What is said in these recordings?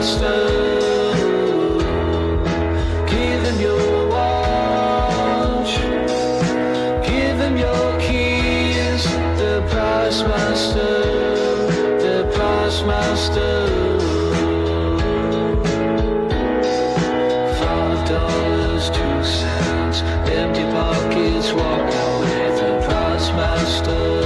master. Give him your watch, give him your keys. The price master, the price master. $5, 2 cents, empty pockets, walk out with the price master.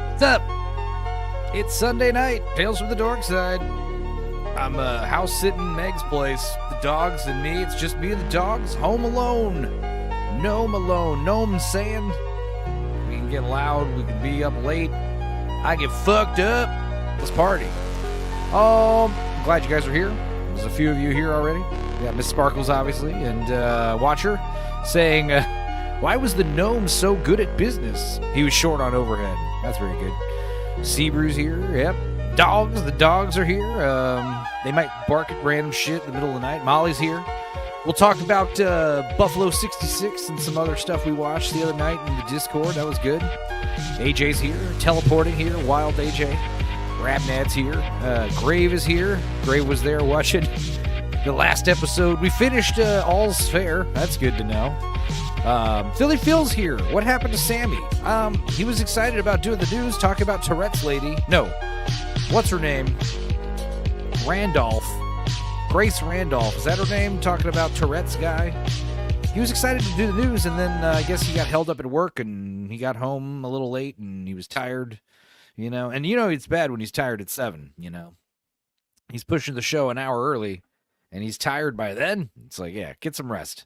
What's up? It's Sunday night, Tales from the Dorkside. I'm house sitting Meg's place. The dogs and me, it's just me and the dogs, home alone. Gnome alone. Gnome saying we can get loud, we can be up late. I get fucked up. Let's party. I'm glad you guys are here. There's a few of you here already. We got Miss Sparkles, obviously, and Watcher saying, why was the gnome so good at business? He was short on overhead. That's very good. Seabrew's here. Yep. Dogs. The dogs are here. They might bark at random shit in the middle of the night. Molly's here. We'll talk about Buffalo 66 and some other stuff we watched the other night in the Discord. That was good. AJ's here. Teleporting here. Wild AJ. Rabnad's here. Grave is here. Grave was there watching the last episode. We finished All's Fair. That's good to know. Philly Phil's here. What happened to Sammy? He was excited about doing the news, talking about Tourette's lady. No. What's her name? Randolph. Grace Randolph. Is that her name? Talking about Tourette's guy. He was excited to do the news, and then I guess he got held up at work, and he got home a little late, and he was tired, you know. And you know it's bad when he's tired at 7, you know. He's pushing the show an hour early, and he's tired by then. It's like, yeah, get some rest.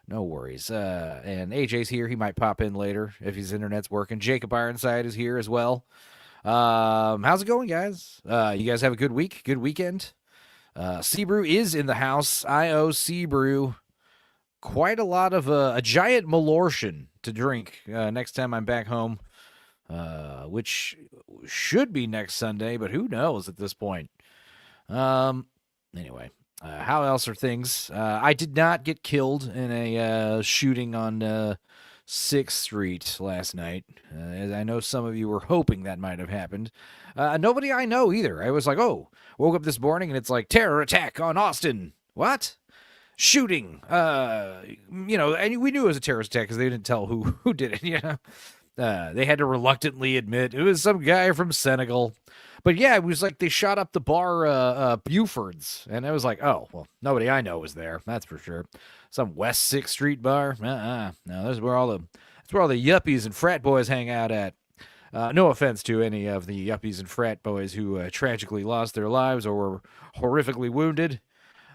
No worries. And AJ's here. He might pop in later if his internet's working. Jacob Ironside is here as well. How's it going, guys? You guys have a good week? Good weekend? Seabrew is in the house. I owe Seabrew quite a lot of a giant Malortian to drink next time I'm back home, which should be next Sunday, but who knows at this point. Anyway, how else are things? I did not get killed in a shooting on 6th Street last night. As I know some of you were hoping that might have happened. Nobody I know either. I was like, oh, woke up this morning and it's like terror attack on Austin. What? Shooting. And we knew it was a terrorist attack because they didn't tell who did it. They had to reluctantly admit it was some guy from Senegal. But yeah, it was like they shot up the bar Buford's, and I was like, oh, well, nobody I know was there. That's for sure. Some West 6th Street bar. No, that's where all the yuppies and frat boys hang out at. No offense to any of the yuppies and frat boys who tragically lost their lives or were horrifically wounded.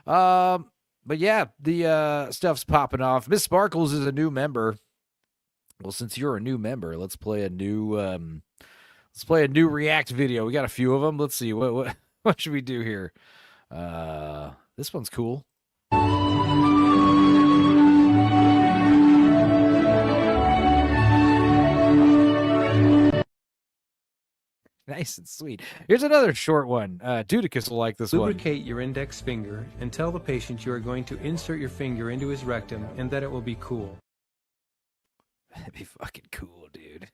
But yeah, the stuff's popping off. Miss Sparkles is a new member. Well, since you're a new member, let's play a new React video. We got a few of them. Let's see what should we do here. This one's cool. Nice and sweet. Here's another short one. Dudicus will like this one. Lubricate your index finger and tell the patient you are going to insert your finger into his rectum and that it will be cool. That'd be fucking cool, dude.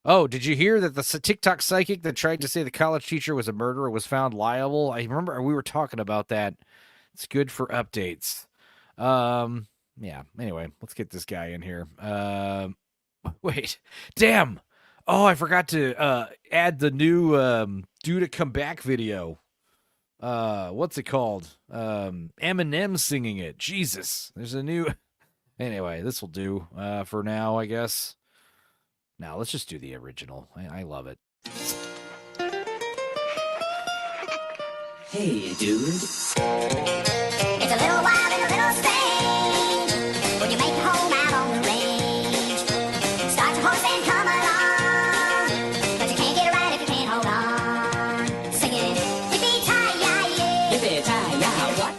Oh, did you hear that the TikTok psychic that tried to say the college teacher was a murderer was found liable? I remember we were talking about that. It's good for updates. Yeah, anyway, let's get this guy in here. Wait, damn. Oh, I forgot to add the new Due to Come Back video. What's it called? Eminem singing it. Jesus, there's a new... Anyway, this will do for now, I guess. Now, let's just do the original. I love it. Hey, dude. It's a little wild and a little strange when you make your home out on the range. Start your horse and come along, but you can't get it right if you can't hold on. Singing, yippee-ki-yay, yippee-ki-yay, what?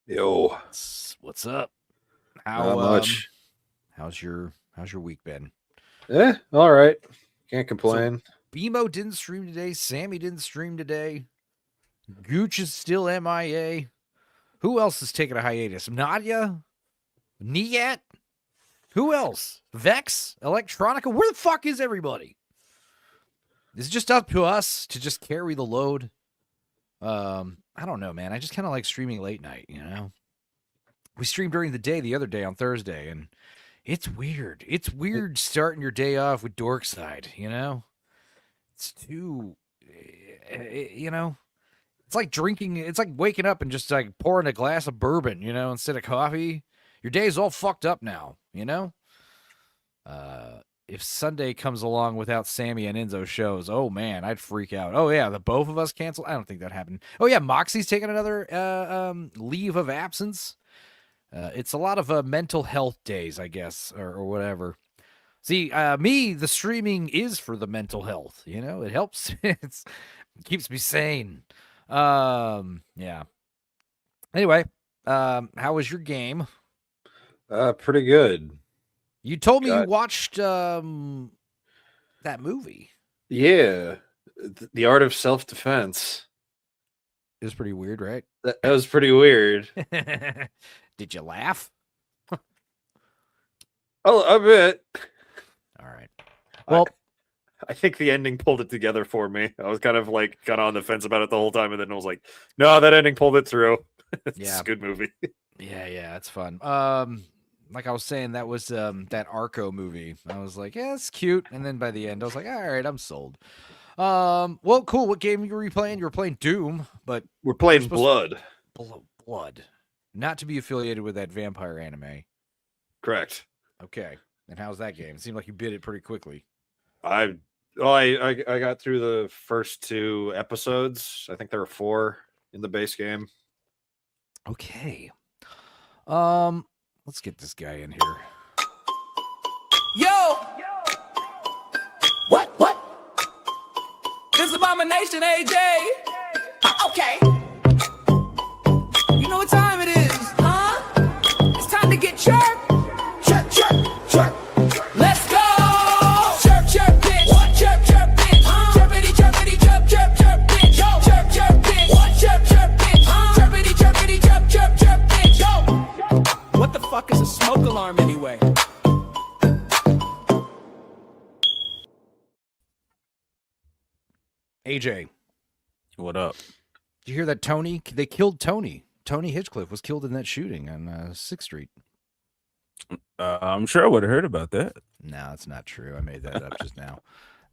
Yo, What's up? not much. How's your week been? All right. Can't complain. BMO didn't stream today. Sammy didn't stream today. Gooch is still MIA. Who else is taking a hiatus? Nadia? Niat? Who else? Vex? Electronica? Where the fuck is everybody? Is it just up to us to just carry the load? I don't know, man. I just kind of like streaming late night, you know? We streamed during the day the other day on Thursday, and it's weird. It's weird starting your day off with Dorkside, you know? It's too, you know? It's like drinking, it's like waking up and just like pouring a glass of bourbon, you know, instead of coffee. Your day's all fucked up now, you know? If Sunday comes along without Sammy and Enzo shows, oh man, I'd freak out. Oh yeah, the both of us canceled? I don't think that happened. Oh yeah, Moxie's taking another leave of absence. It's a lot of mental health days, I guess, or whatever. See, me, the streaming is for the mental health, you know? It helps. It keeps me sane. Yeah. Anyway, how was your game? Pretty good. You told me you watched that movie. Yeah. The Art of Self-Defense. It was pretty weird, right? That was pretty weird. Did you laugh? Oh, a bit. All right. Well, I think the ending pulled it together for me. I was kind of on the fence about it the whole time, and then I was like, no, that ending pulled it through. It's a good movie. Yeah, it's fun. Like I was saying, that was that Arco movie. I was like, yeah, it's cute. And then by the end, I was like, all right, I'm sold. Well, cool. What game were you playing? You were playing Doom, but we're playing Blood. Blood. Not to be affiliated with that vampire anime. Correct. Okay. And how's that game? It seemed like you bit it pretty quickly. I got through the first 2 episodes. I think there were 4 in the base game. Okay. Let's get this guy in here. Yo! What? This abomination, AJ! Okay. You know what time it is, huh? It's time to get chirp. Chirp. Let's go! Chirp, bitch. What? Chirp, bitch. Chirpity, chirp, bitch. Yo! Chirp, bitch. What? Chirp, bitch. Chirpity, chirp, bitch. Yo! What the fuck is a smoke alarm anyway? AJ, What up? did you hear that Tony? They killed Tony. Tony Hitchcliff was killed in that shooting on 6th Street. I'm sure I would have heard about that. No, it's not true. I made that up just now.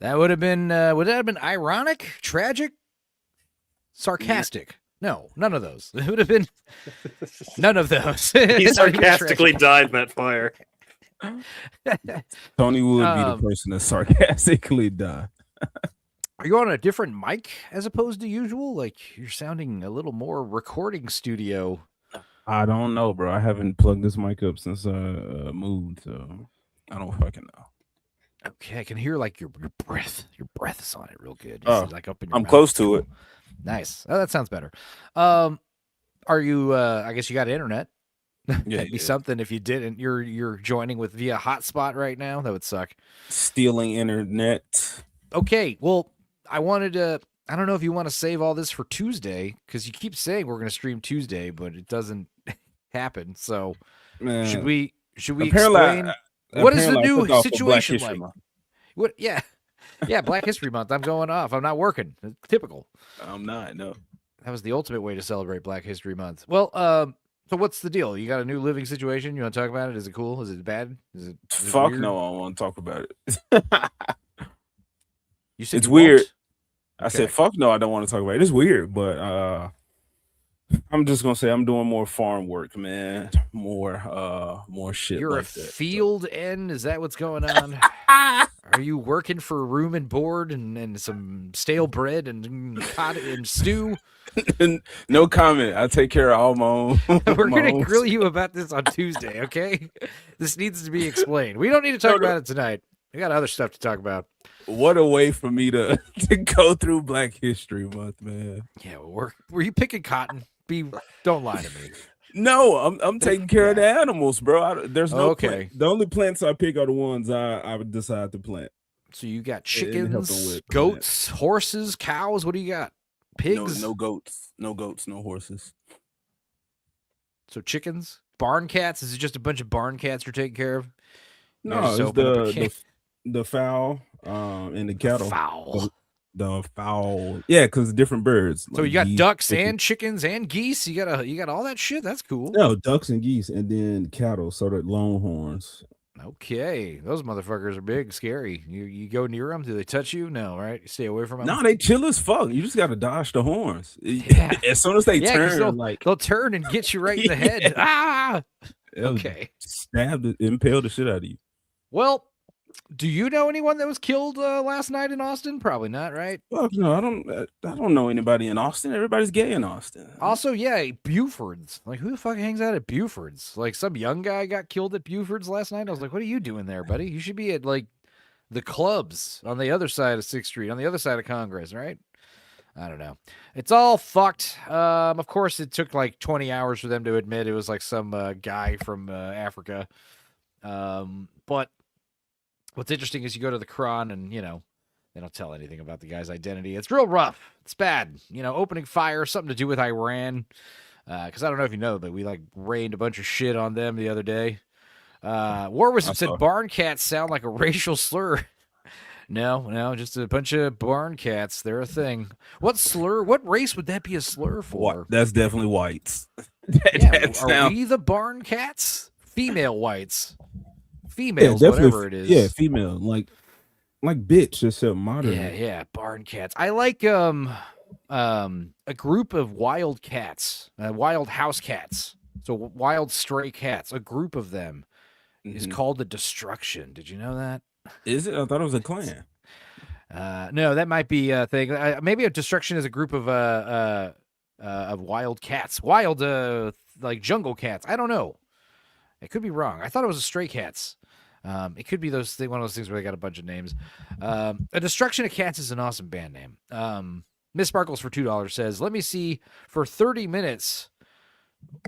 That would that have been ironic, tragic, sarcastic? No, none of those. It would have been none of those. He sarcastically died in that fire. Tony would be the person that sarcastically died. Are you on a different mic as opposed to usual? Like you're sounding a little more recording studio. I don't know, bro. I haven't plugged this mic up since I moved, so I don't fucking know. Okay, I can hear like your breath. Your breath is on it real good. Oh, like up in your I'm mouth. close to it. Nice. Oh, that sounds better. Are you? I guess you got internet. Yeah, That'd be something if you didn't. You're joining with via hotspot right now. That would suck. Stealing internet. Okay, well, I wanted to. I don't know if you want to save all this for Tuesday because you keep saying we're going to stream Tuesday, but it doesn't happen. So Man, should we apparently explain what is the apparently I new took off for Black situation History like? Month. What? Yeah, Black History Month. I'm going off. I'm not working. Typical. I'm not. No. That was the ultimate way to celebrate Black History Month. Well, so what's the deal? You got a new living situation? You want to talk about it? Is it cool? Is it bad? Is it Fuck weird? no. I don't want to talk about it. You said It's you weird. won't? I Okay. said fuck no. I don't want to talk about it. It's weird, but I'm just gonna say I'm doing more farm work, man. More shit. You're like a that. field end. Is that what's going on? Are you working for room and board and some stale bread and stew? No comment. I take care of all my own. We're my gonna own grill you about this on Tuesday, okay? This needs to be explained. We don't need to talk about it tonight. We got other stuff to talk about. What a way for me to go through Black History Month, man. Yeah, were you picking cotton? Don't lie to me. No, I'm taking care of the animals, bro. There's no Okay. plant. The only plants I pick are the ones I would decide to plant. So you got And help them chickens, with goats, horses, cows. What do you got? Pigs. No goats, no horses. So chickens, barn cats. Is it just a bunch of barn cats you're taking care of? You're No, just it's opening up a can- the fowl and the cattle. fowl. The fowl. Yeah, because different birds. So like you got geese, ducks chickens. and chickens and geese. You got all that shit. That's cool. No, ducks and geese, and then cattle. So the longhorns. Okay, those motherfuckers are big, scary. You go near them? Do they touch you? No, right? You stay away from them. No, they chill as fuck. You just gotta dodge the horns. Yeah. As soon as they 'cause turn, like they'll turn and get you right in the head. Yeah. Ah. they'll Okay. stab the impale the shit out of you. Well, do you know anyone that was killed last night in Austin? Probably not, right? Fuck no, I don't know anybody in Austin. Everybody's gay in Austin. Also, yeah, Buford's. Like, who the fuck hangs out at Buford's? Like, some young guy got killed at Buford's last night. I was like, what are you doing there, buddy? You should be at, like, the clubs on the other side of 6th Street, on the other side of Congress, right? I don't know. It's all fucked. Of course, it took, like, 20 hours for them to admit it was, like, some guy from Africa. But what's interesting is you go to the Quran and, they don't tell anything about the guy's identity. It's real rough. It's bad. Opening fire, something to do with Iran. Because I don't know if you know, but we rained a bunch of shit on them the other day. War Wizard said barn cats sound like a racial slur. No, just a bunch of barn cats. They're a thing. What race would that be a slur for? What? That's definitely whites. Are we the barn cats? Female whites. Females, whatever it is. Yeah, female. Like bitch, except modern. Yeah, barn cats. I like a group of wild cats, wild house cats. So wild stray cats, a group of them. is Mhm. called the Destruction. Did you know that? Is it? I thought it was a clan. No, that might be a thing. Maybe a Destruction is a group of wild cats, wild like jungle cats. I don't know. It could be wrong. I thought it was a Stray Cats. It could be one of those things where they got a bunch of names. A Destruction of Cats is an awesome band name. Miss Sparkles for $2 says, "Let me see for 30 minutes."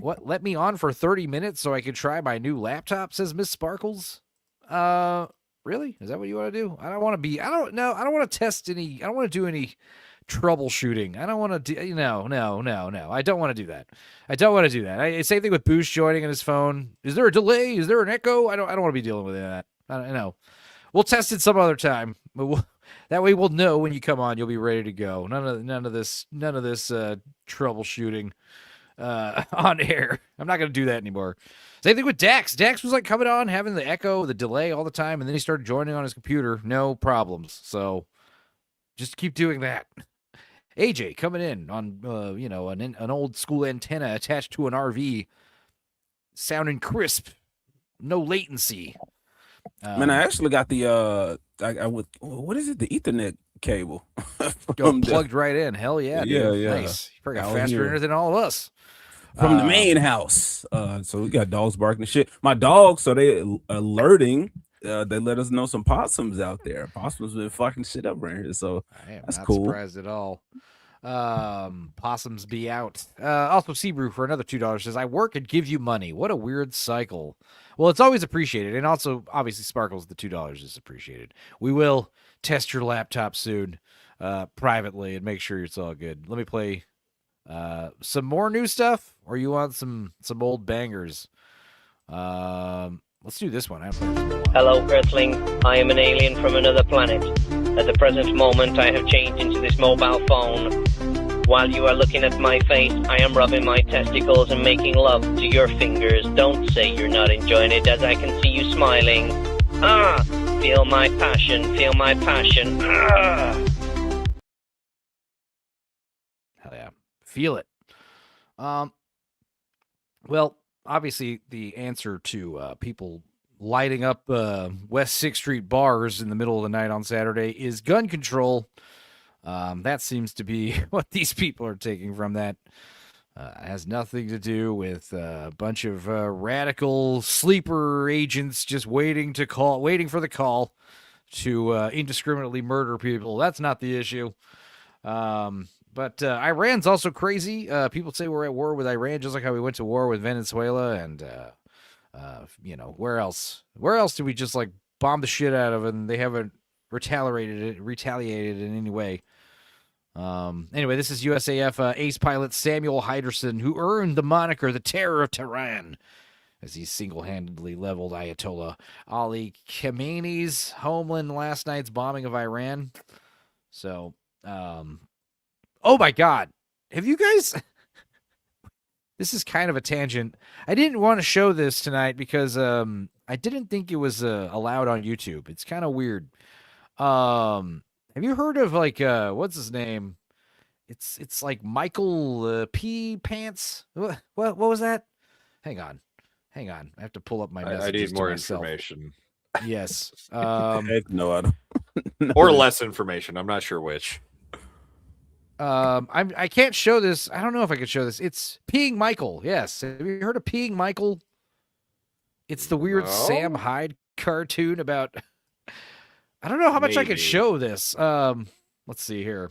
What? Let me on for 30 minutes so I can try my new laptop, says Miss Sparkles. Really? Is that what you want to do? I don't want to be, I don't know. I don't want to test any, I don't want to do any troubleshooting. I don't want to do, no. I don't want to do that. I don't want to do that. Same thing with Boosh joining on his phone. Is there a delay? Is there an echo? I don't want to be dealing with that. I don't know. We'll test it some other time. But that way we'll know when you come on, you'll be ready to go. None of this troubleshooting on air. I'm not going to do that anymore. Same thing with Dax. Dax was like coming on, having the echo, the delay all the time, and then he started joining on his computer. No problems. So just keep doing that. AJ coming in on, an old school antenna attached to an RV, sounding crisp, no latency. Man, I actually got the what is it? The Ethernet cable. Plugged right in. Hell yeah, dude. Yeah. Nice. You probably got Out faster here. internet than all of us. From the main house. So we got dogs barking and shit. My dogs, so they alerting. They let us know some possums out there. Possums been fucking shit up around here. So I am that's not cool. surprised at all. Possums be out. Also, Seabrew for another $2 says, "I work and give you money. What a weird cycle." Well, it's always appreciated. And also, obviously, Sparkles, the $2 is appreciated. We will test your laptop soon, privately, and make sure it's all good. Let me play some more new stuff, or you want some old bangers? Let's do this one. I haven't played this in a while. Hello, Earthling. I am an alien from another planet. At the present moment, I have changed into this mobile phone. While you are looking at my face, I am rubbing my testicles and making love to your fingers. Don't say you're not enjoying it, as I can see you smiling. Ah! Feel my passion, feel my passion. Ah! Hell yeah. Feel it. Well, obviously, the answer to people lighting up West 6th Street bars in the middle of the night on Saturday is gun control. That seems to be what these people are taking from that. It has nothing to do with a bunch of radical sleeper agents just waiting for the call to indiscriminately murder people. That's not the issue. But Iran's also crazy. People say we're at war with Iran, just like how we went to war with Venezuela, and where else? Where else did we just like bomb the shit out of, and they haven't retaliated in any way? Anyway, this is USAF ace pilot Samuel Hyderson, who earned the moniker the Terror of Tehran, as he single-handedly leveled Ayatollah Ali Khamenei's homeland last night's bombing of Iran. So, oh my God. Have you guys... This is kind of a tangent. I didn't want to show this tonight because I didn't think it was allowed on YouTube. It's kind of weird. Have you heard of like what's his name? It's like Michael P. Pants. What was that? Hang on. I have to pull up my messages. I need more to myself. information. Yes. Heck no, I don't. Or less information. I'm not sure which. I can't show this. I don't know if I could show this. It's Peeing Michael. Yes. Have you heard of Peeing Michael? It's the weird Sam Hyde cartoon about. I don't know how much I could show this. Let's see here.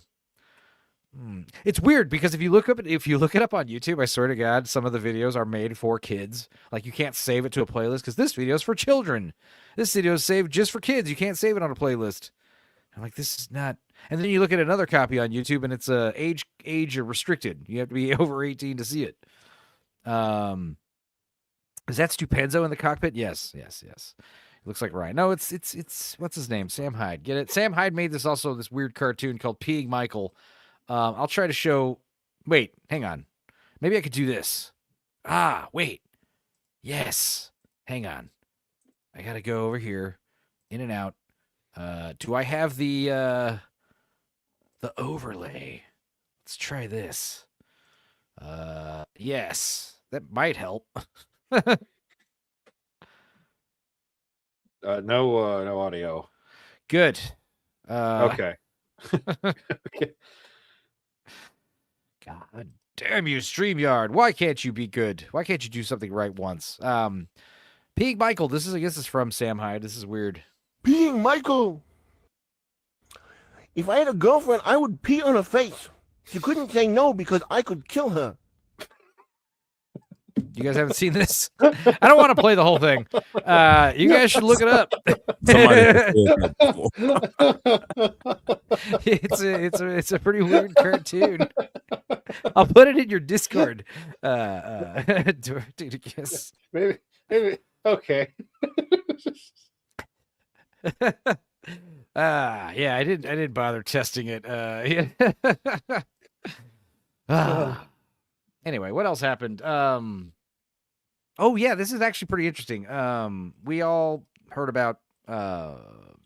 It's weird because if you look it up on YouTube, I swear to God, some of the videos are made for kids. Like you can't save it to a playlist because this video is for children. This video is saved just for kids. You can't save it on a playlist. I'm like, this is not. And then you look at another copy on YouTube, and it's age restricted. You have to be over 18 to see it. Is that Stupenzo in the cockpit? Yes. It looks like Ryan. No, it's what's his name? Sam Hyde. Get it? Sam Hyde made this weird cartoon called Peeing Michael. I'll try to show. Wait, hang on. Maybe I could do this. Wait. Yes. Hang on. I gotta go over here, in and out. Do I have the overlay? Let's try this. Yes, that might help. No audio. Good. Okay. Okay. God damn you, StreamYard. Why can't you be good? Why can't you do something right once? Peeing Michael, this is from Sam Hyde. This is weird. Peeing Michael. If I had a girlfriend, I would pee on her face. She couldn't say no because I could kill her. You guys haven't seen this? I don't want to play the whole thing. You guys should look it up. It's a pretty weird cartoon. I'll put it in your Discord. Maybe. Okay. Yeah, I didn't bother testing it. Yeah. Anyway, what else happened? Oh yeah, this is actually pretty interesting. We all heard about Shia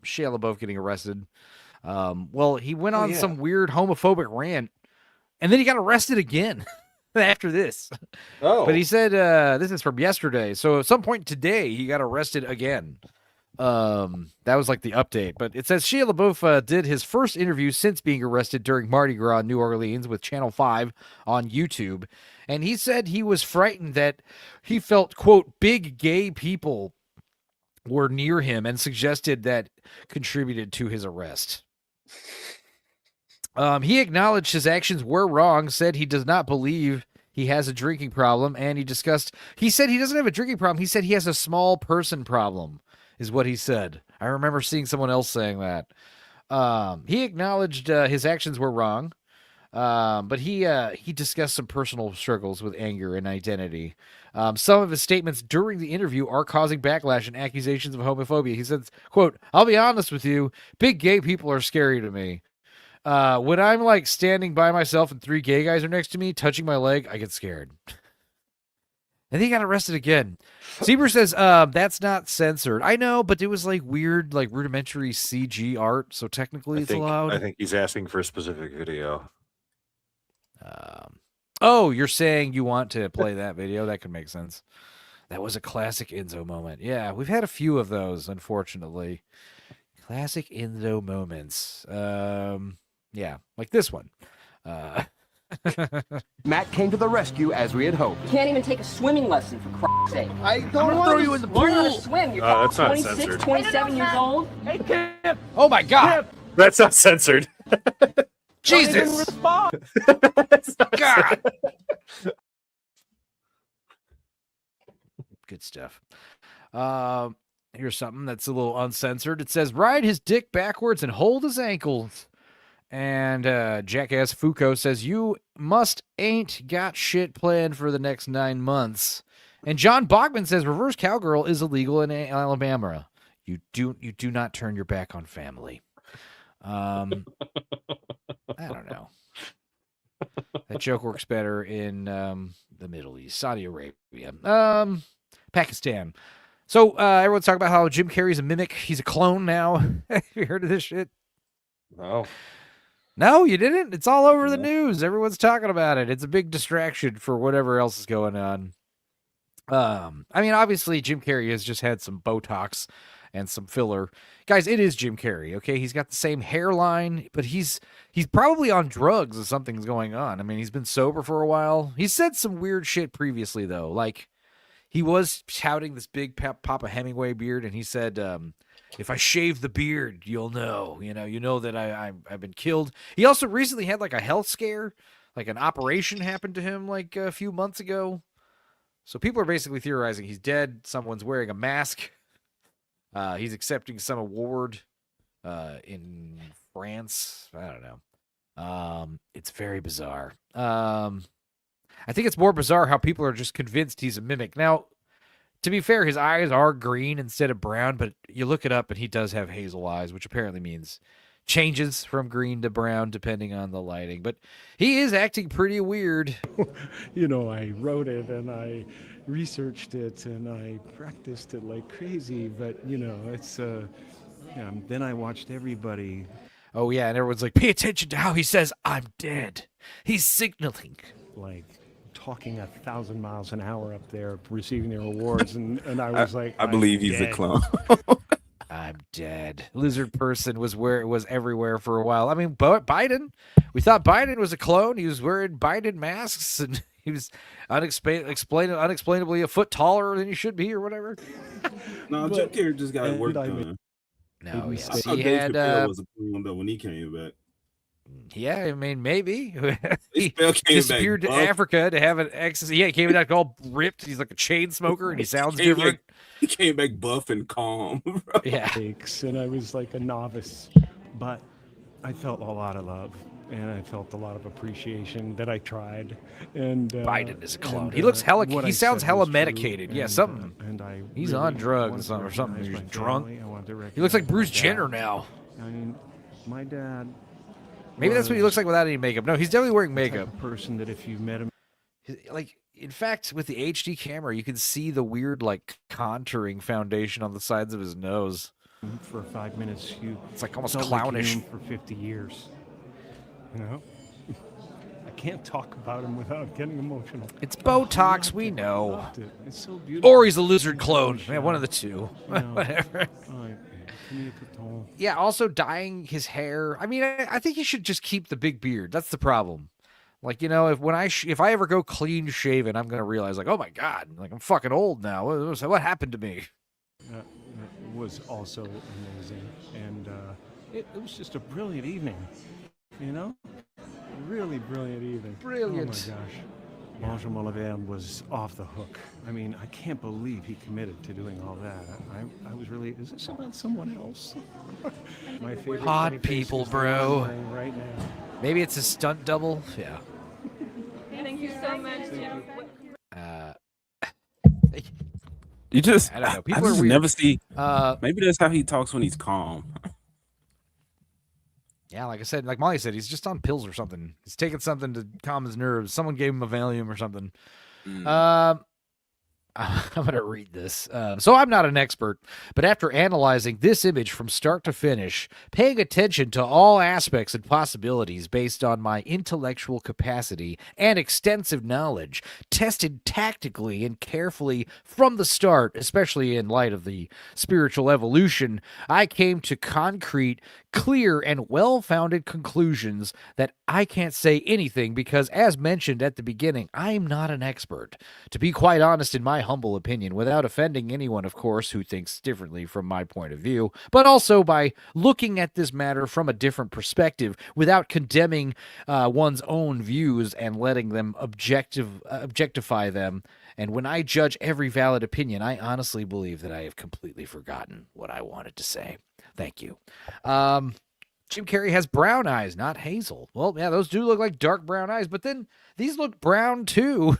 LaBeouf getting arrested. Well, he went on some weird homophobic rant, and then he got arrested again after this. Oh, but he said this is from yesterday. So at some point today, he got arrested again. That was like the update, but it says Shia LaBeouf did his first interview since being arrested during Mardi Gras in New Orleans with Channel 5 on YouTube. And he said he was frightened that he felt, quote, big gay people were near him and suggested that contributed to his arrest. He acknowledged his actions were wrong, said he does not believe he has a drinking problem, and he said he doesn't have a drinking problem. He said he has a small person problem. Is what he said. I remember seeing someone else saying that. He acknowledged his actions were wrong, but he discussed some personal struggles with anger and identity. Some of his statements during the interview are causing backlash and accusations of homophobia. He says, quote, "I'll be honest with you, big gay people are scary to me. When I'm like standing by myself and 3 gay guys are next to me, touching my leg, I get scared." And he got arrested again. Sieber says, that's not censored. I know, but it was like weird, like rudimentary CG art, so technically it's allowed. I think he's asking for a specific video. Oh, you're saying you want to play that video? That could make sense. That was a classic Enzo moment. Yeah, we've had a few of those, unfortunately. Classic Enzo moments. Yeah, like this one. Matt came to the rescue as we had hoped. Can't even take a swimming lesson, for Christ's sake. I don't want to throw you in the pool. Learn how to swim. You're That's not 26, censored. 27 years old. Hey, Kip! Oh my God! That's not censored. Jesus! God! Good stuff. Here's something that's a little uncensored. It says, ride his dick backwards and hold his ankles. And Jackass Foucault says, you ain't got shit planned for the next 9 months. And John Bachman says, reverse cowgirl is illegal in Alabama. You do not turn your back on family. I don't know. That joke works better in the Middle East, Saudi Arabia, Pakistan. So everyone's talking about how Jim Carrey's a mimic. He's a clone now. Have you heard of this shit? No. No, you didn't? It's all over the news. Everyone's talking about it. It's a big distraction for whatever else is going on. I mean, obviously, Jim Carrey has just had some Botox and some filler. Guys, it is Jim Carrey, okay? He's got the same hairline, but he's probably on drugs if something's going on. I mean, he's been sober for a while. He said some weird shit previously, though. Like, he was shouting this big Papa Hemingway beard, and he said, if I shave the beard, you'll know. You know that I've been killed. He also recently had, like, a health scare. Like, an operation happened to him, like, a few months ago. So people are basically theorizing he's dead. Someone's wearing a mask. He's accepting some award in France. I don't know. It's very bizarre. I think it's more bizarre how people are just convinced he's a mimic. Now, to be fair, his eyes are green instead of brown, but you look it up and he does have hazel eyes, which apparently means changes from green to brown depending on the lighting. But he is acting pretty weird. I wrote it and I researched it and I practiced it like crazy, but it's then I watched everybody. Oh yeah, and everyone's like, pay attention to how he says I'm dead. He's signaling. Like talking 1,000 miles an hour up there receiving their awards, and I was like, I believe he's dead. a clone. I'm dead. Lizard person was everywhere for a while. I mean, Biden. We thought Biden was a clone. He was wearing Biden masks, and he was unexplainably a foot taller than he should be, or whatever. No, Jim Carrey just got work I done. No, I yes, thought he Dave had. Chappelle was a clone though when he came back. Yeah, I mean, maybe he Chappelle came disappeared back to buff. Africa to have an ecstasy. Yeah, he came back all ripped. He's like a chain smoker, and he sounds different. He came back buff and calm. Yeah, and I was like a novice, but I felt a lot of love, and I felt a lot of appreciation that I tried. And Biden is a clone. and, He looks hella. what He I sounds said hella was true, medicated. Yeah, and, something. and I He's really on drugs wanted to or something. recognize He's my drunk. family. I wanted to He looks like recognize Bruce my Jenner dad. now. I mean, my dad. Maybe that's what he looks like without any makeup. No, he's definitely wearing the type makeup. of person that if you met him, Like, in fact, with the HD camera, you can see the weird, like, contouring foundation on the sides of his nose. for 5 minutes, It's like almost felt like you knew clownish. him for 50 years. You know, I can't talk about him without getting emotional. It's Botox, we know. Loved it. It's so beautiful. Or he's a lizard clone. Yeah, one of the two. You know, Whatever. Yeah, also dyeing his hair. I mean, I think he should just keep the big beard. That's the problem. Like, you know, if I ever go clean shaven, I'm gonna realize, like, oh my god, like I'm fucking old now. What happened to me? That was also amazing, and it was just a brilliant evening. You know, really brilliant evening. Brilliant. Oh my gosh. Bonjour Moliverne was off the hook. I mean, I can't believe he committed to doing all that. I was really, is this about someone else? My favorite Hot funny face people, is the one I'm bro. wearing right now. Maybe it's a stunt double. Yeah. Thank you so much, Jim. You just, I don't know. I People are just weird. never see. Uh, Maybe that's how he talks when he's calm. Yeah, like I said, like Molly said, he's just on pills or something. He's taking something to calm his nerves. Someone gave him a Valium or something. I'm going to read this. So I'm not an expert, but after analyzing this image from start to finish, paying attention to all aspects and possibilities based on my intellectual capacity and extensive knowledge, tested tactically and carefully from the start, especially in light of the spiritual evolution, I came to concrete, clear, and well-founded conclusions that I can't say anything because, as mentioned at the beginning, I'm not an expert. To be quite honest, in my humble opinion, without offending anyone, of course, who thinks differently from my point of view, but also by looking at this matter from a different perspective without condemning one's own views and letting them objectify them. And when I judge every valid opinion, I honestly believe that I have completely forgotten what I wanted to say. Thank you. Jim Carrey has brown eyes, not hazel. Well, yeah, those do look like dark brown eyes, but then these look brown too.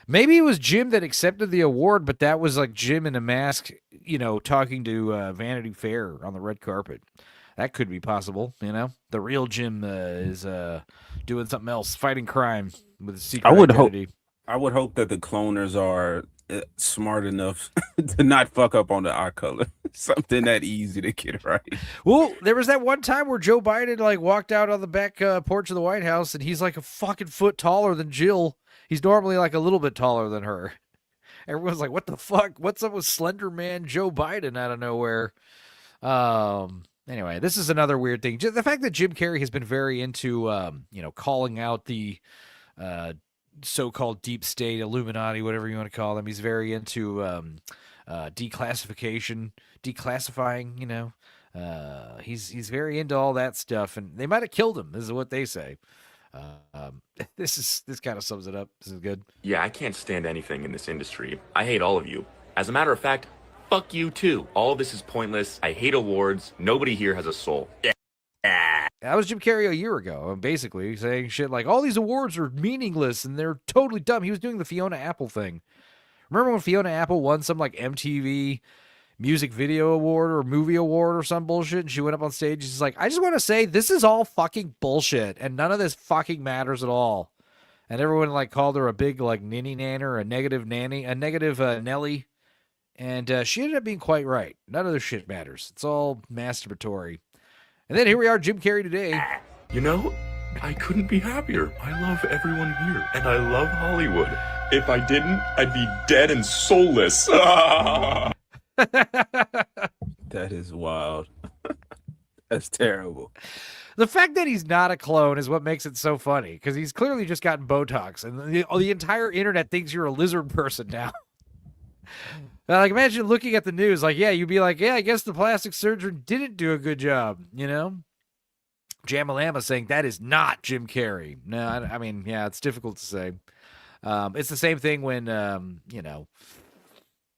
Maybe it was Jim that accepted the award, but that was like Jim in a mask, you know, talking to Vanity Fair on the red carpet. That could be possible, you know. The real Jim is doing something else, fighting crime with a secret identity. I would hope that the cloners are smart enough to not fuck up on the eye color. Something that easy to get right. Well, there was that one time where Joe Biden like walked out on the back porch of the White House, and he's like a fucking foot taller than Jill. He's normally like a little bit taller than her. Everyone's like, "What the fuck? What's up with Slender Man Joe Biden out of nowhere?" Anyway, this is another weird thing. Just the fact that Jim Carrey has been very into, you know, calling out the so-called deep state, Illuminati, whatever you want to call them. He's very into declassifying, you know. He's very into all that stuff, and they might have killed him. This is what they say. This kind of sums it up. This is good. Yeah, I can't stand anything in this industry. I hate all of you. As a matter of fact, fuck you too. All of this is pointless. I hate awards. Nobody here has a soul. That was Jim Carrey a year ago, basically saying shit like, all these awards are meaningless and they're totally dumb. He was doing the Fiona Apple thing. Remember when Fiona Apple won some like MTV Music Video Award or Movie Award or some bullshit, and she went up on stage and she's like, I just want to say this is all fucking bullshit and none of this fucking matters at all. And everyone like called her a big like ninny nanner, a negative nanny, a negative Nelly. And she ended up being quite right. None of this shit matters. It's all masturbatory. And then here we are, Jim Carrey today. You know, I couldn't be happier. I love everyone here, and I love Hollywood. If I didn't, I'd be dead and soulless. That is wild. That's terrible. The fact that he's not a clone is what makes it so funny, because he's clearly just gotten Botox, and the entire internet thinks you're a lizard person now. Like, imagine looking at the news, like, yeah, you'd be like, yeah, I guess the plastic surgeon didn't do a good job, you know? Jamalama saying that is not Jim Carrey. No, I mean, yeah, it's difficult to say. It's the same thing when, you know,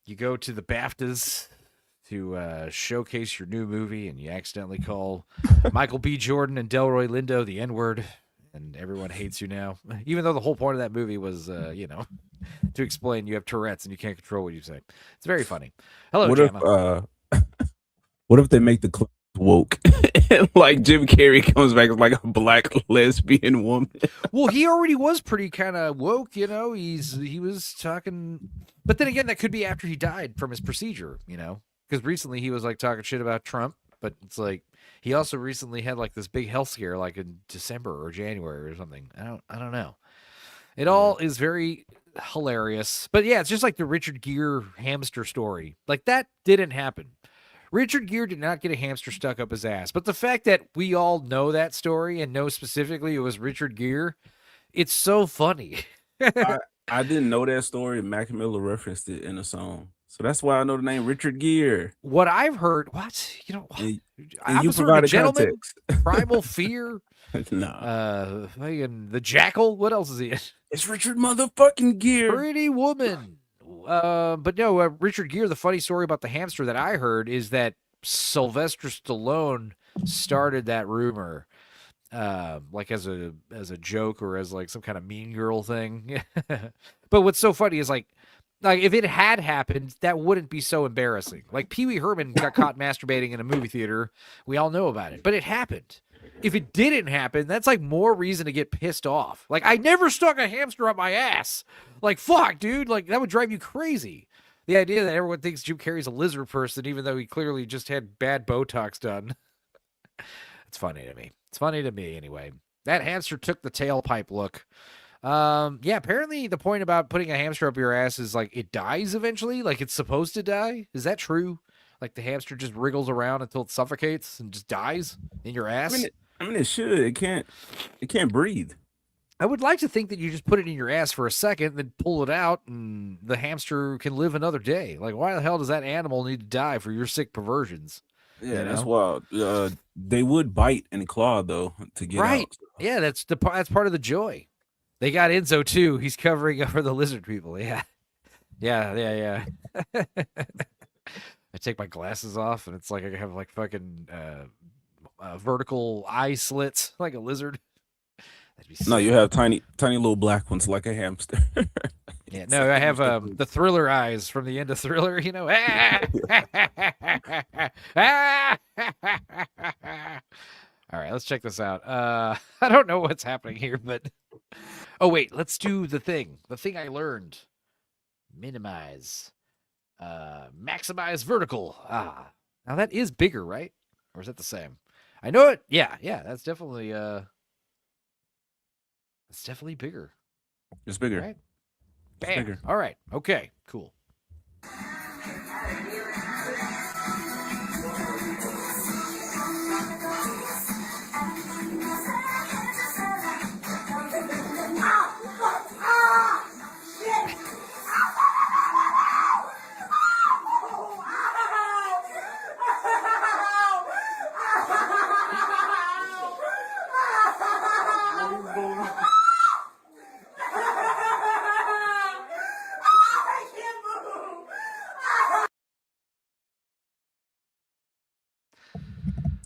you go to the BAFTAs to showcase your new movie, and you accidentally call Michael B. Jordan and Delroy Lindo the N-word, and everyone hates you now. Even though the whole point of that movie was, you know, to explain you have Tourette's and you can't control what you say. It's very funny. Hello, What Jama. what if they make the clones woke? Like Jim Carrey comes back as like a black lesbian woman. Well, he already was pretty kind of woke, you know. He was talking, but then again, that could be after he died from his procedure, you know, because recently he was like talking shit about Trump, but it's like he also recently had like this big health scare, like in December or January or something. I don't know. It all is very hilarious, but yeah, it's just like the Richard Gere hamster story. Like that didn't happen. Richard Gere did not get a hamster stuck up his ass. But the fact that we all know that story and know specifically it was Richard Gere, it's so funny. I didn't know that story. Mac Miller referenced it in a song. So that's why I know the name Richard Gere. What I've heard, what? You know, And I'm you a sort of a provided gentleman. context. Primal Fear. Nah. The Jackal. What else is he in? It's Richard motherfucking Gere. Pretty Woman. But no, Richard Gere, the funny story about the hamster that I heard is that Sylvester Stallone started that rumor, like as a joke or as like some kind of mean girl thing. But what's so funny is like if it had happened, that wouldn't be so embarrassing. Like Pee Wee Herman got caught masturbating in a movie theater. We all know about it, but it happened. If it didn't happen, that's like more reason to get pissed off. Like, I never stuck a hamster up my ass. Like, fuck, dude. Like, that would drive you crazy. The idea that everyone thinks Jim Carrey's a lizard person, even though he clearly just had bad Botox done. It's funny to me. It's funny to me, anyway. That hamster took the tailpipe look. Yeah, apparently the point about putting a hamster up your ass is, like, it dies eventually. Like, it's supposed to die. Is that true? Like, the hamster just wriggles around until it suffocates and just dies in your ass? I mean, it should. It can't breathe. I would like to think that you just put it in your ass for a second, then pull it out, and the hamster can live another day. Like, why the hell does that animal need to die for your sick perversions? Yeah, You that's know? wild. They would bite and claw though to get Right. out. Yeah, that's part of the joy. They got Enzo too. He's covering up for the lizard people. Yeah. Yeah. I take my glasses off, and it's like I have like fucking vertical eye slits like a lizard. That'd be No, sick. you have tiny little black ones like a hamster. Yeah, no, I have the Thriller eyes from the end of Thriller, you know. All right, let's check this out. I don't know what's happening here, but oh wait, let's do the thing. The thing I learned. Minimize. Maximize vertical. Now that is bigger, right? Or is that the same? I know it. Yeah, that's definitely bigger. It's bigger. Right? It's Bam. bigger. All right. Okay. Cool.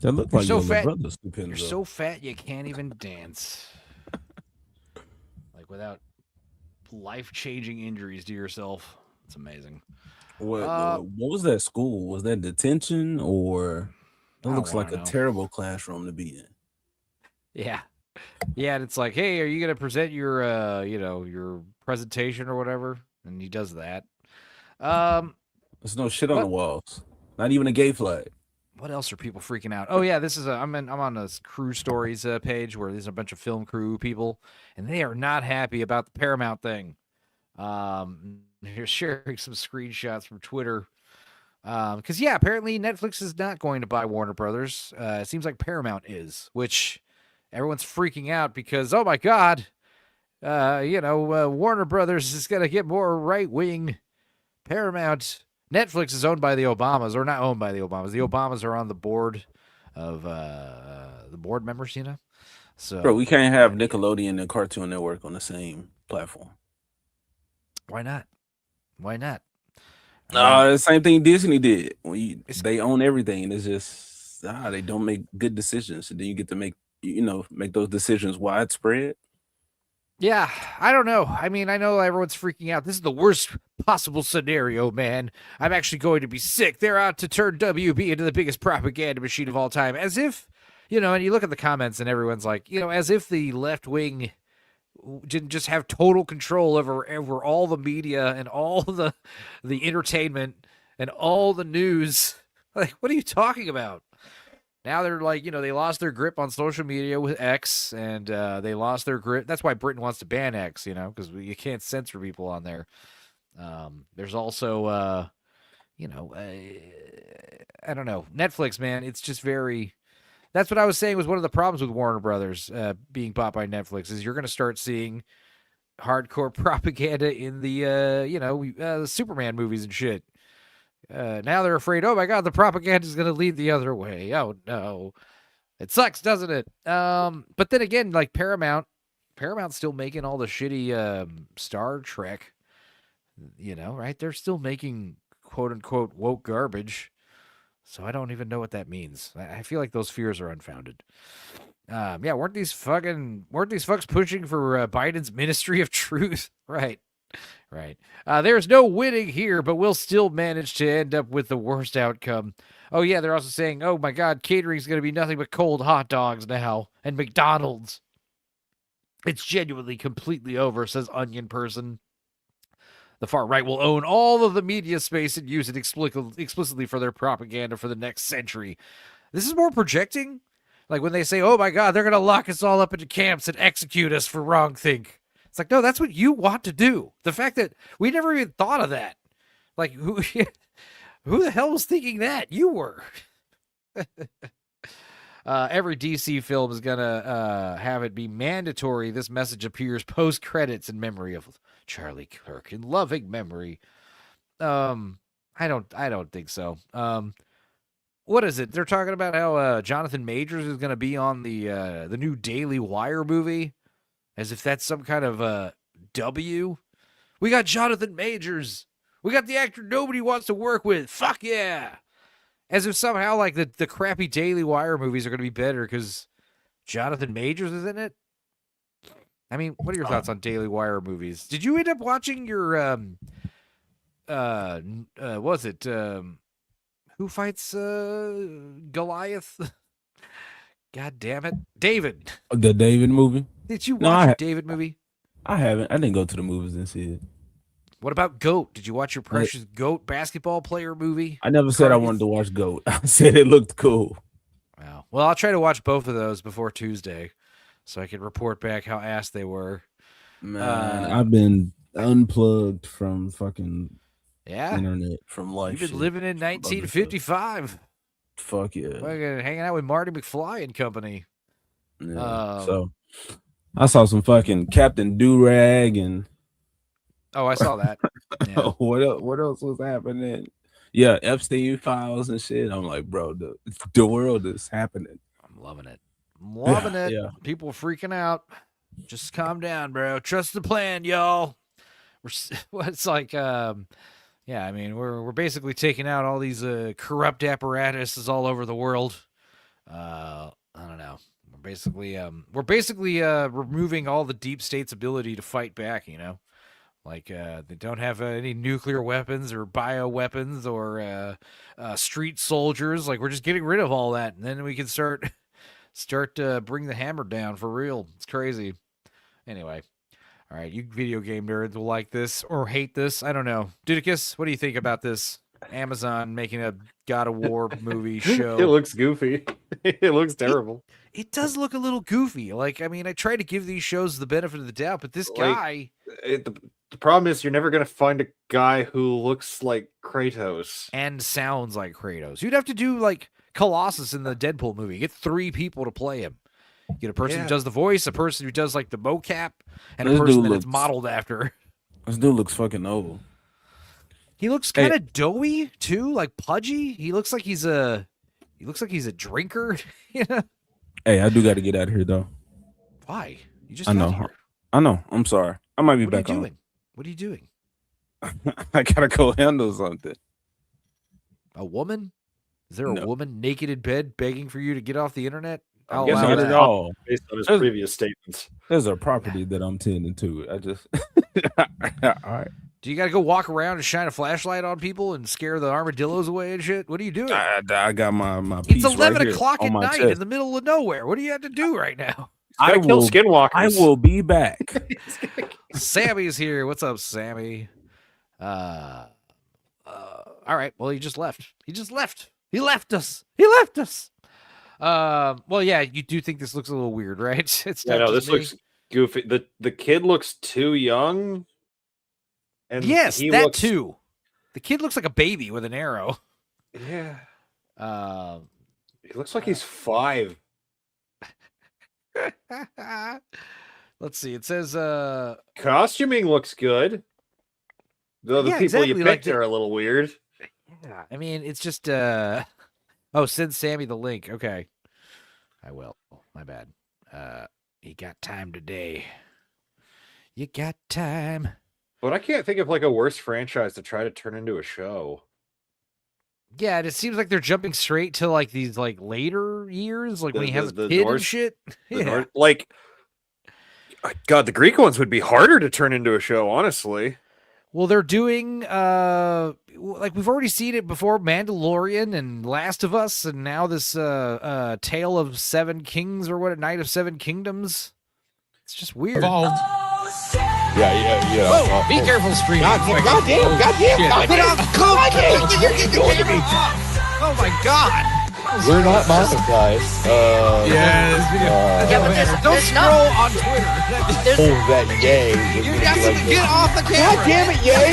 That looked You're like so your little fat. brother You're stupid. so fat you can't even dance. Like without life-changing injuries to yourself. It's amazing. What was that school? Was that detention or that I looks don't like a know. terrible classroom to be in. Yeah. Yeah, and it's like, hey, are you gonna present your your presentation or whatever? And he does that. There's no shit on the walls. Not even a gay flag. What else are people freaking out? Oh yeah, this is I'm on this crew stories page where there's a bunch of film crew people, and they are not happy about the Paramount thing. They're sharing some screenshots from Twitter. Because yeah, apparently Netflix is not going to buy Warner Brothers. It seems like Paramount is, which everyone's freaking out because oh my god, Warner Brothers is going to get more right wing. Paramount, Netflix is owned by the Obamas, or not owned by the Obamas. The Obamas are on the board of the board members, So, Bro, we can't have Nickelodeon and Cartoon Network on the same platform. Why not? Why not? The same thing Disney did. They own everything, and it's just they don't make good decisions, and then you get to make those decisions widespread. Yeah, I don't know. I mean, I know everyone's freaking out. This is the worst possible scenario, man. I'm actually going to be sick. They're out to turn WB into the biggest propaganda machine of all time. As if, and you look at the comments and everyone's like, as if the left wing didn't just have total control over all the media and all the entertainment and all the news. Like, what are you talking about? Now they're like, they lost their grip on social media with X, and they lost their grip. That's why Britain wants to ban X, because you can't censor people on there. There's also, I don't know. Netflix, man, it's just very... That's what I was saying was one of the problems with Warner Brothers being bought by Netflix is you're going to start seeing hardcore propaganda in the Superman movies and shit. Now they're afraid, oh my god, the propaganda is going to lead the other way. Oh no. It sucks, doesn't it? But then again, like Paramount's still making all the shitty Star Trek, right? They're still making quote unquote woke garbage. So I don't even know what that means. I feel like those fears are unfounded. Weren't these fucks pushing for Biden's Ministry of Truth? Right. There's no winning here, but we'll still manage to end up with the worst outcome. Oh, yeah, they're also saying, oh, my God, catering's going to be nothing but cold hot dogs now, and McDonald's. It's genuinely completely over, says Onion Person. The far right will own all of the media space and use it explicitly for their propaganda for the next century. This is more projecting. Like when they say, oh, my God, they're going to lock us all up into camps and execute us for wrongthink. It's like, no, that's what you want to do. The fact that we never even thought of that. Like, who the hell was thinking that? You were. Every DC film is going to have it be mandatory. This message appears post-credits in memory of Charlie Kirk, in loving memory. I don't think so. What is it? They're talking about how Jonathan Majors is going to be on the new Daily Wire movie. As if that's some kind of W. We got Jonathan Majors. We got the actor nobody wants to work with. Fuck yeah. As if somehow like the crappy Daily Wire movies are going to be better because Jonathan Majors is in it. I mean, what are your thoughts on Daily Wire movies? Did you end up watching your was it Who Fights Goliath? God damn it. David. The David movie? Did you watch the David movie? I haven't. I didn't go to the movies and see it. What about GOAT? Did you watch your precious GOAT basketball player movie? I never said I wanted to watch GOAT. I said it looked cool. Wow. Well, I'll try to watch both of those before Tuesday so I can report back how ass they were. Man, I've been unplugged from fucking internet, from life. You've been living in 1955. Fuck yeah. Fucking hanging out with Marty McFly and company. Yeah. So I saw some fucking Captain Durag and oh, I saw that. Yeah. What else was happening? Yeah, Epstein files and shit. I'm like, bro, the world is happening. I'm loving it. It. Yeah. People are freaking out. Just calm down, bro. Trust the plan, y'all. It's like, I mean, we're basically taking out all these corrupt apparatuses all over the world. I don't know. We're basically removing all the deep state's ability to fight back. Like they don't have any nuclear weapons or bioweapons or street soldiers. Like we're just getting rid of all that, and then we can start bring the hammer down for real. It's crazy. Anyway, all right, you video game nerds will like this or hate this. I don't know. Dudicus, what do you think about this? Amazon making a God of War movie show. It looks goofy. It looks terrible. It does look a little goofy. Like, I mean, I try to give these shows the benefit of the doubt, but this guy... The problem is you're never gonna find a guy who looks like Kratos and sounds like Kratos. You'd have to do like Colossus in the Deadpool movie. Get 3 people to play him. Get a person who does the voice, a person who does like the mocap, and a person that it's modeled after. This dude looks fucking old. He looks kind of doughy too, like pudgy. He looks like he's a drinker. Yeah. Hey, I do got to get out of here though. Why? You just I know. got here. I know. I'm sorry. I might be What are back you on. doing? What are you doing? I gotta go handle something. A woman? Is there a woman naked in bed begging for you to get off the internet? I guess not at all. Based on his previous statements. There's a property that I'm tending to. I just all right. Do you got to go walk around and shine a flashlight on people and scare the armadillos away and shit? What are you doing? I got my It's piece 11 right o'clock here at on my night chest. in the middle of nowhere. What do you have to do right now? I kill skinwalkers. I will be back. Sammy's here. What's up, Sammy? All right. Well, he just left. He just left. He left us. He left us. Well, yeah, you do think this looks a little weird, right? It's no, this looks goofy. The kid looks too young. And yes, he that looks... too. The kid looks like a baby with an arrow. Yeah. He looks like he's 5. Let's see. It says costuming looks good. Though the people you picked are a little weird. Yeah. I mean, it's just oh, send Sammy the link. Okay. I will. My bad. You got time today. You got time. But I can't think of like a worse franchise to try to turn into a show. Yeah, and it seems like they're jumping straight to like these like later years, like when he has a kid and shit. Yeah. Like, God, the Greek ones would be harder to turn into a show, honestly. Well, they're doing like we've already seen it before, Mandalorian and Last of Us, and now this Tale of 7 Kings or what, Night of 7 Kingdoms. It's just weird. Evolved. Yeah. Whoa, be careful, stream. Goddamn. You're getting doing me. Oh my God. We're not monetized. But don't scroll on Twitter. That yay. You got to get off the camera. God damn it, yay!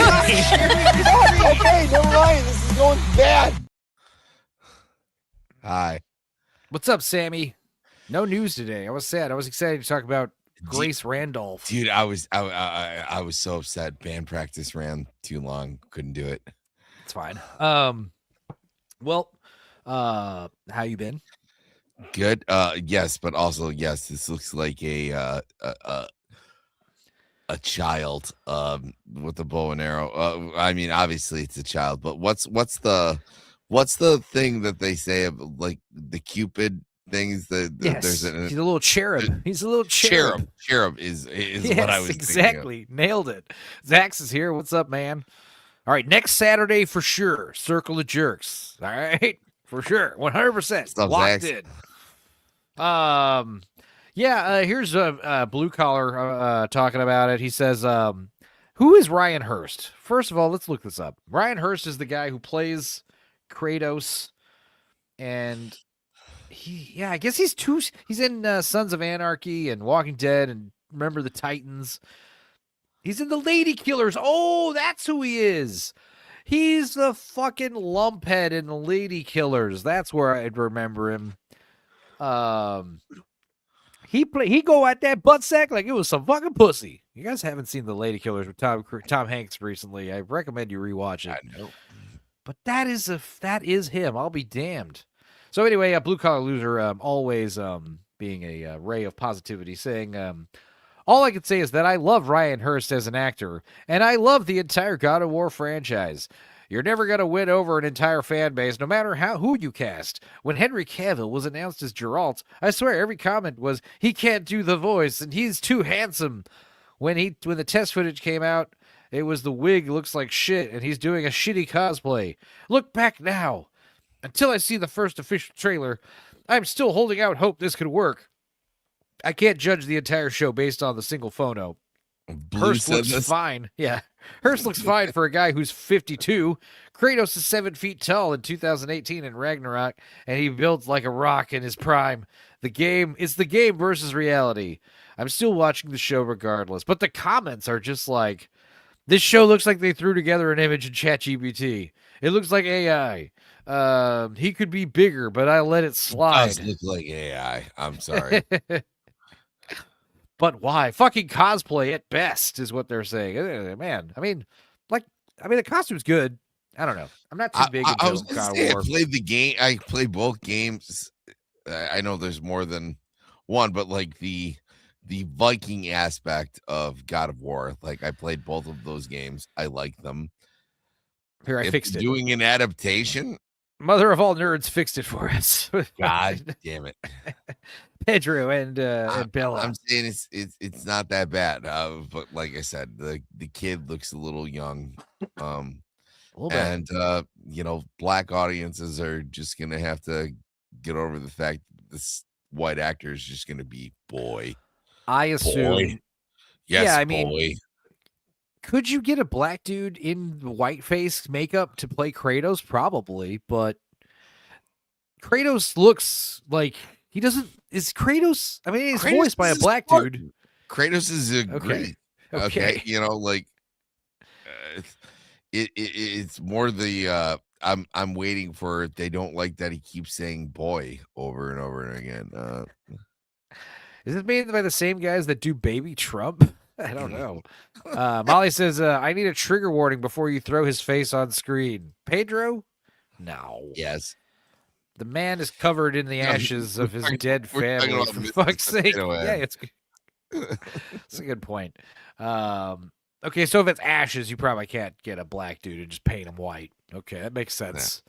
Okay, never mind. This is going bad. Hi. What's up, Sammy? No news today. I was sad. I was excited to talk about Grace Randolph. Dude, I was so upset. Band practice ran too long. Couldn't do it. It's fine. Well, how you been? Good. Yes, but also yes, this looks like a child with a bow and arrow. I mean, obviously it's a child, but what's the thing that they say of like the Cupid things that yes, he's a little cherub. He's a little cherub. Cherub is yes, what I was exactly nailed it. Zax is here. What's up, man? All right, next Saturday for sure. Circle of Jerks. All right, for sure, 100% locked in. Here's a blue collar talking about it. He says, "Who is Ryan Hurst?" First of all, let's look this up. Ryan Hurst is the guy who plays Kratos, and I guess he's in Sons of Anarchy and Walking Dead and Remember the Titans. He's in the Lady Killers. Oh, that's who he is. He's the fucking lumphead in the Lady Killers. That's where I'd remember him. He go at that butt sack like it was some fucking pussy. You guys haven't seen the Lady Killers with Tom Hanks recently. I recommend you rewatch it. I know. But that is him. I'll be damned. So anyway, Blue Collar Loser always being a ray of positivity, saying, all I can say is that I love Ryan Hurst as an actor, and I love the entire God of War franchise. You're never going to win over an entire fan base, no matter who you cast. When Henry Cavill was announced as Geralt, I swear every comment was, he can't do the voice, and he's too handsome. When the test footage came out, it was the wig looks like shit, and he's doing a shitty cosplay. Look back now. Until I see the first official trailer, I'm still holding out hope this could work. I can't judge the entire show based on the single photo. Hurst looks fine. Yeah. Hurst looks fine for a guy who's 52. Kratos is 7 feet tall in 2018 in Ragnarok, and he builds like a rock in his prime. It's the game versus reality. I'm still watching the show regardless, but the comments are just like, This show looks like they threw together an image in ChatGPT. It looks like AI. He could be bigger, but I let it slide. Does look like AI. I'm sorry. But why? Fucking cosplay at best is what they're saying. Man, I mean, the costume's good. I don't know. I'm not too big I was into gonna God say, of War. I played the game. I played both games. I know there's more than one, but like the Viking aspect of God of War, like I played both of those games. I like them. Here, I If fixed it. doing an adaptation, Mother of all nerds fixed it for us. God damn it, Pedro and Bella. I'm saying it's not that bad. But like I said, the kid looks a little young. And black audiences are just gonna have to get over the fact that this white actor is just gonna be boy. I assume. Boy. Yes, yeah, I boy. mean, could you get a black dude in whiteface makeup to play Kratos? Probably, but Kratos looks like he doesn't. Is Kratos? I mean, he's Kratos voiced by a is black smart. dude. Kratos is a great. Okay, it's more the I'm waiting for it. They don't like that he keeps saying boy over and over and again. Is it made by the same guys that do Baby Trump? I don't know. Molly says, I need a trigger warning before you throw his face on screen. Pedro? No. Yes. The man is covered in the ashes of his dead we're talking family, about for Mr. fuck's sake. Potato Yeah, Head. it's a good point. Okay, so if it's ashes, you probably can't get a black dude and just paint him white. Okay, that makes sense.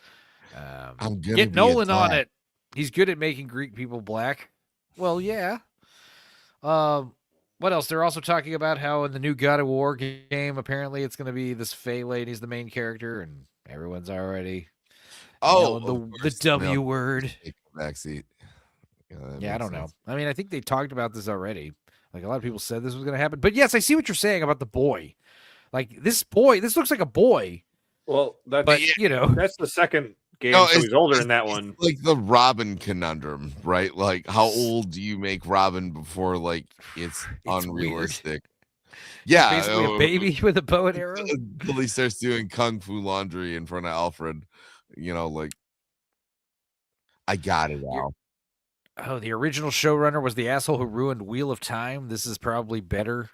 I'm gonna Get be Nolan on attacked. it. He's good at making Greek people black. Well, yeah. What else? They're also talking about how in the new God of War game, apparently it's going to be this Faye lady's the main character, and everyone's already yelling the W word. Take the backseat. Yeah, I don't know. I mean, I think they talked about this already. Like a lot of people said this was going to happen, but yes, I see what you're saying about the boy. Like this looks like a boy. Well, that's but that's the second game, No, so he's older in that one. Like the Robin conundrum, right? Like, how old do you make Robin before like it's unrealistic? Yeah, Basically a baby with a bow and arrow. Until he starts doing kung fu laundry in front of Alfred, like I got it now. Oh, the original showrunner was the asshole who ruined Wheel of Time. This is probably better.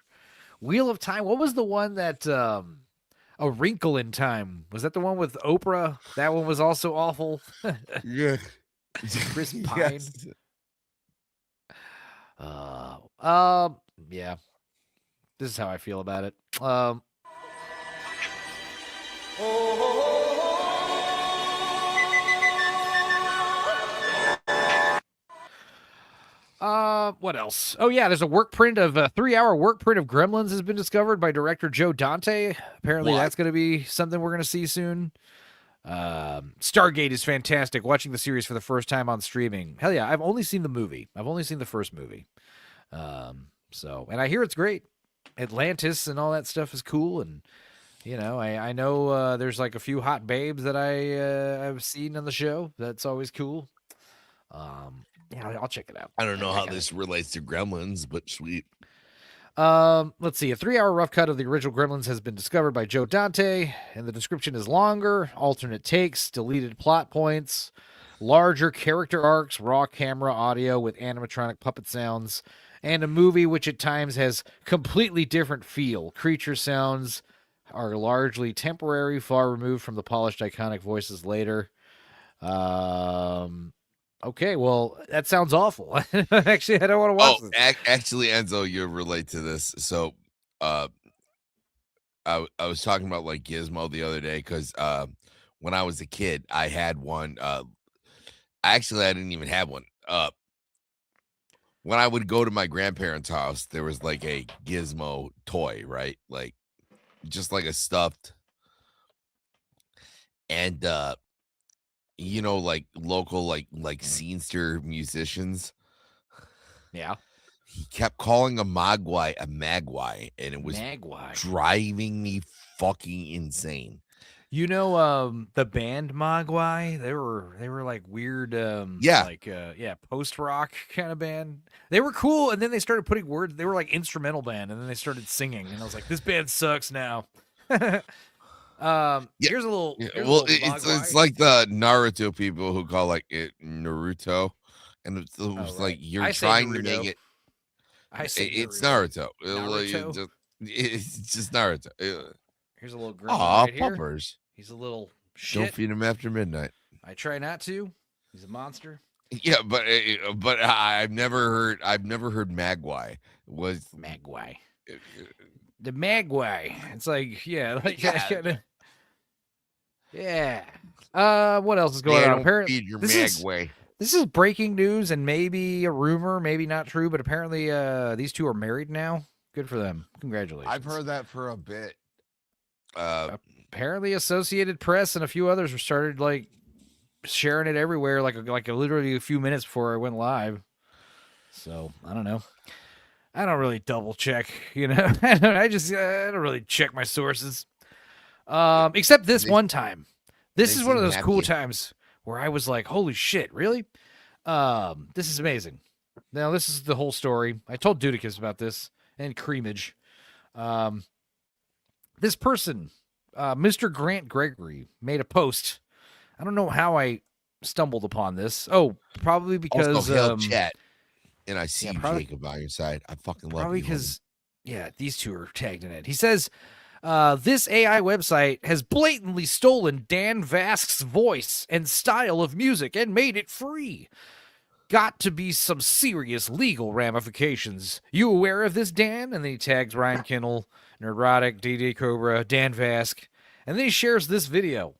Wheel of Time. What was the one that A Wrinkle in Time? Was that the one with Oprah? That one was also awful. Yeah. Chris Pine. Yes. Yeah. This is how I feel about it. What else? Oh yeah, there's a 3-hour work print of Gremlins has been discovered by director Joe Dante. Apparently that's going to be something we're going to see soon. Stargate is fantastic. Watching the series for the first time on streaming. Hell yeah, I've only seen the movie. I've only seen the first movie. And I hear it's great. Atlantis and all that stuff is cool, and I know there's like a few hot babes that I've seen on the show. That's always cool. I'll check it out. I don't know how this relates to Gremlins, but sweet. Let's see. A 3-hour rough cut of the original Gremlins has been discovered by Joe Dante, and the description is longer, alternate takes, deleted plot points, larger character arcs, raw camera audio with animatronic puppet sounds, and a movie which at times has completely different feel. Creature sounds are largely temporary, far removed from the polished iconic voices later. Okay, well, that sounds awful. Actually, I don't want to watch this. Actually, Enzo, you relate to this. So, I was talking about like Gizmo the other day because when I was a kid, I had one. Actually, I didn't even have one. When I would go to my grandparents' house, there was like a Gizmo toy, right? Like just like a stuffed. And like local like scenester musicians. Yeah. He kept calling a Mogwai a Magwai, and it was driving me fucking insane. The band Mogwai, they were like weird post rock kind of band. They were cool, and then they started putting words. They were like instrumental band, and then they started singing, and I was like, this band sucks now. Here's a little. Yeah, Here's a well, little it's like the Naruto people who call like it Naruto, and it's right. like you're I say trying to Naruto. make it. I say It's Naruto. Naruto. It's just Naruto. Here's a little gremlin Aw, right here. puppers. He's a little Don't shit. feed him after midnight. I try not to. He's a monster. Yeah, but I've never heard Magwai was Magwai. The Magwai. It's like like yeah. What else is going on? Apparently, feed your Magwai. This is breaking news and maybe a rumor, maybe not true, but apparently these two are married now. Good for them. Congratulations. I've heard that for a bit. Apparently, Associated Press and a few others were started like sharing it everywhere, like literally a few minutes before I went live. So I don't know. I don't really double check, I don't really check my sources. Except this one time. This is one of those cool times where I was like, holy shit, really? This is amazing. Now, this is the whole story. I told Dudicus about this and Creamage. This person, Mr. Grant Gregory, made a post. I don't know how I stumbled upon this. Oh, probably because also, chat. And I see probably, Jacob on your side. I fucking love probably you. because, these two are tagged in it. He says, this AI website has blatantly stolen Dan Vask's voice and style of music and made it free. Got to be some serious legal ramifications. You aware of this, Dan? And then he tags Ryan Kinnell, Neurotic, DD Cobra, Dan Vask. And then he shares this video.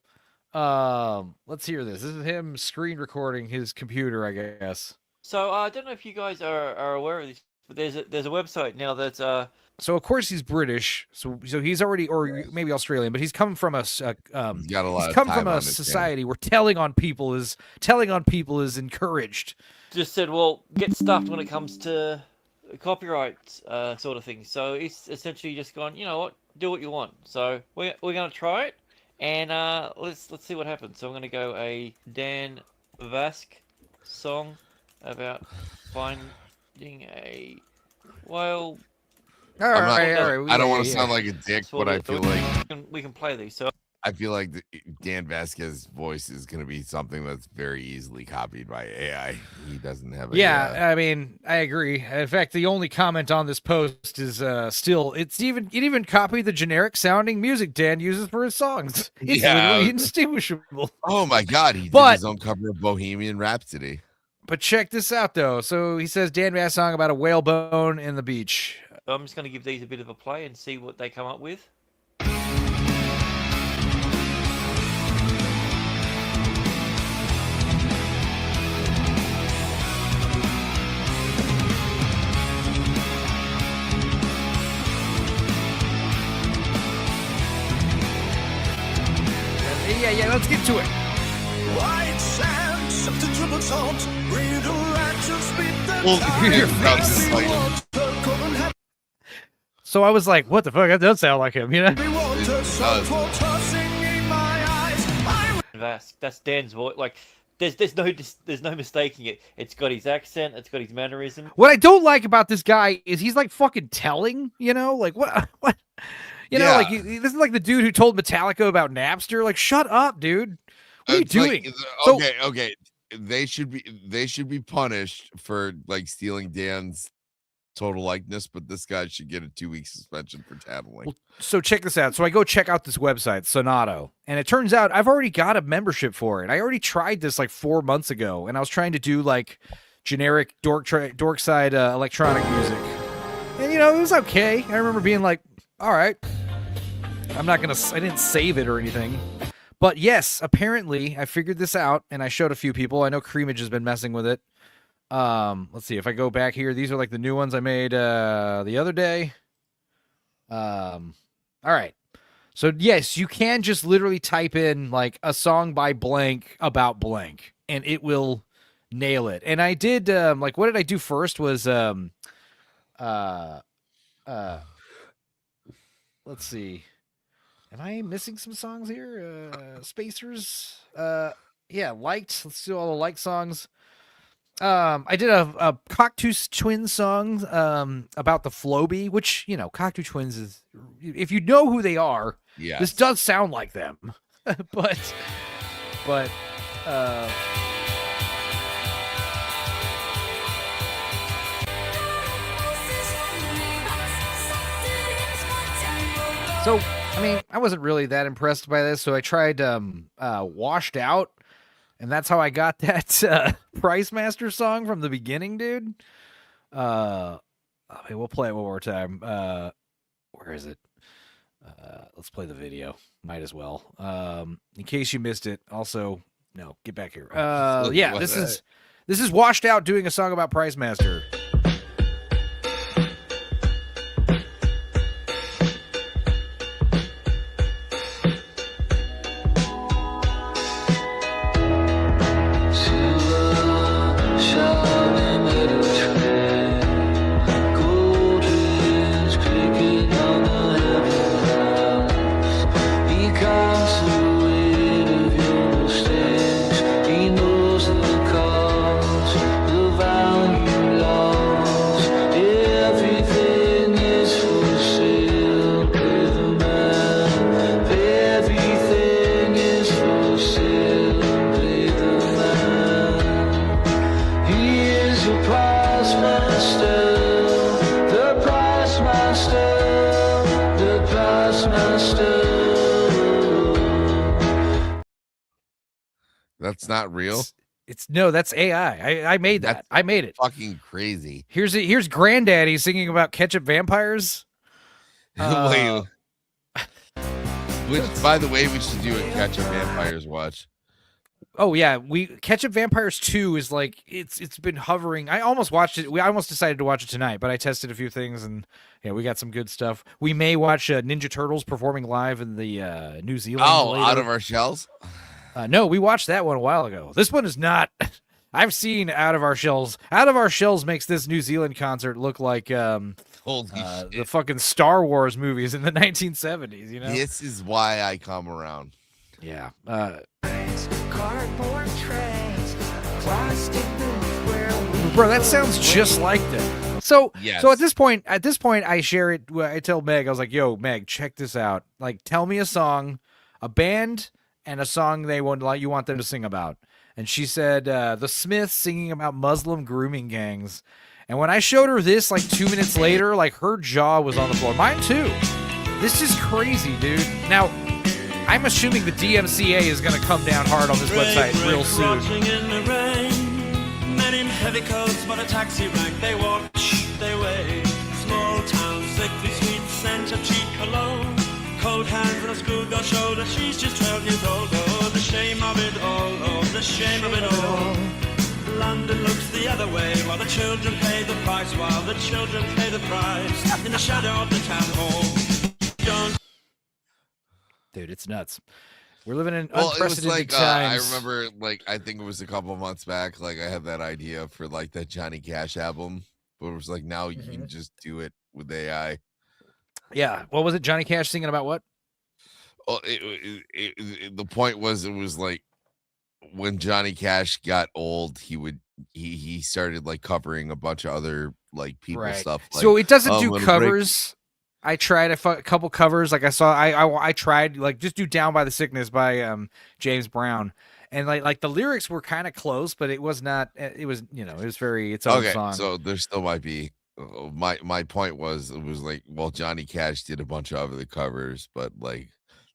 Let's hear this. This is him screen recording his computer, I guess. So I don't know if you guys are aware of this, but there's a website now that's So of course he's British, so he's already, or maybe Australian, but he's come from a society where telling on people is encouraged. Just said, well, get stuffed when it comes to copyright sort of thing. So it's essentially just gone, you know what, do what you want. So we're gonna try it, and let's see what happens. So I'm gonna go a Dan Vask song about finding a whale. All right. I don't want to sound like a dick, but I feel like we can play these. So I feel like Dan Vasquez's voice is going to be something that's very easily copied by AI. He doesn't have a I mean, I agree. In fact, the only comment on this post is it even copied the generic sounding music Dan uses for his songs. It's literally indistinguishable. Oh my god, he did his own cover of Bohemian Rhapsody. But check this out though. So he says Dan Vask song about a whalebone in the beach. I'm just going to give these a bit of a play and see what they come up with. Yeah, let's get to it. White sand, something triple salt, So I was like, what the fuck? That does sound like him, That's Dan's voice. Like, there's no mistaking it. It's got his accent. It's got his mannerism. What I don't like about this guy is he's like fucking telling, like what? Like this is like the dude who told Metallica about Napster. Like, shut up, dude. What are you doing? Okay. They should be punished for like stealing Dan's total likeness, but this guy should get a 2-week suspension for tattling. Well, so check this out. So I go check out this website, Sonato, and it turns out I've already got a membership for it. I already tried this like 4 months ago, and I was trying to do like generic Dorkside electronic music, and it was okay. I remember being like, all right, I didn't save it or anything. But yes, apparently I figured this out, and I showed a few people. I know Creamage has been messing with it. Let's see if I go back here. These are like the new ones I made the other day. All right. So yes, you can just literally type in like a song by blank about blank, and it will nail it. And I did like, what did I do first was let's see. Am I missing some songs here? Spacers. Yeah, liked. Let's do all the liked songs. I did a Cocteau Twins song about the Floby, which, you know, Cocteau Twins is, if you know who they are, this does sound like them. but so, I mean, I wasn't really that impressed by this, so I tried Washed Out, and that's how I got that Price Master song from the beginning, dude. Okay, we'll play it one more time. Where is it? Let's play the video. Might as well. In case you missed it. Also, no, get back here. Yeah, this is Washed Out doing a song about Price Master. That's not real. No, that's AI. I made that. I made it. Fucking crazy. Here's Granddaddy singing about ketchup vampires. Wait. Which, by the way, we should do a ketchup vampires watch. Oh yeah, Ketchup Vampires 2 is like it's been hovering. I almost watched it. I almost decided to watch it tonight, but I tested a few things and yeah, we got some good stuff. We may watch Ninja Turtles performing live in the New Zealand. Oh, later. Out of Our Shells? No, we watched that one a while ago. This one is not. I've seen Out of Our Shells. Out of Our Shells makes this New Zealand concert look like the fucking Star Wars movies in the 1970s. You know, this is why I come around. Yeah. Cardboard trays, plastic Bro, that sounds just like them. So, yes. So at this point, I share it. I tell Meg, I was like, "Yo, Meg, check this out. Like, tell me a song, a band, and a song you want them to sing about." And she said, "The Smiths singing about Muslim grooming gangs." And when I showed her this, like 2 minutes later, like her jaw was on the floor. Mine too. This is crazy, dude. Now, I'm assuming the DMCA is going to come down hard on this website real soon. In the rain, men in heavy coats but a taxi rank. They watch, they wait. Small town, sickly sweet scent of cheap cologne. Cold hands and a schoolgirl shoulder. She's just 12 years old. Oh, the shame of it all. Oh, the shame of it all. London looks the other way while the children pay the price. While the children pay the price in the shadow of the town hall. Don't. Dude, it's nuts. We're living in Well, unprecedented it was like, I times. remember, like, I think it was a couple months back, like, I had that idea for, like, that Johnny Cash album, but it was like, now you can just do it with AI. Yeah. What was it? Johnny Cash singing about what? Well, the point was, it was like, when Johnny Cash got old, he started, like, covering a bunch of other, like, people stuff. Like, so it doesn't do covers. I tried a couple covers. Like I tried like just do "Down by the Sickness" by James Brown, and like the lyrics were kind of close, but it was not. It was it was very its own song. So there still might be. My point was, it was like, well, Johnny Cash did a bunch of other covers, but like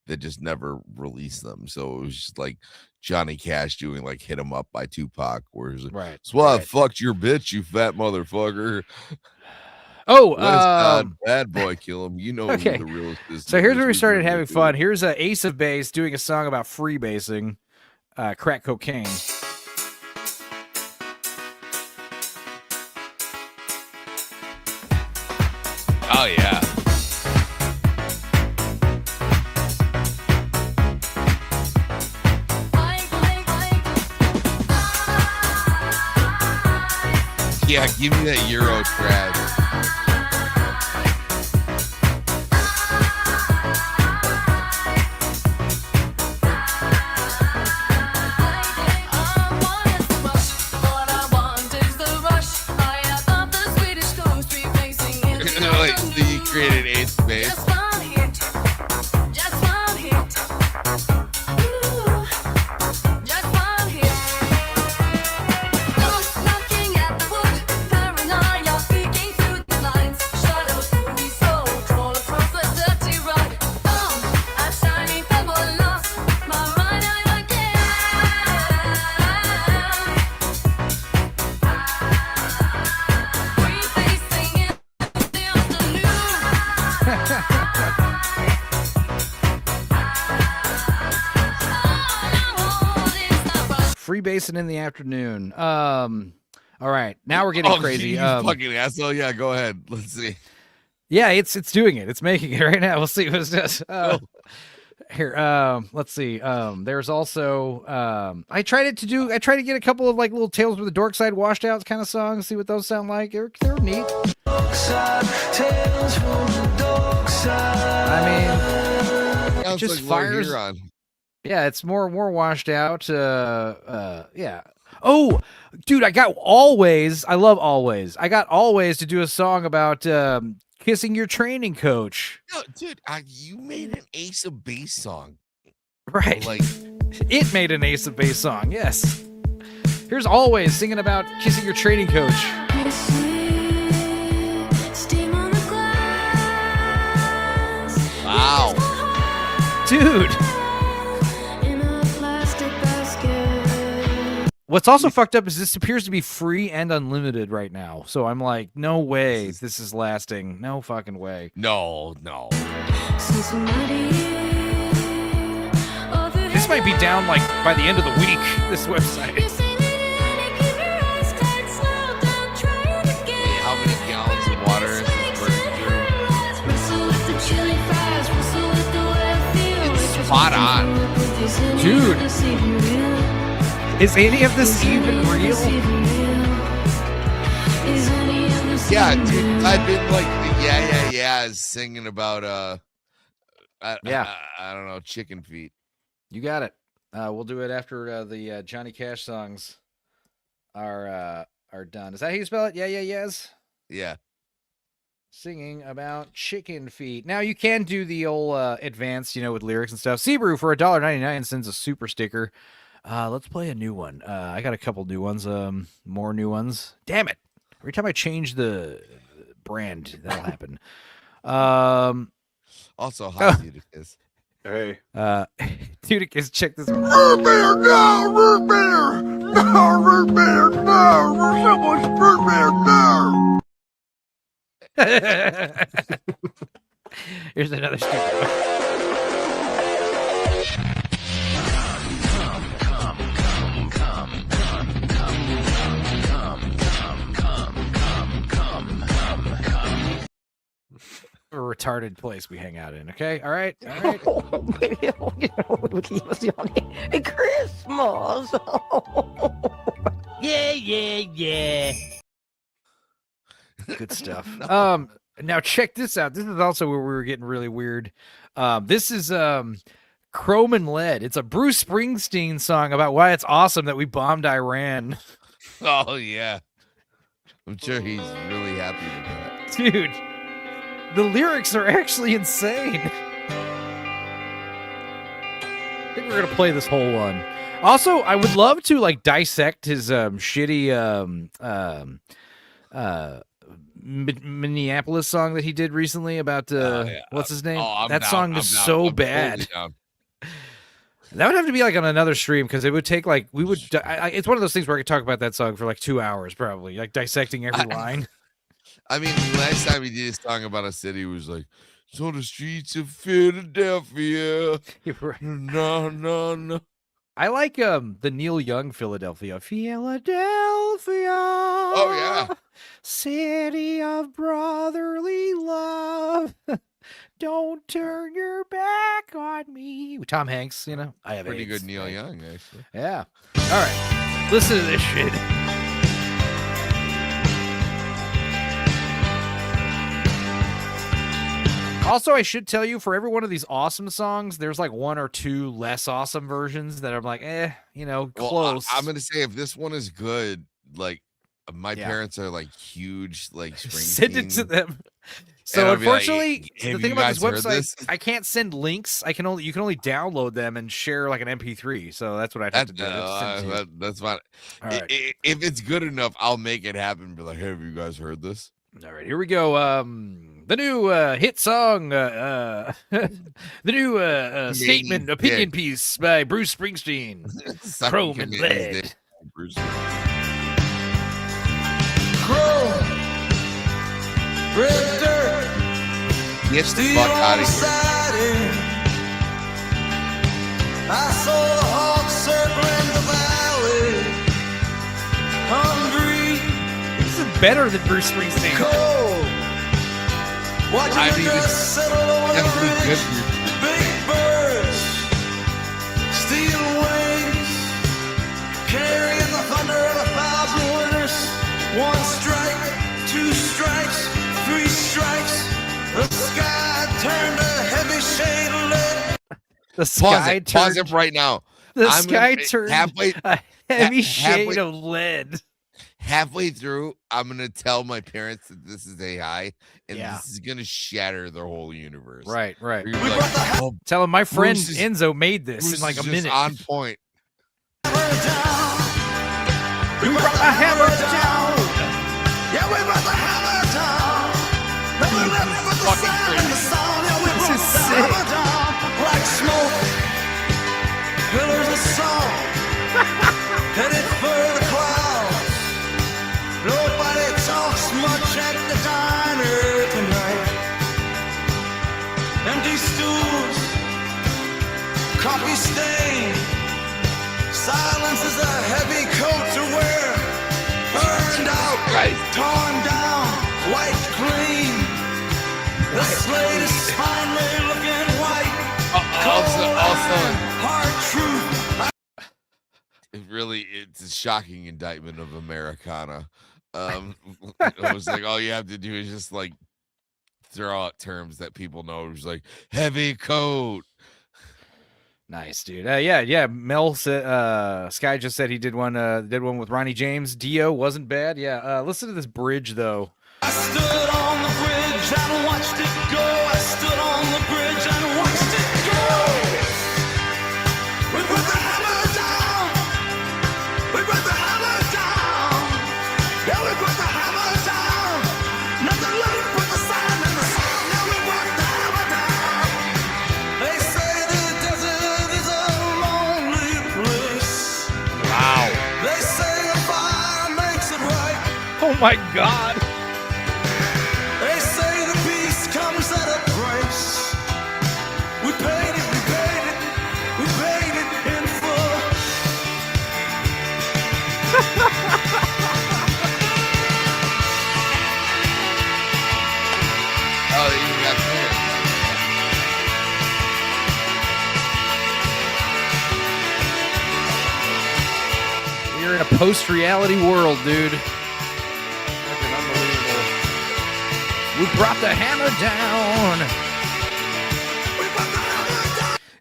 they just never released them. So it was just like Johnny Cash doing like "Hit 'Em Up" by Tupac, where it's like, right. "So I fucked your bitch, you fat motherfucker." Oh, bad boy, kill him. You know okay. who the realest is. So here's where we started having fun. Here's Ace of Base doing a song about freebasing, crack cocaine. Oh yeah. Yeah, give me that Euro trash. freebasing in the afternoon. All right, now we're getting crazy. You fucking asshole. Yeah, go ahead. Let's see. Yeah, it's doing it. It's making it right now. We'll see what it does. Here, let's see. There's also I tried to get a couple of like little Tales with the Dorkside washed out kind of songs, see what those sound like. They're neat. I mean, it just fires. Yeah, it's more washed out. Yeah. Oh, dude, I got Always. I love Always. I got Always to do a song about kissing your training coach. No, dude, you made an Ace of Base song. Right. Like it made an Ace of Base song, yes. Here's Always singing about kissing your training coach. Wow. Dude. What's also fucked up is this appears to be free and unlimited right now. So I'm like, no way this is lasting. No fucking way. No. This might be down like by the end of the week, this website. How many gallons of water is this burning through? It's spot on. Dude. Is any of this even real? Yeah, dude, I've been like the yeah singing about I don't know, chicken feet. You got it. We'll do it after the Johnny Cash songs are done. Is that how you spell it? Yes. Yeah. Singing about chicken feet. Now you can do the old advanced, with lyrics and stuff. Sebrew for $1.99 sends a super sticker. Let's play a new one. I got a couple new ones. More new ones. Damn it! Every time I change the brand, that'll happen. Also, hi, Dudicus. Hey. Dudicus, check this one. Root beer, no! Root beer! No! Root beer, no! Someone's root beer, no! Here's another sticker. A retarded place we hang out in, okay? All right. Christmas. Yeah. Good stuff. Now check this out. This is also where we were getting really weird. This is Chrome and Lead. It's a Bruce Springsteen song about why it's awesome that we bombed Iran. Oh yeah. I'm sure he's really happy with that. Dude. The lyrics are actually insane. I think we're gonna play this whole one. Also, I would love to dissect his shitty Minneapolis song that he did recently about what's his name? That song is so bad. That would have to be on another stream because it would take it's one of those things where I could talk about that song for 2 hours probably, dissecting every line. I mean, last time he did a song about a city, it was like, it's on the streets of Philadelphia. Right. No. I like the Neil Young Philadelphia. Oh, yeah. City of brotherly love. Don't turn your back on me. Tom Hanks, I have pretty AIDS. Good Neil Young, actually. Yeah. All right. Listen to this shit. Also, I should tell you, for every one of these awesome songs, there's one or two less awesome versions that I'm close. Well, I'm gonna say if this one is good, my parents are huge Springsteen. Send it to them. So unfortunately, the thing about this website, I can't send links. You can only download them and share an MP3. So that's what I have to do. That's fine. All right. If it's good enough, I'll make it happen. Be like, hey, have you guys heard this? All right, here we go. The new hit song, the new statement, opinion piece by Bruce Springsteen. Chrome and Lead. Chrome, red dirt, get the fuck out of here. I saw a hawk circling the valley. better than Bruce Springsteen. I mean, it's definitely good. Big birds, steel wings, carrying the thunder of 1,000 winters. 1 strike, 2 strikes, 3 strikes. The sky turned a heavy shade of lead. The sky Pause it right now. The I'm sky gonna- turned halfway, a heavy halfway- shade of lead. Halfway through, I'm gonna tell my parents that this is AI, and Yeah. this is gonna shatter their whole universe. Right. Where you're like, oh, Tell him my friend Bruce is- Enzo made this Bruce in like is a just minute. on point. We brought the hammer down. Yeah, we brought the hammer down. Never let me put the sound in the sound. Yeah, we brought the hammer down. Like smoke, pillars of salt, headed for the clouds. Nobody talks much at the diner tonight. Empty stools, coffee stain. Silence is a heavy coat to wear. Burned out, torn down, wiped clean. The slate is finally looking white. Also, Hard truth. it's a shocking indictment of Americana. It was like all you have to do is just like throw out terms that people know. It's like heavy coat. Nice, dude. Yeah. Mel said, Sky just said he did one with Ronnie James. Dio wasn't bad. Yeah. Listen to this bridge though. I stood on the bridge and watched it go. I stood on the bridge and watched it go. We put the hammer down. We put the hammer down. Yeah, we put the hammer down. Nothing left but the sound and the sound. Yeah, we put the hammer down. They say the desert is a lonely place. Wow. They say a fire makes it right. Oh my God. They say the peace comes at a price. We paid it, we paid it, we paid it in full. Oh, you got clear. We're in a post-reality world, dude. We brought the hammer down.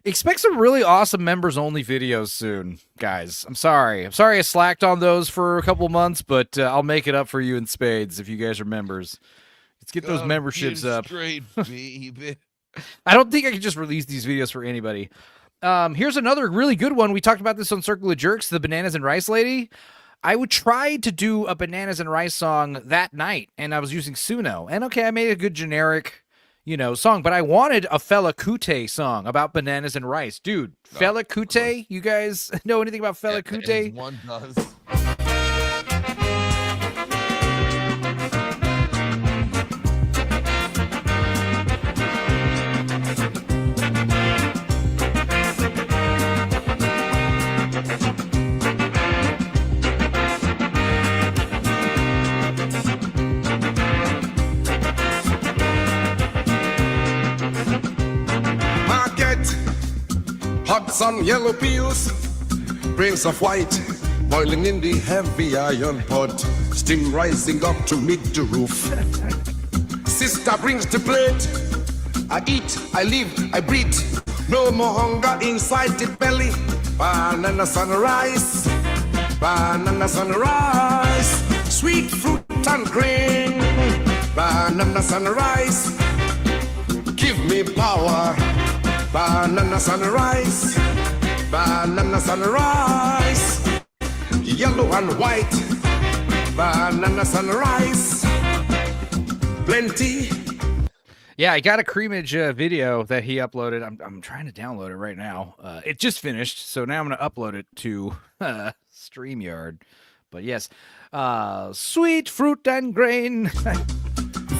Expect some really awesome members-only videos soon, guys. I'm sorry I slacked on those for a couple months, but I'll make it up for you in spades if you guys are members. Let's get those memberships up. Straight, baby. I don't think I can just release these videos for anybody. Here's another really good one. We talked about this on Circle of Jerks, the Bananas and Rice Lady. I would try to do a Bananas and Rice song that night, and I was using Suno. And okay, I made a good generic, song, but I wanted a Fela Kuti song about bananas and rice. Dude, Fela Kuti, you guys know anything about Fela Kuti? One does. Hot sun, yellow peels, grains of white, boiling in the heavy iron pot, steam rising up to meet the roof. Sister brings the plate, I eat, I live, I breathe, no more hunger inside the belly. Bananas and rice, sweet fruit and grain, bananas and rice, give me power. Bananas and rice, yellow and white, bananas and rice, plenty. Yeah, I got a Creamage video that he uploaded. I'm trying to download it right now. It just finished, so now I'm going to upload it to StreamYard. But yes, sweet fruit and grain.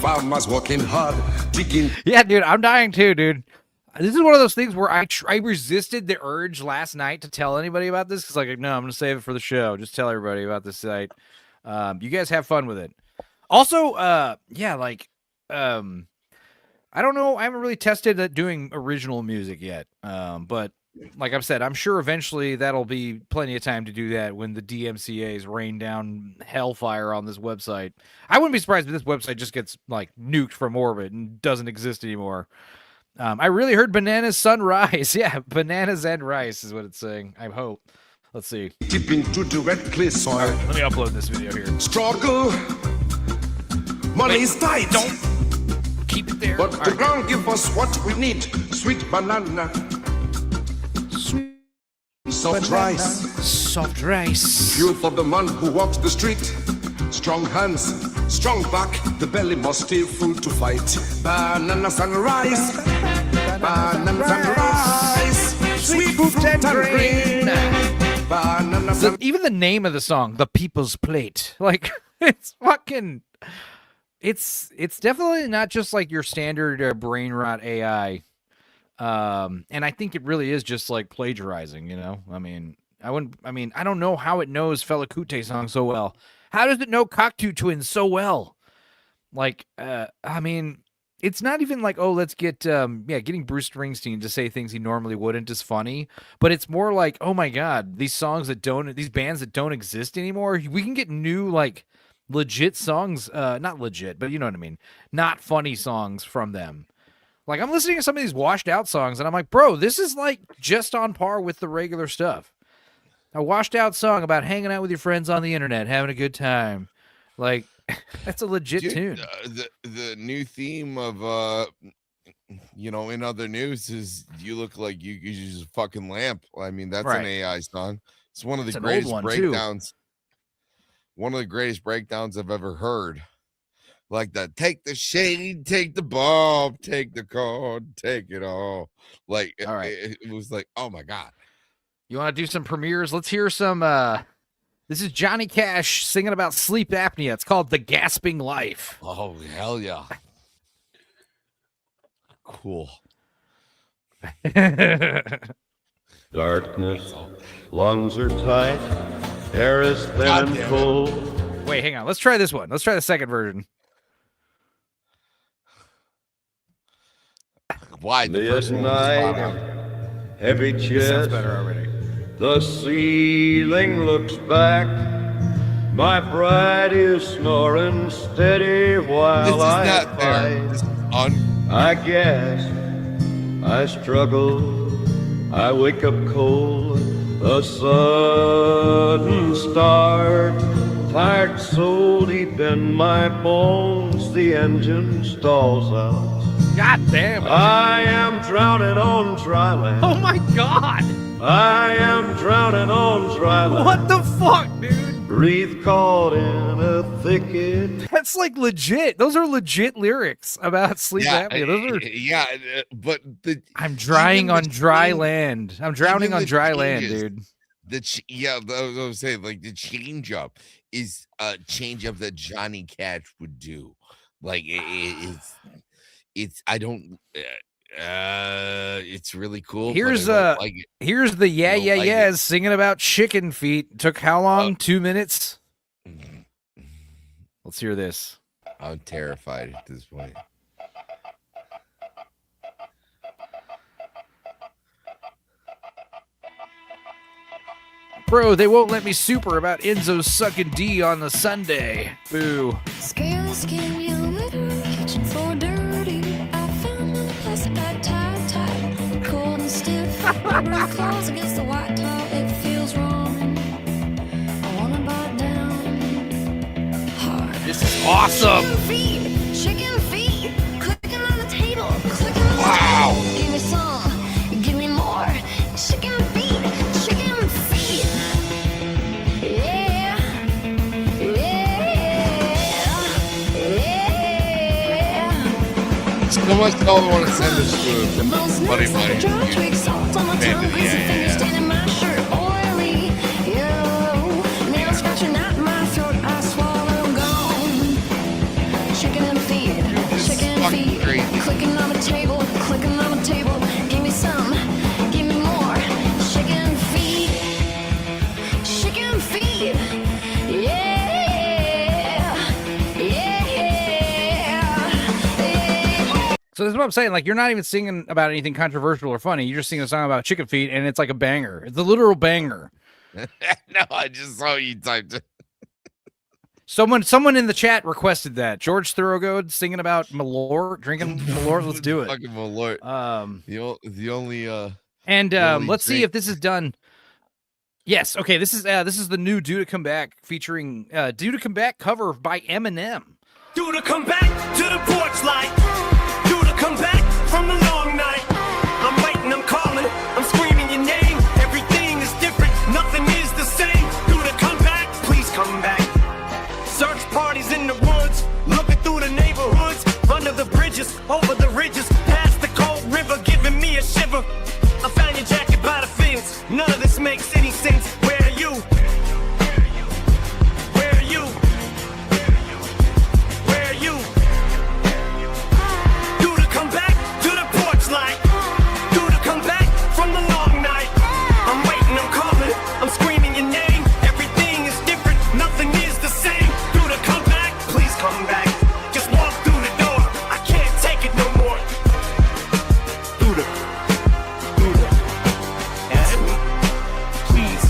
Farmers working hard, digging. Yeah, dude, I'm dying too, dude. This is one of those things where I resisted the urge last night to tell anybody about this because, no, I'm going to save it for the show. Just tell everybody about this site. You guys have fun with it. Also, yeah, like, I don't know. I haven't really tested at doing original music yet. But like I've said, I'm sure eventually that'll be plenty of time to do that when the DMCA's rain down hellfire on this website. I wouldn't be surprised if this website just gets like nuked from orbit and doesn't exist anymore. I really heard bananas sunrise. Yeah, bananas and rice is what it's saying. I hope. Let's see. Tip into the red clay soil. All right, let me upload this video here. Struggle. Money's tight. Don't keep it there. But the ground give us what we need. Sweet banana. Soft rice. Soft rice. Fuel for the man who walks the street. Strong hands, strong back. The belly must stay full to fight. Bananas and rice. Bananas and rice. Sweet fruit and grain. Bananas and... Even the name of the song, The People's Plate. Like, it's fucking... It's definitely not just like your standard brain rot AI. And I think it really is just like plagiarizing, you know? I mean, I don't know how it knows Fela Kuti song so well. How does it know Cocteau Twins so well? Like, I mean, it's not even like, oh, let's get, getting Bruce Springsteen to say things he normally wouldn't is funny, but it's more like, oh my God, these bands that don't exist anymore, we can get new, like, legit songs, not legit, but you know what I mean, not funny songs from them. Like, I'm listening to some of these washed out songs, and I'm like, bro, this is, like, just on par with the regular stuff. A washed out song about hanging out with your friends on the internet, having a good time. Like, that's a legit tune. The new theme of, in other news is you look like you use a fucking lamp. I mean, that's an AI song. It's one of the greatest breakdowns. One of the greatest breakdowns I've ever heard. Like take the shade, take the bulb, take the cord, take it all. Like, all right. It was like, oh my God. You want to do some premieres? Let's hear some, this is Johnny Cash singing about sleep apnea. It's called The Gasping Life. Oh, hell yeah. Cool. Darkness, lungs are tight, air is thin and cold. Wait, hang on. Let's try this one. Let's try the second version. Why? Midnight, heavy chest. This sounds better already. The ceiling looks back. My bride is snoring steady while I fight. I guess I struggle. I wake up cold. A sudden start. Tired soul deep in my bones. The engine stalls out. God damn it. I am drowning on dry land. Oh my God. I am drowning on dry land. What the fuck, dude? Breathe caught in a thicket. That's like legit. Those are legit lyrics about sleep apnea. Those are, I'm drying on dry land. I'm drowning on dry land, dude. I was saying, like, the change up is a change up that Johnny Cash would do. Like, it's really cool. Here's like it. Here's the yeahs singing about chicken feet. Took how long? 2 minutes. Let's hear this. I'm terrified at this point. Bro, they won't let me super about Enzo sucking D on the Sunday. Boo. Scale skin, yellow litter, kitchen floor dirty. I found my plastic bag tight, cold and stiff. Rubber claws against the white tile, it feels wrong. I wanna bite down hard. This is awesome. Chicken feet, clicking on the table, clicking on the table. Give me some, give me more. Chicken feet. So much I want to send this to a buddy of Clicking on the table, clicking on the table. Give me some, give me more. Chicken feet, chicken feet. Yeah, yeah. this is what I'm saying. Like, you're not even singing about anything controversial or funny. You're just singing a song about chicken feet, and it's like a banger. It's a literal banger. No, I just saw you typed it. Someone in the chat requested that. George Thorogood singing about Malort, drinking Malort. Let's do it. Fucking Malort. The only let's see if this is done. Yes, okay. This is the new "Due to Come Back" featuring "Due to Come Back" cover by Eminem. Due to come back to the porch light. Due to come back from the long night. I'm waiting, I'm calling, I'm screaming your name. Everything is different, nothing is the same. Due to come back, please come back. Search parties in the woods, looking through the neighborhoods, under the bridges, over the ridges, past the cold river, giving me a shiver. I found your jacket by the fence. None of this makes any sense. Where are you? Where are you? Where are you? Due to come back to the porch light. Due to come back from the long night. I'm waiting, I'm calling, I'm screaming your name. Everything is different, nothing is the same. Due to come back, please come back. Just walk through the door, I can't take it no more. Due to answer me, please.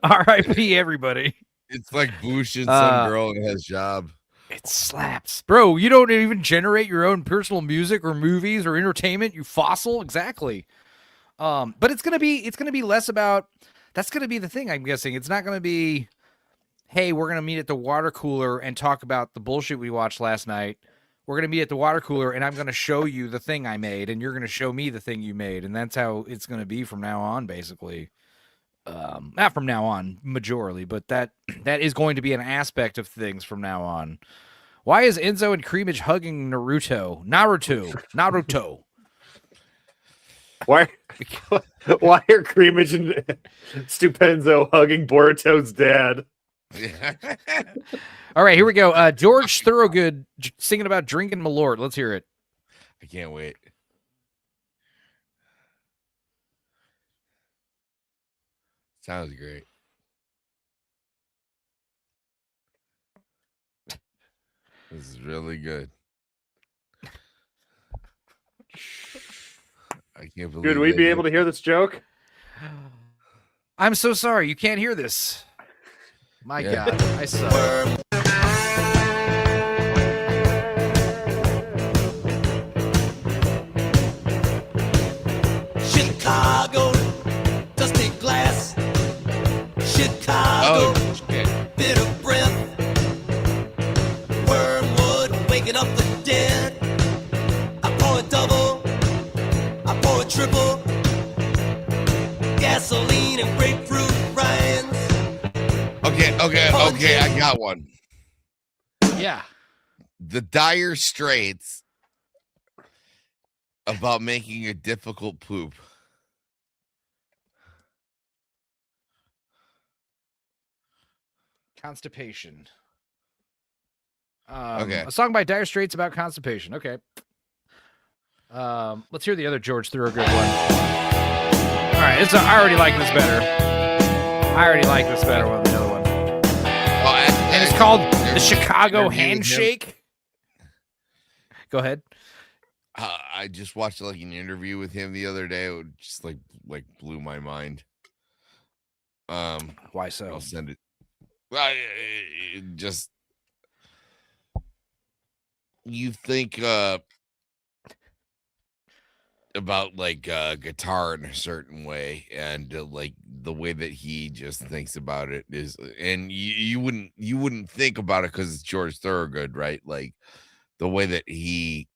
R.I.P. everybody. It's like bushing some girl in his job. It slaps, bro. You don't even generate your own personal music or movies or entertainment. You fossil, exactly. But it's gonna be less about. That's gonna be the thing. I'm guessing it's not gonna be, hey, we're gonna meet at the water cooler and talk about the bullshit we watched last night. We're gonna meet at the water cooler and I'm gonna show you the thing I made, and you're gonna show me the thing you made, and that's how it's gonna be from now on, basically. Not from now on, majorly, but that is going to be an aspect of things from now on. Why is Enzo and Creamage hugging Naruto? Why are Creamage and Stupenzo hugging Boruto's dad? All right, here we go. George Thorogood singing about drinking Malort. Let's hear it. I can't wait. Sounds great. This is really good. I can't believe. Could we be able to hear this joke? I'm so sorry. You can't hear this. My God, I suck. Chicago, dusty glass. Chicago, bitter breath. Wormwood, waking up the dead. I pour a double, I pour a triple. Gasoline and grapefruit rinds. Okay, I got one. Yeah. The Dire Straits about making a difficult poop. Constipation. Okay. A song by Dire Straits about constipation. Okay. Let's hear the other George Thorogood one. All right, I already like this better. One than the other one. And it's called the Chicago Handshake. Go ahead. I just watched like an interview with him the other day. It just like blew my mind. Why so? I'll send it. Well, just you think about like guitar in a certain way, and like the way that he just thinks about it is, and you wouldn't think about it because it's George Thorogood, right? Like the way that he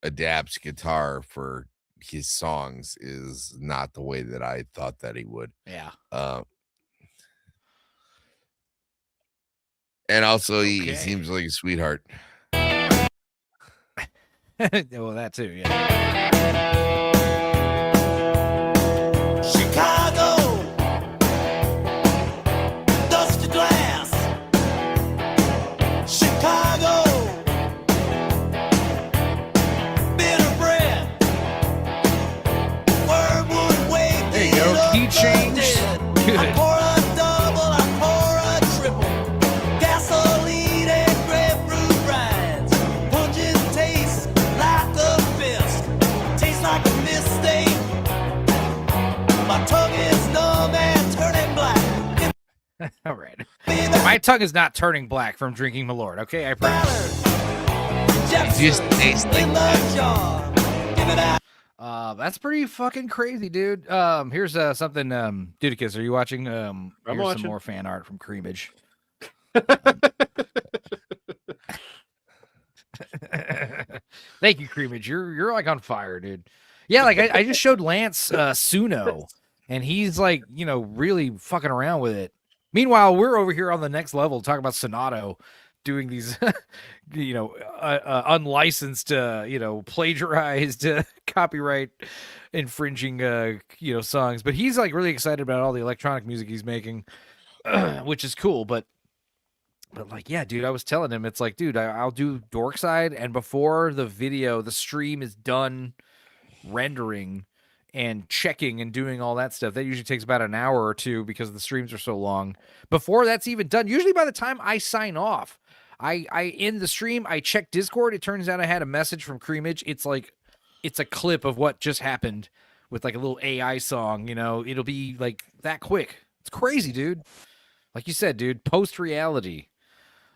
adapts guitar for his songs is not the way that I thought that he would. Yeah. And also, he seems like a sweetheart. Well, that too, yeah. Chicago, dusty glass. Chicago, bitter bread. Wormwood wave. There you go. Key change. Good. I pour a double, I pour a triple. Gasoline and grapefruit All right. My tongue is not turning black from drinking Malort, okay? I promise. Just tastes like that. That's pretty fucking crazy, dude. Here's something, Dudicus, are you watching? Here's watching. some more fan art from Creamage. Thank you, Creamage. You're like on fire, dude. Yeah, like I just showed Lance Suno, and he's like, really fucking around with it. Meanwhile, we're over here on the next level talking about Sonato doing these, unlicensed, plagiarized, copyright infringing, songs. But he's like really excited about all the electronic music he's making, which is cool. But like, yeah, dude, I was telling him, it's like, dude, I'll do Dorkside, and before the stream is done rendering and checking and doing all that stuff, that usually takes about an hour or two because the streams are so long. Before that's even done, usually by the time I sign off, I in the stream, I check Discord. It turns out I had a message from Creamage. It's like, it's a clip of what just happened with like a little AI song, it'll be like that quick. It's crazy, dude. Like you said, dude, post-reality.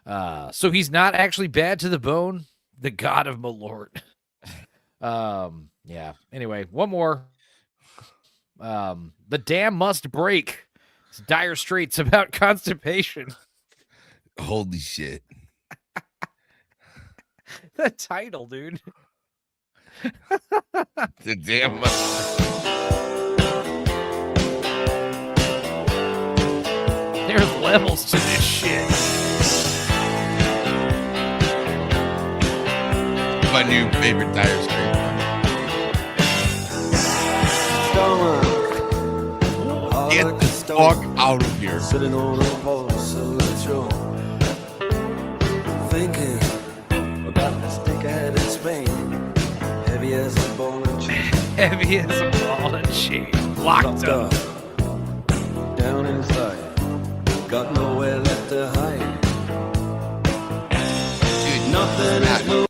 So he's not actually bad to the bone. The god of Malort. Yeah. Anyway, one more. The dam must break. It's Dire Straits about constipation. Holy shit. The title, dude. The dam must. There's levels to this shit. My new favorite Dire Straits. Get the fuck out of here. Sitting on a pulse of the throne, thinking about the stick I had in Spain, heavy as a ball and chain. Heavy as a ball and chain. Locked up. Down inside, got nowhere left to hide. Dude, nothing is moving.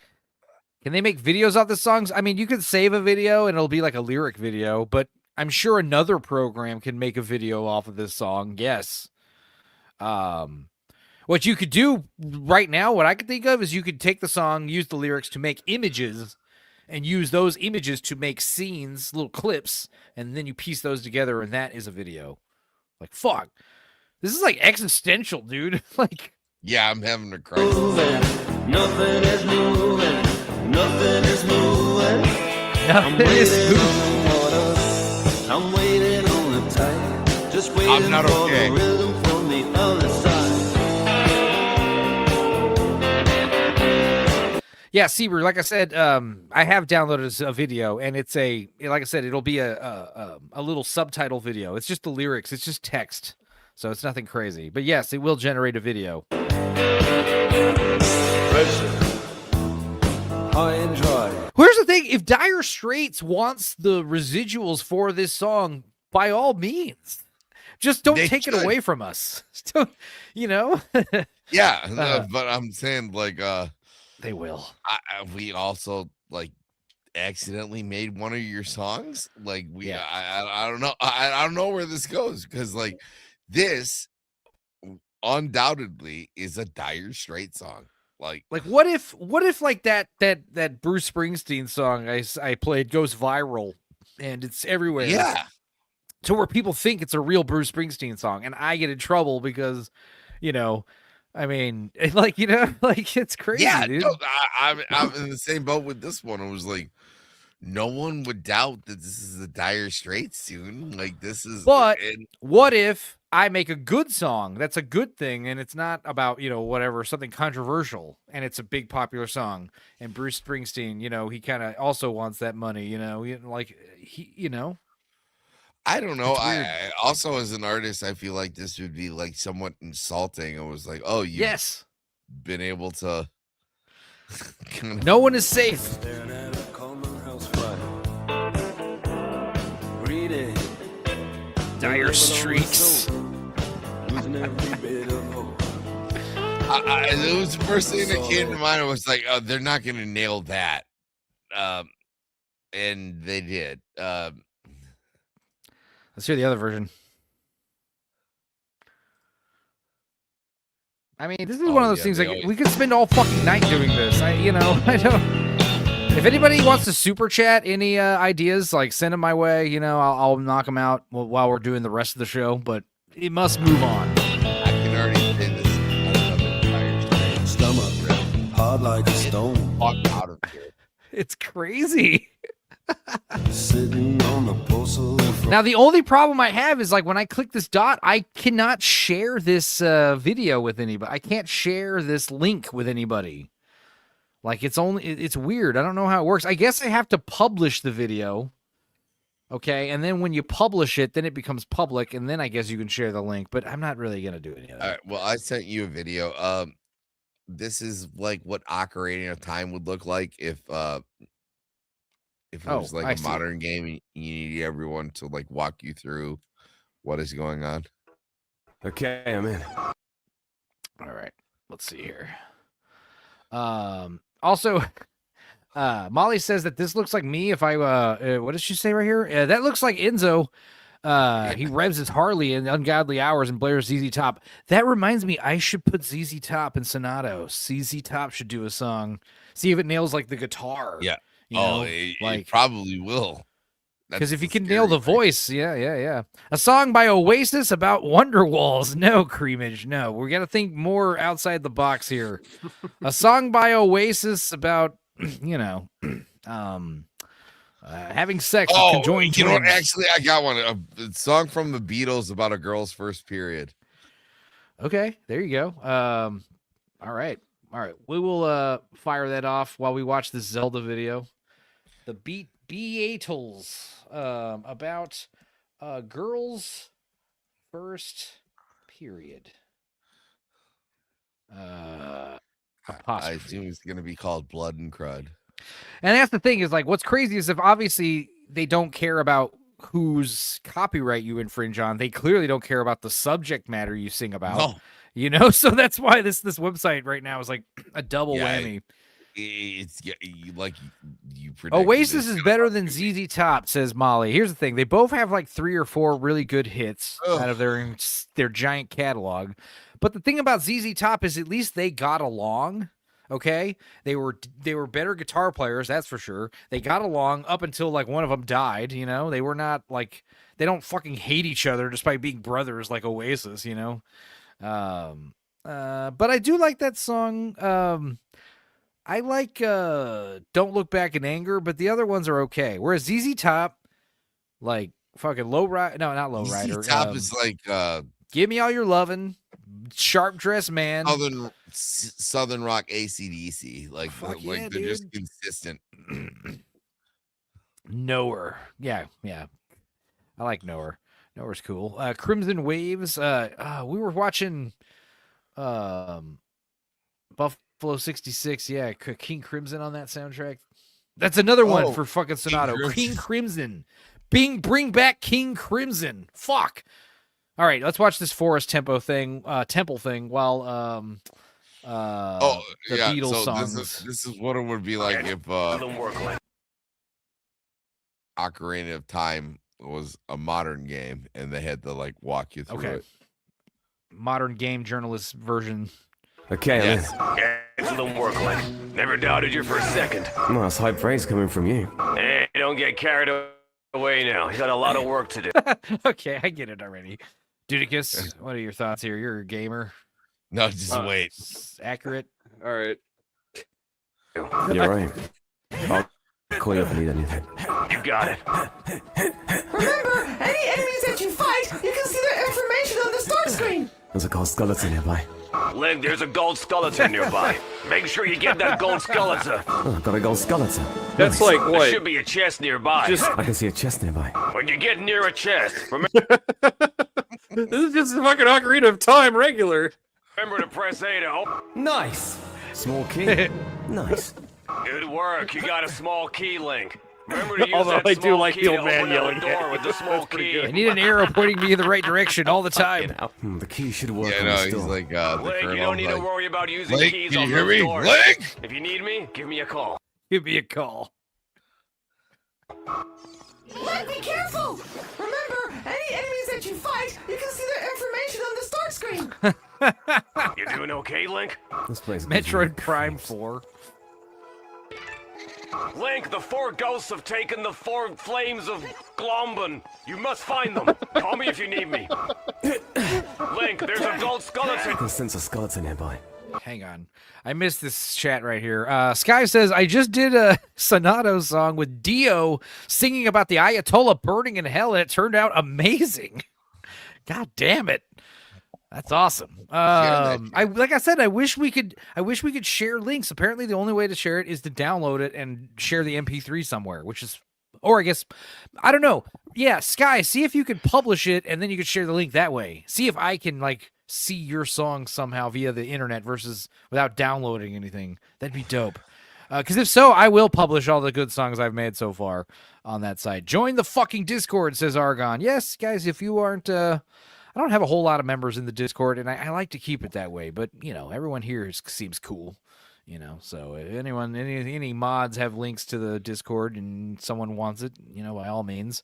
Can they make videos off the songs? I mean, you could save a video and it'll be like a lyric video, but I'm sure another program can make a video off of this song. Yes. What you could do right now, what I could think of is you could take the song, use the lyrics to make images, and use those images to make scenes, little clips, and then you piece those together, and that is a video. Like, fuck. This is like existential, dude. Like, yeah, I'm having a crisis. Nothing is moving. Nothing is moving. Nothing is moving. I'm waiting on the tide. Just waiting I'm not for okay. the rhythm from the other side. Yeah, Seaver, like I said, I have downloaded a video, and it's like I said, it'll be a little subtitle video. It's just the lyrics. It's just text. So it's nothing crazy. But yes, it will generate a video. High and dry. Here's the thing. If Dire Straits wants the residuals for this song, by all means, just don't take it away from us. Don't, Yeah, but I'm saying, like, they will. We also, like, accidentally made one of your songs. Like, I don't know. I don't know where this goes, because, like, this undoubtedly is a Dire Straits song. Like what if like that Bruce Springsteen song I played goes viral and it's everywhere? Yeah. To where people think it's a real Bruce Springsteen song, and I get in trouble because, I mean, like, like, it's crazy, dude. No, I'm in the same boat with this one. It was like, no one would doubt that this is the Dire Straits tune. Like, this is. But what if I make a good song that's a good thing, and it's not about, whatever, something controversial, and it's a big popular song, and Bruce Springsteen, he kind of also wants that money, like, I don't know. I also, as an artist, I feel like this would be like somewhat insulting. It was like, oh, you've been able to. No one is safe. Dire Straits. It was the first thing that came to mind. I was like, oh, they're not going to nail that. And they did. Let's hear the other version. I mean, this is one of those things like we could spend all fucking night doing this. I don't. If anybody wants to super chat any ideas, like send them my way. I'll knock them out while we're doing the rest of the show. But it must move on. I can already say this. Stomach hard like a stone. Fuck out of here. It's crazy. Sitting on the postal. Now, the only problem I have is like when I click this dot, I cannot share this video with anybody. I can't share this link with anybody. Like it's weird. I don't know how it works. I guess I have to publish the video. Okay, and then when you publish it, then it becomes public, and then I guess you can share the link, but I'm not really gonna do any of that. All right, well, I sent you a video. This is like what Ocarina of Time would look like if it was like a modern game and you need everyone to like walk you through what is going on. Okay, I'm in. All right, let's see here. Also, Molly says that this looks like me if I, what does she say right here? That looks like Enzo. He revs his Harley in ungodly hours and blares ZZ Top. That reminds me, I should put ZZ Top in Sonato. ZZ Top should do a song. See if it nails like the guitar. Yeah. It probably will. Because if you can nail the voice, yeah. A song by Oasis about Wonder Walls. No, Creamage, no. We got to think more outside the box here. A song by Oasis about, having sex with conjoined you know what? twins. Actually, I got one. A song from the Beatles about a girl's first period. Okay, there you go. All right. We will fire that off while we watch this Zelda video. The Beatles about girls' first period. I assume it's going to be called Blood and Crud. And that's the thing is like, what's crazy is if obviously they don't care about whose copyright you infringe on, they clearly don't care about the subject matter you sing about. No. So that's why this website right now is like a double whammy. It's like you predicted. Oasis is better than ZZ Top, says Molly. Here's the thing: they both have like 3 or 4 really good hits out of their giant catalog. But the thing about ZZ Top is at least they got along. Okay, they were better guitar players, that's for sure. They got along up until like one of them died. They were not like they don't fucking hate each other despite being brothers like Oasis. But I do like that song. I like Don't Look Back in Anger, but the other ones are okay. Whereas ZZ Top, like fucking Lowrider, no, not Lowrider. ZZ Top is like Give Me All Your Lovin', Sharp Dressed Man, Southern Rock AC/DC. Like they're just consistent. Knower, yeah. I like Knower. Knower's cool. Crimson Waves. We were watching Buffalo 66, yeah, King Crimson on that soundtrack. That's another one for fucking Sonato. King Crimson. Bring back King Crimson. Fuck. All right, let's watch this Forest Temple thing while the Beatles songs. This is what it would be like if Ocarina of Time was a modern game and they had to like walk you through it. Modern game journalist version. Okay, yes. It doesn't work like. Never doubted you for a second. No, that's high praise coming from you. Hey, don't get carried away now. You got a lot of work to do. Okay, I get it already. Dudicus, what are your thoughts here? You're a gamer. No, just wait. Accurate. All right. You're right. I'll call you if I need anything. You got it. Remember, any enemies that you fight, you can see their information on the start screen. There's a gold skeleton nearby. Leg, there's a gold skeleton nearby. Make sure you get that gold skeleton. Oh, I've got a gold skeleton. That's like what? There should be a chest nearby. I can see a chest nearby. When you get near a chest, remember this is just a fucking Ocarina of Time regular. to press A to open. Nice. Small key. Nice. Good work. You got a small key, Link. Remember to use Although that I small do like key the to old man open yelling the door with the small key. I need an arrow pointing me in the right direction all the time. The key should work. Yeah, no, he's like the Link, you don't need to worry about using Link, keys can on you hear those me? doors. Link? If you need me, give me a call. Give me a call. Link, be careful! Remember, any enemies that you fight, you can see their information on the start screen. You doing okay, Link? This place. Metroid Prime 4. Link, the 4 ghosts have taken the 4 flames of Glomban. You must find them. Call me if you need me. Link, there's a gold skeleton. I can sense a skeleton nearby. Hang on. I missed this chat right here. Sky says, I just did a Sonato song with Dio singing about the Ayatollah burning in hell, and it turned out amazing. God damn it. That's awesome. Like I said, I wish we could share links. Apparently the only way to share it is to download it and share the MP3 somewhere, which is, or I guess, I don't know. Yeah, Sky, see if you could publish it and then you could share the link that way. See if I can like see your song somehow via the internet versus without downloading anything. That'd be dope. Because if so, I will publish all the good songs I've made so far on that site. Join the fucking Discord, says Argon. Yes, guys, if you aren't... I don't have a whole lot of members in the Discord, and I like to keep it that way. But, you know, everyone here seems cool, you know. So if anyone, any mods have links to the Discord and someone wants it, you know, by all means.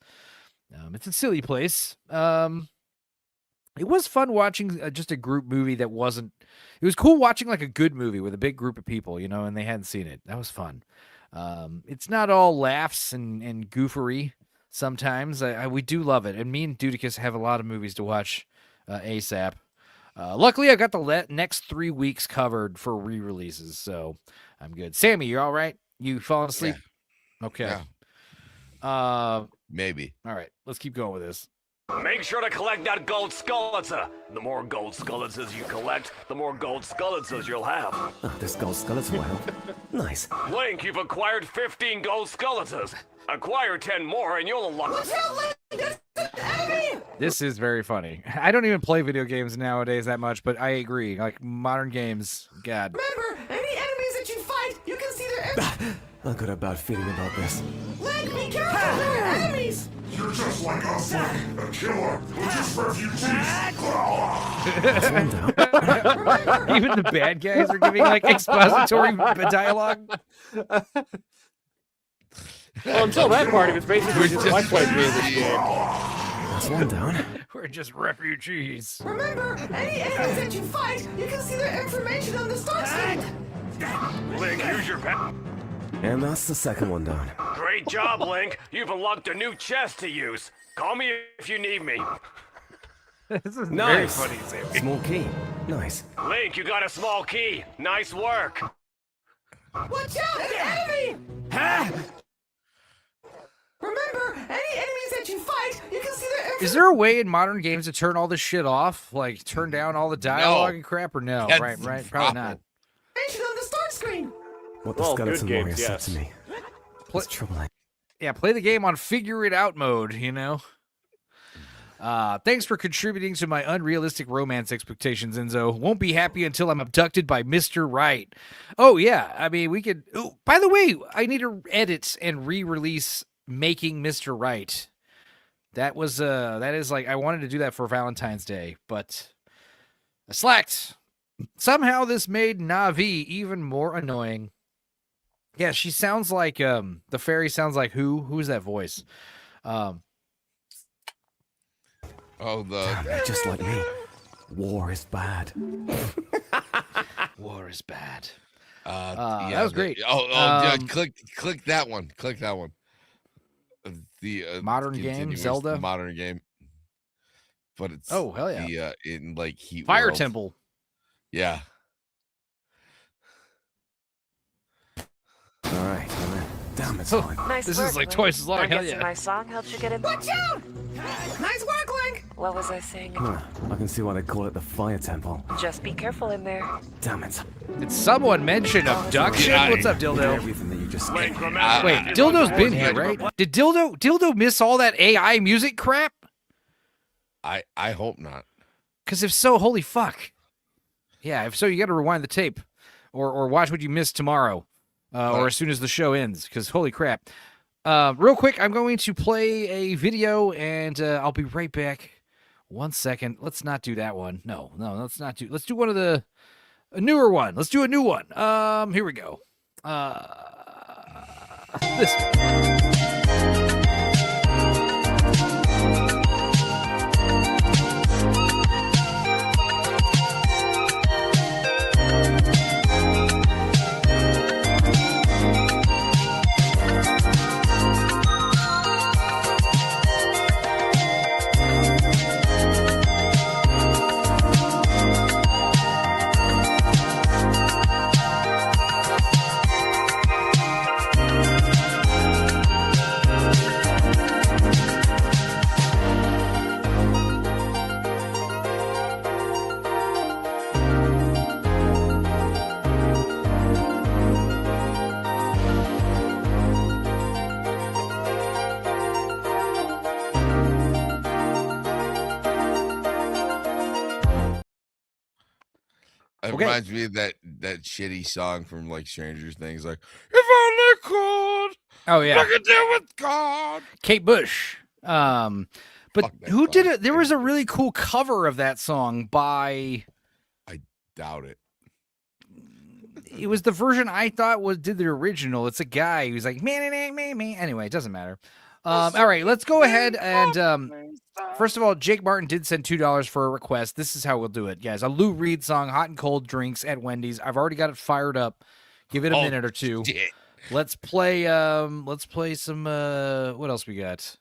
It's a silly place. It was fun watching just a group movie that wasn't... It was cool watching, like, a good movie with a big group of people, you know, and they hadn't seen it. That was fun. It's not all laughs and goofery. Sometimes we do love it, and me and Dudicus have a lot of movies to watch ASAP. Luckily, I got the next 3 weeks covered for re-releases, so I'm good. Sammy, you all right? You falling asleep? Yeah. Okay. Yeah. Maybe. All right, let's keep going with this. Make sure to collect that gold skeleton. The more gold skeletons you collect, the more gold skeletons you'll have. Oh, this gold skeleton will help. Nice. Link, you've acquired 15 gold skeletons. Acquire 10 more and you'll unlock... Watch out, Link! There's an enemy! This is very funny. I don't even play video games nowadays that much, but I agree. Like, modern games, God. Remember, any enemies that you fight, you can see their... I've got a bad feeling about this. Link, be careful! There are enemies! You're just like us, Link, a killer who just refugees. Even the bad guys are giving, like, expository dialogue. Well, until that part, it's basically just much like me in this game. That's one down. We're just refugees. Remember, any enemies that you fight, you can see their information on the start screen. Link, use your pet. And that's the second one down. Great job, Link. You've unlocked a new chest to use. Call me if you need me. This is Nice. very funny, Sammy. Small key. Nice. Link, you got a small key. Nice work. Watch out, an enemy! Remember, any enemies that you fight, you can see their information. Is there a way in modern games to turn all this shit off? Like, turn down all the dialogue and crap, or no? That's Right, the probably problem. not. Information on the start screen. What the Well, skeleton good warrior games, said yes. to me. It's troubling. Yeah, play the game on figure it out mode, you know? Thanks for contributing to my unrealistic romance expectations, Enzo. Won't be happy until I'm abducted by Mr. Right. Oh, yeah. I mean, we could... Oh, by the way, I need to edit and re-release Making Mr. Right. That is like... I wanted to do that for Valentine's Day, but I slacked. Somehow this made Navi even more annoying. Yeah, she sounds like... the fairy sounds like who? Who's that voice? They're just like me. War is bad. War is bad. Yeah, that was great. Yeah, click that one. Click that one. The modern game, continuous Zelda? modern game. But it's Oh, hell yeah. the in like Heat Fire World. Temple. Yeah. All right, I'm in. Damn, it's Oh, on. Nice this work, is like Link. twice as long. I Hell guess yeah. my song helped you get in. Watch out! Nice work, Link! What was I saying? Huh, I can see why they call it the Fire Temple. Just be careful in there. Damn it. Did someone mention abduction? What's up, Dildo? Everything that you just Link, Wait, remember, Dildo's been here, right? Did Dildo miss all that AI music crap? I hope not. Because if so, holy fuck. Yeah, if so, you got to rewind the tape, or watch what you missed tomorrow, or as soon as the show ends. Because holy crap. Real quick, I'm going to play a video, and I'll be right back. 1 second. Let's not do that one. No, let's not do. Let's do one of a newer one. Let's do a new one. Here we go. This. It Okay. reminds me of that shitty song from like Stranger Things, like if only could. Oh yeah, I could deal with God. Kate Bush. But who did it? There was a really cool cover of that song by. I doubt it. It was the version I thought did the original. It's a guy who's like man. Anyway, it doesn't matter. All right, let's go ahead and first of all, Jake Martin did send $2 for a request. This is how we'll do it, guys. A Lou Reed song, "Hot and Cold Drinks at Wendy's." I've already got it fired up. Give it a minute or two. Shit. Let's play some what else we got?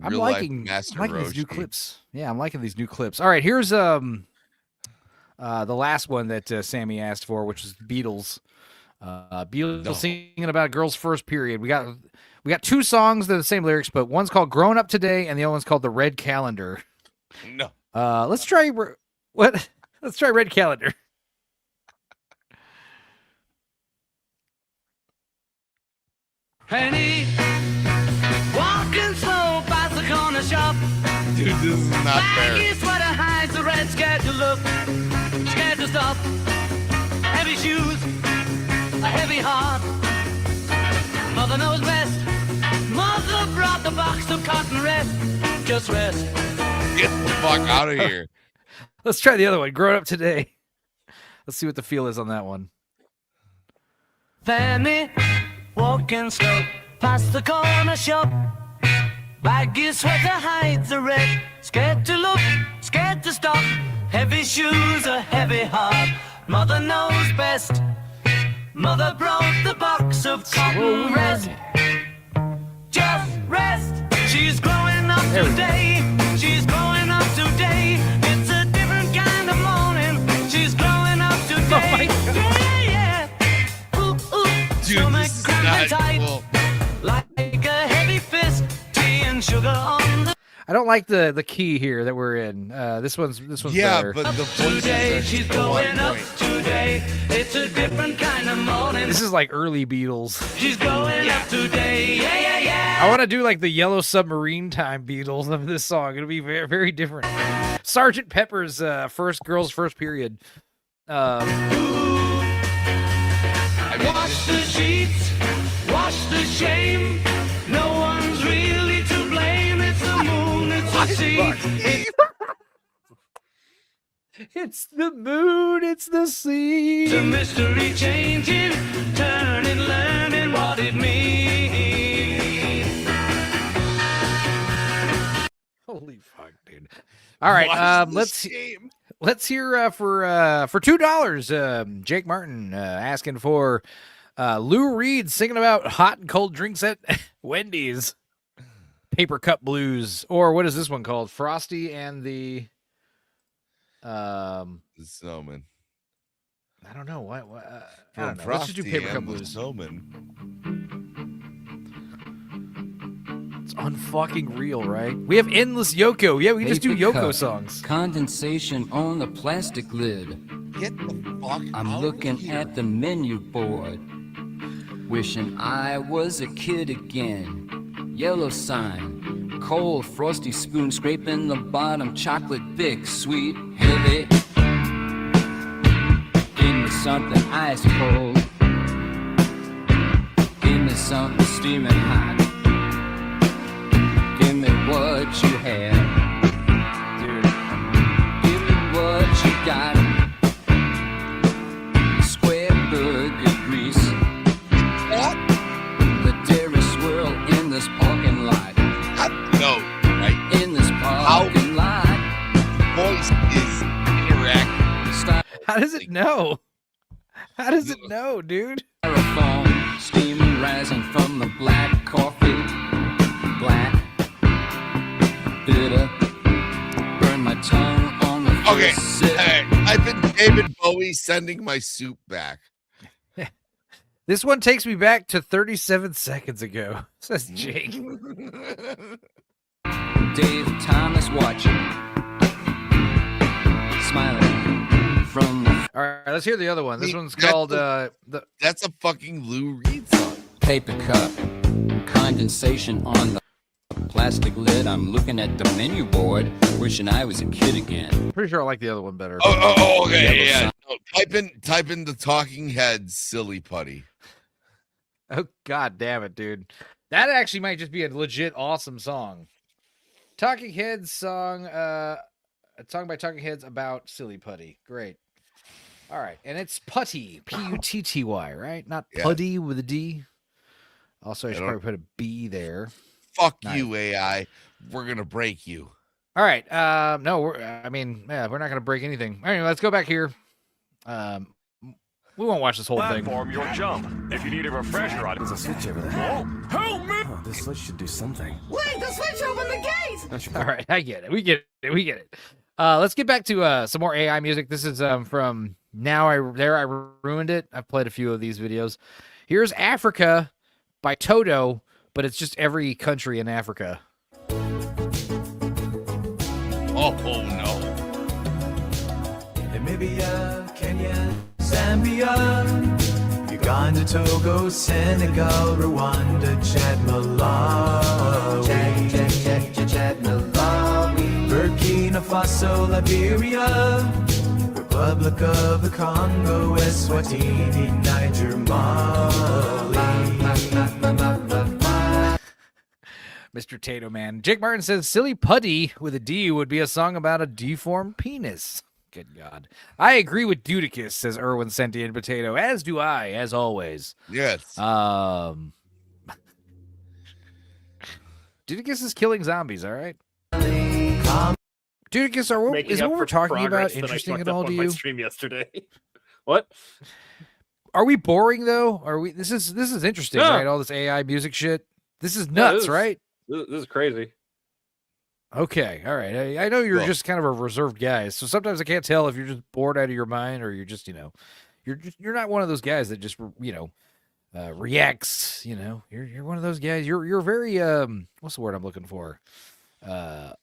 I'm liking these new clips. Yeah, I'm liking these new clips. All right, here's the last one that Sammy asked for, which is Beatles. Beatles singing about a girl's first period. We got two songs that are the same lyrics, but one's called "Growing Up Today" and the other one's called "The Red Calendar." No. Let's try what? Let's try "Red Calendar." Penny, walking slow past the corner shop. Dude, this is not fair. Baggy sweater hides the red, scared to look, scared to stop. Heavy shoes, a heavy heart. Mother knows best. Mother brought the box of cotton rest. Just rest. Get the fuck out of here. Let's try the other one. "Growing Up Today." Let's see what the feel is on that one. Fanny, walking slow past the corner shop. Baggy sweater hides the red. Scared to look, scared to stop. Heavy shoes, a heavy heart. Mother knows best. Mother brought the box of cotton rest. Just rest. She's growing up today. She's growing up today. It's a different kind of morning. She's growing up today. Yeah, yeah. Ooh, ooh. Dude, this is not cool. Like a heavy fist, tea and sugar on the. I don't like the key here that we're in. This one's better. But the today she's going up today. It's a different kind of morning. This is like early Beatles. She's going up today. Yeah, yeah, yeah. I want to do like the Yellow Submarine time Beatles of this song. It'll be very, very different. Sergeant Pepper's girl's first period. Wash the sheets, wash the shame. No one's really to blame. It's the moon, it's the sea. It's the moon, it's the sea. The mystery changing, turning, learning what it means. Holy fuck, dude! All right, let's hear for $2. Jake Martin asking for Lou Reed singing about hot and cold drinks at Wendy's. Paper Cup Blues, or what is this one called? Frosty and the Snowman. I don't know what. I don't know. Let's Frosty just do Paper Cup and the Blues. Snowman. It's unfucking real, right? We have endless Yoko. Yeah, we can just do Paper Yoko cup. songs. Condensation on the plastic lid. Get the fuck I'm out looking of here. at the menu board. Wishing I was a kid again. Yellow sign. Cold, frosty spoon scraping the bottom. Chocolate thick, sweet, heavy. Give me something ice cold. Give me something steaming hot. Give me what you have. Give me what you got. Square burger grease. The dairy swirl in this parking lot. No, right? In this parking lot. Voice is interactive. How does it know? How does it know, dude? Styrofoam, steam rising from the black coffee. Black, bitter, burn my tongue on the Okay, first sip. all right. I David Bowie sending my soup back. This one takes me back to 37 seconds ago, says Jake. Dave Thomas watching, smiling from the All right, let's hear the other one. This one's called That's a fucking Lou Reed song. paper cup, condensation on the plastic lid. I'm looking at the menu board, wishing I was a kid again. Pretty sure I like the other one better. Oh, okay, Yellow yeah. No, type in the Talking Heads Silly Putty. Oh, god damn it, dude. That actually might just be a legit awesome song. Talking Heads song, a song by Talking Heads about Silly Putty. Great. All right, and it's Putty, P-U-T-T-Y, right? Not Putty with a D. Also, I should probably put a B there. Fuck you, AI. We're gonna break you. All right. No, we're not gonna break anything. Anyway, let's go back here. We won't watch this whole thing. Platform your jump. If you need a refresher on it, There's a switch over there. Whoa! Help me! Oh, this switch should do something. Wait, the switch opened the gate! All right, I get it. We get it. Let's get back to some more AI music. This is from Now I Ruined It. I've played a few of these videos. Here's Africa by Toto, but it's just every country in Africa. Oh no. Namibia, Kenya, Zambia, Uganda, Togo, Senegal, Rwanda, Chad, Malawi, Burkina Faso, Liberia, Republic of the Congo, Eswatini, Niger, Mali. Mr. Tato Man. Jake Martin says Silly Putty with a D would be a song about a deformed penis. Good God. I agree with Dudicus, says Erwin Sentient Potato, as do I, as always. Yes. Dudicus is killing zombies, all right? Dudicus, is what we're talking about interesting at all to you? Stream yesterday. What? Are we boring though? Are we? This is interesting, right? All this AI music shit. This is nuts, right? This is crazy. Okay, all right. I know you're just kind of a reserved guy, so sometimes I can't tell if you're just bored out of your mind or you're just, you're not one of those guys that just, reacts. You're one of those guys. You're very what's the word I'm looking for?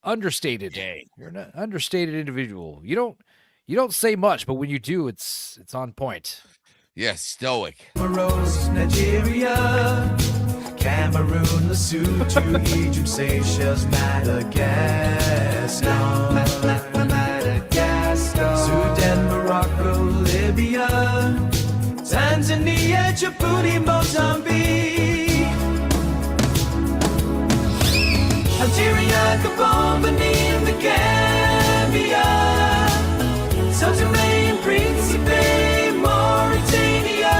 Understated. You're an understated individual. You don't say much, but when you do, it's on point. Yes, stoic. Morose, Nigeria, Cameroon, Lesotho, Egypt, Seychelles, Madagascar, Sudan, Morocco, Libya, Tanzania, Djibouti, Mozambique, Algeria, Gabon, Benin, the Gambia, Sao Tome and Principe, Mauritania,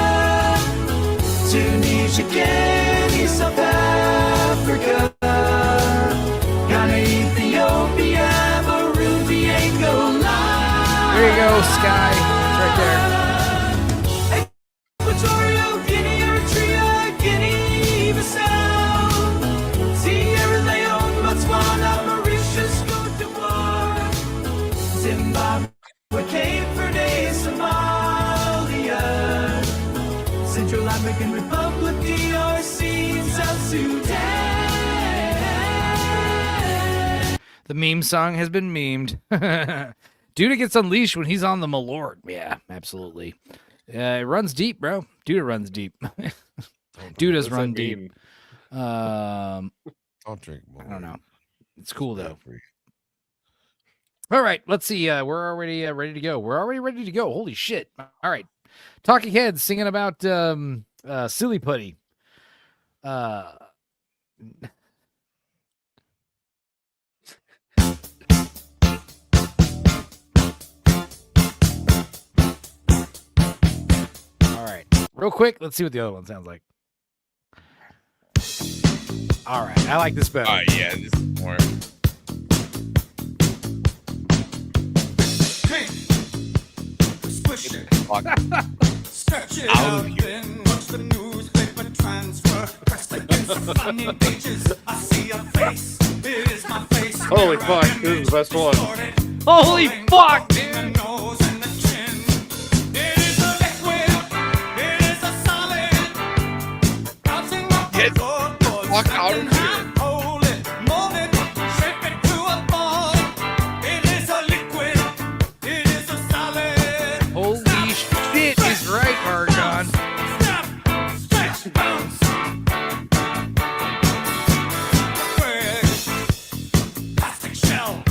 Tunisia, Guinea, South Africa, Ghana, Ethiopia, Burundi, Angola. There you go, Sky. It's right there. Equatorial Guinea, Eritrea, Guinea-Bissau, Sierra Leone, Botswana, Mauritius, Cote d'Ivoire, Zimbabwe, Cape Verde, Somalia, Central African Republic, DRC, South Sudan. The meme song has been memed. Dude gets unleashed when he's on the Malort. Yeah, absolutely. It runs deep, bro. Dude runs deep. Dude does run deep. Don't drink more. I don't know. It's cool though. All right, let's see. We're already ready to go. We're already ready to go. Holy shit! All right, Talking Heads singing about Silly Putty. All right, real quick, let's see what the other one sounds like. All right, I like this better. All right, yeah, this is more. Stretch it out, then watch the newspaper transfer. Press against the funny pages. I see a face. It is my face. Holy fuck, this is the best one. Holy fuck, dude! The nose and the chin. fuck out of here. Hold it, mold it, shape it to a ball. It is a liquid, it is a solid. Holy shit, he's right, Argon. Snap, stretch, bounce. Plastic shell,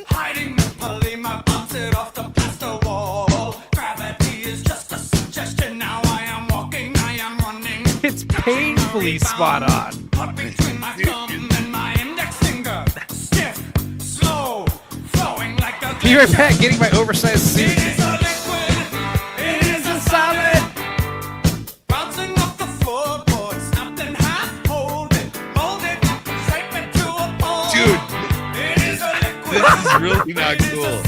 hiding the polymer, bounce it off the plaster wall. Gravity is just a suggestion. Now I am walking, I am running. It's painfully spot on. Up between my thumb and my index finger. Stiff, slow, flowing like a Be right back, getting my oversized suit. It is a liquid, it is a solid. Bouncing off the floorboard, snapped in half, hold it, mold it, shape it to a ball. Dude, it is a liquid. this is really not cool.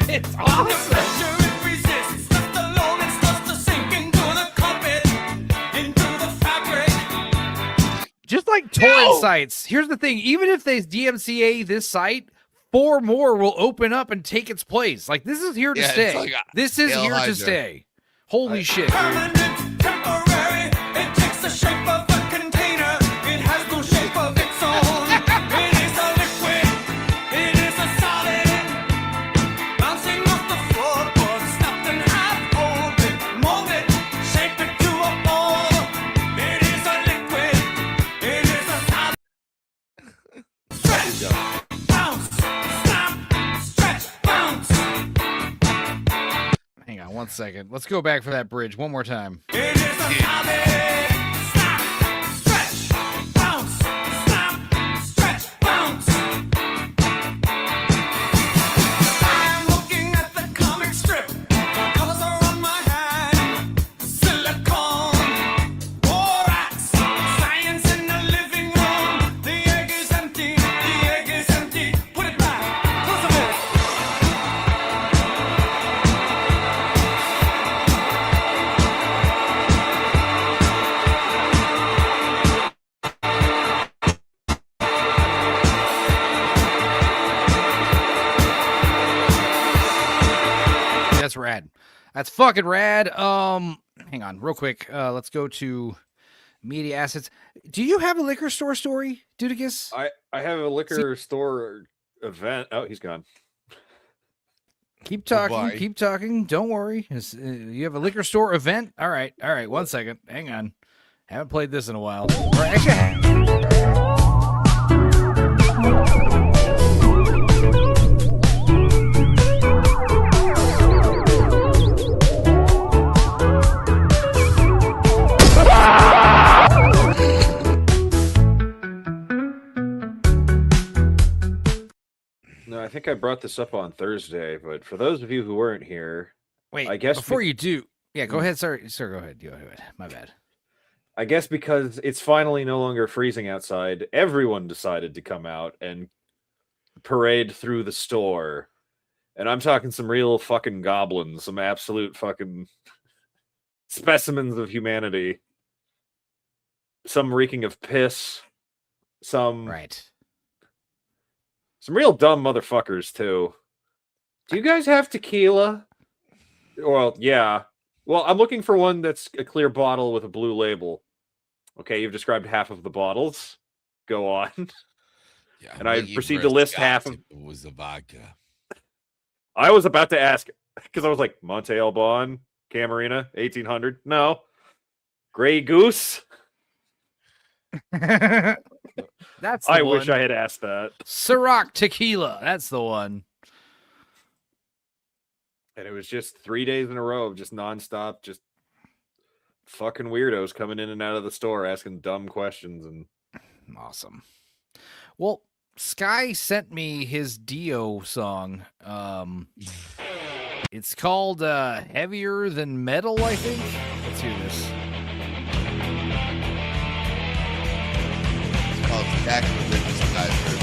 It's awesome. It resists, left alone, it starts to sink into the carpet, into the fabric. Just like torrent sites. Here's the thing. Even if they DMCA this site, 4 more will open up and take its place. Like, this is here to Yeah, it's stay. like This is Hail here Hydra. to stay. Holy shit. Permanent, temporary, it takes the shape of a container. It has no shape of its own. It is a liquid, it is a solid. Bouncing off the floorboard, snapped in half, hold it, mold it, shape it to a ball. It is a liquid, it is a solid. Stretch, bounce, snap, stretch, bounce. Hang on 1 second. Let's go back for that bridge one more time. It is a solid. Snap, stretch, bounce, snap, stretch, bounce. I'm looking at the comic strip. Colors are on my hand. Silicone, borax, science in the living room. The egg is empty. The egg is empty. Put it back. Close the lid. That's rad. That's fucking rad. Hang on, real quick. Let's go to media assets. Do you have a liquor store story, Dudigus? I have a liquor store event. Oh, he's gone. Keep talking. Goodbye. Keep talking. Don't worry. You have a liquor store event? All right. 1 second. Hang on. Haven't played this in a while. Or actually, No, I think I brought this up on Thursday, but for those of you who weren't here, wait. I guess before you do, yeah, go ahead, sir. Sir, go ahead. Go ahead. My bad. I guess because it's finally no longer freezing outside, everyone decided to come out and parade through the store. And I'm talking some real fucking goblins, some absolute fucking specimens of humanity. Some reeking of piss, some real dumb motherfuckers too. Do you guys have tequila? Well, yeah. Well, I'm looking for one that's a clear bottle with a blue label. Okay, you've described half of the bottles. Go on. Yeah, and I what you proceed to first list got half of. It was the vodka. I was about to ask because I was like Monte Alban, Camarina, 1800. No, Grey Goose. That's the I one. wish I had asked that. Ciroc tequila. That's the one. And it was just 3 days in a row of just nonstop, just fucking weirdos coming in and out of the store asking dumb questions. And awesome. Well, Sky sent me his Dio song. It's called Heavier Than Metal, I think. Let's hear this. It's called Stack with Witness Geyser.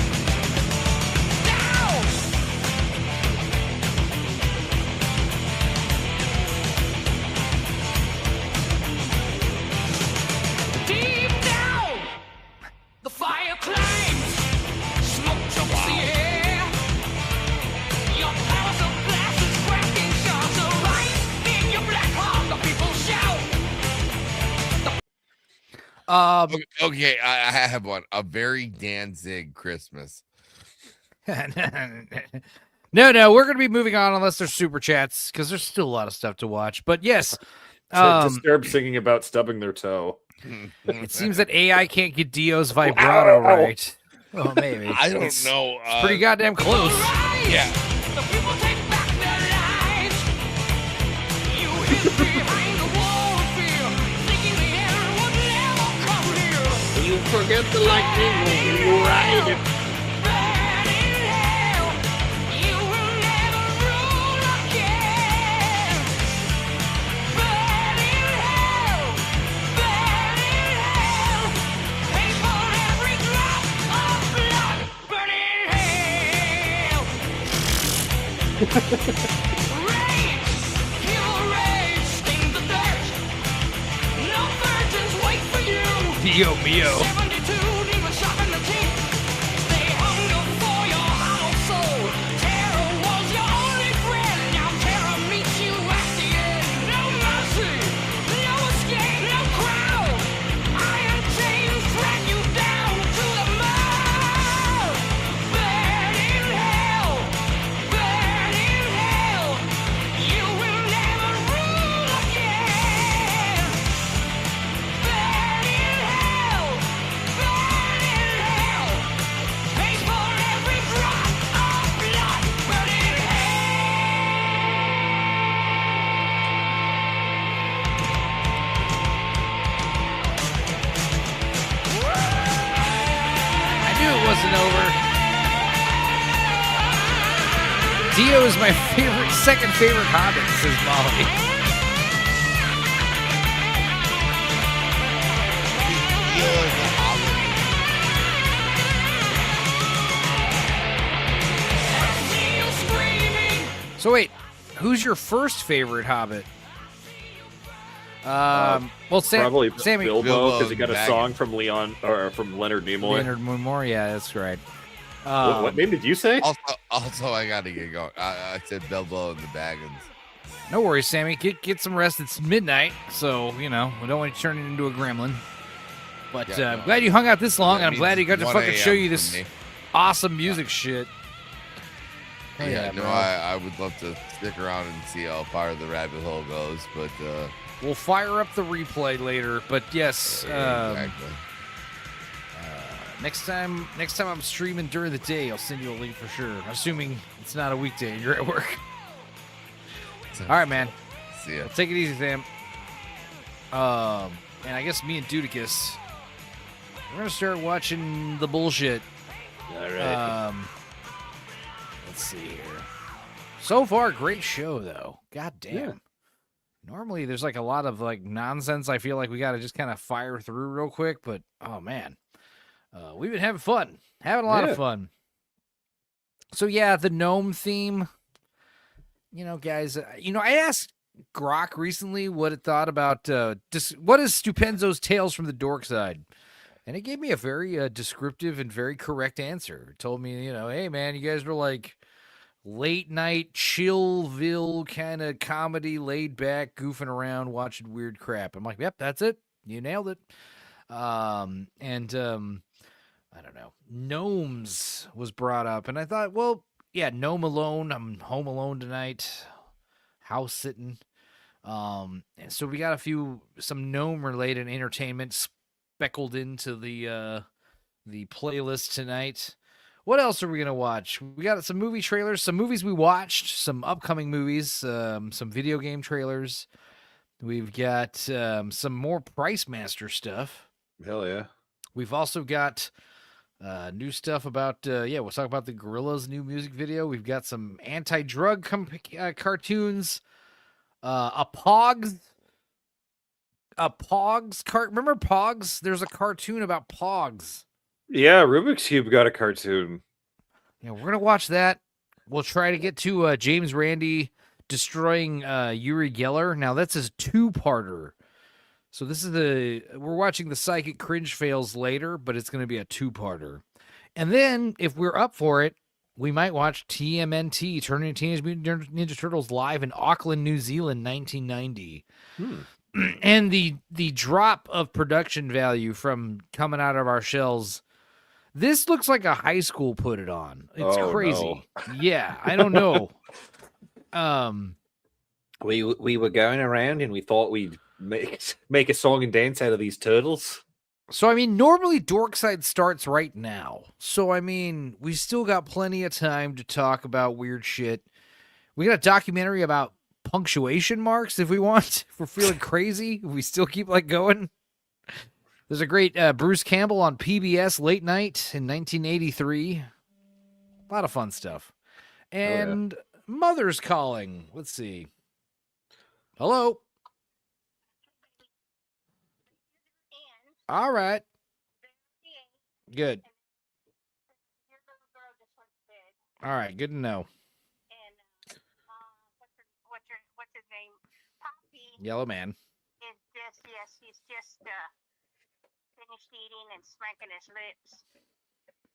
Deep down, the fire climbs, smoke chokes the air. Your powers of glass is cracking shards of light in your black heart. The people shout. Okay, I have one. A very Danzig Christmas. No, we're going to be moving on unless there's super chats because there's still a lot of stuff to watch. But yes, Disturbed singing about stubbing their toe. it seems that AI can't get Dio's vibrato right. Well, maybe. I don't know. It's pretty goddamn close. Yeah. You forget the lightning when you ride it. Dio mio. Dio is my second favorite Hobbit, says Molly. So wait, who's your first favorite Hobbit? Well, Probably Sammy Bilbo, because he got a song from Leonard Nimoy. Leonard Nimoy, yeah, that's right. What name did you say? Also, I gotta get going. I said Bilbo and the Baggins. No worries, Sammy. Get some rest. It's midnight, so we don't want to turn it into a gremlin. But I'm glad you hung out this long, and I'm glad you got to fucking show you this awesome music shit. Yeah, I would love to stick around and see how far the rabbit hole goes, but we'll fire up the replay later. But yes, exactly. Next time I'm streaming during the day, I'll send you a link for sure. Assuming it's not a weekday and you're at work. All right, man. See ya. Take it easy, Sam. And I guess me and Dudicus, we're gonna start watching the bullshit. All right. Let's see here. So far, great show though. God damn. Yeah. Normally, there's like a lot of like nonsense. I feel like we got to just kind of fire through real quick, but oh man. We've been having fun. Having a lot of fun. So, yeah, the gnome theme. Guys, I asked Grok recently what it thought about what is Stupenzo's Tales from the Dorkside? And it gave me a very descriptive and very correct answer. It told me, hey, man, you guys were like late night, chillville kind of comedy, laid back, goofing around, watching weird crap. I'm like, yep, that's it. You nailed it. I don't know. Gnomes was brought up, and I thought, well, yeah, Gnome alone. I'm home alone tonight, house sitting. And so we got some gnome related entertainment speckled into the playlist tonight. What else are we gonna watch? We got some movie trailers, some movies we watched, some upcoming movies, some video game trailers. We've got some more Price Master stuff. Hell yeah. We've also got new stuff about, we'll talk about the Gorillaz' new music video. We've got some anti-drug cartoons, a Pogs remember Pogs? There's a cartoon about Pogs. Yeah, Rubik's Cube got a cartoon. Yeah, we're going to watch that. We'll try to get to James Randi destroying Uri Geller. Now, that's his two-parter. So this is we're watching the Psychic Cringe Fails later, but it's going to be a two-parter. And then, if we're up for it, we might watch TMNT, Teenage Mutant Ninja Turtles live in Auckland, New Zealand, 1990. and the drop of production value from coming out of our shells. This looks like a high school put it on. It's Oh, crazy. Yeah, I don't know. We were going around and we thought we'd make a song and dance out of these turtles. So, I mean, normally Dorkside starts right now. So, I mean, we still got plenty of time to talk about weird shit. We got a documentary about punctuation marks if we want. If we're feeling crazy, if we still keep like going. There's a great Bruce Campbell on PBS late night in 1983. A lot of fun stuff. And Mother's Calling. Let's see. Hello. All right. Good. All right. Good to know. What's his name? Poppy Yellow Man. is just, yes, he's just finished eating and smacking his lips.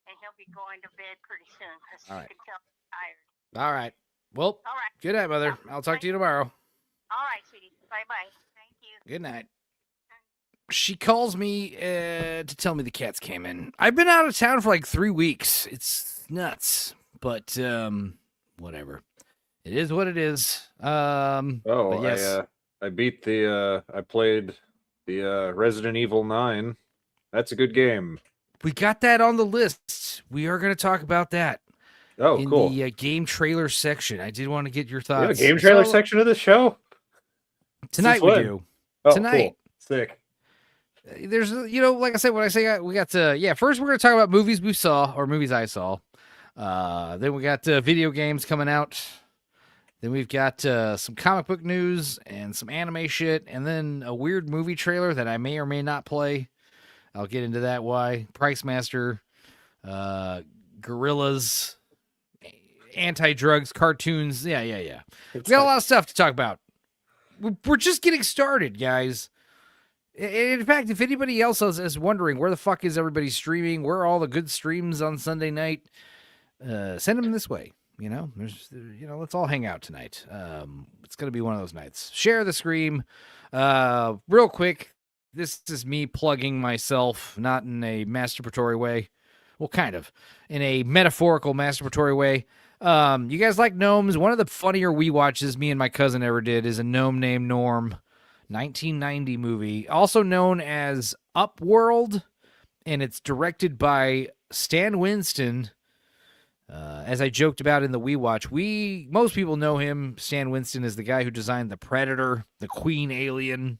And he'll be going to bed pretty soon because All you right. can tell he's tired. All right. Well, All right. good night, Mother. I'll talk to you tomorrow. All right, sweetie. Bye-bye. Thank you. Good night. She calls me to tell me the cats came in. I've been out of town for like 3 weeks. It's nuts, but whatever. It is what it is. But yes. I beat I played the Resident Evil 9. That's a good game. We got that on the list. We are going to talk about that. Oh, in cool. the game trailer section. I did want to get your We have a thoughts. game trailer section of this show? Tonight Since we when? do. Oh, Tonight. cool. Sick. There's, like I said, when I say we got first we're going to talk about movies we saw or movies I saw. Then we got video games coming out. Then we've got some comic book news and some anime shit, and then a weird movie trailer that I may or may not play. I'll get into that. Why? Price Master, Gorillas, anti-drugs, cartoons. Yeah. We got a lot of stuff to talk about. We're just getting started, guys. In fact, if anybody else is wondering where the fuck is everybody streaming, where are all the good streams on Sunday night, send them this way. Let's all hang out tonight. It's going to be one of those nights. Share the stream. Real quick, this is me plugging myself, not in a masturbatory way. Well, kind of. In a metaphorical masturbatory way. You guys like gnomes? One of the funnier we watches me and my cousin ever did is a gnome named Norm. 1990 movie, also known as Upworld, and it's directed by Stan Winston. As I joked about in the We Watch, most people know him. Stan Winston is the guy who designed the Predator, the Queen Alien,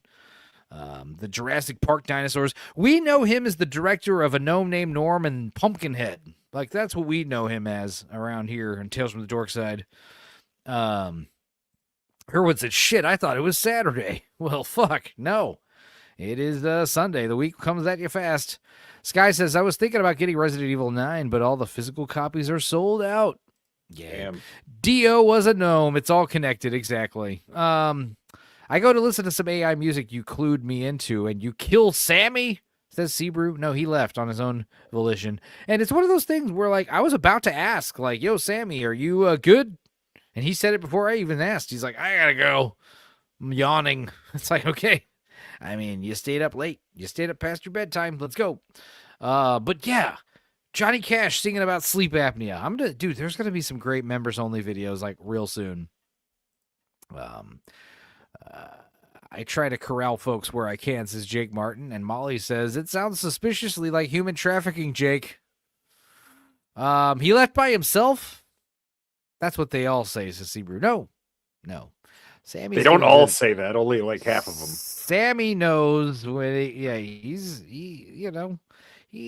the Jurassic Park dinosaurs. We know him as the director of A Gnome Named Norm and Pumpkinhead. Like, that's what we know him as around here in Tales from the Dorkside. Herwood said, shit, I thought it was Saturday. Well, fuck, no. It is Sunday. The week comes at you fast. Sky says, I was thinking about getting Resident Evil 9, but all the physical copies are sold out. Yeah. Damn. Dio was a gnome. It's all connected, exactly. I go to listen to some AI music you clued me into, and you kill Sammy? Says Sebrew. No, he left on his own volition. And it's one of those things where, like, I was about to ask, like, yo, Sammy, are you good? And he said it before I even asked. He's like, I gotta go. I'm yawning. It's like, okay. I mean, you stayed up late. You stayed up past your bedtime. Let's go. But yeah, Johnny Cash singing about sleep apnea. Dude, there's gonna be some great members only videos like real soon. I try to corral folks where I can, says Jake Martin. And Molly says, it sounds suspiciously like human trafficking, Jake. He left by himself? That's what they all say, says Sebrew. No. Sammy's they don't doing all good. say that. Only like half of them. Sammy knows when he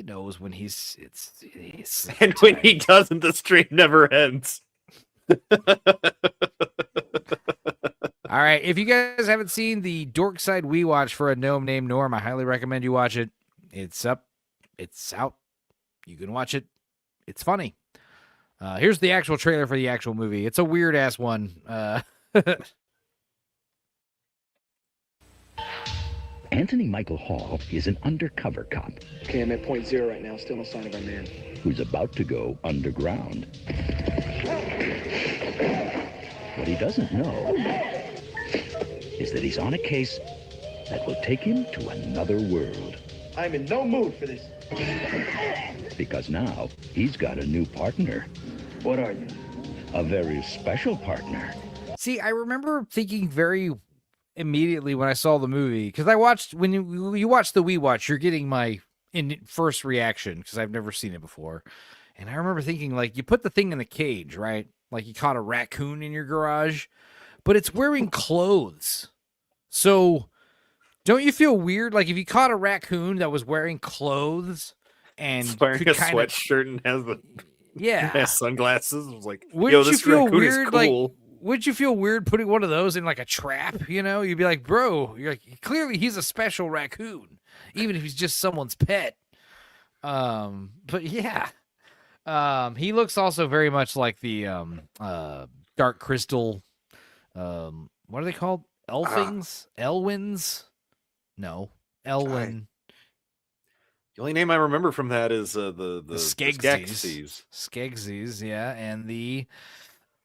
knows when it's and when he doesn't, the stream never ends. All right. If you guys haven't seen the Dorkside We Watch for A Gnome Named Norm, I highly recommend you watch it. It's up. It's out. You can watch it. It's funny. Here's the actual trailer for the actual movie. It's a weird-ass one. Anthony Michael Hall is an undercover cop Okay, I'm at point zero right now. Still no sign of our man. who's about to go underground. What he doesn't know is that he's on a case that will take him to another world. I'm in no mood for this. Because now he's got a new partner. What are you? A very special partner. See, I remember thinking very immediately when I saw the movie, because I watched, when you watch the We Watch, you're getting my first reaction, because I've never seen it before. And I remember thinking, like, you put the thing in the cage, right? Like you caught a raccoon in your garage, but it's wearing clothes. So don't you feel weird? Like if you caught a raccoon that was wearing clothes and It's wearing could a kind of, sweatshirt and has the yeah, sunglasses. It was like, wouldn't yo, you this feel raccoon weird? is cool. Like, would you feel weird putting one of those in like a trap? You know, you'd be like, bro, you're like, clearly he's a special raccoon, even if he's just someone's pet. But yeah, he looks also very much like the Dark Crystal. What are they called? Elfings? Elwins? No, Elwyn. The only name I remember from that is the Skegsies. Skegsies, yeah, and the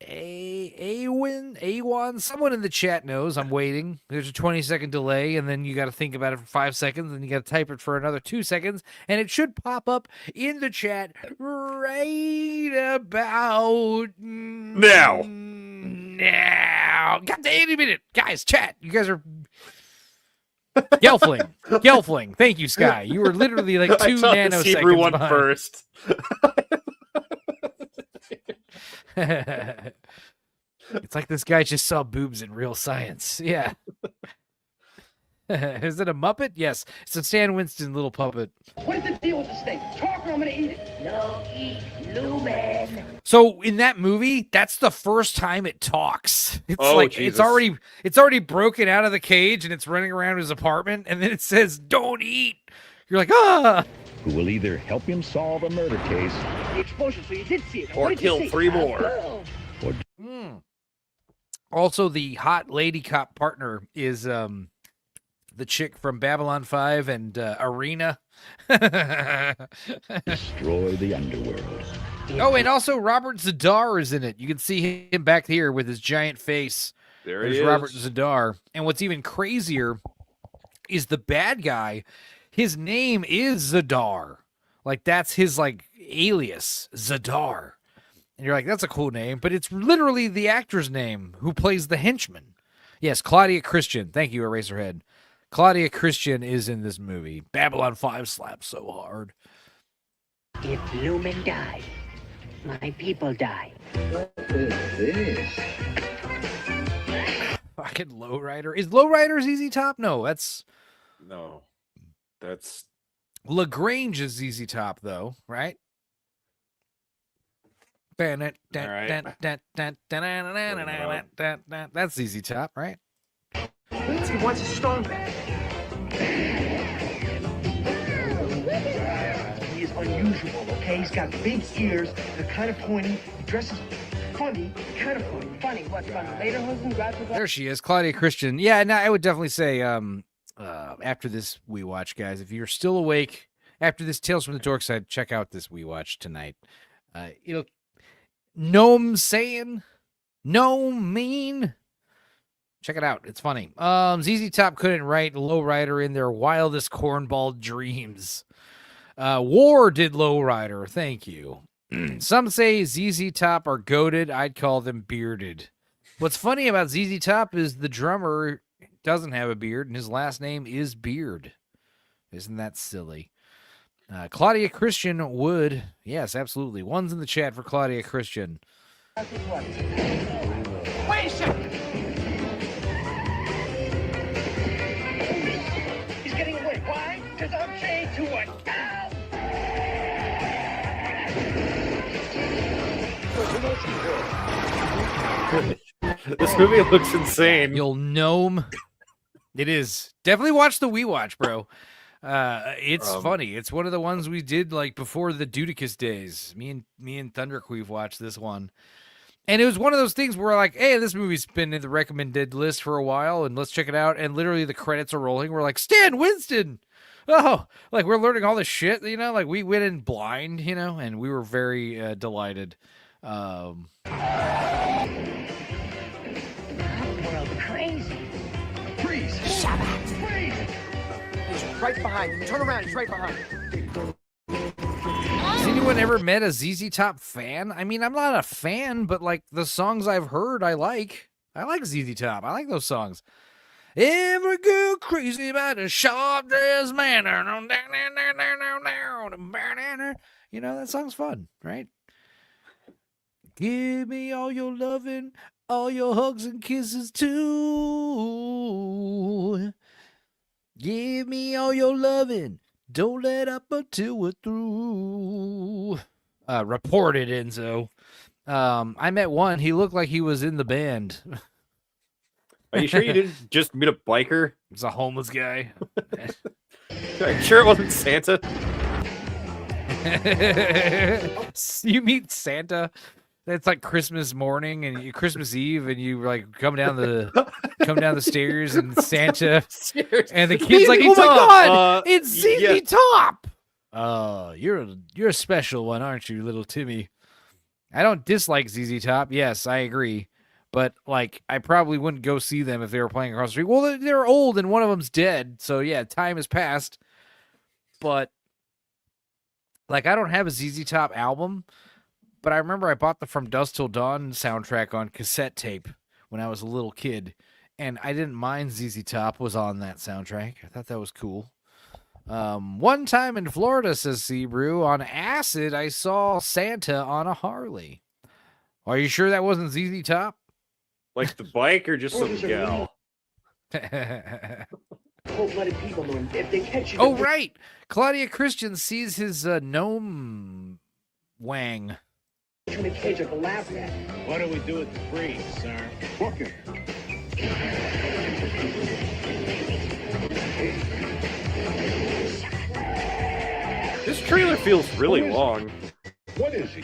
Awan. Someone in the chat knows. I'm waiting. There's a 20-second delay, and then you got to think about it for 5 seconds, and you got to type it for another 2 seconds, and it should pop up in the chat right about now. Now, got the 80 minute guys. Chat, you guys are. Gelfling. Thank you, Sky. You were literally like 2 nanoseconds Hebrew one behind. first. It's like this guy just saw boobs in Real Science. Yeah. Is it a Muppet? Yes. It's a Stan Winston little puppet. What is the deal with this thing? Talk or I'm gonna eat it. No, eat, Lumen. So in that movie, that's the first time it talks. It's like Jesus. it's already broken out of the cage and it's running around his apartment, and then it says, "Don't eat." You're like, ah. Who will either help him solve a murder case The explosion, so you did see it. Or What did you kill see? 3 more. Oh. or Also, the hot lady cop partner is the chick from Babylon 5 and Arena. destroy the underworld. Oh, and also Robert Zadar is in it. You can see him back here with his giant face. There There's he is. Robert Zadar. And what's even crazier is the bad guy. His name is Zadar. Like, that's his, like, alias, Zadar. And you're like, that's a cool name. But it's literally the actor's name who plays the henchman. Yes, Claudia Christian. Thank you, Eraserhead. Claudia Christian is in this movie. Babylon 5 slaps so hard. If Lumen died, my people die. What is this? Fucking Lowrider. Is Lowrider ZZ Top? No, that's LaGrange is ZZ Top, though, right? That's ZZ Top, right? He wants a stone back. He is unusual, okay? He's got big ears. They're kind of pointy. He dresses funny. Kind of funny. Funny. What's funny? Later, husband, grabs his There she is, Claudia Christian. Yeah, no, I would definitely say after this We Watch, guys, if you're still awake after this Tales from the Dorkside, check out this We Watch tonight. It'll Gnome saying, Gnome mean. Check it out. It's funny. ZZ Top couldn't write Lowrider in their wildest cornball dreams. War did Lowrider. Thank you. Some say ZZ Top are goated. I'd call them bearded. What's funny about ZZ Top is the drummer doesn't have a beard, and his last name is Beard. Isn't that silly? Claudia Christian would. Yes, absolutely. One's in the chat for Claudia Christian. Wait a second. He's getting away. Why? Because I'm chained to a cow. This movie looks insane. You'll gnome. It is. Definitely watch the We Watch, bro. It's funny. It's one of the ones we did like before the Dudicus days. Me and Thunderqueef watched this one. And it was one of those things where like, hey, this movie's been in the recommended list for a while, and let's check it out. And literally the credits are rolling. We're like, Stan Winston. Oh, like we're learning all this shit, you know, like we went in blind, you know, and we were very delighted. World crazy. Freeze. Shut up. Freeze. Right behind you. Turn around. He's right behind you. Has anyone ever met a ZZ Top fan? I mean, I'm not a fan, but like the songs I've heard, I like. I like ZZ Top. I like those songs. Every girl crazy about a sharp dressed man. You know, that song's fun, right? Give me all your loving, all your hugs and kisses too. Give me all your loving. Don't let up until we're through. Reported Enzo. I met one. He looked like he was in the band. Are you sure you didn't just meet a biker? It's a homeless guy. Are you sure it wasn't Santa? You meet Santa. It's like Christmas morning and Christmas Eve, and you like come down the stairs, and Santa and the kid's like, "Oh my God, it's ZZ Top!" You're a special one, aren't you, little Timmy? I don't dislike ZZ Top. Yes, I agree, but like I probably wouldn't go see them if they were playing across the street. Well, they're old and one of them's dead, so yeah, time has passed. But like I don't have a ZZ Top album. But I remember I bought the From Dusk Till Dawn soundtrack on cassette tape when I was a little kid, and I didn't mind ZZ Top was on that soundtrack. I thought that was cool. One time in Florida, says Sebrew, on acid, I saw Santa on a Harley. Are you sure that wasn't ZZ Top? Like the bike or just some gal? Cold-blooded people, Lou. If they catch you... Oh, right. Claudia Christian sees his gnome wang. In a cage like a lab rat. What do we do with the freeze, sir? Book him. This trailer feels really long. What is he?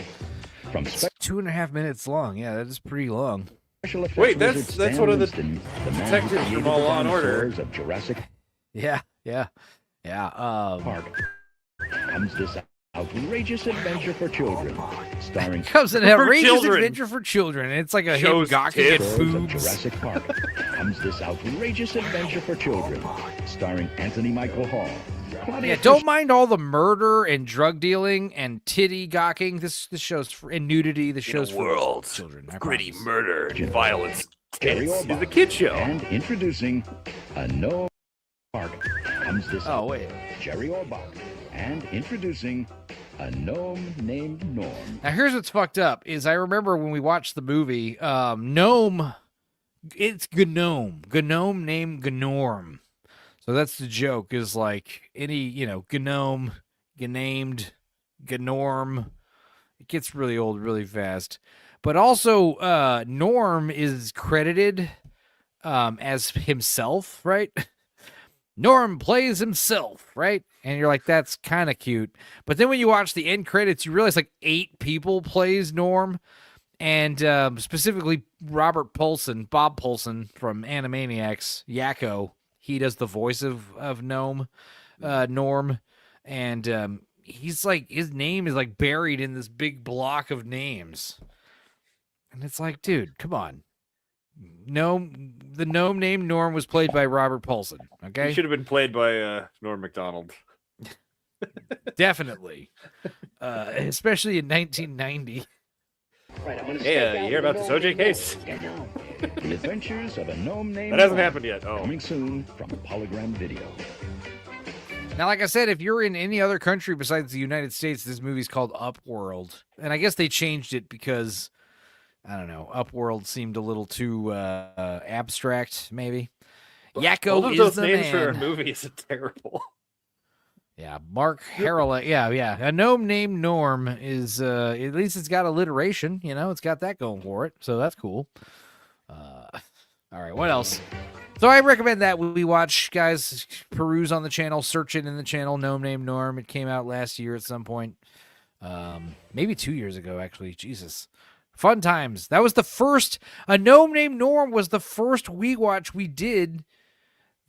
From It's 2.5 minutes long. Yeah, that is pretty long. Wait, that's one of the detectives from All Law and Order. Of Jurassic Yeah. Park comes this outrageous adventure for children, starring comes an outrageous adventure for children. It's like a him gawking at of boobs. Jurassic Park comes this outrageous adventure for children, starring Anthony Michael Hall. Yeah, don't mind all the murder and drug dealing and titty gawking. This show's and nudity. The show's for children. I Gritty promise. murder and violence. Jerry It's Orbach. the kid show. And introducing a Gnome Park comes this wait. Jerry Orbach. And introducing a gnome named Norm. Now here's what's fucked up is I remember when we watched the movie, Gnome, it's Gnome. Gnome named Gnorm. So that's the joke is like any, Gnome, Gnamed, Gnorm. It gets really old really fast. But also Norm is credited as himself, right? Norm plays himself, right? And you're like, that's kind of cute. But then when you watch the end credits, you realize like 8 people plays Norm. And specifically Bob Paulson from Animaniacs, Yakko. He does the voice of Gnome, Norm. And he's like, his name is like buried in this big block of names. And it's like, dude, come on. The gnome named Norm was played by Robert Paulson. Okay, He should have been played by Norm Macdonald. definitely, especially in 1990. Right, I'm gonna Hey, step out you hear about and this OJ case? The Adventures of a Gnome Named That hasn't Norm. happened yet. Oh. Coming soon from Polygram Video. Now, like I said, if you're in any other country besides the United States, this movie's called Upworld, and I guess they changed it because I don't know, Upworld seemed a little too abstract, maybe. Yakko Both of is those the names for a man. movie is terrible. Yeah, Mark Harrell. Yeah. A gnome named Norm is at least it's got alliteration. It's got that going for it, so that's cool. All right, what else? So I recommend that we watch, guys. Peruse on the channel, search it in the channel. Gnome named Norm. It came out last year at some point, maybe 2 years ago, actually. Jesus, fun times. That was the first. A Gnome Named Norm was the first We Watch we did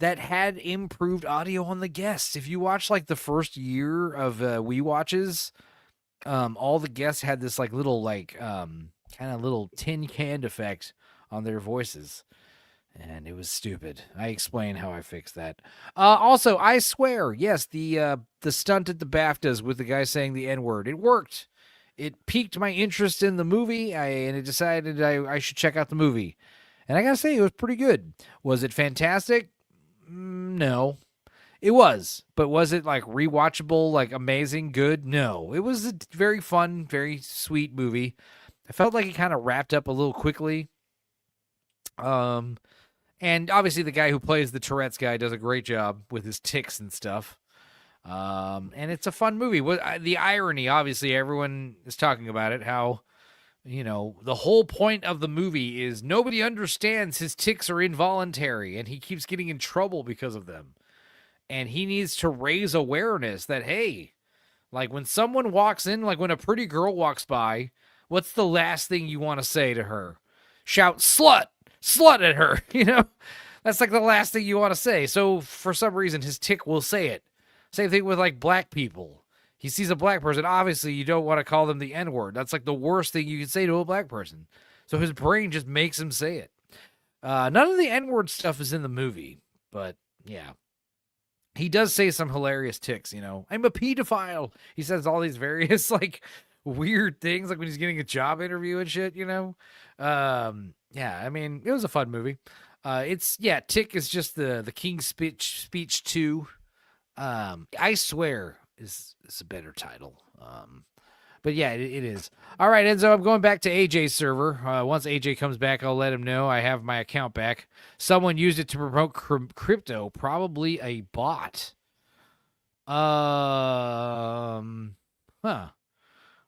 that had improved audio on the guests. If you watch like the first year of We Watches, all the guests had this like little kind of little tin can effect on their voices. And it was stupid. I explain how I fixed that. Also, I swear, yes, the stunt at the BAFTAs with the guy saying the N-word, it worked. It piqued my interest in the movie, and it decided I should check out the movie. And I gotta say, it was pretty good. Was it fantastic? No. It was. But was it, like, rewatchable, like, amazing, good? No. It was a very fun, very sweet movie. I felt like it kind of wrapped up a little quickly. And obviously the guy who plays the Tourette's guy does a great job with his tics and stuff. And it's a fun movie. The irony, obviously, everyone is talking about it, how, the whole point of the movie is nobody understands his tics are involuntary, and he keeps getting in trouble because of them. And he needs to raise awareness that, hey, like when someone walks in, like when a pretty girl walks by, what's the last thing you want to say to her? Shout, slut at her, That's like the last thing you want to say. So for some reason, his tic will say it. Same thing with like black people. He sees a black person. Obviously, you don't want to call them the N-word. That's like the worst thing you can say to a black person. So his brain just makes him say it. None of the N-word stuff is in the movie, but yeah. He does say some hilarious tics, I'm a pedophile. He says all these various like weird things, like when he's getting a job interview and shit, Yeah, I mean, it was a fun movie. Tick is just the King's Speech 2. I swear is a better title. But yeah, it is. All right, Enzo, I'm going back to AJ's server. Once AJ comes back, I'll let him know I have my account back. Someone used it to promote crypto, probably a bot.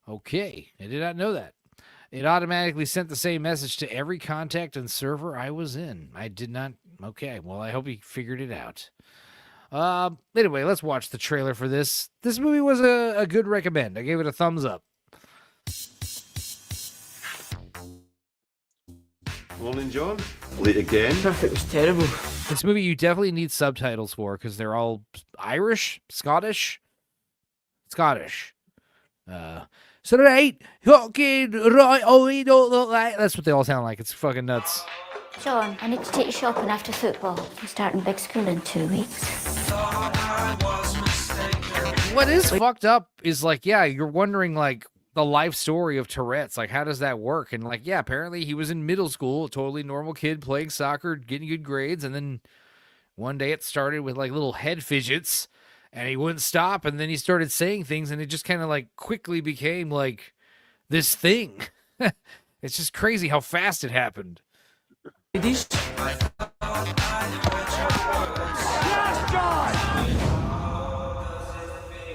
Okay, I did not know that. It automatically sent the same message to every contact and server I was in. I did not. Okay, well, I hope he figured it out. Anyway, let's watch the trailer for this. This movie was a good recommend. I gave it a thumbs up. Morning, John. Late again. Traffic was terrible. This movie you definitely need subtitles for because they're all Irish, Scottish. So right, fucking right. Oh, we don't look like. That's what they all sound like. It's fucking nuts. John, I need to take you shopping after football. I'm starting big school in 2 weeks. What is fucked up is like, yeah, you're wondering like the life story of Tourette's. Like, how does that work? And like, yeah, apparently he was in middle school, a totally normal kid playing soccer, getting good grades. And then one day it started with like little head fidgets and he wouldn't stop. And then he started saying things and it just kind of like quickly became like this thing. It's just crazy how fast it happened. Ladies.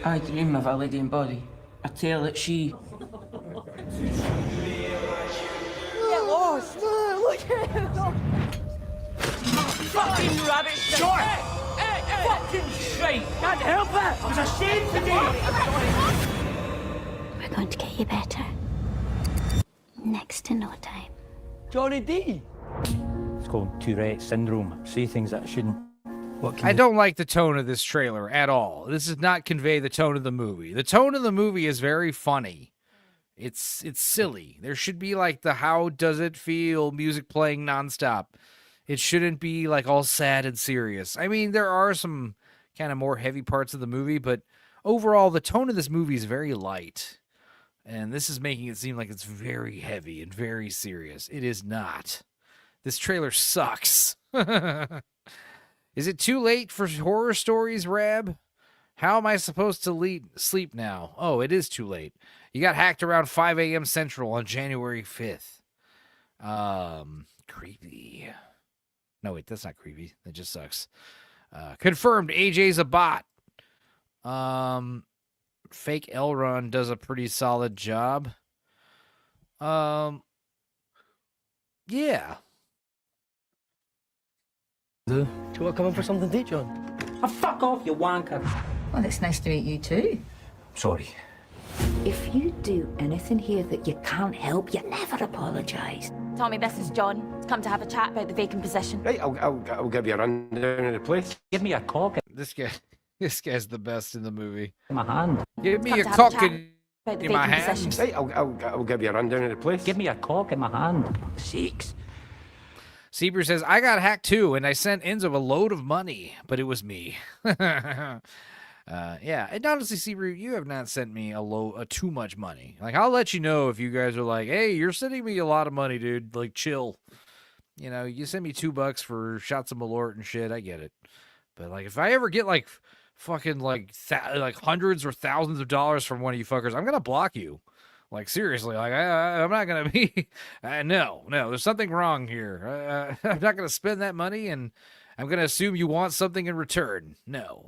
I dream of a lady in body. I tell that she. Get lost! Look at him! Fucking rabbit! Sure. Hey! Fucking shite! Can't help it! I was ashamed today! We're going to get you better. Next to no time. Johnny D! It's called Tourette syndrome. Say things that I shouldn't. I don't like the tone of this trailer at all. This does not convey the tone of the movie. The tone of the movie is very funny. It's silly. There should be like the how does it feel music playing nonstop. It shouldn't be like all sad and serious. I mean, there are some kind of more heavy parts of the movie, but overall the tone of this movie is very light. And this is making it seem like it's very heavy and very serious. It is not. This trailer sucks. Is it too late for horror stories, Rab? How am I supposed to sleep now? Oh, it is too late. You got hacked around 5 a.m. Central on January 5th. Creepy. No, wait, that's not creepy. That just sucks. Confirmed, AJ's a bot. Fake Elron does a pretty solid job. Yeah. Do you want to come in for something to eat, John? Oh, fuck off, you wanker. Well, it's nice to meet you too. Sorry. If you do anything here that you can't help, you never apologise. Tommy, this is John. He's come to have a chat about the vacant position. Right, I'll give you a rundown of the place. Give me a cock This guy's the best in the movie. in my hand. Give me Come a to have a cock chat in about the my vacant hand. position. Right, I'll give you a rundown of the place. Give me a cock in my hand. Sakes. Seabrier says, I got hacked too, and I sent Enzo a load of money, but it was me. Yeah, and honestly, Seabrier, you have not sent me a too much money. Like, I'll let you know if you guys are like, hey, you're sending me a lot of money, dude. Like, chill. You know, you send me $2 for shots of Malort and shit. I get it. But like, if I ever get like fucking like hundreds or thousands of dollars from one of you fuckers, I'm gonna block you. Like, seriously, like I'm not gonna be. No, there's something wrong here. I'm not gonna spend that money, and I'm gonna assume you want something in return. No.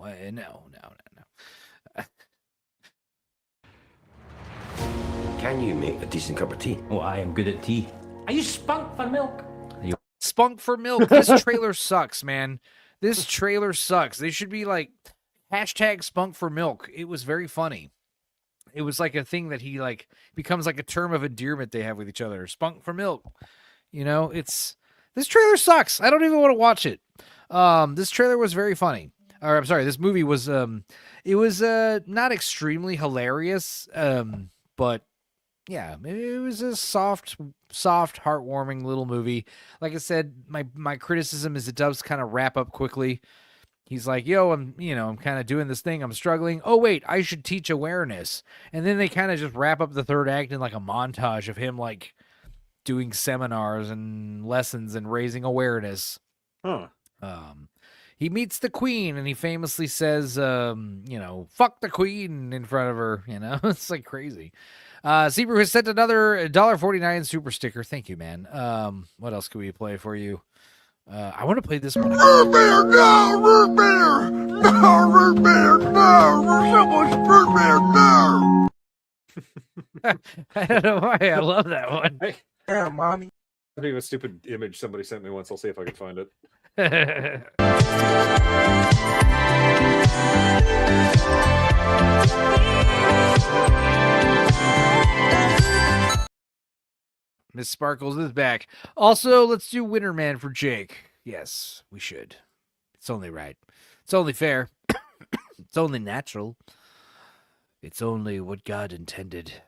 Can you make a decent cup of tea? Oh, I am good at tea. Are you spunk for milk? Spunk for milk. This trailer sucks, man. This trailer sucks. They should be like hashtag spunk for milk. It was very funny. It was like a thing that he like becomes like a term of endearment they have with each other. Spunk for milk. You know, this trailer sucks. I don't even want to watch it. This trailer was very funny. Or I'm sorry, this movie was it was not extremely hilarious. But yeah, it was a soft, heartwarming little movie. Like I said, my criticism is it does kind of wrap up quickly. He's like, yo, I'm kind of doing this thing. I'm struggling. Oh, wait, I should teach awareness. And then they kind of just wrap up the third act in like a montage of him like doing seminars and lessons and raising awareness. Huh. He meets the queen and he famously says, fuck the queen in front of her. You know, it's like crazy. Seabrew has sent another $1.49 super sticker. Thank you, man. What else can we play for you? I want to play this one. Root beer, no! Root beer! No! Root beer, no! Someone's root beer, no! I don't know why. I love that one. Yeah, mommy. I think a stupid image somebody sent me once. I'll see if I can find it. Miss Sparkles is back. Also, let's do Winterman for Jake. Yes, we should. It's only right. It's only fair. It's only natural. It's only what God intended.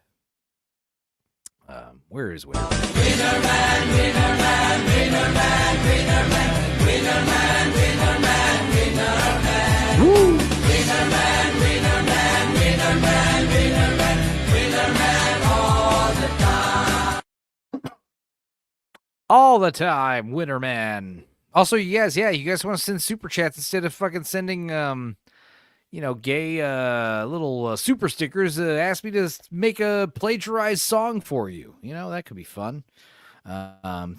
Where is Winterman? Winterman, Winterman, Winterman, Winterman, Winterman, Winterman, Winterman. Woo! Winterman, Winterman, Winterman, Winterman, Winterman all the time. All the time, Winterman. Also, you guys want to send super chats instead of fucking sending, gay little super stickers. Ask me to make a plagiarized song for you. You know, that could be fun.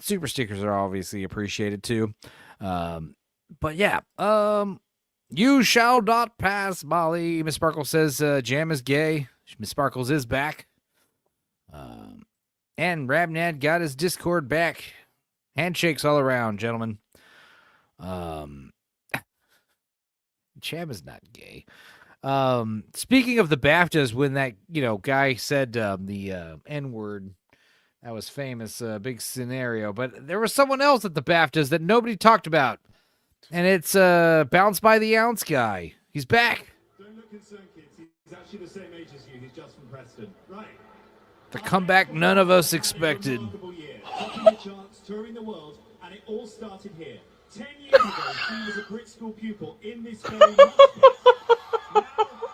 Super stickers are obviously appreciated too. But yeah, you shall not pass, Molly. Miss Sparkles says Jam is gay. Miss Sparkles is back. And Rabnad got his Discord back. Handshakes all around, gentlemen. Cham is not gay. Speaking of the BAFTAs, when that guy said the N-word, that was famous, big scenario. But there was someone else at the BAFTAs that nobody talked about, and it's Bounce by the Ounce guy. He's back. Don't look concerned, kids. He's actually the same age as you. He's just from Preston. Right. The comeback none of us expected. Topping the charts, touring the world, and it all started here. 10 years ago, she was a Brit school pupil in this very market. Now,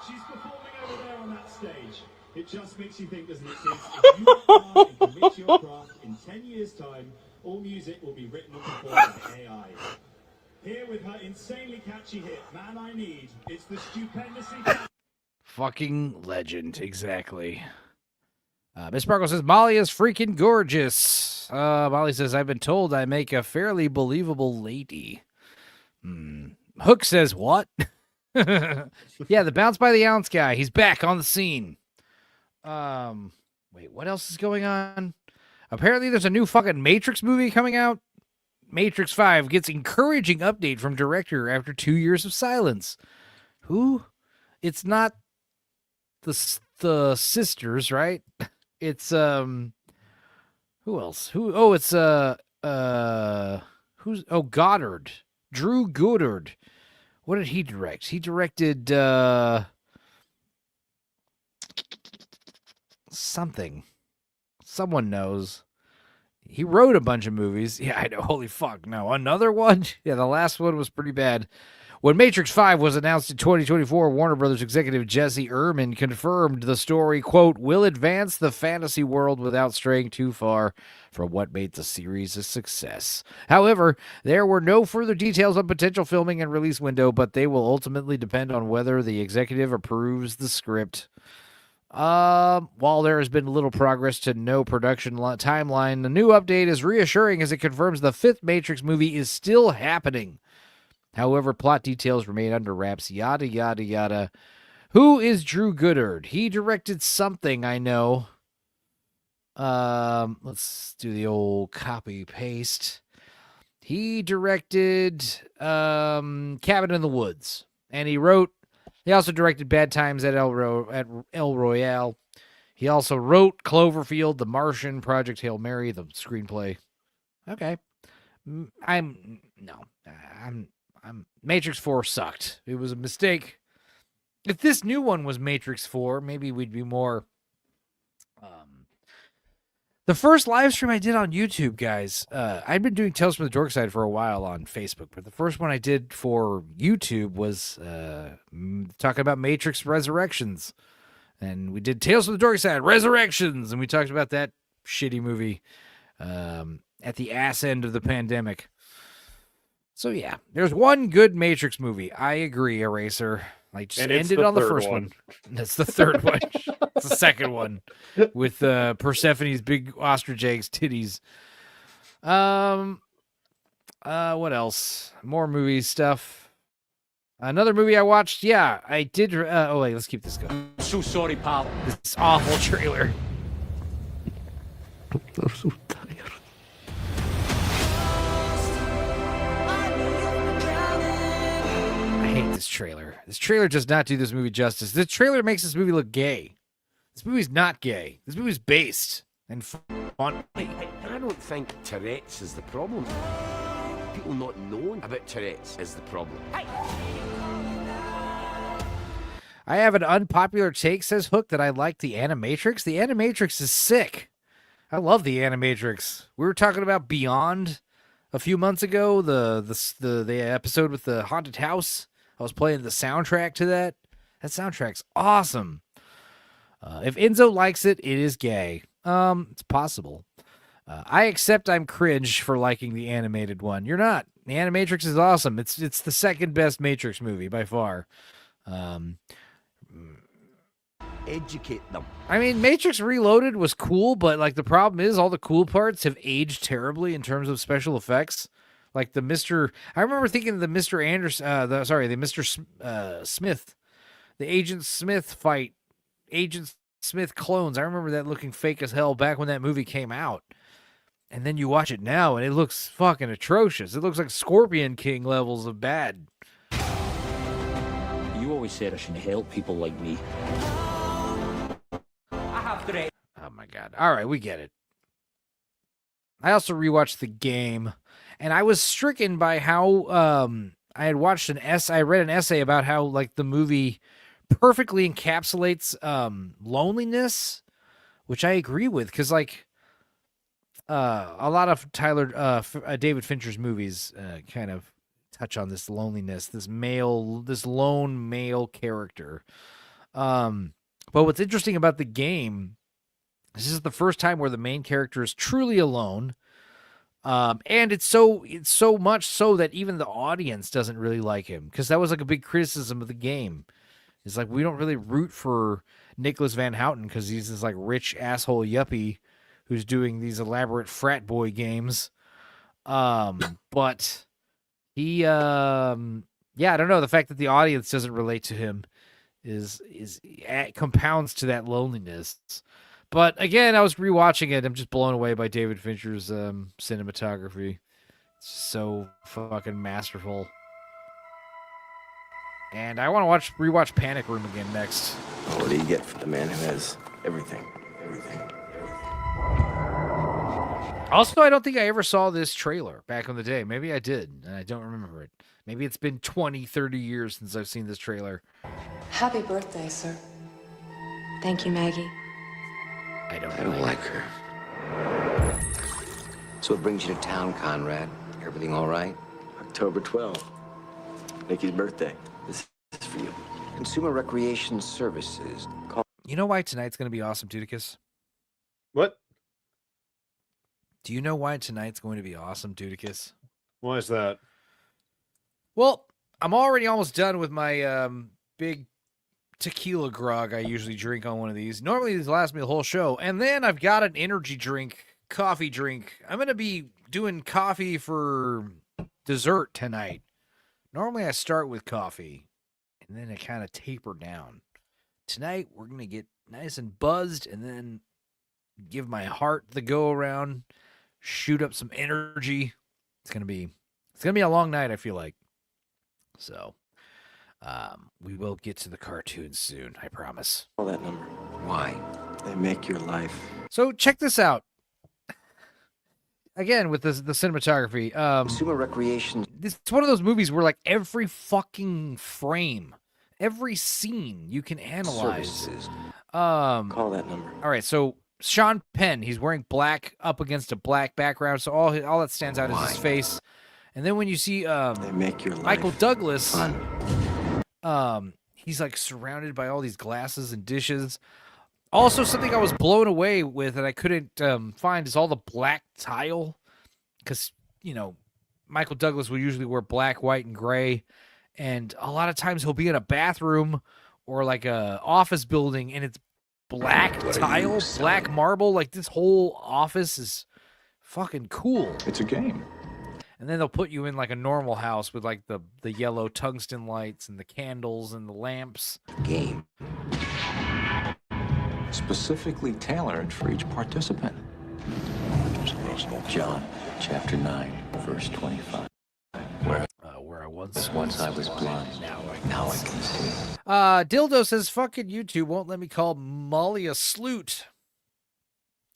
she's performing over there on that stage. It just makes you think, doesn't it, kids? If you work hard and commit to your craft, in 10 years' time, all music will be written and performed by AI. Here with her insanely catchy hit, Man I Need, it's the stupendously... Fucking legend, exactly. Miss Sparkle says, Molly is freaking gorgeous. Molly says, I've been told I make a fairly believable lady. Hook says, what? Yeah, the Bounce by the Ounce guy. He's back on the scene. Wait, what else is going on? Apparently there's a new fucking Matrix movie coming out. Matrix 5 gets encouraging update from director after 2 years of silence. Who? It's not the sisters, right? It's who else? It's Goddard. Drew Goddard. What did he direct? He directed something. Someone knows. He wrote a bunch of movies. Yeah, I know. Holy fuck. No, another one? Yeah, the last one was pretty bad. When Matrix 5 was announced in 2024, Warner Brothers executive Jesse Ehrman confirmed the story, quote, will advance the fantasy world without straying too far from what made the series a success. However, there were no further details on potential filming and release window, but they will ultimately depend on whether the executive approves the script. While there has been little progress to no production timeline, the new update is reassuring as it confirms the fifth Matrix movie is still happening. However, plot details remain under wraps, yada, yada, yada. Who is Drew Goddard? He directed something, I know. Let's do the old copy-paste. He directed Cabin in the Woods. And he also directed Bad Times at El Royale. He also wrote Cloverfield, The Martian, Project Hail Mary, the screenplay. Okay. Matrix 4 sucked. It was a mistake. If this new one was Matrix 4, maybe we'd be more... The first live stream I did on YouTube, guys, I've been doing Tales from the Dorkside for a while on Facebook, but the first one I did for YouTube was talking about Matrix Resurrections. And we did Tales from the Dorkside, Resurrections, and we talked about that shitty movie at the ass end of the pandemic. So yeah, there's one good Matrix movie. I agree, Eraser. I just ended on the first one. That's the third one. It's the second one with Persephone's big ostrich eggs, titties. What else? More movie stuff. Another movie I watched. Yeah, I did. Oh wait, let's keep this going. So sorry, pal. This awful trailer. I'm so tired. I hate this trailer. This trailer does not do this movie justice. This trailer makes this movie look gay. This movie's not gay. This movie's based and fun. I don't think Tourette's is the problem. People not knowing about Tourette's is the problem. I have an unpopular take, says Hook, that I like the Animatrix. The Animatrix is sick. I love the Animatrix. We were talking about Beyond a few months ago, the episode with the haunted house. I was playing the soundtrack to that. That soundtrack's awesome. If Enzo likes it, it is gay. It's possible. I accept I'm cringe for liking the animated one. You're not. The Animatrix is awesome. It's the second best Matrix movie by far. Educate them. I mean, Matrix Reloaded was cool, but like the problem is all the cool parts have aged terribly in terms of special effects. Like the Mr. I remember thinking the Mr. Anderson, the Mr. Smith, the Agent Smith fight, Agent Smith clones. I remember that looking fake as hell back when that movie came out. And then you watch it now and it looks fucking atrocious. It looks like Scorpion King levels of bad. You always said I should help people like me. Oh my god. All right, we get it. I also rewatched The Game, and I was stricken by how I had watched I read an essay about how like the movie perfectly encapsulates loneliness, which I agree with, because like a lot of David Fincher's movies kind of touch on this loneliness, this lone male character. But what's interesting about The Game, this is the first time where the main character is truly alone. And it's so much so that even the audience doesn't really like him, because that was like a big criticism of The Game. It's like, we don't really root for Nicholas Van Houten because he's this like rich asshole yuppie who's doing these elaborate frat boy games. But he, I don't know. The fact that the audience doesn't relate to him compounds to that loneliness. But again, I was rewatching it. I'm just blown away by David Fincher's cinematography. It's so fucking masterful. And I want to rewatch Panic Room again next. What do you get for the man who has everything? Also, I don't think I ever saw this trailer back in the day. Maybe I did, and I don't remember it. Maybe it's been 20, 30 years since I've seen this trailer. Happy birthday, sir. Thank you, Maggie. I don't like her. So what brings you to town, Conrad? Everything all right? October 12th. Nikki's birthday. This is for you. Consumer Recreation Services. Call. You know why tonight's going to be awesome, Dudicus? What? Do you know why tonight's going to be awesome, Dudicus? Why is that? Well, I'm already almost done with my big tequila grog I usually drink on one of these. Normally these last me the whole show. And then I've got an energy drink, coffee drink. I'm going to be doing coffee for dessert tonight. Normally I start with coffee and then I kind of taper down. Tonight we're going to get nice and buzzed and then give my heart the go around, shoot up some energy. It's going to be a long night, I feel like. So, we will get to the cartoons soon, I promise. Call that number. Why? They make your life. So check this out. Again, with the cinematography. Consumer Recreation. It's one of those movies where like every fucking frame, every scene you can analyze. Services. Call that number. All right, so Sean Penn, he's wearing black up against a black background, so all that stands out is his face. And then when you see They make your life Michael Douglas, fun. He's like surrounded by all these glasses and dishes. Also, something I was blown away with and I couldn't find is all the black tile. Because, you know, Michael Douglas will usually wear black, white, and gray. And a lot of times he'll be in a bathroom or like a office building and it's black tile, black marble. Like this whole office is fucking cool. It's a game. And then they'll put you in like a normal house with like the yellow tungsten lights and the candles and the lamps. Game. Specifically tailored for each participant. John, chapter 9, verse 25. Where I once I was blind. Now I can see. Dildo says, fucking YouTube won't let me call Molly a sloot.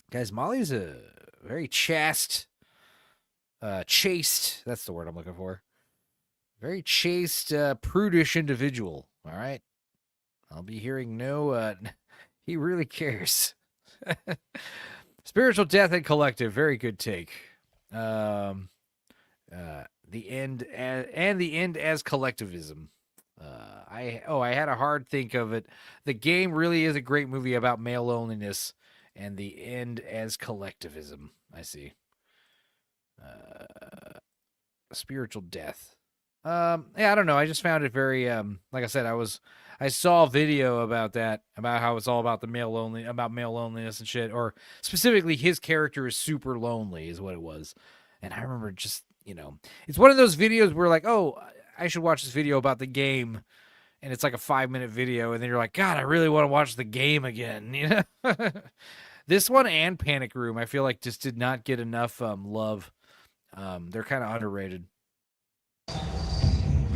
Guys, Molly's a very chaste, that's the word I'm looking for. Very chaste, prudish individual. All right. I'll be hearing no, he really cares. Spiritual Death and Collective. Very good take. The end as collectivism. I had a hard think of it. The game really is a great movie about male loneliness and the end as collectivism. I see. Spiritual Death. Yeah, I don't know. I just found it very like I said, I saw a video about that, about how it's all about male loneliness and shit, or specifically his character is super lonely is what it was. And I remember just, you know, it's one of those videos where like, oh, I should watch this video about the game, and it's like a 5-minute video, and then you're like, God, I really want to watch the game again, you know? This one and Panic Room, I feel like just did not get enough love. They're kind of underrated.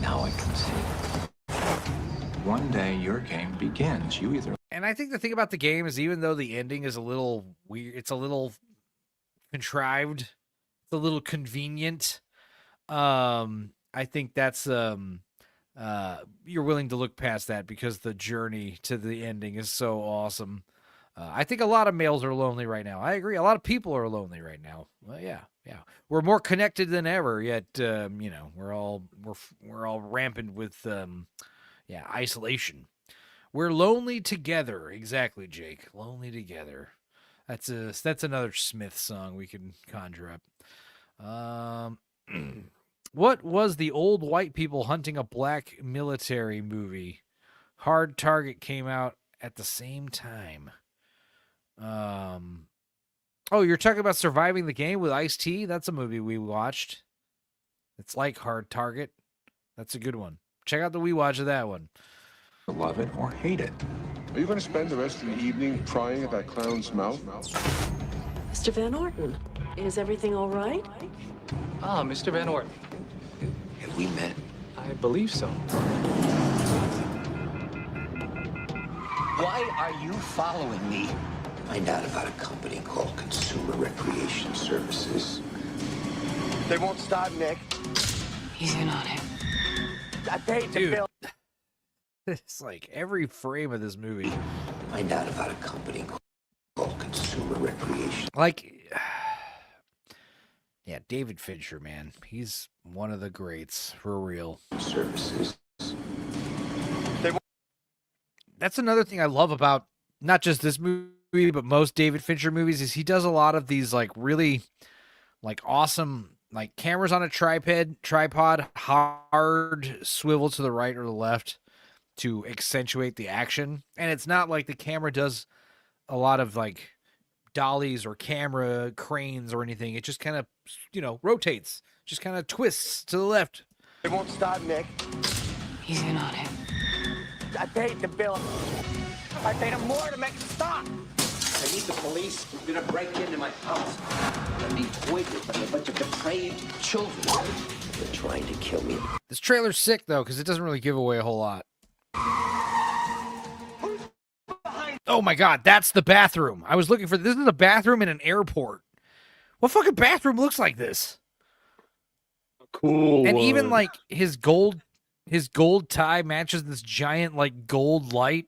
Now I can see. One day your game begins. You either. And I think the thing about the game is even though the ending is a little weird, it's a little contrived, it's a little convenient. I think that's you're willing to look past that because the journey to the ending is so awesome. I think a lot of males are lonely right now. I agree. A lot of people are lonely right now. Well, yeah. We're more connected than ever. Yet, you know, we're all rampant with, isolation. We're lonely together. Exactly, Jake. Lonely together. That's another Smith song we can conjure up. What was the old white people hunting a black military movie? Hard Target came out at the same time. Oh, you're talking about Surviving the Game with Ice-T? That's a movie we watched. It's like Hard Target. That's a good one. Check out the We Watch of that one. Love it or hate it. Are you going to spend the rest of the evening prying at that clown's mouth? Mr. Van Orton, is everything all right? Ah, Mr. Van Orton. Have we met? I believe so. Why are you following me? Find out about a company called Consumer Recreation Services. They won't stop, Nick. He's in on it. I paid to Dude. film. It's like every frame of this movie. Find out about a company called Consumer Recreation. Like, Yeah, David Fincher, man. He's one of the greats, for real. Services. That's another thing I love about not just this movie, but most David Fincher movies is he does a lot of these like really like awesome like cameras on a tripod, hard swivel to the right or the left to accentuate the action. And it's not like the camera does a lot of like dollies or camera cranes or anything. It just kind of, rotates, just kind of twists to the left. It won't stop, Nick. He's in on it. I paid the bill. I paid him more to make it stop. I need the police. We're gonna break into my house. I'm being pointed by a bunch of depraved children. They're trying to kill me. This trailer's sick, though, because it doesn't really give away a whole lot. Oh, my God. That's the bathroom. I was looking for... This is a bathroom in an airport. What fucking bathroom looks like this? Cool. And even, like, his gold tie matches this giant, like, gold light.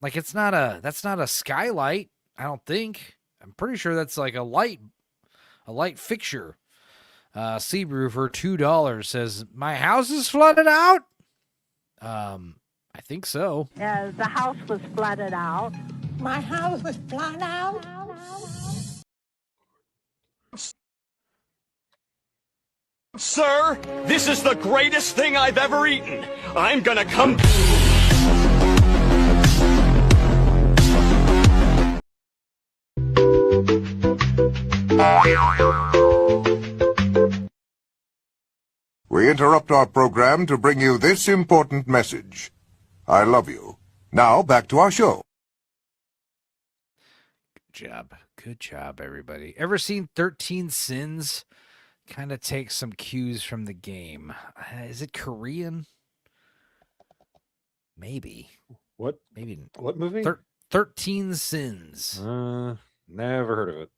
Like, that's not a skylight, I don't think. I'm pretty sure that's, like, a light fixture. Sebrew for $2 says, my house is flooded out? I think so. The house was flooded out. My house was flooded out. Sir, this is the greatest thing I've ever eaten. I'm gonna come. We interrupt our program to bring you this important message. I love you. Now, back to our show. Good job, everybody. Ever seen 13 Sins? Kind of takes some cues from the game. Is it Korean? Maybe. What? Maybe. What movie? 13 Sins. Never heard of it.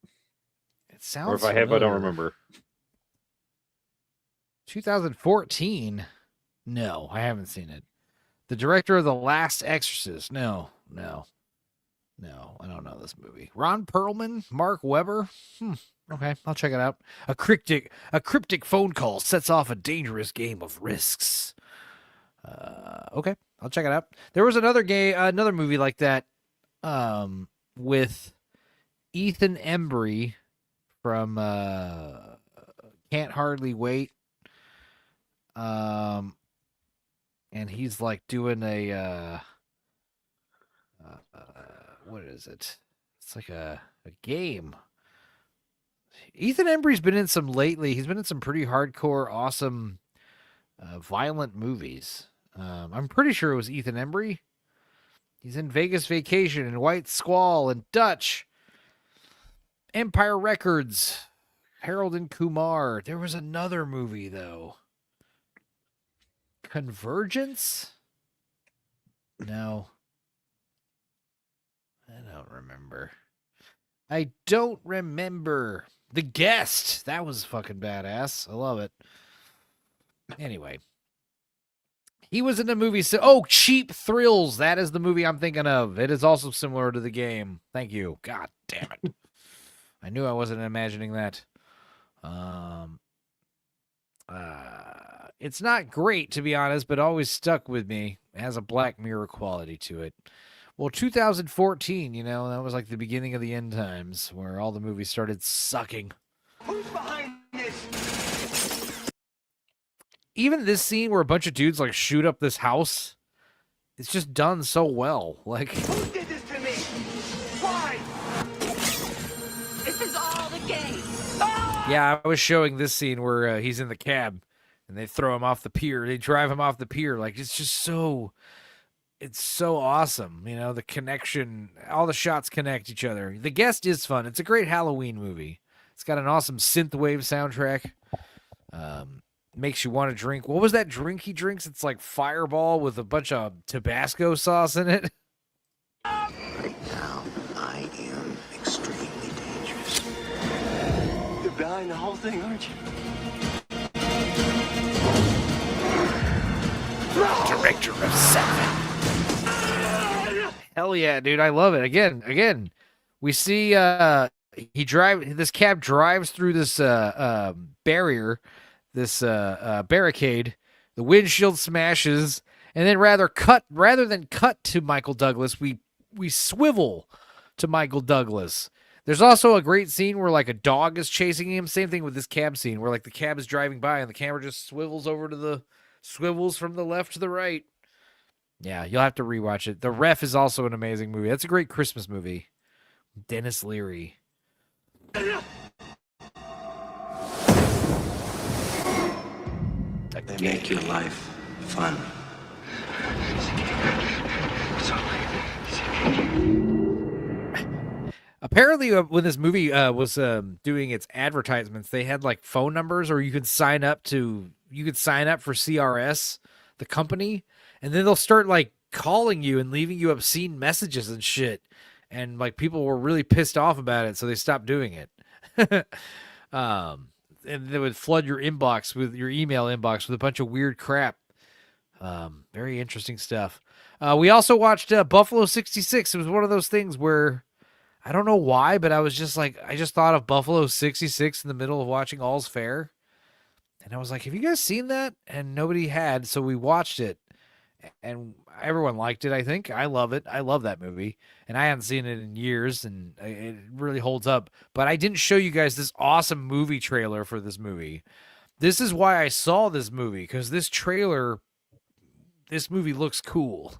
It sounds Or if I have, I don't remember. 2014? No, I haven't seen it. The director of The Last Exorcist? No, I don't know this movie. Ron Perlman? Mark Webber? Okay, I'll check it out. A cryptic phone call sets off a dangerous game of risks. Okay, I'll check it out. There was another movie like that, with Ethan Embry from Can't Hardly Wait. And he's like doing a what is it? It's like a game. Ethan Embry's been in some lately. He's been in some pretty hardcore, awesome, violent movies. I'm pretty sure it was Ethan Embry. He's in Vegas Vacation and White Squall and Dutch. Empire Records. Harold and Kumar. There was another movie, though. Convergence? No. I don't remember. The Guest. That was fucking badass. I love it. Anyway. He was in the movie. Cheap Thrills. That is the movie I'm thinking of. It is also similar to the game. Thank you. God damn it. I knew I wasn't imagining that. It's not great, to be honest, but always stuck with me. It has a Black Mirror quality to it. Well, 2014, that was like the beginning of the end times, where all the movies started sucking. Who's behind this? Even this scene where a bunch of dudes like shoot up this house, it's just done so well. Like, Who did this to me? Why? This is all the game. yeah, I was showing this scene where he's in the cab and they throw him off the pier. They drive him off the pier. Like, it's just so... It's so awesome, the connection, all the shots connect each other. The Guest is fun. It's a great Halloween movie. It's got an awesome synthwave soundtrack. Makes you want to drink. What was that drink he drinks? It's like Fireball with a bunch of Tabasco sauce in it. Right now, I am extremely dangerous. You're behind the whole thing, aren't you? Director of 7. Hell yeah, dude. I love it. Again, we see This cab drives through this barrier, this barricade. The windshield smashes, and then rather than cut to Michael Douglas, we swivel to Michael Douglas. There's also a great scene where like a dog is chasing him. Same thing with this cab scene where like the cab is driving by and the camera just swivels from the left to the right. Yeah, you'll have to rewatch it. The Ref is also an amazing movie. That's a great Christmas movie. Dennis Leary. They make your life fun. Apparently, when this movie was doing its advertisements, they had like phone numbers, or you could sign up for CRS, the company, and then they'll start like calling you and leaving you obscene messages and shit. And like people were really pissed off about it, so they stopped doing it. And they would flood your email inbox with a bunch of weird crap. Very interesting stuff. We also watched Buffalo 66. It was one of those things where I don't know why, but I just thought of Buffalo 66 in the middle of watching All's Fair. And I was like, have you guys seen that? And nobody had, so we watched it. And everyone liked it, I think. I love it. I love that movie. And I hadn't seen it in years, and it really holds up. But I didn't show you guys this awesome movie trailer for this movie. This is why I saw this movie, because this movie looks cool.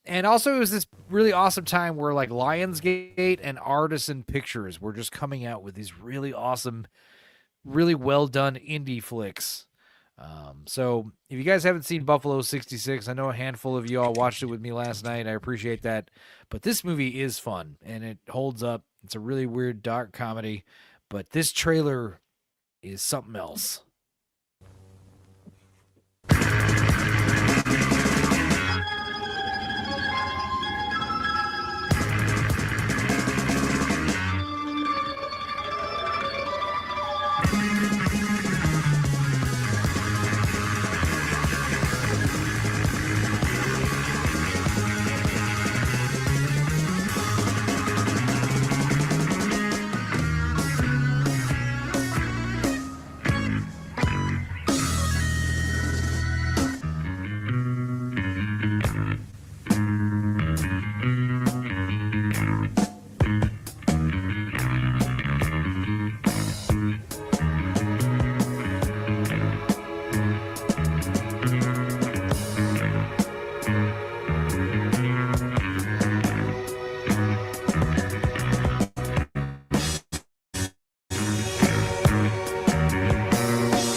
And also it was this really awesome time where like Lionsgate and Artisan Pictures were just coming out with these really awesome, really well done indie flicks. So if you guys haven't seen Buffalo 66, I know a handful of you all watched it with me last night. I appreciate that. But this movie is fun and it holds up. It's a really weird dark comedy, but this trailer is something else.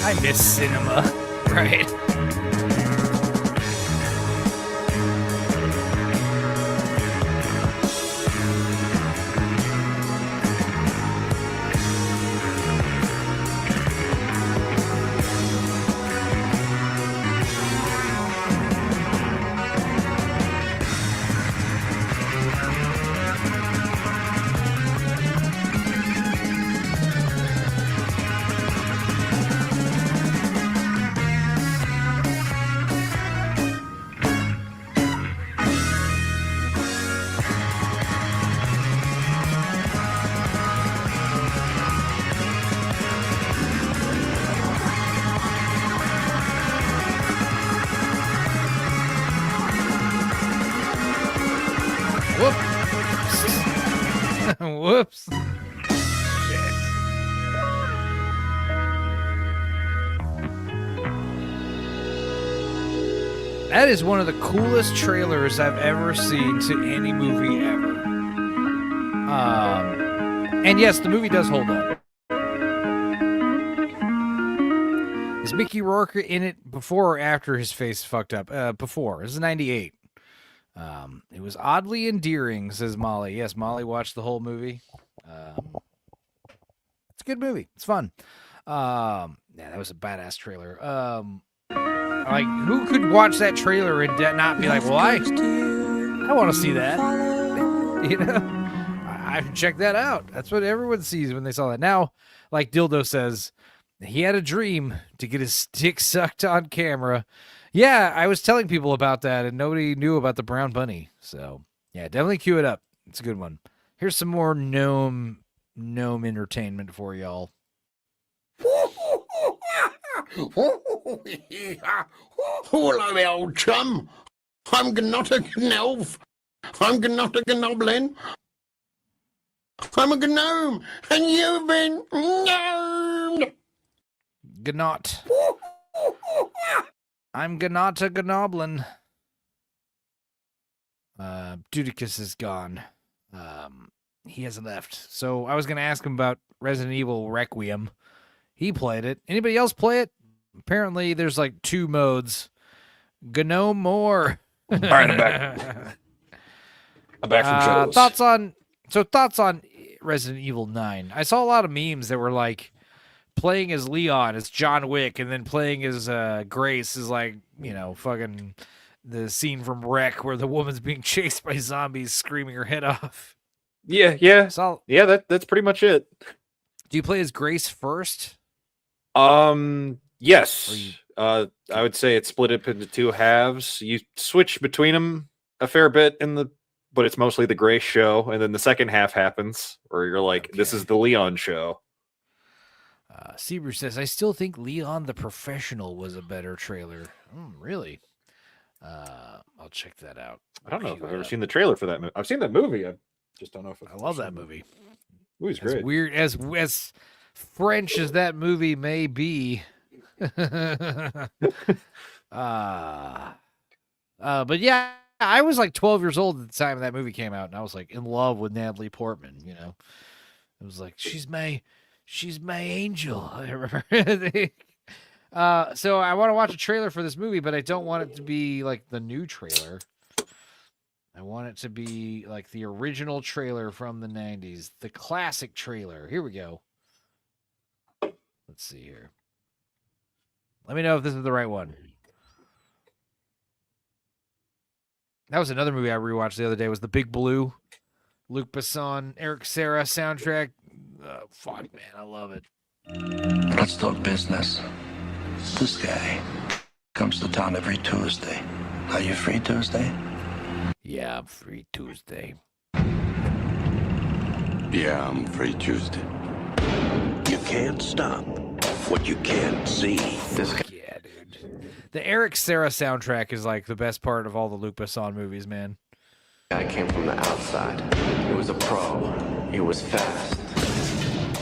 I miss cinema, right? Whoops. That is one of the coolest trailers I've ever seen to any movie ever. And yes, the movie does hold up. Is Mickey Rourke in it before or after his face fucked up? Before. This is 98. It was oddly endearing, says Molly. Yes, Molly watched the whole movie. It's a good movie. It's fun. Yeah, that was a badass trailer. Like, who could watch that trailer and not be like, well, I want to see that. You know? I should check that out. That's what everyone sees when they saw that. Now, like Dildo says, he had a dream to get his dick sucked on camera. Yeah, I was telling people about that, and nobody knew about the brown bunny. So, yeah, definitely cue it up. It's a good one. Here's some more Gnome gnome entertainment for y'all. Hello, my old chum. I'm not a gnome. I'm not a goblin. I'm a gnome, and you've been gnomed. Gnot. I'm Gnot a Gnoblin. Dudicus is gone. He hasn't left. So I was going to ask him about Resident Evil Requiem. He played it. Anybody else play it? Apparently there's like 2 modes. Gnome more. All right, I'm back. I'm back from shows. Thoughts on Resident Evil 9. I saw a lot of memes that were like playing as Leon as John Wick, and then playing as Grace is like, fucking the scene from Wreck where the woman's being chased by zombies screaming her head off. Yeah. That's pretty much it. Do you play as Grace first? Yes. I would say it's split up into 2 halves. You switch between them a fair bit but it's mostly the Grace show, and then the second half happens where you're like, this is the Leon show. Seaver says, I still think Leon the Professional was a better trailer. Really? I'll check that out. I don't know if I've ever seen the trailer for that movie. I've seen that movie. I just don't know if I love that movie. Movie's great. As weird as French as that movie may be. But yeah, I was like 12 years old at the time that movie came out, and I was like in love with Natalie Portman. It was like she's my angel. I remember. So I want to watch a trailer for this movie, but I don't want it to be like the new trailer. I want it to be like the original trailer from the 90s, the classic trailer. Here we go. Let's see here. Let me know if this is the right one. That was another movie I rewatched the other day, was The Big Blue. Luc Besson, Eric Serra soundtrack. Fuck, man, I love it. Let's talk business. This guy comes to town every Tuesday. Are you free Tuesday? Yeah, I'm free Tuesday. Yeah, I'm free Tuesday. You can't stop what you can't see. Yeah, dude. The Eric Serra soundtrack is like the best part of all the Luc Besson movies, man. I came from the outside. He was a pro. He was fast.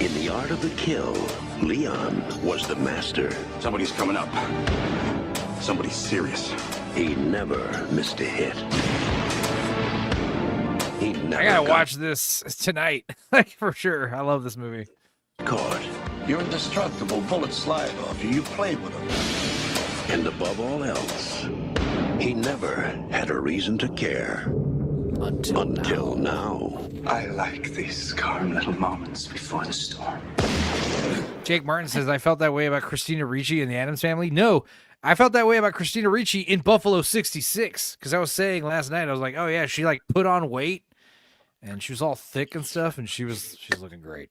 In the art of the kill, Leon was the master. Somebody's coming up. Somebody's serious. He never missed a hit. He never I gotta watch this tonight, like for sure. I love this movie. Caught. You're indestructible. Bullets slide off you. You play with them. And above all else, he never had a reason to care. Until now. I like these calm little moments before the storm. Jake Martin says, I felt that way about Christina Ricci in The Addams Family. No, I felt that way about Christina Ricci in Buffalo 66. Because I was saying last night, I was like, oh yeah, she like put on weight. And she was all thick and stuff. And she's looking great.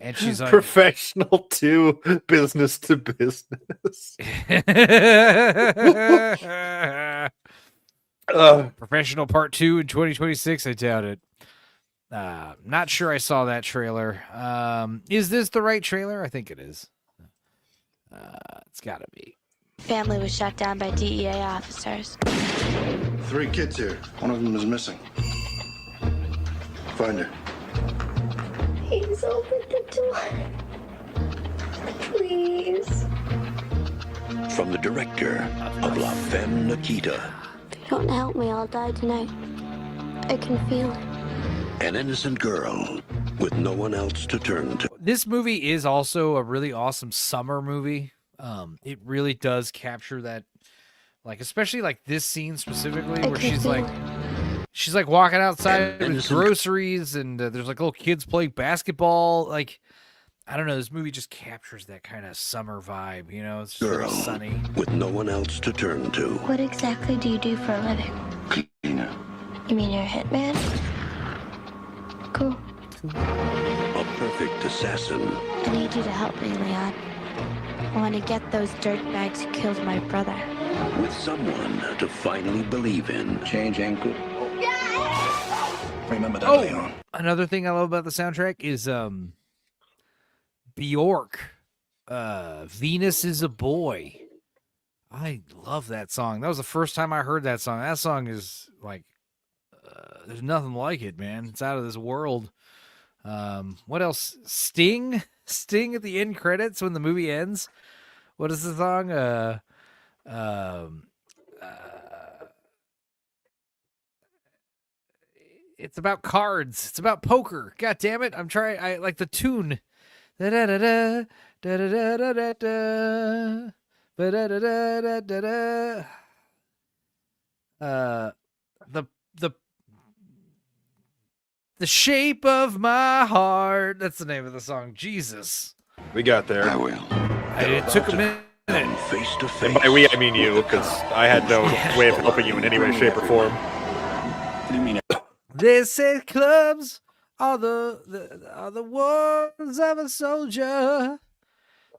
And she's like, professional to business to business. Professional Part 2 in 2026. I doubt it. Not sure I saw that trailer. Is this the right trailer? I think it is. It's gotta be. Family was shot down by DEA officers. 3 kids here. One of them is missing. Find her. Please open the door. Please. From the director of La Femme Nikita. If you don't help me, I'll die tonight. I can feel it. An innocent girl with no one else to turn to. This movie is also a really awesome summer movie. It really does capture that, like, especially like this scene specifically where she's like walking outside with groceries and there's like little kids playing basketball. Like, I don't know, this movie just captures that kind of summer vibe, you know? It's just Girl really sunny. with no one else to turn to. What exactly do you do for a living? Cleaner. You mean you're a hitman? Cool. A perfect assassin. I need you to help me, Leon. I want to get those dirtbags who killed my brother. With someone to finally believe in. Change ain't good. Remember that, Leon. Another thing I love about the soundtrack is Bjork. Venus is a Boy. I love that song. That was the first time I heard that song. That song is like, there's nothing like it, man. It's out of this world. What else? Sting at the end credits when the movie ends. What is the song? It's about cards. It's about poker. God damn it! I like the tune. Da da da da da da da da da. Da da da da da da. The shape of my heart. That's the name of the song. Jesus. We got there. I will. It took a minute. Face to And face. by we, I mean you, because I had no way of helping you in any way, shape, or form. What do you mean? They say clubs are the words of a soldier.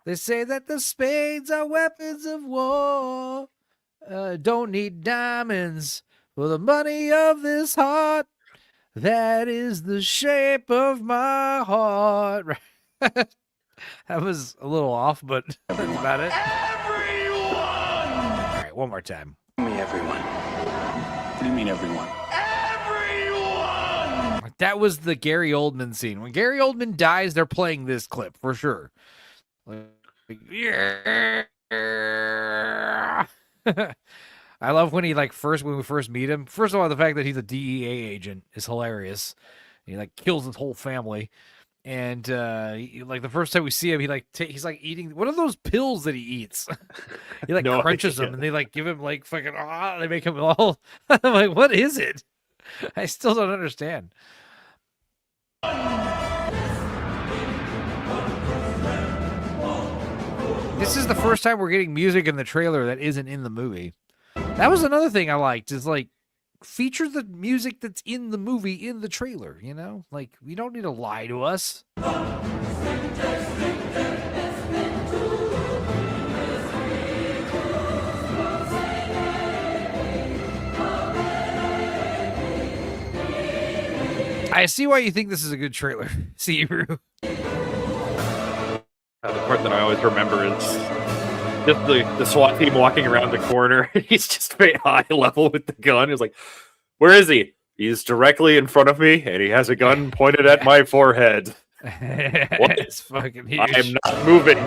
They say that the spades are weapons of war. Don't need diamonds for the money of this heart. That is the shape of my heart. That was a little off, but that's about it. Everyone! All right, one more time. Me, everyone. What do you mean, everyone? Everyone! That was the Gary Oldman scene. When Gary Oldman dies, they're playing this clip for sure. Yeah. I love when he when we first meet him. First of all, the fact that he's a DEA agent is hilarious. He kills his whole family. And the first time we see him, he's eating one of those pills that he eats. He No crunches idea. them, and they give him fucking they make him all. I'm like, what is it? I still don't understand. This is the first time we're getting music in the trailer that isn't in the movie. That was another thing I liked, is feature the music that's in the movie in the trailer, you know? You don't need to lie to us. I see why you think this is a good trailer. See you. The part that I always remember is just the SWAT team walking around the corner. He's just very high level with the gun. He's like, where is he? He's directly in front of me, and he has a gun pointed at my forehead. What? It's fucking huge. I am not moving.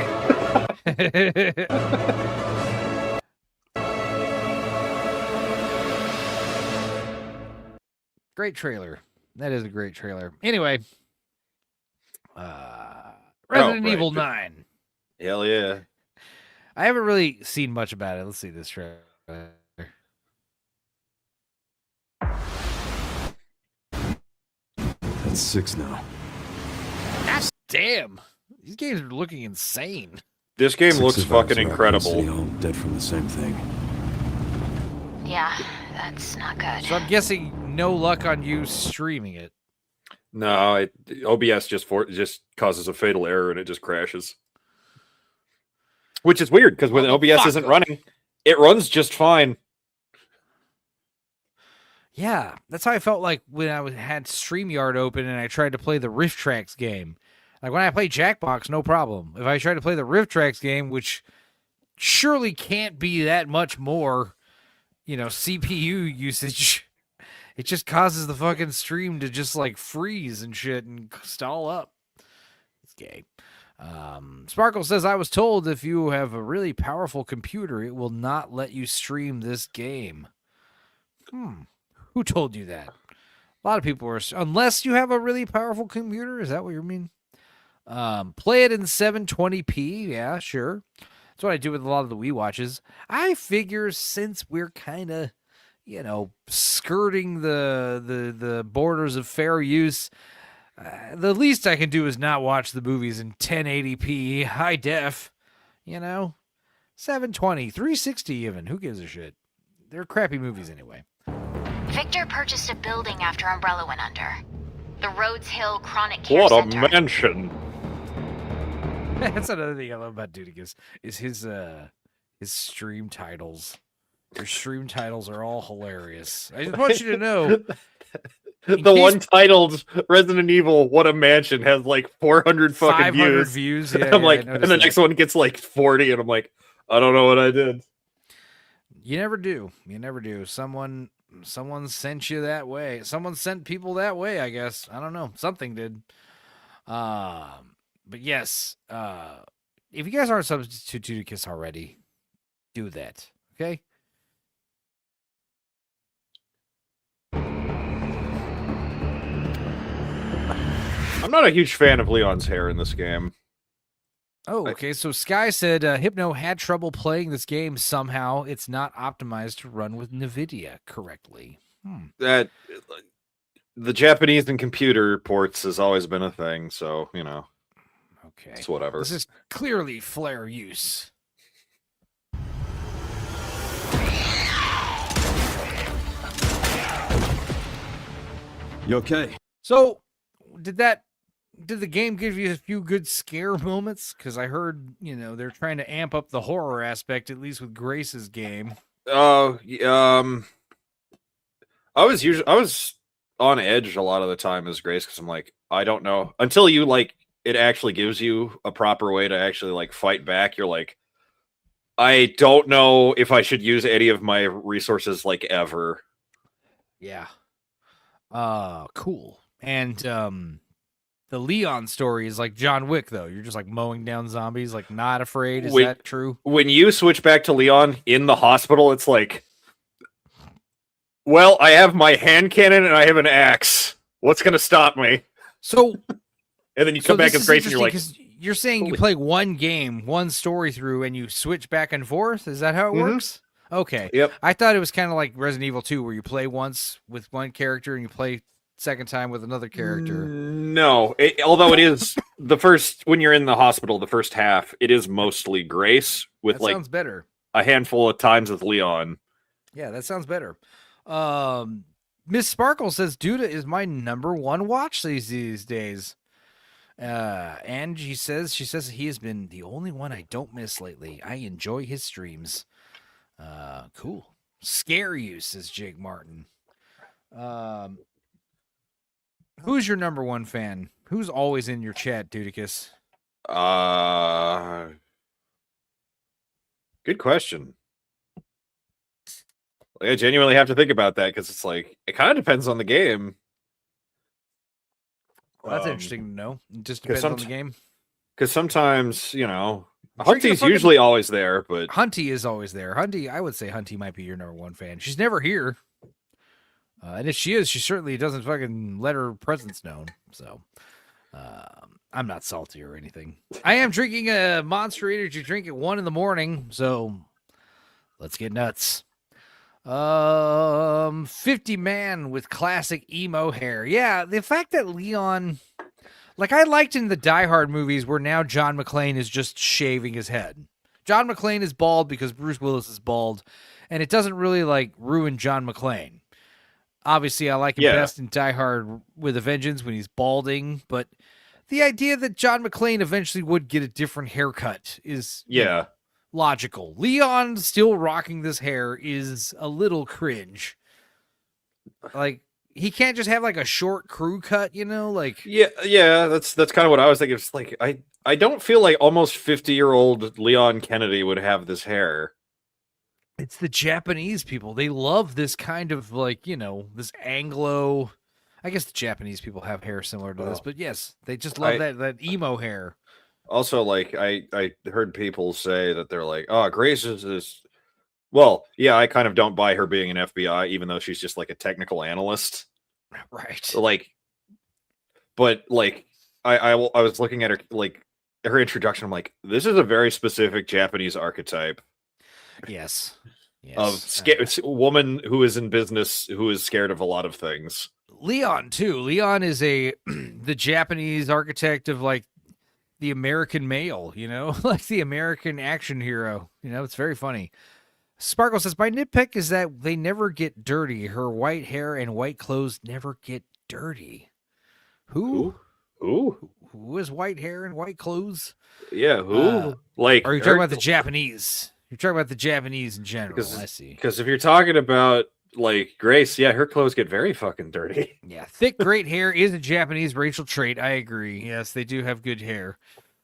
Great trailer. That is a great trailer. Anyway, Resident right. Evil 9. Hell yeah. I haven't really seen much about it. Let's see this trailer. That's 6 now. Gosh damn. These games are looking insane. This game 6 looks survivors fucking are out in the city, incredible. all dead from the same thing. Yeah, that's not good. So I'm guessing no luck on you streaming it. No, OBS just causes a fatal error and it just crashes. Which is weird, because when OBS isn't running, it runs just fine. Yeah, that's how I felt like when I had StreamYard open and I tried to play the Rift Tracks game. Like when I play Jackbox, no problem. If I try to play the Rift Tracks game, which surely can't be that much more, CPU usage, it just causes the fucking stream to just freeze and shit and stall up. It's gay. Sparkle says, I was told if you have a really powerful computer, it will not let you stream this game. Who told you that? A lot of people are, unless you have a really powerful computer. Is that what you mean? Play it in 720p. Yeah, sure. That's what I do with a lot of the Wii watches. I figure since we're kind of, skirting the borders of fair use, the least I can do is not watch the movies in 1080p high def. 720, 360 even. Who gives a shit? They're crappy movies anyway. Victor purchased a building after Umbrella went under. The Rhodes Hill Chronic Care What a Center. mansion. That's another thing I love about Dudicus is his stream titles. Your stream titles are all hilarious. I just want you to know The one titled Resident Evil What a Mansion has like 400 fucking 500 views. views. Yeah, I'm yeah, like, I and the noticed next that. one gets like 40, and I'm like, I don't know what I did. You never do. You never do. Someone sent you that way. Someone sent people that way, I guess. I don't know. Something did. But yes, if you guys aren't substitute to Kiss already, do that. Okay? I'm not a huge fan of Leon's hair in this game. Oh, okay. So Sky said Hypno had trouble playing this game somehow. It's not optimized to run with NVIDIA correctly. That the Japanese and computer ports has always been a thing, so you know. Okay. It's whatever. This is clearly flare use. You okay? So, did the game give you a few good scare moments? Because I heard, they're trying to amp up the horror aspect, at least with Grace's game. I was on edge a lot of the time as Grace because I'm like, I don't know until you like it actually gives you a proper way to actually like fight back. You're like, I don't know if I should use any of my resources like ever. Yeah. Cool. And the Leon story is like John Wick, though. You're just like mowing down zombies, like not afraid. Is that true? When you switch back to Leon in the hospital, it's like, well, I have my hand cannon and I have an axe. What's going to stop me? So, and then you come back as Grace and you're like, you're saying you play one game, one story through, and you switch back and forth? Is that how it works? Okay. Yep. I thought it was kind of like Resident Evil 2, where you play once with one character and you play second time with another character. No, although it is the first, when you're in the hospital, the first half, it is mostly Grace with That like sounds better. a handful of times with Leon. Yeah, that sounds better. Miss Sparkle says Duda is my number one watch these days. And she says he has been the only one I don't miss lately. I enjoy his streams. Cool. Scare you, says Jake Martin. Who's your number one fan? Who's always in your chat, Dudicus? Good question. Like, I genuinely have to think about that because it's like it kind of depends on the game. Well, that's interesting to know. It just depends on the game. Because sometimes, you know, sure you Hunty's fucking- usually always there, but Hunty is always there. Hunty, I would say Hunty might be your number one fan. She's never here. And if she is, she certainly doesn't fucking let her presence known. So, I'm not salty or anything. I am drinking a Monster Energy drink at 1 a.m, so let's get nuts. 50 man with classic emo hair. Yeah, the fact that Leon, like I liked in the Die Hard movies where now John McClane is just shaving his head. John McClane is bald because Bruce Willis is bald, and it doesn't really like ruin John McClane. Obviously, I like him best in Die Hard with a Vengeance when he's balding, but the idea that John McClane eventually would get a different haircut is logical. Leon still rocking this hair is a little cringe. Like, he can't just have like a short crew cut, like yeah, that's kind of what I was thinking. It's like I don't feel like almost 50-year-old Leon Kennedy would have this hair. It's the Japanese people. They love this kind of like, this Anglo. I guess the Japanese people have hair similar to this, but yes, they just love that emo hair. Also, like I heard people say that they're like, oh, Grace is this. Well, yeah, I kind of don't buy her being an FBI, even though she's just like a technical analyst, right? Like, but like I was looking at her like her introduction. I'm like, this is a very specific Japanese archetype. Yes. Of woman who is in business, who is scared of a lot of things. Leon too. Leon is the Japanese architect of like the American male, like the American action hero. It's very funny. Sparkle says, my nitpick is that they never get dirty. Her white hair and white clothes never get dirty. Who has white hair and white clothes? Yeah, who? Like, are you talking about the Japanese? You're talking about the Japanese in general. I see. Because if you're talking about like Grace, yeah, her clothes get very fucking dirty. Yeah, thick, great hair is a Japanese racial trait. I agree. Yes, they do have good hair.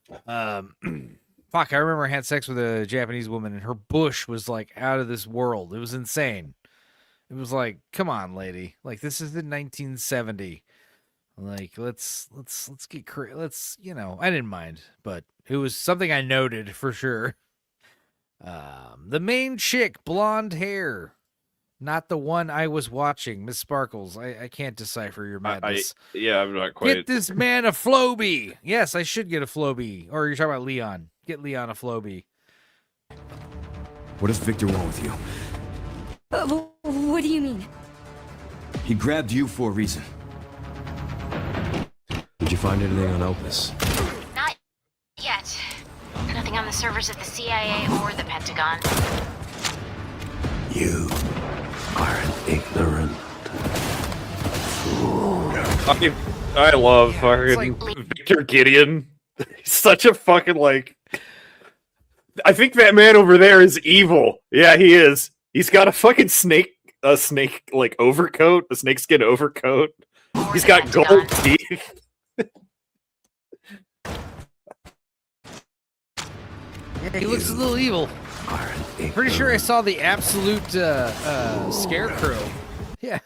Fuck, I remember I had sex with a Japanese woman, and her bush was like out of this world. It was insane. It was like, come on, lady. Like, this is in 1970. Like, let's get let's, you know, I didn't mind, but it was something I noted for sure. The main chick, blonde hair. Not the one I was watching, Miss Sparkles. I can't decipher your madness. Yeah, I'm not quite. Get this man a Floby. Yes, I should get a Floby. Or you're talking about Leon. Get Leon a Floby. What does Victor want with you? What do you mean? He grabbed you for a reason. Did you find anything on Opus? Not yet. Nothing on the servers of the CIA or the Pentagon. You are an ignorant fool. I love fucking Victor Gideon. He's such a fucking like. I think that man over there is evil. Yeah, he is. He's got a fucking snake like overcoat, a snakeskin overcoat. He's got gold teeth. He looks a little evil. Pretty sure I saw the absolute Scarecrow. Yeah.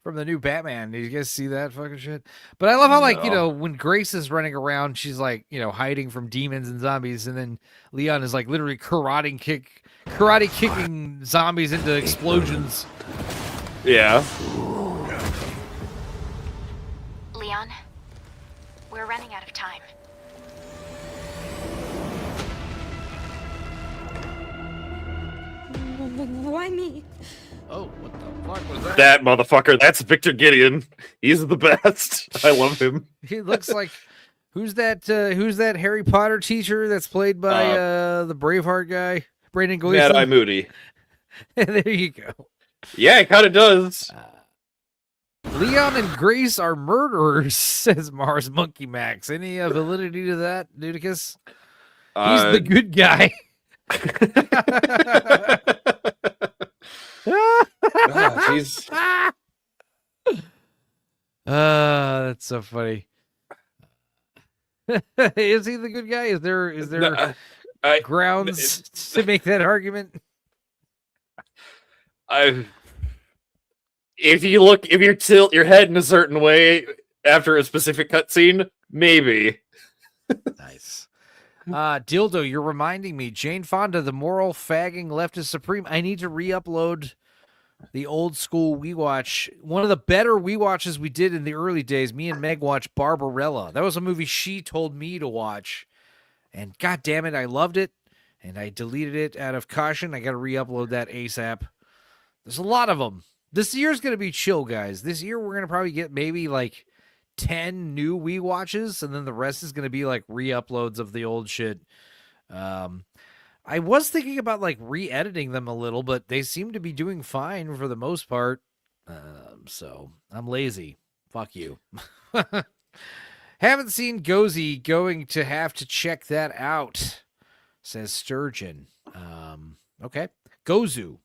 From the new Batman. Did you guys see that fucking shit? But I love how, like, you know, when Grace is running around, she's like, you know, hiding from demons and zombies, and then Leon is like literally karate kicking zombies into explosions. Yeah. Leon, we're running out of time. Why me? Oh, what the fuck was that? That motherfucker, that's Victor Gideon. He's the best. I love him. He looks like who's that Harry Potter teacher that's played by the Braveheart guy? Brandon Gleeson. Mad-Eye Moody. There you go. Yeah, it kind of does. Leon and Grace are murderers, says Mars Monkey Max. Any validity to that, Nudicus? He's the good guy. He's... that's so funny. Is he the good guy? Is there grounds to make that argument? If you tilt your head in a certain way after a specific cutscene, maybe. Nice. Dildo, you're reminding me. Jane Fonda, the moral fagging leftist supreme. I need to re-upload the old school We Watch. One of the better We Watches we did in the early days. Me and Meg watched Barbarella. That was a movie she told me to watch. And god damn it, I loved it. And I deleted it out of caution. I got to re-upload that ASAP. There's a lot of them. This year's going to be chill, guys. This year we're going to probably get maybe like 10 new We Watches, and then the rest is going to be like re-uploads of the old shit. I was thinking about like re-editing them a little, but they seem to be doing fine for the most part. So I'm lazy. Fuck you. Haven't seen Gozy. Going to have to check that out, says Sturgeon. Okay. Gozu.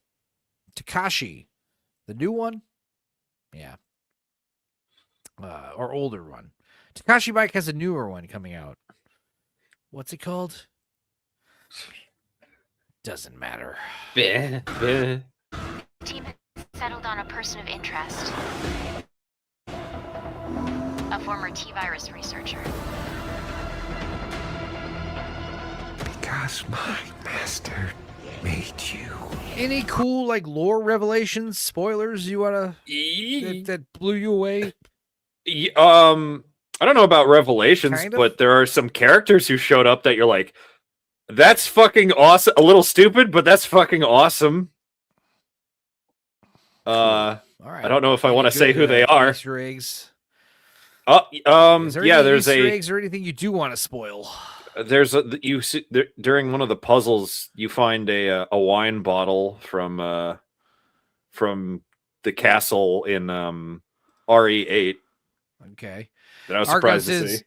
Takashi. The new one? Yeah. Or older one. Takashi Bike has a newer one coming out. What's it called? Doesn't matter. Team settled on a person of interest. A former T-virus researcher. Because my master made you. Any cool like lore revelations, spoilers you wanna that blew you away? I don't know about revelations, Kind of? but there are some characters who showed up that you're like, that's fucking awesome. A little stupid, but that's fucking awesome. All right. I don't know if I want to say who they are. Easter eggs. Yeah, there's Easter eggs or anything you do want to spoil. There's during one of the puzzles you find a wine bottle from the castle in RE8. Okay. That I was surprised to see.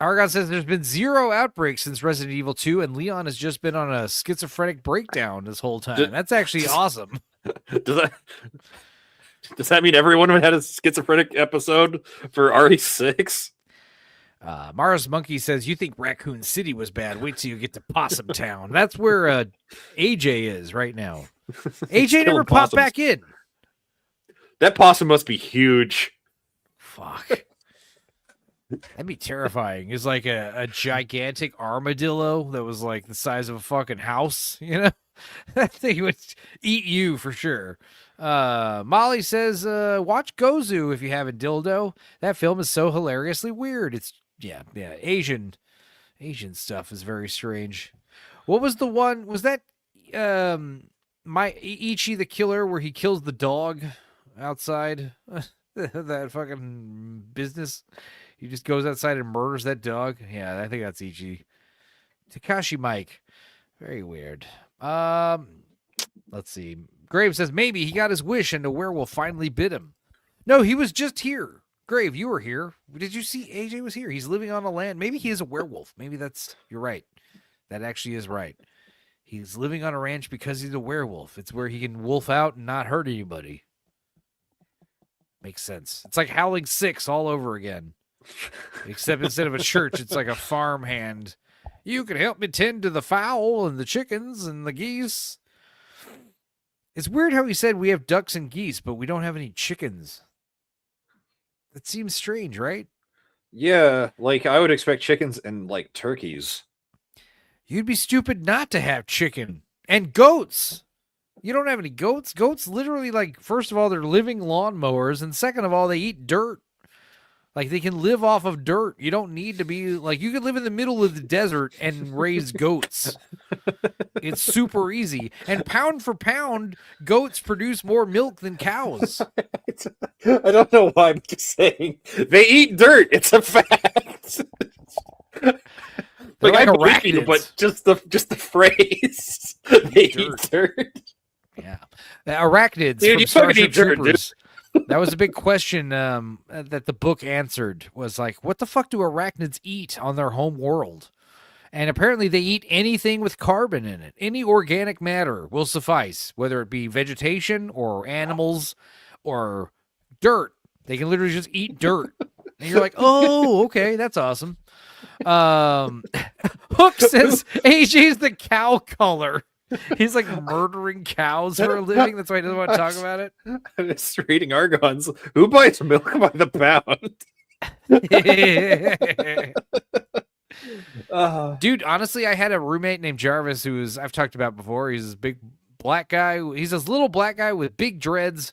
Argon says there's been 0 outbreaks since Resident Evil 2, and Leon has just been on a schizophrenic breakdown this whole time. That's actually awesome. Does that mean everyone had a schizophrenic episode for RE6? Mars Monkey says, you think Raccoon City was bad. Wait till you get to Possum Town. That's where AJ is right now. AJ never popped back in. That possum must be huge. Fuck. That'd be terrifying. It's like a gigantic armadillo that was like the size of a fucking house, you know? That thing would eat you for sure. Molly says, watch Gozu if you have a dildo. That film is so hilariously weird. It's yeah. Asian stuff is very strange. What was the one? Was that my Ichi the Killer where he kills the dog outside that fucking business? He just goes outside and murders that dog. Yeah, I think that's Ichi. Takashi Mike. Very weird. Let's see. Grave says maybe he got his wish and the werewolf finally bit him. No, he was just here. Grave, you were here. Did you see AJ was here? He's living on a land. Maybe he is a werewolf. Maybe you're right. That actually is right. He's living on a ranch because he's a werewolf. It's where he can wolf out and not hurt anybody. Makes sense. It's like Howling 6 all over again. Except instead of a church, it's like a farmhand. You can help me tend to the fowl and the chickens and the geese. It's weird how he said we have ducks and geese, but we don't have any chickens. That seems strange, right? Yeah, like I would expect chickens and like turkeys. You'd be stupid not to have chicken and goats. You don't have any goats? Goats literally, like, first of all, they're living lawnmowers, and second of all, they eat dirt. Like, they can live off of dirt. You don't need to be, like, you could live in the middle of the desert and raise goats. It's super easy. And pound for pound, goats produce more milk than cows. I don't know why I'm just saying. They eat dirt. It's a fact. Like, I believe you, but just the phrase. They eat dirt. Yeah. Arachnids Dude, from you fucking Starship eat dirt, Troopers. That was a big question that the book answered, was like, what the fuck do arachnids eat on their home world? And apparently they eat anything with carbon in it. Any organic matter will suffice, whether it be vegetation or animals or dirt. They can literally just eat dirt. And you're like, oh, okay, that's awesome. Hook says AJ's the cow color. He's like murdering cows for a living. That's why he doesn't want to talk about it. I'm just reading Argons. Who buys milk by the pound? Dude, honestly, I had a roommate named Jarvis I've talked about before. He's this big black guy. He's this little black guy with big dreads.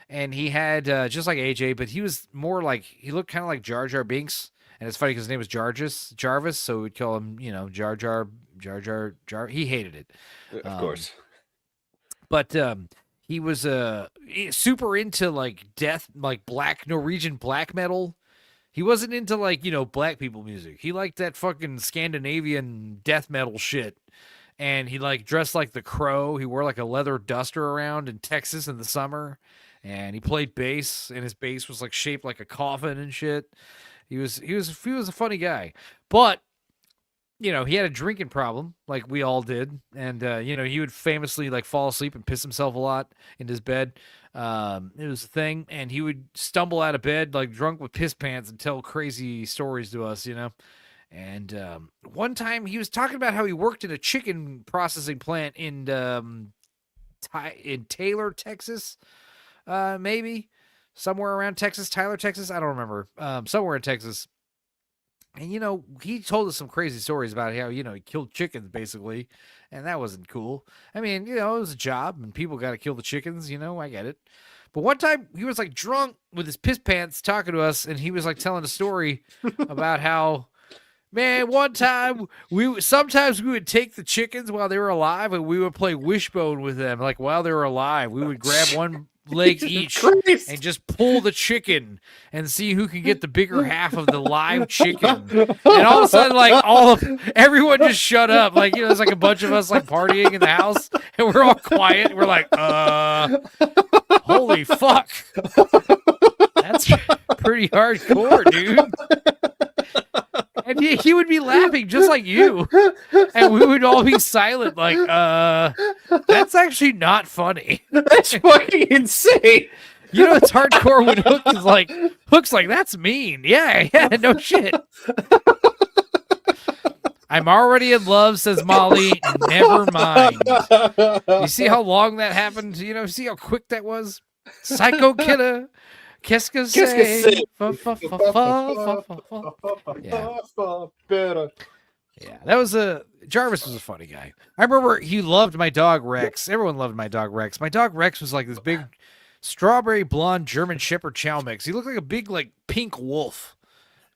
And he had, just like AJ, but he was more like, he looked kind of like Jar Jar Binks. And it's funny because his name was Jarvis, so we'd call him, Jar Jar. He hated it. Of course. But he was super into like death, like Norwegian black metal. He wasn't into like, black people music. He liked that fucking Scandinavian death metal shit. And he like dressed like the Crow. He wore like a leather duster around in Texas in the summer. And he played bass, and his bass was like shaped like a coffin and shit. He was a funny guy. But he had a drinking problem, like we all did. And, he would famously, like, fall asleep and piss himself a lot in his bed. It was a thing. And he would stumble out of bed, like, drunk with piss pants and tell crazy stories to us, And one time he was talking about how he worked in a chicken processing plant in Taylor, Texas, maybe. Somewhere around Texas, Tyler, Texas. I don't remember. Somewhere in Texas. And, he told us some crazy stories about how, he killed chickens, basically. And that wasn't cool. I mean, it was a job, and people got to kill the chickens, I get it. But one time, he was, like, drunk with his piss pants talking to us, and he was, like, telling a story about how, man, one time, sometimes we would take the chickens while they were alive, and we would play wishbone with them, like, while they were alive. We would grab one leg each and just pull the chicken and see who can get the bigger half of the live chicken. And all of a sudden, like, everyone just shut up. Like, there's like a bunch of us like partying in the house, and we're all quiet. We're like, holy fuck. That's pretty hardcore, dude. And he would be laughing just like you. And we would all be silent like, that's actually not funny. That's fucking insane. You know, it's hardcore when Hook's like, that's mean. Yeah, no shit. I'm already in love, says Molly. Never mind. You see how long that happened? You know, see how quick that was? Psycho killer. Qu'est-ce que c'est? Yeah, that was Jarvis was a funny guy. I remember he loved my dog Rex. Everyone loved my dog Rex. My dog Rex was like this big strawberry blonde German Shepherd Chow mix. He looked like a big like pink wolf.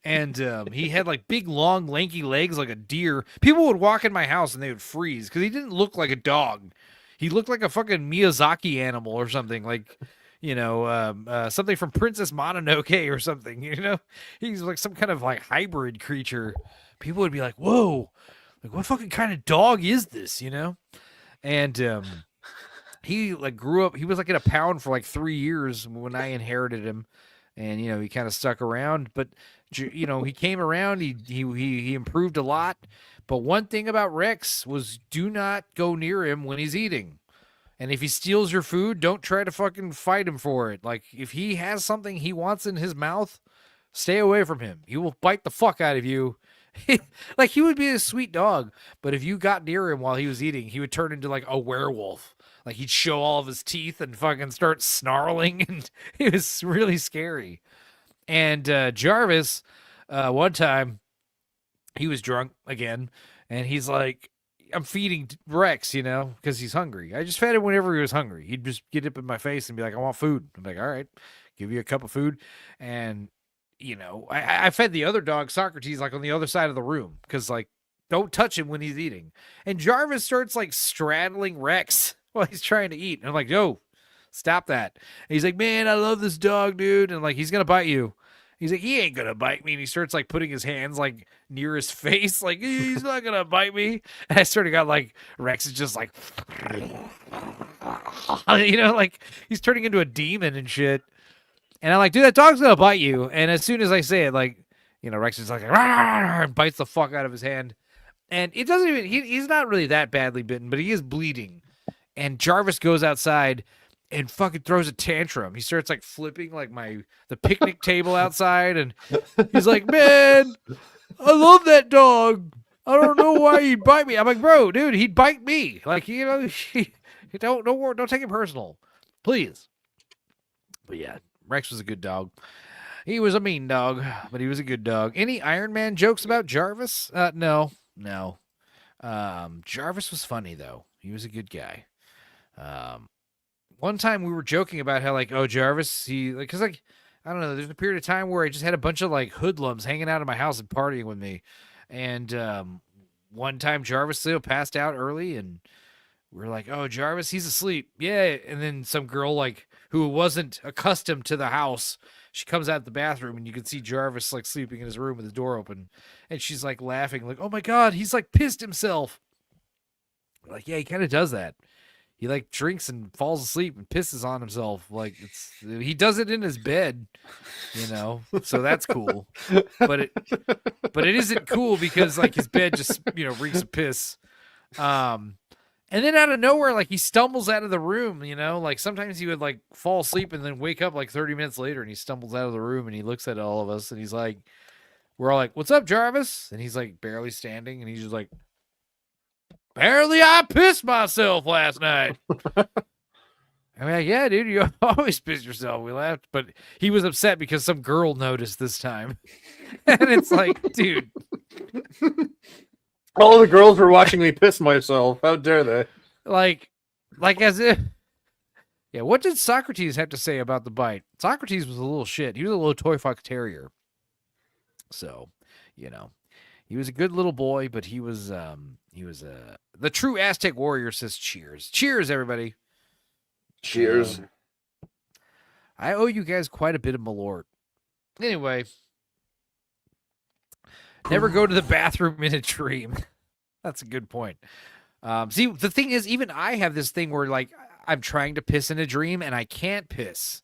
And he had like big, long, lanky legs like a deer. People would walk in my house and they would freeze because he didn't look like a dog. He looked like a fucking Miyazaki animal or something, like, you know, something from Princess Mononoke or something. You know, he's like some kind of like hybrid creature. People would be like, "Whoa, like what fucking kind of dog is this?" You know, and he like grew up. He was like in a pound for like 3 years when I inherited him. And, you know, he kind of stuck around, but, you know, he came around, he improved a lot. But one thing about Rex was do not go near him when he's eating. And if he steals your food, don't try to fucking fight him for it. Like, if he has something he wants in his mouth, stay away from him. He will bite the fuck out of you. Like, he would be a sweet dog, but if you got near him while he was eating, he would turn into, like, a werewolf. Like, he'd show all of his teeth and fucking start snarling, and it was really scary. And Jarvis, one time, he was drunk again, and he's like, I'm feeding Rex, you know, because he's hungry. I just fed him whenever he was hungry. He'd just get up in my face and be like, I want food. I'm like, all right, give you a cup of food. And, you know, I fed the other dog, Socrates, like on the other side of the room, because, like, don't touch him when he's eating. And Jarvis starts, like, straddling Rex while he's trying to eat. And I'm like, yo, stop that. And he's like, man, I love this dog, dude. And, like, he's going to bite you. He's like, he ain't going to bite me. And he starts, like, putting his hands, like, near his face. Like, he's not going to bite me. And I sort of got, like, Rex is just, like, you know, like, he's turning into a demon and shit. And I'm like, dude, that dog's going to bite you. And as soon as I say it, like, you know, Rex is like, and bites the fuck out of his hand. And it doesn't even, he's not really that badly bitten, but he is bleeding. And Jarvis goes outside and fucking throws a tantrum. He starts like flipping like the picnic table outside. And he's like, man, I love that dog. I don't know why he'd bite me. I'm like, bro, dude, he'd bite me. Like, you know, don't take it personal, please. But yeah, Rex was a good dog. He was a mean dog, but he was a good dog. Any Iron Man jokes about Jarvis? No. Jarvis was funny though. He was a good guy. One time we were joking about how like, oh, Jarvis, cause like, I don't know, there's a period of time where I just had a bunch of like hoodlums hanging out at my house and partying with me. And, one time Jarvis passed out early and we were like, oh, Jarvis, he's asleep. Yeah. And then some girl like who wasn't accustomed to the house, she comes out the bathroom and you can see Jarvis like sleeping in his room with the door open. And she's like laughing like, oh my God, he's like pissed himself. We're like, yeah, he kind of does that. He like drinks and falls asleep and pisses on himself. Like he does it in his bed, you know. So that's cool. But it isn't cool because like his bed just, you know, reeks of piss. And then out of nowhere, like he stumbles out of the room, you know, like sometimes he would like fall asleep and then wake up like 30 minutes later and he stumbles out of the room and he looks at all of us and he's like, we're all like, what's up, Jarvis? And he's like barely standing and he's just like, apparently I pissed myself last night. I'm like, yeah, dude, you always piss yourself. We laughed, but he was upset because some girl noticed this time. And it's like, dude. All the girls were watching me piss myself. How dare they? Like as if. Yeah, what did Socrates have to say about the bite? Socrates was a little shit. He was a little toy fox terrier. So, you know, he was a good little boy, but he was the true Aztec warrior says cheers. Cheers, everybody. Cheers. I owe you guys quite a bit of Malort. Anyway. Never go to the bathroom in a dream. That's a good point. See, the thing is, even I have this thing where, like, I'm trying to piss in a dream and I can't piss.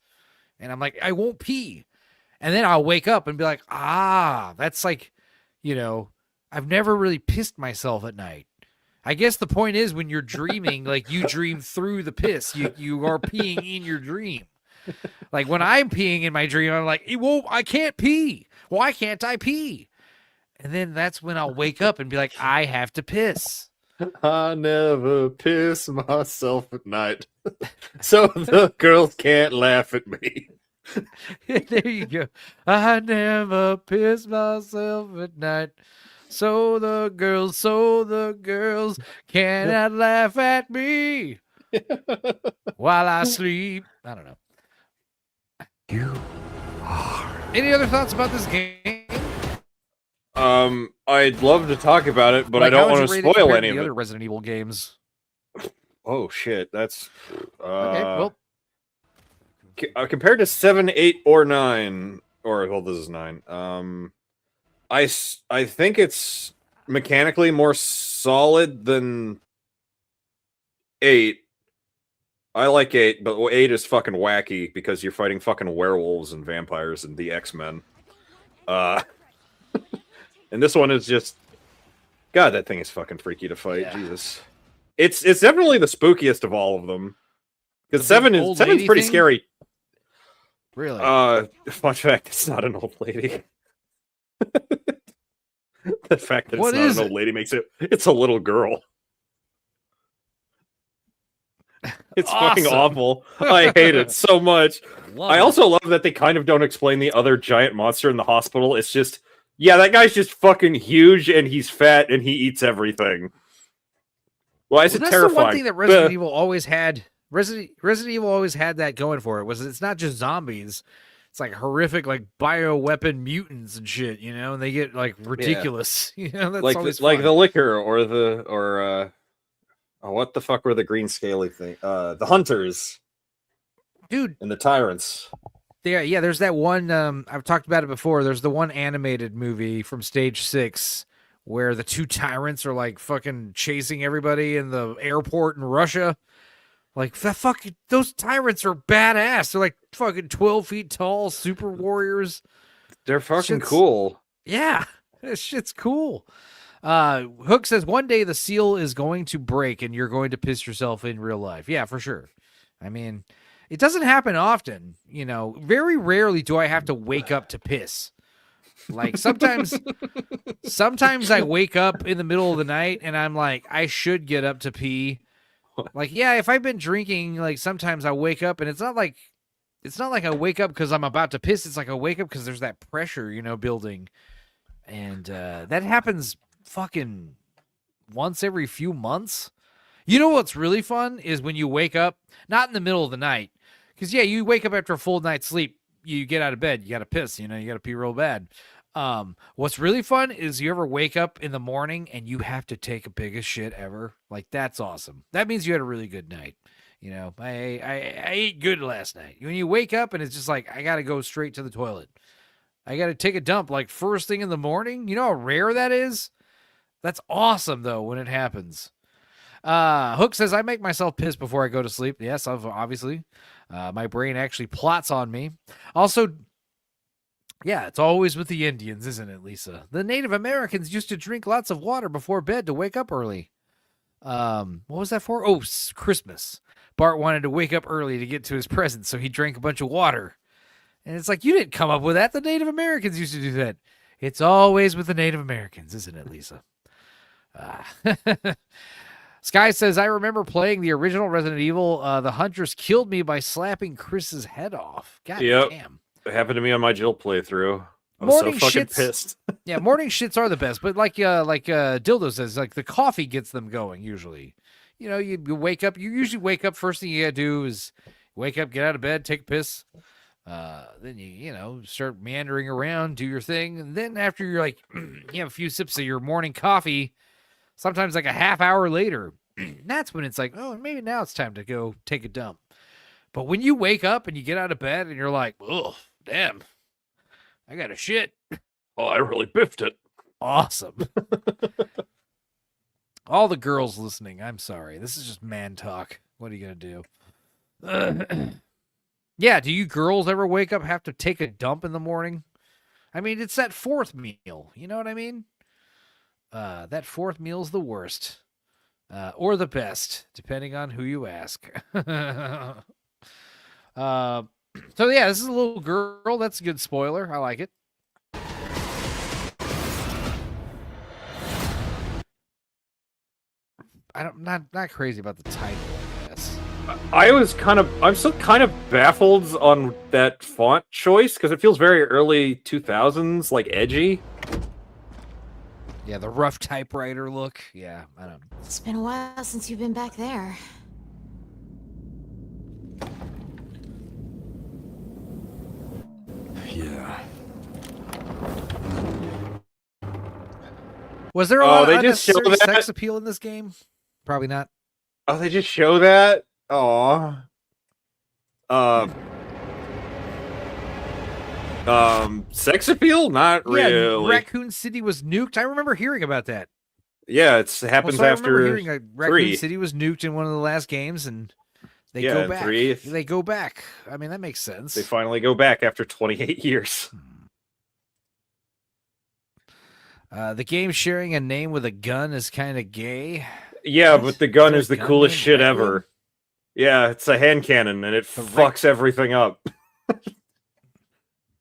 And I'm like, I won't pee. And then I'll wake up and be like, that's like, you know, I've never really pissed myself at night. I guess the point is when you're dreaming, like, you dream through the piss. You are peeing in your dream. Like when I'm peeing in my dream, I'm like, well, I can't pee. Why can't I pee? And then that's when I'll wake up and be like, I have to piss. I never piss myself at night, so the girls can't laugh at me. There you go. I never piss myself at night. So the girls cannot laugh at me while I sleep. I don't know. Any other thoughts about this game? I'd love to talk about it, but I Like, don't how would want you to rate it spoil compared any to of the it. other Resident Evil games. Oh shit, that's Okay, well, compared to 7, 8, or 9, or well, this is 9. I think it's mechanically more solid than 8. I like 8, but 8 is fucking wacky because you're fighting fucking werewolves and vampires and the X-Men. And this one is just, God, that thing is fucking freaky to fight. Yeah. Jesus, it's definitely the spookiest of all of them. Because The big 7's old pretty lady thing? scary. Really? Fun fact, it's not an old lady. The fact that What it's not is an old it? lady makes it's a little girl. It's fucking Awesome. awful. I hate it so much. Love I it. also love that they kind of don't explain the other giant monster in the hospital. It's just, yeah, that guy's just fucking huge and he's fat and he eats everything. Why is Well, it that's terrifying? the one thing that Resident Evil always had. Resident Evil always had that going for it. Was it's not just zombies. It's like horrific, like bioweapon mutants and shit, you know, and they get like ridiculous. You know, that's like always like fun. the liquor or what the fuck were the green scaly thing? The hunters, dude, and the tyrants. Yeah, there's that one. I've talked about it before. There's the one animated movie from Stage 6 where the two tyrants are like fucking chasing everybody in the airport in Russia. Like that fucking those tyrants are badass. They're like fucking 12 feet tall, super warriors. They're fucking Shit's- cool. Yeah, this shit's cool. Hook says one day the seal is going to break and you're going to piss yourself in real life. Yeah, for sure. I mean, it doesn't happen often, you know. Very rarely do I have to wake up to piss. Like sometimes I wake up in the middle of the night and I'm like, I should get up to pee. Like, yeah, if I've been drinking, like sometimes I wake up and it's not like I wake up because I'm about to piss. It's like I wake up because there's that pressure, you know, building. And that happens fucking once every few months. You know what's really fun is when you wake up, not in the middle of the night. Because, yeah, you wake up after a full night's sleep. You get out of bed. You got to piss. You know, you got to pee real bad. What's really fun is you ever wake up in the morning and you have to take a biggest shit ever. Like, that's awesome. That means you had a really good night. You know, I ate good last night. When you wake up and it's just like, I got to go straight to the toilet. I got to take a dump like first thing in the morning. You know how rare that is? That's awesome, though, when it happens. Hook says, I make myself piss before I go to sleep. Yes, obviously. My brain actually plots on me. Also, yeah, it's always with the Indians, isn't it, Lisa? The Native Americans used to drink lots of water before bed to wake up early. What was that for? Oh, Christmas. Bart wanted to wake up early to get to his present, so he drank a bunch of water. And it's like, you didn't come up with that. The Native Americans used to do that. It's always with the Native Americans, isn't it, Lisa? Sky says, I remember playing the original Resident Evil. The hunters killed me by slapping Chris's head off. God damn. It happened to me on my Jill playthrough. I was Morning so fucking shits. pissed. Yeah, morning shits are the best. But like Dildo says, like the coffee gets them going usually. You know, you wake up. You usually wake up. First thing you got to do is wake up, get out of bed, take a piss. Then you know, start meandering around, do your thing. And then after you're like, you have a few sips of your morning coffee, sometimes like a half hour later, that's when it's like, oh, maybe now it's time to go take a dump. But when you wake up and you get out of bed and you're like, oh, damn, I got a shit. Oh, I really biffed it. Awesome. All the girls listening, I'm sorry. This is just man talk. What are you going to do? Yeah, do you girls ever wake up, have to take a dump in the morning? I mean, it's that fourth meal. You know what I mean? That fourth meal's the worst. Or the best, depending on who you ask. So yeah, this is a little girl. That's a good spoiler. I like it. Not crazy about the title, I guess. I'm still kind of baffled on that font choice because it feels very early 2000s, like edgy. Yeah, the rough typewriter look. Yeah, I don't know. It's been a while since you've been back there. Yeah. Was there a Oh, lot they of just show unnecessary that? sex appeal in this game? Probably not. Oh, they just show that? Aw. Sex appeal? Not Yeah, really. Raccoon City was nuked. I remember hearing about that. Yeah, it happens I remember after hearing Raccoon 3. City was nuked in one of the last games, and they Yeah, go in back. 3. They go back. I mean, that makes sense. They finally go back after 28 years. The game sharing a name with a gun is kind of gay. Yeah, but the gun there is a the gun coolest named shit Raccoon? ever. Yeah, it's a hand cannon, and it fucks everything up.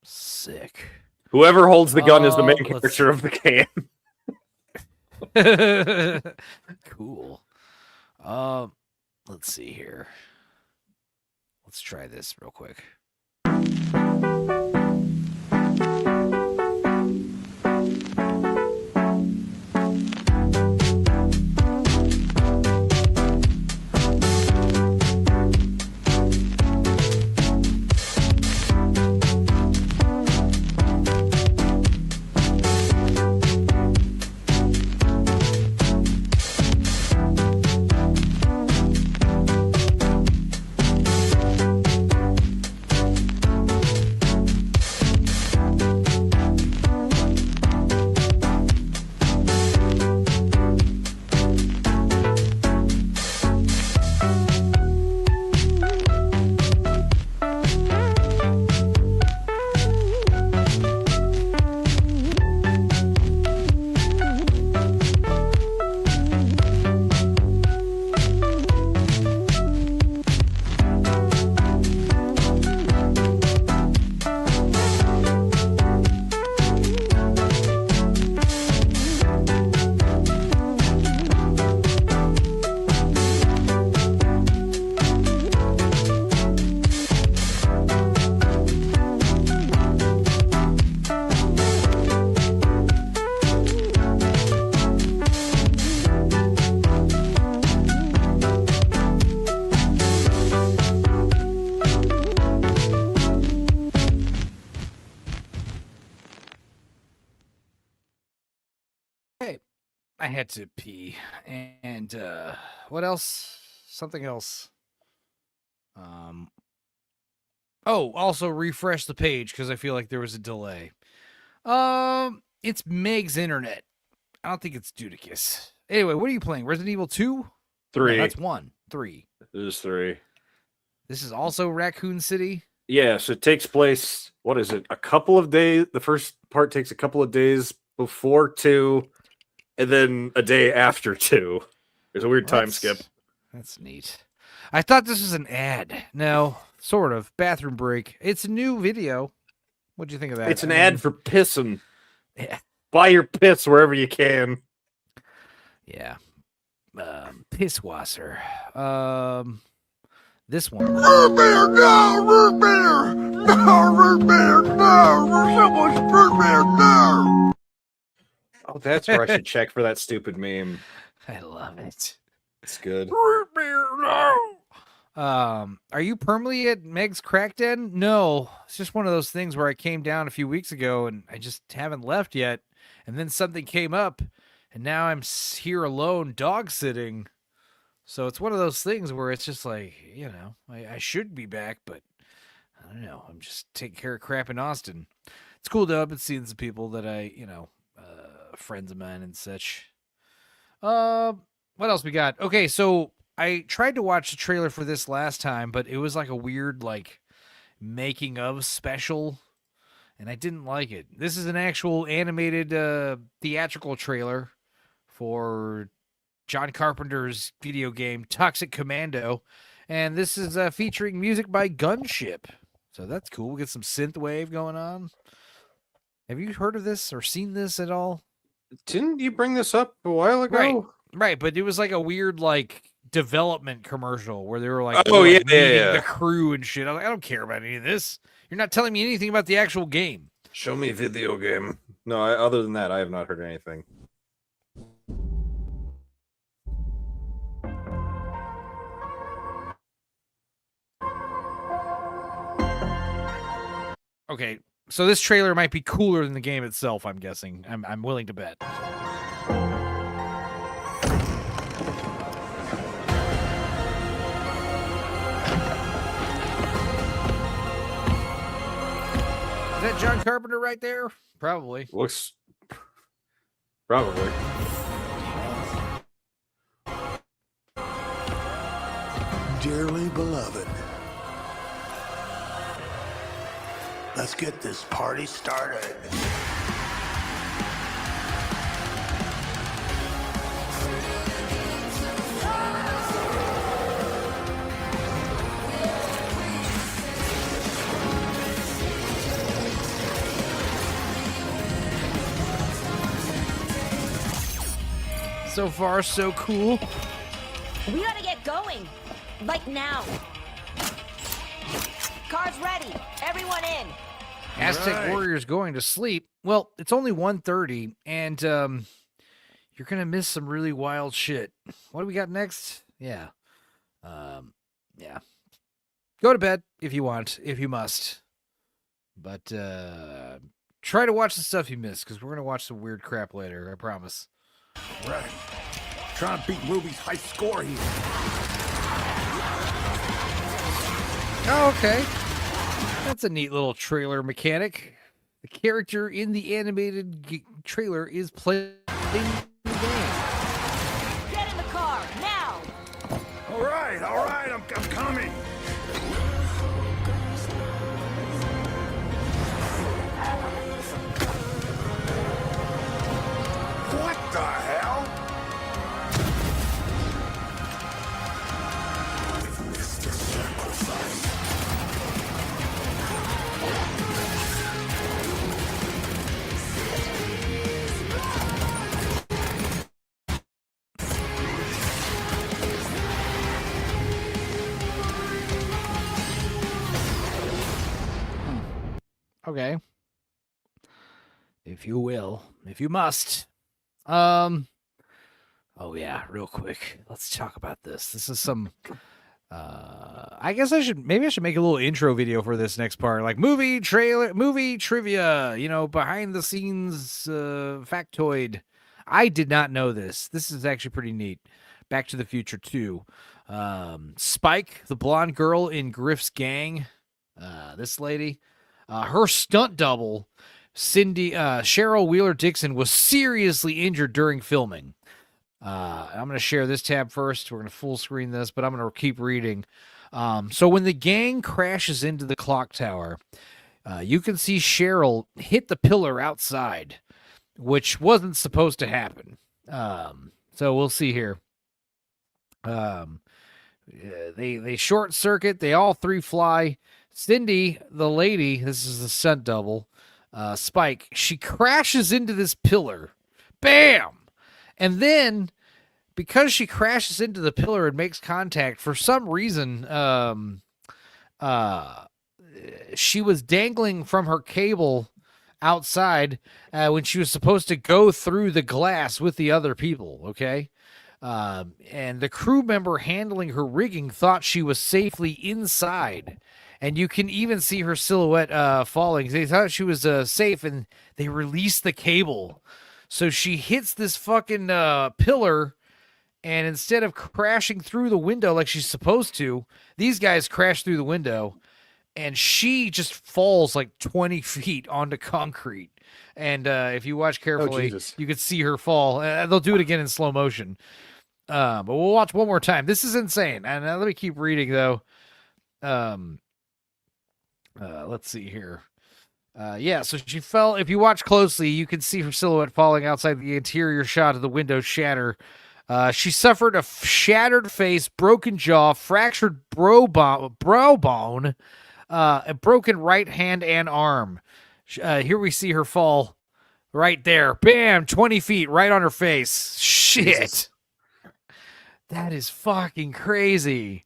Sick. Whoever holds the gun is the main let's character of the game. Cool. Let's see here. Let's try this real quick. I had to pee. And what else? Something else. Oh, also refresh the page because I feel like there was a delay. It's Meg's internet. I don't think it's Dudicus. Anyway, what are you playing? Resident Evil 2? 3. No, that's 1. 3. There's 3. This is also Raccoon City? Yeah, so it takes place, what is it, a couple of days? The first part takes a couple of days before 2, and then a day after 2. There's a weird time skip. That's neat. I thought this was an ad. No, sort of. Bathroom break. It's a new video. What'd you think of that? It's an ad for pissing. Yeah. Buy your piss wherever you can. Yeah. Pisswasser. This one. Root beer, no! Root beer! No, root beer, no! So much root beer, no! Oh, that's where I should check for that stupid meme. I love it. It's good. Root beer, no! Are you permanently at Meg's Crack Den? No. It's just one of those things where I came down a few weeks ago and I just haven't left yet. And then something came up, and now I'm here alone dog sitting. So it's one of those things where it's just like, you know, I should be back, but I don't know. I'm just taking care of crap in Austin. It's cool though. I've been seeing some people that friends of mine and such. What else we got? Okay, so I tried to watch the trailer for this last time, but it was like a weird, like, making of special, and I didn't like it. This is an actual animated theatrical trailer for John Carpenter's video game Toxic Commando, and this is featuring music by Gunship. So that's cool. We get some synth wave going on. Have you heard of this or seen this at all? Didn't you bring this up a while ago? Right, but it was like a weird development commercial where they were like, yeah. meeting the crew and shit. I'm like, I don't care about any of this. You're not telling me anything about the actual game. Show me a video game. No, other than that, I have not heard anything. Okay, so this trailer might be cooler than the game itself, I'm guessing. I'm willing to bet. Is that John Carpenter right there? Probably. Looks... Probably. Dearly beloved, let's get this party started. So far, so cool. We gotta get going. Like now. Car's ready. Everyone in. Aztec Warriors going to sleep. Well, it's only 1:30, and you're gonna miss some really wild shit. What do we got next? Yeah. Yeah. Go to bed if you want, if you must. But try to watch the stuff you missed, because we're gonna watch some weird crap later, I promise. Right. Trying to beat Ruby's high score here. Oh, okay. That's a neat little trailer mechanic. The character in the animated trailer is playing the game. Get in the car, now! All right, I'm coming. What the hell? Okay. If you will, if you must. Oh yeah, real quick. Let's talk about this. This is some I guess I should make a little intro video for this next part. Like movie trivia, behind the scenes factoid. I did not know this. This is actually pretty neat. Back to the Future 2. Spike, the blonde girl in Griff's gang, this lady, her stunt double, Cheryl Wheeler-Dixon, was seriously injured during filming. I'm going to share this tab first. We're going to full screen this, but I'm going to keep reading. So when the gang crashes into the clock tower, you can see Cheryl hit the pillar outside, which wasn't supposed to happen. So we'll see here. They short circuit. They all three fly. Cindy, the lady, this is the stunt double, Spike, she crashes into this pillar. Bam! And then, because she crashes into the pillar and makes contact, for some reason, she was dangling from her cable outside when she was supposed to go through the glass with the other people, okay? And the crew member handling her rigging thought she was safely inside. And you can even see her silhouette falling. They thought she was safe, and they released the cable. So she hits this fucking pillar, and instead of crashing through the window like she's supposed to, these guys crash through the window, and she just falls like 20 feet onto concrete. And if you watch carefully, you can see her fall. They'll do it again in slow motion. But we'll watch one more time. This is insane. And let me keep reading, though. Let's see here. Yeah, so she fell. If you watch closely, you can see her silhouette falling outside the interior shot of the window shatter. She suffered a shattered face, broken jaw, fractured brow bone, a broken right hand and arm. Here we see her fall right there. Bam, 20 feet right on her face. Shit. Jesus. That is fucking crazy.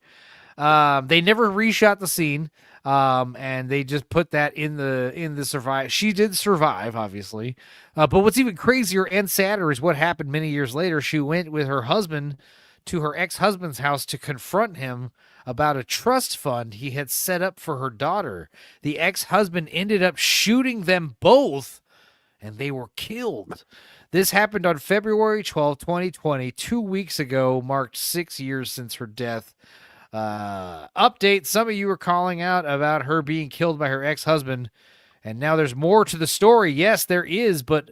They never reshot the scene. And they just put that in the survive. She did survive, obviously. But what's even crazier and sadder is what happened many years later. She went with her husband to her ex-husband's house to confront him about a trust fund he had set up for her daughter. The ex-husband ended up shooting them both, and they were killed. This happened on February 12, 2020. 2 weeks ago, marked 6 years since her death. Update, some of you were calling out about her being killed by her ex-husband, and now there's more to the story. Yes, there is, but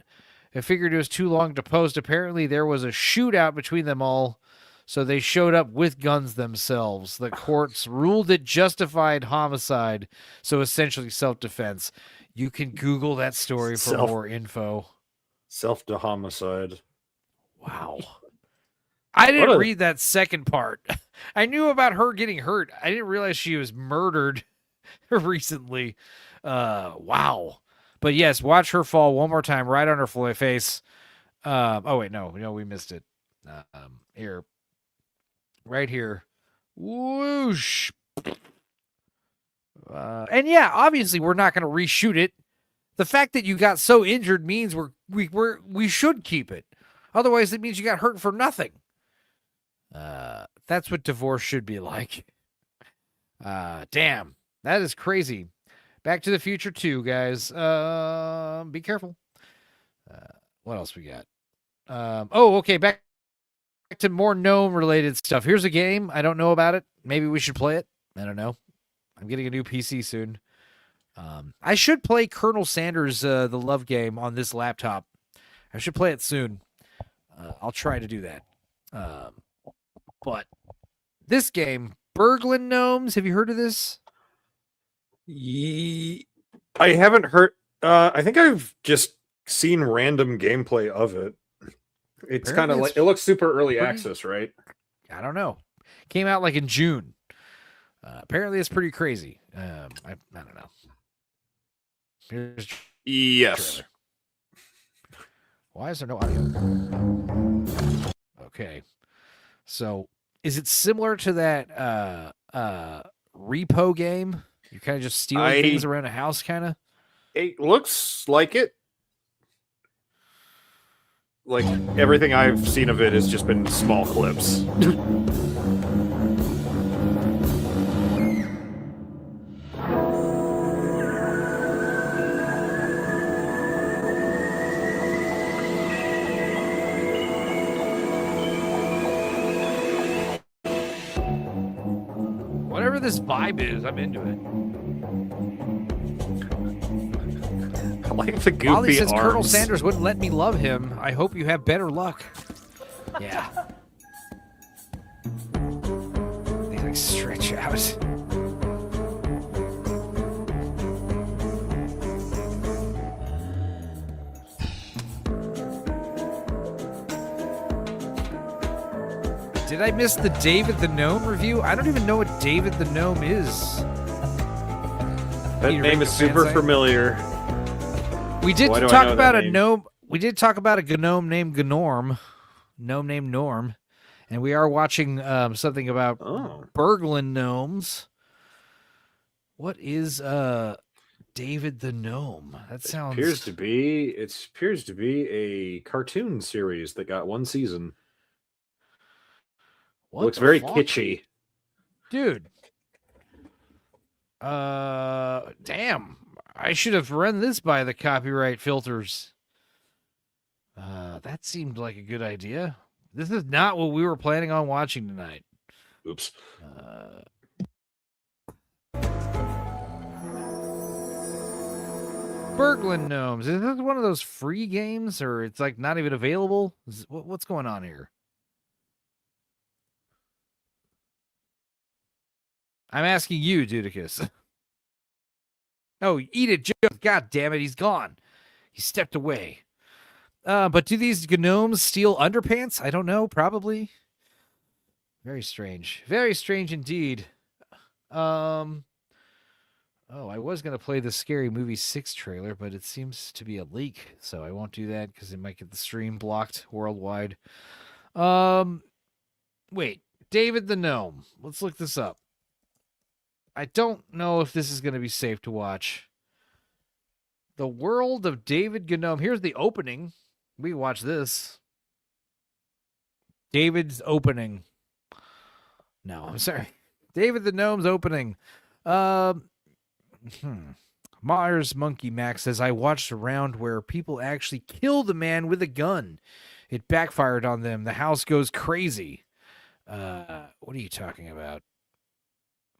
I figured it was too long to post. Apparently there was a shootout between them all, so they showed up with guns themselves. The courts ruled it justified homicide, so essentially self-defense. You can Google that story for more info. Self-to-homicide. Wow. I didn't read that second part. I knew about her getting hurt. I didn't realize she was murdered recently. Wow. But yes, watch her fall one more time right on her face. Oh, wait, no, we missed it. Here. Right here. Whoosh. And yeah, obviously we're not going to reshoot it. The fact that you got so injured means we should keep it. Otherwise, it means you got hurt for nothing. That's what divorce should be like. Damn, that is crazy. Back to the Future 2, guys. Be careful. What else we got? Okay, back to more gnome-related stuff. Here's a game. I don't know about it. Maybe we should play it. I don't know. I'm getting a new PC soon. I should play Colonel Sanders, the love game, on this laptop. I should play it soon. I'll try to do that. But this game, Burglin Gnomes, have you heard of this? I haven't heard. I think I've just seen random gameplay of it. It's kind of like, it looks super early access, right? I don't know. Came out like in June. Apparently, it's pretty crazy. I don't know. Here's yes. Why is there no audio? Okay. So, is it similar to that repo game? You're kind of just stealing things around a house, kind of? It looks like it. Like, everything I've seen of it has just been small clips. Whatever this vibe is, I'm into it. I like the goofy Molly says arms. Colonel Sanders wouldn't let me love him. I hope you have better luck. Yeah. They like stretch out. Did I miss the David the Gnome review? I don't even know what David the Gnome is. That name is super familiar. We did talk about a gnome. We did talk about a gnome named Gnome named Norm, and we are watching something about Burglin gnomes. What is David the Gnome? That sounds It appears to be a cartoon series that got one season. Looks very kitschy. Dude. Damn. I should have run this by the copyright filters. That seemed like a good idea. This is not what we were planning on watching tonight. Oops. Burglin Gnomes. Is this one of those free games, or it's like not even available? What's going on here? I'm asking you, Dudicus. Oh, eat it, Joe. God damn it, he's gone. He stepped away. But do these gnomes steal underpants? I don't know, probably. Very strange. Very strange indeed. Oh, I was going to play the Scary Movie 6 trailer, but it seems to be a leak, so I won't do that because it might get the stream blocked worldwide. Wait, David the Gnome. Let's look this up. I don't know if this is going to be safe to watch. The World of David Gnome. Here's the opening. We can watch this. David's opening. No, I'm sorry. David the Gnome's opening. Mars Monkey Max says, I watched a round where people actually killed a man with a gun. It backfired on them. The house goes crazy. What are you talking about?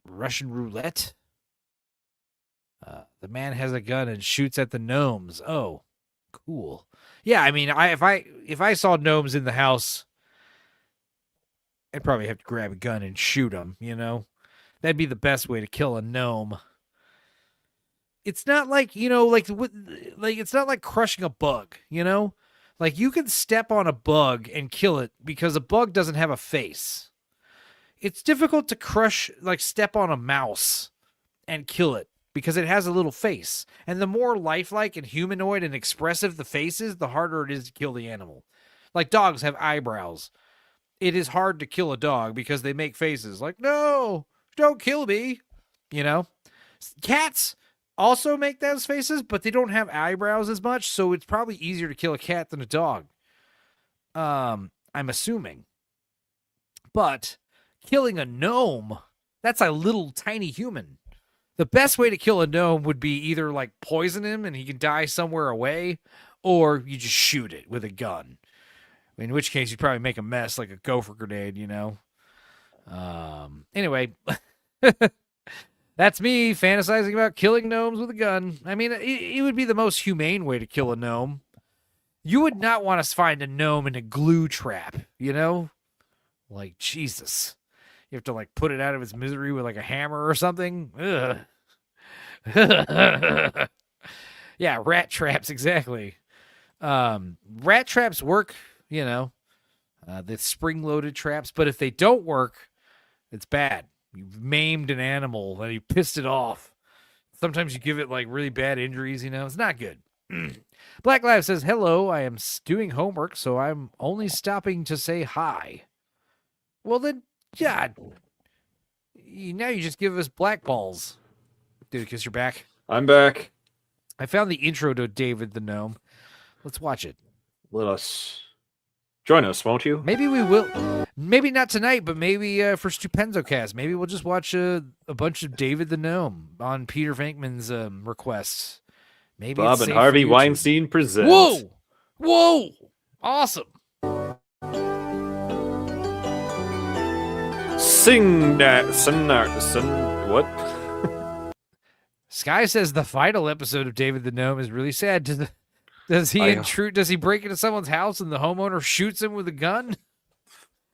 Russian roulette? The man has a gun and shoots at the gnomes. Oh, cool. Yeah, I mean, if I saw gnomes in the house, I'd probably have to grab a gun and shoot them, you know? That'd be the best way to kill a gnome. It's not like, you know, like it's not like crushing a bug, you know? Like you can step on a bug and kill it because a bug doesn't have a face. It's difficult to step on a mouse and kill it because it has a little face. And the more lifelike and humanoid and expressive the face is, the harder it is to kill the animal. Like dogs have eyebrows. It is hard to kill a dog because they make faces like, no, don't kill me. You know? Cats also make those faces, but they don't have eyebrows as much, so it's probably easier to kill a cat than a dog. I'm assuming. But killing a gnome, that's a little tiny human. The best way to kill a gnome would be either like poison him and he can die somewhere away, or you just shoot it with a gun. In which case you'd probably make a mess like a gopher grenade, you know? Anyway, that's me fantasizing about killing gnomes with a gun. I mean, it would be the most humane way to kill a gnome. You would not want to find a gnome in a glue trap, you know? Like, Jesus. You have to, like, put it out of its misery with, like, a hammer or something. Ugh. Yeah, rat traps, exactly. Rat traps work, you know. The spring-loaded traps. But if they don't work, it's bad. You've maimed an animal and you pissed it off. Sometimes you give it, like, really bad injuries, you know. It's not good. Black Lives says, hello, I am doing homework, so I'm only stopping to say hi. Well, then, God, now you just give us black balls. Dude, because you're back. I'm back. I found the intro to David the Gnome. Let's watch it. Let us join us, won't you? Maybe we will. Maybe not tonight, but maybe for StupenzoCast. Maybe we'll just watch a bunch of David the Gnome on Peter Venkman's requests. Maybe Bob and Harvey Weinstein present. Whoa! Whoa! Awesome. What? Sky says the final episode of David the Gnome is really sad. Does he intrude? Does he break into someone's house and the homeowner shoots him with a gun?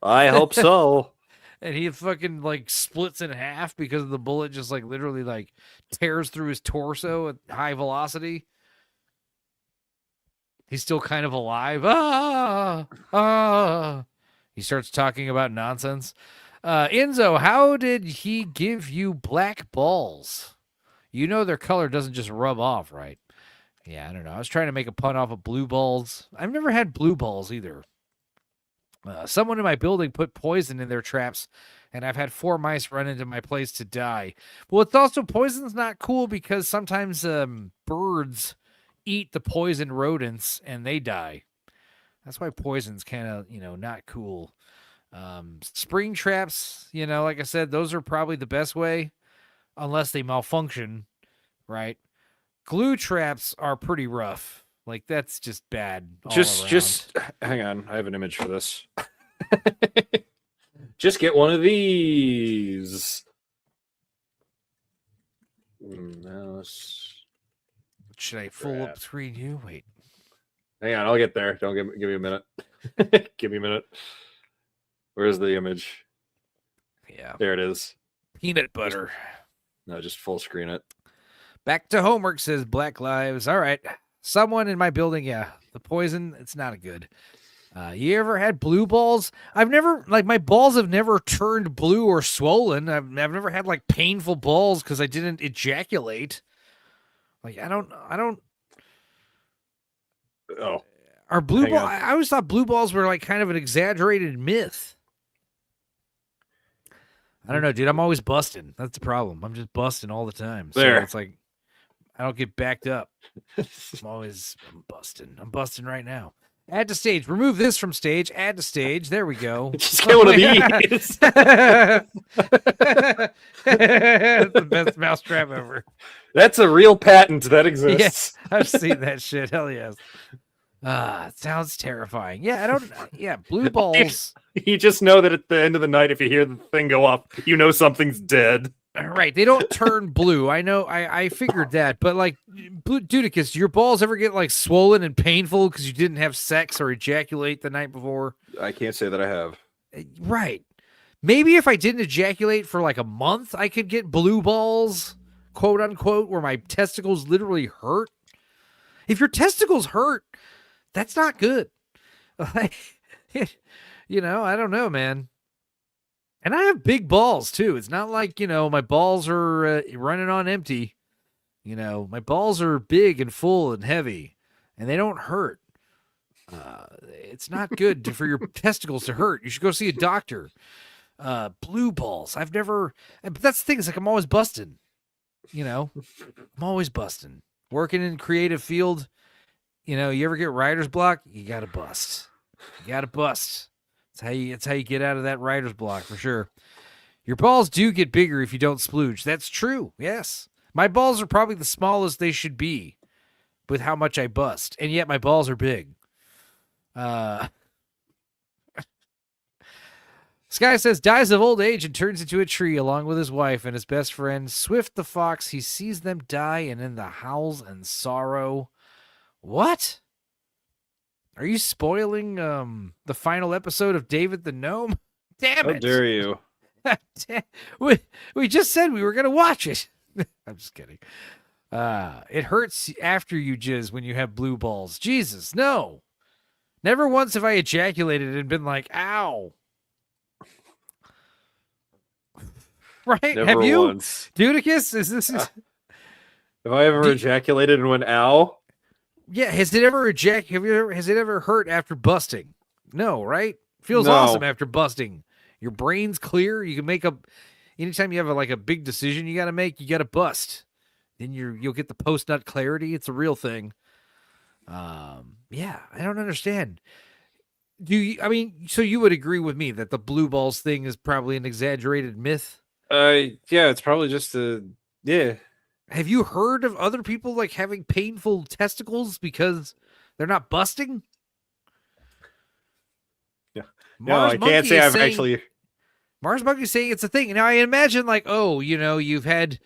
I hope so. And he fucking like splits in half because the bullet just like literally like tears through his torso at high velocity. He's still kind of alive. He starts talking about nonsense. Enzo, how did he give you black balls? You know their color doesn't just rub off, right? Yeah, I don't know. I was trying to make a pun off of blue balls. I've never had blue balls either. Someone in my building put poison in their traps, and I've had 4 mice run into my place to die. Well, it's also poison's not cool because sometimes birds eat the poisoned rodents and they die. That's why poison's kind of, not cool. Spring traps, like I said, those are probably the best way unless they malfunction, right? Glue traps are pretty rough. Like, that's just bad. Just hang on. I have an image for this. Just get one of these. Should I full up screen you? Wait. Hang on, I'll get there. Don't give me a minute. Give me a minute. Where's the image? Yeah. There it is. Peanut butter. No, just full screen it. Back to homework, says Black Lives. All right. Someone in my building, yeah. The poison, it's not a good. You ever had blue balls? I've never, like, my balls have never turned blue or swollen. I've never had like painful balls because I didn't ejaculate. Like, I don't. Oh, Are blue hang balls? on. I always thought blue balls were like kind of an exaggerated myth. I don't know, dude. I'm always busting. That's the problem. I'm just busting all the time. So There. it's like I don't get backed up. I'm busting. I'm busting right now. Add to stage. Remove this from stage. Add to stage. There we go. Just get one of these. That's the best mousetrap ever. That's a real patent that exists. Yes, I've seen that shit. Hell yes. It sounds terrifying. Yeah, I don't. Yeah, blue balls. You just know that at the end of the night, if you hear the thing go off, you know something's dead. Right, they don't turn blue. I know. I figured that, but like, Dudicus, do your balls ever get like swollen and painful because you didn't have sex or ejaculate the night before? I can't say that I have. Right. Maybe if I didn't ejaculate for like a month, I could get blue balls, quote unquote, where my testicles literally hurt. If your testicles hurt, that's not good. You know, I don't know, man. And I have big balls too. It's not like, you know, my balls are running on empty. You know, my balls are big and full and heavy, and they don't hurt. It's not good for your testicles to hurt. You should go see a doctor. Blue balls. I've never, but that's the thing. It's like I'm always busting. You know, I'm always busting. Working in creative field. You know, you ever get writer's block? You gotta bust. You gotta bust. It's how you get out of that writer's block for sure. Your balls do get bigger if you don't splooge. That's true. Yes. My balls are probably the smallest they should be with how much I bust. And yet my balls are big. Sky says, dies of old age and turns into a tree along with his wife and his best friend, Swift the fox. He sees them die and in the howls and sorrow. What? Are you spoiling the final episode of David the Gnome? Damn it. How dare you? we just said we were going to watch it. I'm just kidding. It hurts after you jizz when you have blue balls. Jesus, no. Never once have I ejaculated and been like, ow. Right? Never have you? once. Dudicus, is this... Have I ever ejaculated and went, ow? Yeah, has it ever has it ever hurt after busting? No, right? Feels No. awesome after busting. Your brain's clear. You can make up anytime you have a big decision you got to make, you got to bust. Then you'll get the post nut clarity. It's a real thing. Yeah, I don't understand. So you would agree with me that the blue balls thing is probably an exaggerated myth? Yeah, it's probably just yeah. Have you heard of other people like having painful testicles because they're not busting? Yeah. Mars I Monkey can't say is I've saying- actually. Mars Monkey's saying it's a thing. Now I imagine like, oh, you know, you've had,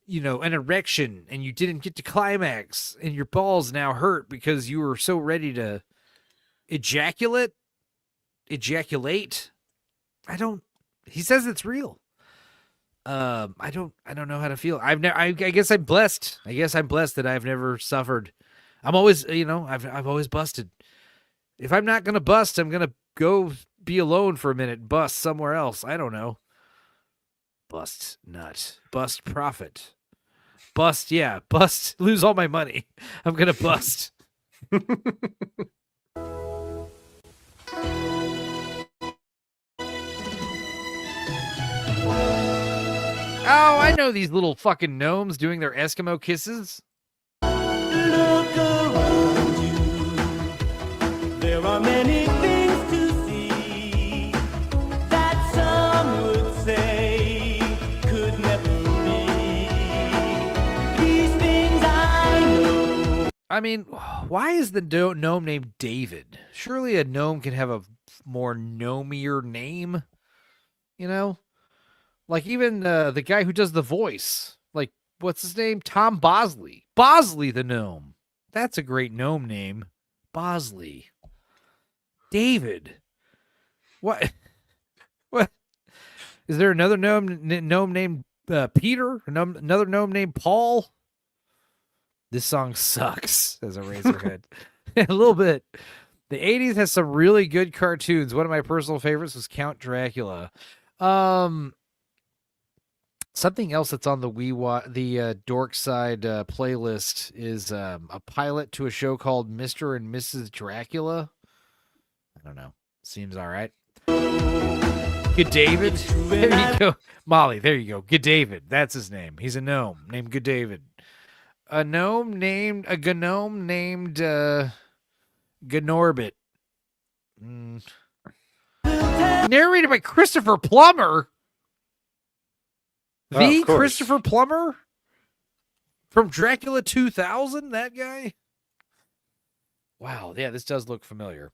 you know, an erection and you didn't get to climax and your balls now hurt because you were so ready to ejaculate. He says it's real. I don't know how to feel. I guess I'm blessed. I guess I'm blessed that I've never suffered. I'm always, you know, I've always busted. If I'm not going to bust, I'm going to go be alone for a minute, bust somewhere else. I don't know. Bust nut, bust profit, bust. Yeah. Bust, lose all my money. I'm going to bust. Oh, I know these little fucking gnomes doing their Eskimo kisses. Look around you. There are many things to see that some would say could never be. These things I know. I mean, why is the gnome named David? Surely a gnome can have a more gnomier name, you know? Like even the guy who does the voice, like what's his name? Tom Bosley. Bosley the gnome. That's a great gnome name. Bosley. David. What? What? Is there another gnome named Peter? Another gnome named Paul? This song sucks, says a Razorhead. A little bit. The 80s has some really good cartoons. One of my personal favorites was Count Dracula. Something else that's on the Dorkside playlist is a pilot to a show called Mr. and Mrs. Dracula. I don't know. Seems all right. Good David. There you go. Molly, there you go. Good David. That's his name. He's a gnome named Good David. A gnome named Gnorbit. Narrated by Christopher Plummer. The Christopher Plummer from Dracula 2000, that guy? Wow, yeah, this does look familiar.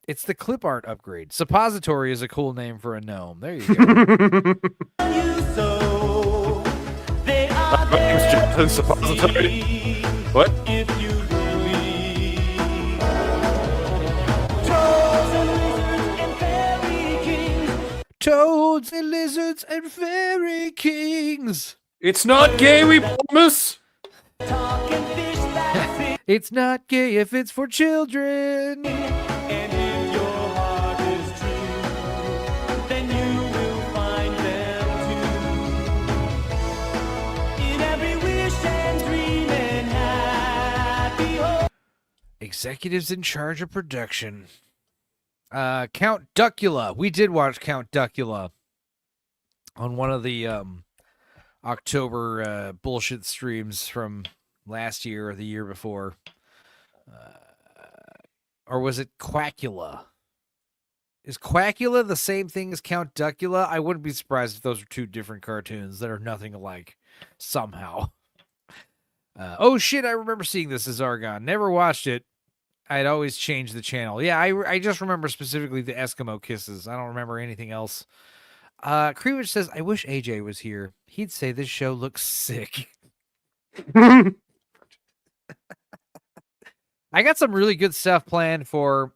It's the clip art upgrade. Suppository is a cool name for a gnome. There you go. Suppository. What? Toads and lizards and fairy kings. It's not gay, we promise. It's not gay if it's for children. And if your heart is true, then you will find them too. In every wish and dream and happy hope. Executives in charge of production. Count Duckula. We did watch Count Duckula on one of the October bullshit streams from last year or the year before. Or was it Quackula? Is Quackula the same thing as Count Duckula? I wouldn't be surprised if those are two different cartoons that are nothing alike somehow. Oh shit, I remember seeing this as Argon. Never watched it. I'd always change the channel. Yeah, I just remember specifically the Eskimo kisses. I don't remember anything else. Creewich says, I wish AJ was here. He'd say this show looks sick. I got some really good stuff planned for,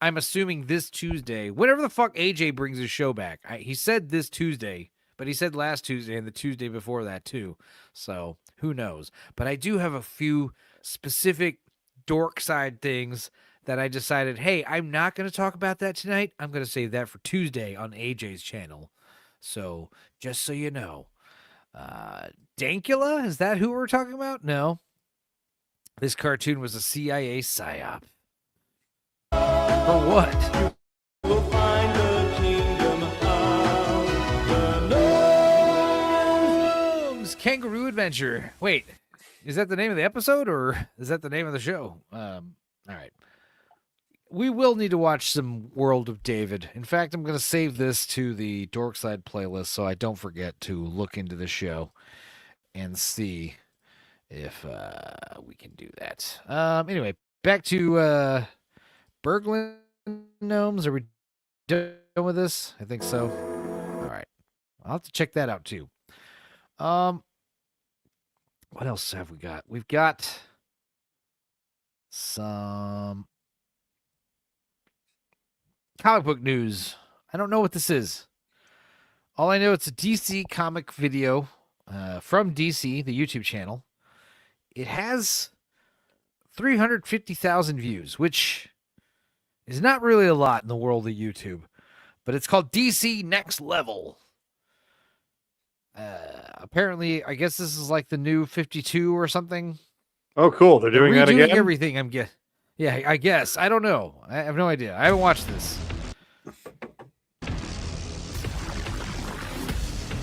I'm assuming, this Tuesday. Whenever the fuck AJ brings his show back. He said this Tuesday, but he said last Tuesday and the Tuesday before that too. So, who knows? But I do have a few specific Dorkside things that I decided, hey, I'm not going to talk about that tonight. I'm going to save that for Tuesday on AJ's channel. So, just so you know. Dankula? Is that who we're talking about? No. This cartoon was a CIA psyop. For what? We'll find the kingdom of the Gnomes. Kangaroo Adventure. Wait. Is that the name of the episode, or is that the name of the show? All right. We will need to watch some World of David. In fact, I'm going to save this to the Dorkside playlist so I don't forget to look into the show and see if we can do that. Anyway, back to Berglund Gnomes. Are we done with this? I think so. All right. I'll have to check that out, too. What else have we got? We've got some comic book news. I don't know what this is. All I know, it's a DC comic video from DC, the YouTube channel. It has 350,000 views, which is not really a lot in the world of YouTube. But it's called DC Next Level. Apparently, I guess this is like the new 52 or something. Oh, cool. They're doing that again? Everything, yeah, I guess. I don't know. I have no idea. I haven't watched this.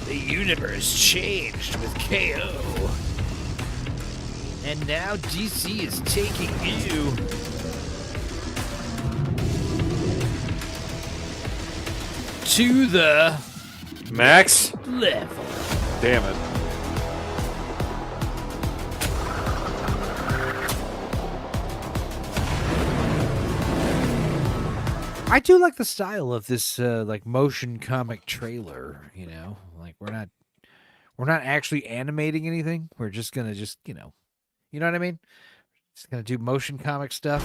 The universe changed with KO. And now DC is taking you to the max level. Damn it. I do like the style of this like motion comic trailer, you know. Like we're not actually animating anything. We're just going to you know what I mean? Just going to do motion comic stuff.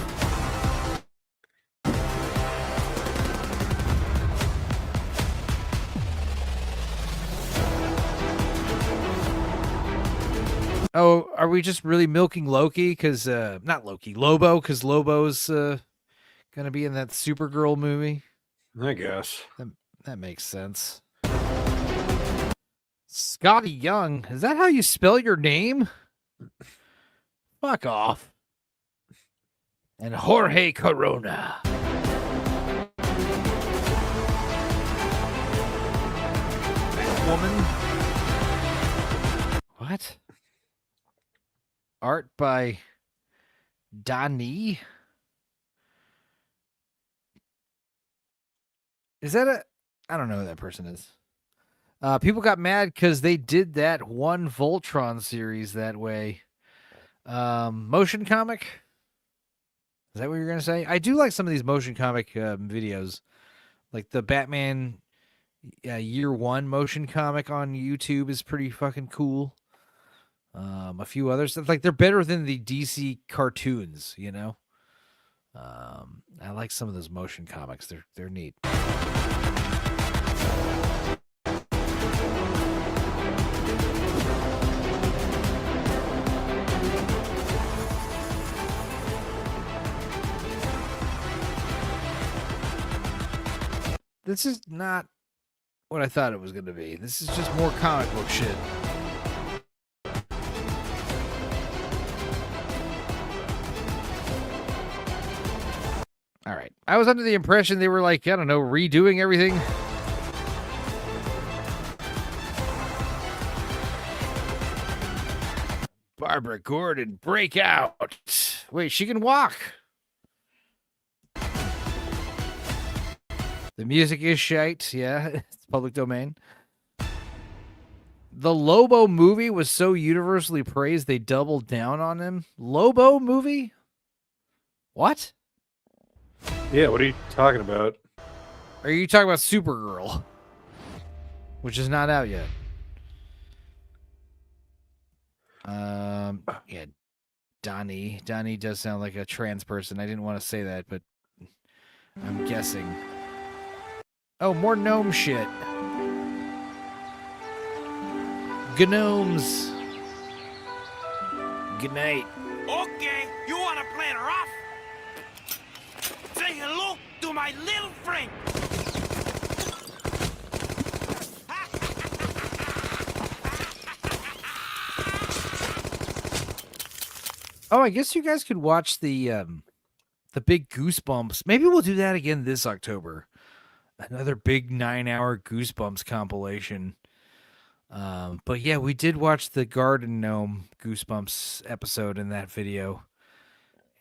Oh, are we just really milking Loki? Because, not Loki, Lobo, because Lobo's Gonna be in that Supergirl movie. I guess. That makes sense. Scotty Young, is that how you spell your name? Fuck off. And Jorge Corona. Woman. What? Art by Dani? Is that a... I don't know who that person is. People got mad because they did that one Voltron series that way. Motion comic? Is that what you're going to say? I do like some of these motion comic videos. Like the Batman Year One motion comic on YouTube is pretty fucking cool. A few others. Like they're better than the DC cartoons, you know? I like some of those motion comics. They're neat. This is not what I thought it was going to be. This is just more comic book shit. All right. I was under the impression they were like, I don't know, redoing everything. Barbara Gordon, break out. Wait, she can walk. The music is shite. Yeah, it's public domain. The Lobo movie was so universally praised they doubled down on him. Lobo movie? What? Yeah, what are you talking about? Are you talking about Supergirl? Which is not out yet. Yeah, Donnie. Donnie does sound like a trans person. I didn't want to say that, but I'm guessing. Oh, more gnome shit. Gnomes. Good night. Okay, you wanna play it rough? Say hello to my little friend. Oh, I guess you guys could watch the big Goosebumps. Maybe we'll do that again this October. Another big 9-hour Goosebumps compilation. But yeah, we did watch the Garden Gnome Goosebumps episode in that video.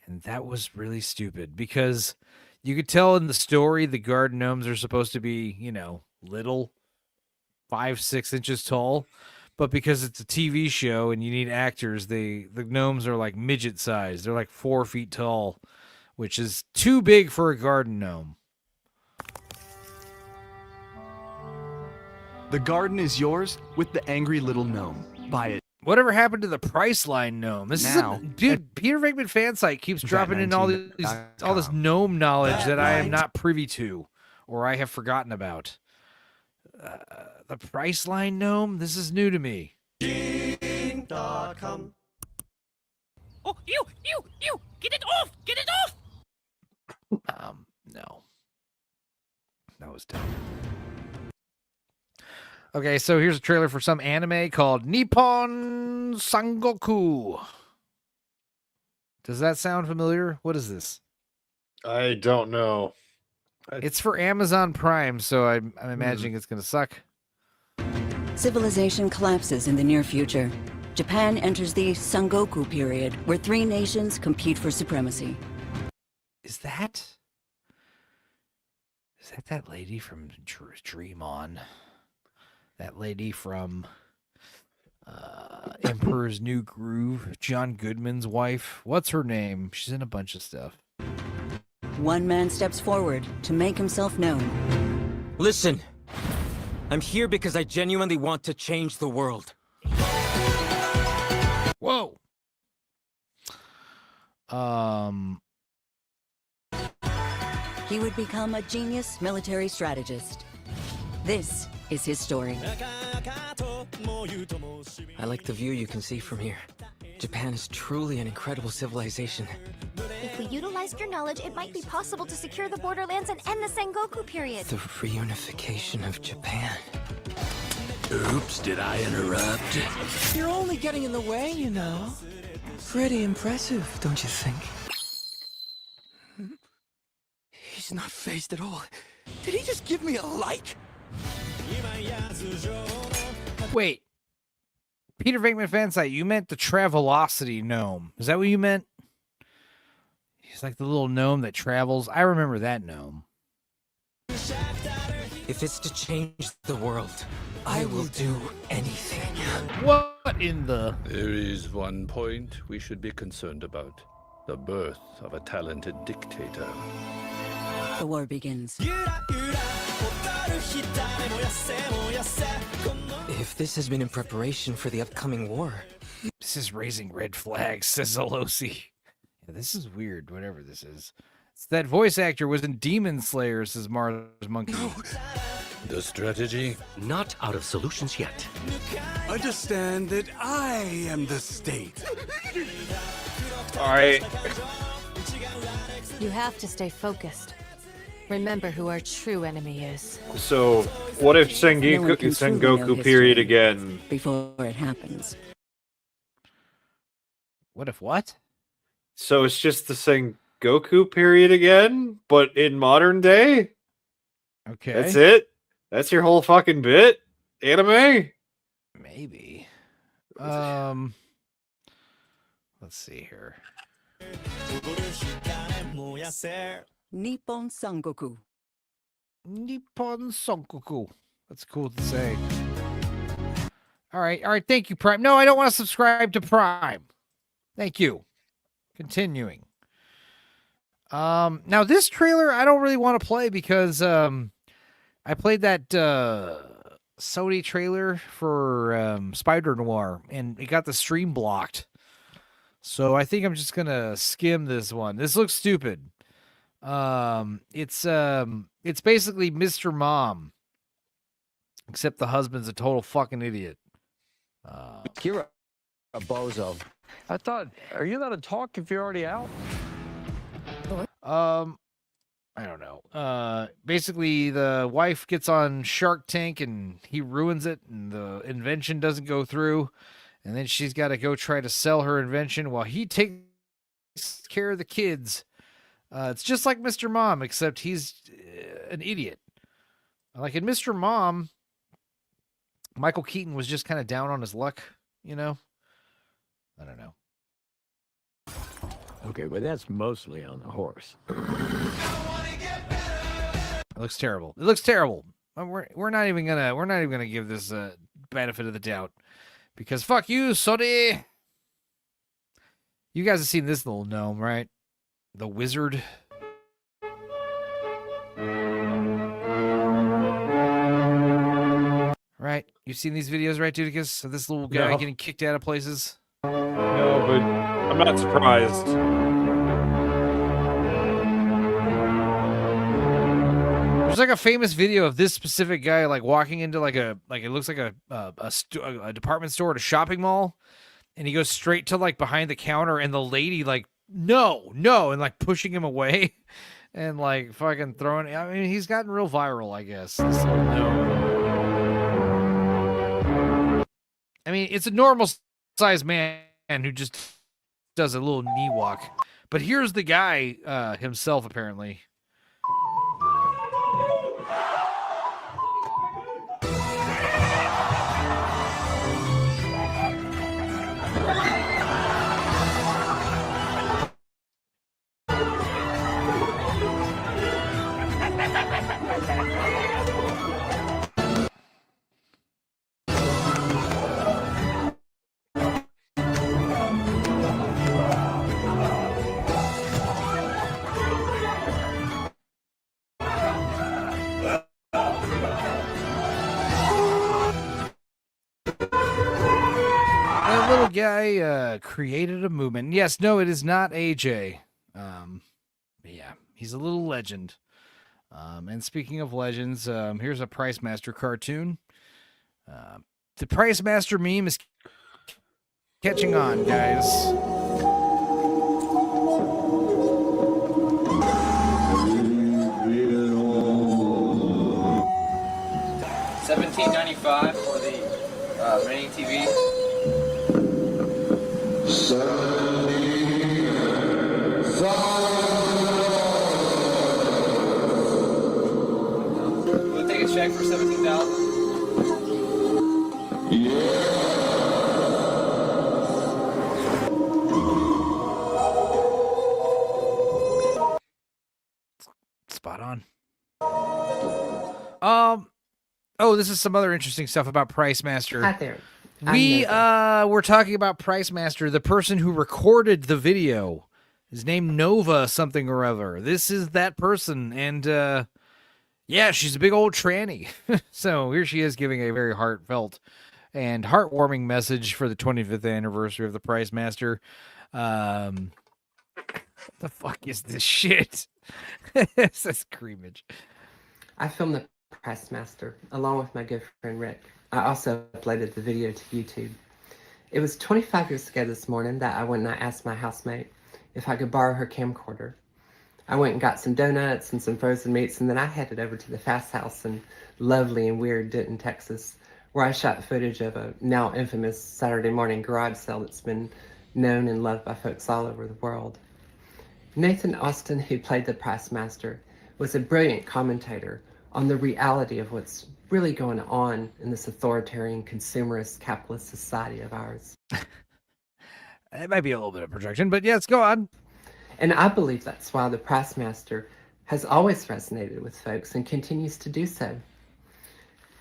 And that was really stupid because you could tell in the story the Garden Gnomes are supposed to be, you know, little, 5-6 inches tall. But because it's a TV show and you need actors, the gnomes are like midget size. They're like 4 feet tall, which is too big for a garden gnome. The garden is yours with the angry little gnome. Buy it. Whatever happened to the Priceline gnome? This Now, is dude. Peter Venkman fan site keeps dropping in all this gnome knowledge that I am not privy to, or I have forgotten about. The Priceline gnome. This is new to me. King.com. Oh, you! Get it off! Get it off! No. That was dumb. Okay, so here's a trailer for some anime called Nippon Sangoku. Does that sound familiar? What is this? I don't know. It's for Amazon Prime, so I'm imagining it's going to suck. Civilization collapses in the near future. Japan enters the Sangoku period, where 3 nations compete for supremacy. Is that lady from Dream On? That lady from Emperor's New Groove, John Goodman's wife. What's her name? She's in a bunch of stuff. One man steps forward to make himself known. Listen, I'm here because I genuinely want to change the world. Whoa. He would become a genius military strategist. This is his story. I like the view you can see from here. Japan is truly an incredible civilization. If we utilized your knowledge, it might be possible to secure the borderlands and end the Sengoku period. The reunification of Japan. Oops, did I interrupt? You're only getting in the way, you know. Pretty impressive, don't you think? He's not phased at all. Did he just give me a like? Wait. Peter Venkman fansite, you meant the Travelocity gnome. Is that what you meant? He's like the little gnome that travels. I remember that gnome. If it's to change the world, I will do anything. What in the... There is one point we should be concerned about. The birth of a talented dictator. The war begins. If this has been in preparation for the upcoming war... This is raising red flags, says Alosi. Yeah, this is weird, whatever this is. It's that voice actor was in Demon Slayer, says Mars Monkey. No. The strategy? Not out of solutions yet. Understand that I am the state. All right. You have to stay focused. Remember who our true enemy is. So, what if No one can truly know Sengoku period history again? Before it happens. What if what? So it's just the Sengoku period again, but in modern day? Okay. That's it? That's your whole fucking bit? Anime? Maybe. Let's see here. Nippon Sangoku. Nippon Sangoku. That's cool to say. All right. Thank you, Prime. No, I don't want to subscribe to Prime. Thank you. Continuing. Now this trailer I don't really want to play because I played that Sony trailer for Spider Noir and it got the stream blocked. So I think I'm just gonna skim this one. This looks stupid. It's basically Mr. Mom, except the husband's a total fucking idiot. You're a bozo. I thought, are you allowed to talk if you're already out? I don't know. Basically, the wife gets on Shark Tank and he ruins it, and the invention doesn't go through. And then she's got to go try to sell her invention while he takes care of the kids. It's just like Mr. Mom, except he's an idiot. Like in Mr. Mom, Michael Keaton was just kind of down on his luck, you know? I don't know. Okay, but that's mostly on the horse. It looks terrible. It looks terrible. We're not even gonna give this benefit of the doubt because fuck you, Sony. You guys have seen this little gnome, right? The wizard. Right? You've seen these videos, right, Dudicus? Of this little guy getting kicked out of places. No, but I'm not surprised. There's like a famous video of this specific guy like walking into it looks like a department store at a shopping mall, and he goes straight to like behind the counter, and the lady like no, and like pushing him away, and like fucking throwing. I mean, he's gotten real viral, I guess. This little gnome. I mean, it's a normal sized man who just does a little knee walk, but here's the guy himself apparently. That little guy created a movement. Yes, no, it is not AJ. Yeah, he's a little legend. And speaking of legends, here's a Price Master cartoon. The Price Master meme is catching on, guys. $17.95 for the mini TV. We'll take a check for $17,000. Spot on. Oh, this is some other interesting stuff about Price Master. Hi there. We were talking about Price Master, the person who recorded the video. His name Nova something or other. This is that person, and yeah, she's a big old tranny. So here she is giving a very heartfelt and heartwarming message for the 25th anniversary of the Price Master. What the fuck is this shit? This is creamage. I filmed the Price Master along with my good friend Rick. I also uploaded the video to YouTube. It was 25 years ago this morning that I went and I asked my housemate if I could borrow her camcorder. I went and got some donuts and some frozen meats, and then I headed over to the Fast House in lovely and weird Denton, Texas, where I shot footage of a now infamous Saturday morning garage sale that's been known and loved by folks all over the world. Nathan Austin, who played the Price Master, was a brilliant commentator on the reality of what's really going on in this authoritarian, consumerist, capitalist society of ours. It might be a little bit of projection, but yes, go on. And I believe that's why the Price Master has always resonated with folks and continues to do so.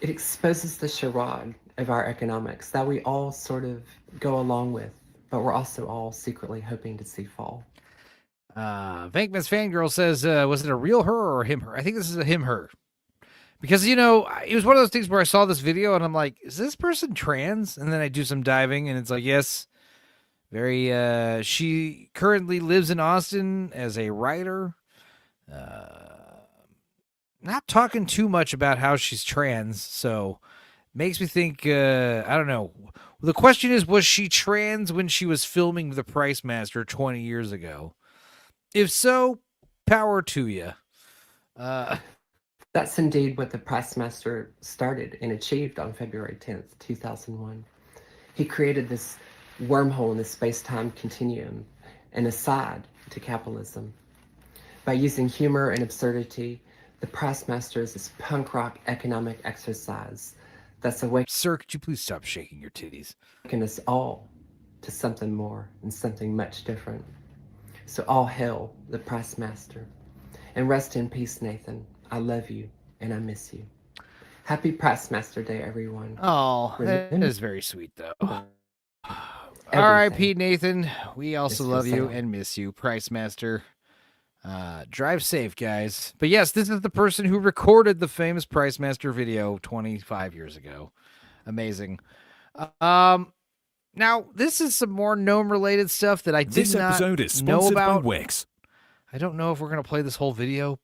It exposes the charade of our economics that we all sort of go along with, but we're also all secretly hoping to see fall. Vankman's Fangirl says, was it a real her or a him her? I think this is a him her. Because, you know, it was one of those things where I saw this video and I'm like, is this person trans? And then I do some diving and it's like, yes, very, she currently lives in Austin as a writer. Not talking too much about how she's trans, so makes me think, I don't know. The question is, was she trans when she was filming The Price Master 20 years ago? If so, power to you. That's indeed what the Price Master started and achieved on February 10th, 2001. He created this wormhole in the space-time continuum, an aside to capitalism. By using humor and absurdity, the Price Master is this punk rock economic exercise that's awakening. Sir, could you please stop shaking your titties? Us all to something more and something much different. So all hail the Price Master. And rest in peace, Nathan. I love you and I miss you. Happy Price Master Day, everyone. Oh, that is very sweet, though. R.I.P. Nathan. We also love you and miss you, Price Master. Drive safe, guys. But yes, this is the person who recorded the famous Price Master video 25 years ago. Amazing. Now, this is some more gnome-related stuff that I did This not episode is know sponsored by about. Wix. I don't know if we're going to play this whole video,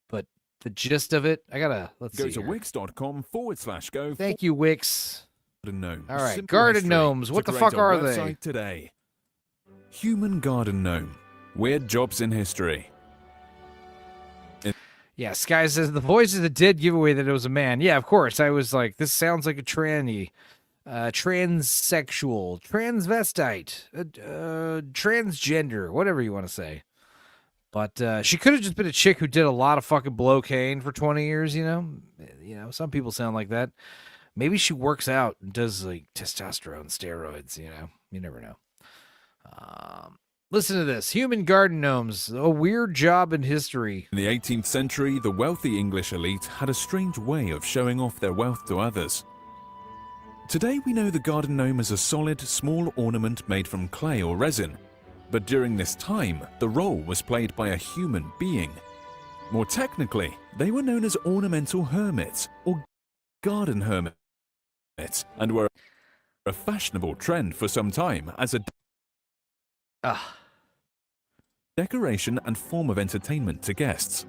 but the gist of it, let's Go see to here. wix.com/go. Thank you, Wix. Gnome. All right, Simple garden history gnomes. to What the create fuck a are they? website today. Human garden gnome. Weird jobs in history. Yeah, Sky says the voice is a dead giveaway that it was a man. Yeah, of course. I was like, this sounds like a tranny. Transsexual, transvestite, transgender, whatever you want to say. But she could have just been a chick who did a lot of fucking blow-cane for 20 years, you know? You know, some people sound like that. Maybe she works out and does, like, testosterone steroids, you know? You never know. Listen to this. Human garden gnomes, a weird job in history. In the 18th century, the wealthy English elite had a strange way of showing off their wealth to others. Today we know the garden gnome as a solid, small ornament made from clay or resin. But during this time, the role was played by a human being. More technically, they were known as ornamental hermits or garden hermits and were a fashionable trend for some time as a decoration and form of entertainment to guests.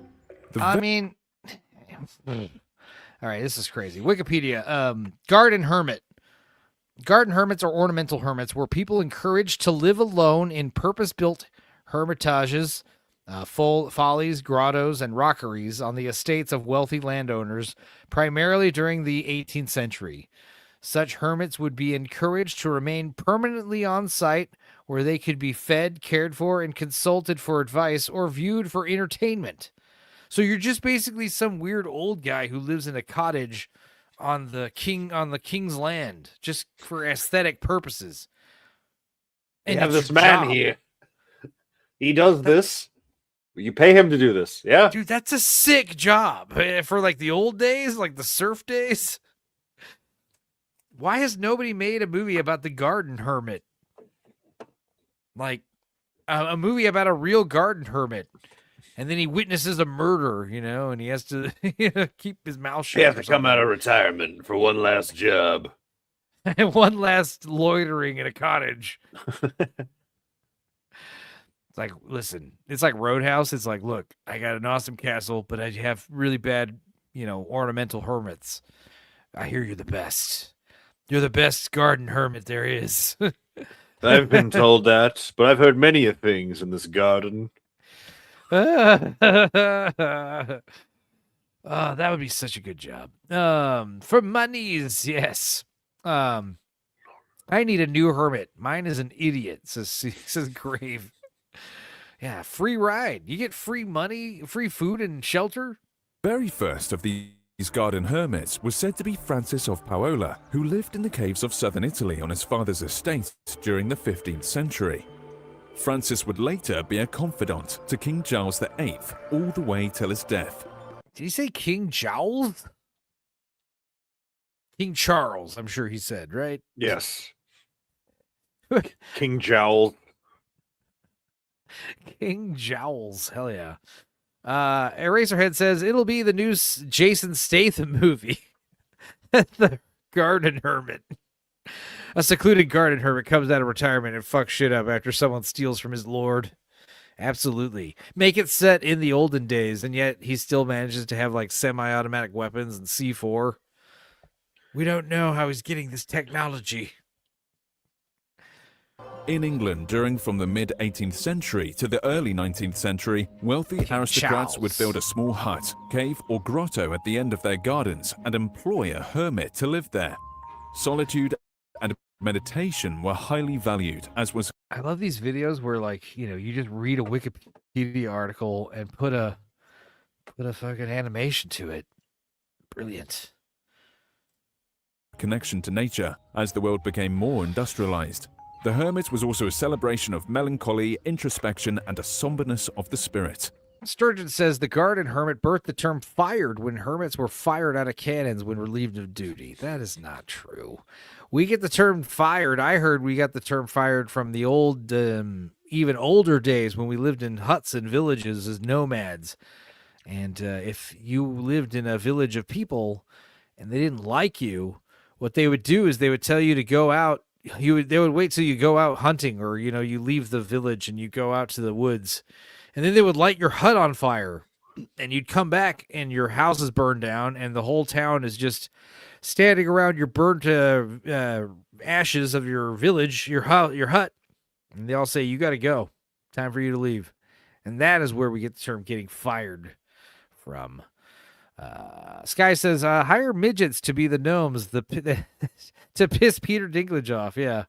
I mean, all right, this is crazy. Wikipedia, garden hermit. Garden hermits are ornamental hermits where people encouraged to live alone in purpose-built hermitages follies, grottos, and rockeries on the estates of wealthy landowners, primarily during the 18th century. Such hermits would be encouraged to remain permanently on site where they could be fed, cared for, and consulted for advice or viewed for entertainment. So you're just basically some weird old guy who lives in a cottage on the king's land just for aesthetic purposes. You And have it's this your man job. here. He does this. You pay him to do this. Yeah. Dude, that's a sick job. For like the old days, like the surf days. Why has nobody made a movie about the garden hermit? Like a movie about a real garden hermit. And then he witnesses a murder, you know, and he has to keep his mouth shut. He has to come out of retirement for one last job. One last loitering in a cottage. It's like, listen, it's like Roadhouse. It's like, look, I got an awesome castle, but I have really bad, ornamental hermits. I hear you're the best. You're the best garden hermit there is. I've been told that, but I've heard many things in this garden. That would be such a good job. For monies, yes. I need a new hermit. Mine is an idiot, says Grave. Yeah, free ride. You get free money, free food and shelter. Very first of these garden hermits was said to be Francis of Paola, who lived in the caves of southern Italy on his father's estate during the 15th century. Francis would later be a confidant to King Charles VIII all the way till his death. Did he say King Charles? King Charles, I'm sure he said, right? Yes. King Jowl. King Jowls, hell yeah. Eraserhead says it'll be the new Jason Statham movie. The Garden Hermit. A secluded garden hermit comes out of retirement and fucks shit up after someone steals from his lord. Absolutely. Make it set in the olden days, and yet he still manages to have like semi-automatic weapons and C4. We don't know how he's getting this technology. In England, from the mid-18th century to the early 19th century, wealthy aristocrats would build a small hut, cave, or grotto at the end of their gardens and employ a hermit to live there. Solitude and meditation were highly valued, as was... I love these videos where, like, you just read a Wikipedia article and put a fucking animation to it. Brilliant. ...connection to nature as the world became more industrialized. The hermit was also a celebration of melancholy, introspection, and a somberness of the spirit. Sturgeon says the garden hermit birthed the term fired when hermits were fired out of cannons when relieved of duty. That is not true. We get the term fired. I heard we got the term fired from the old, even older days when we lived in huts and villages as nomads. And if you lived in a village of people and they didn't like you, what they would do is they would tell you to go out. They would wait till you go out hunting, or you leave the village and you go out to the woods, and then they would light your hut on fire, and you'd come back and your house is burned down and the whole town is just standing around your burnt ashes of your village, your hut, and they all say, you got to go, time for you to leave. And that is where we get the term getting fired from. Sky says, hire midgets to be the gnomes, to piss Peter Dinklage off. Yeah.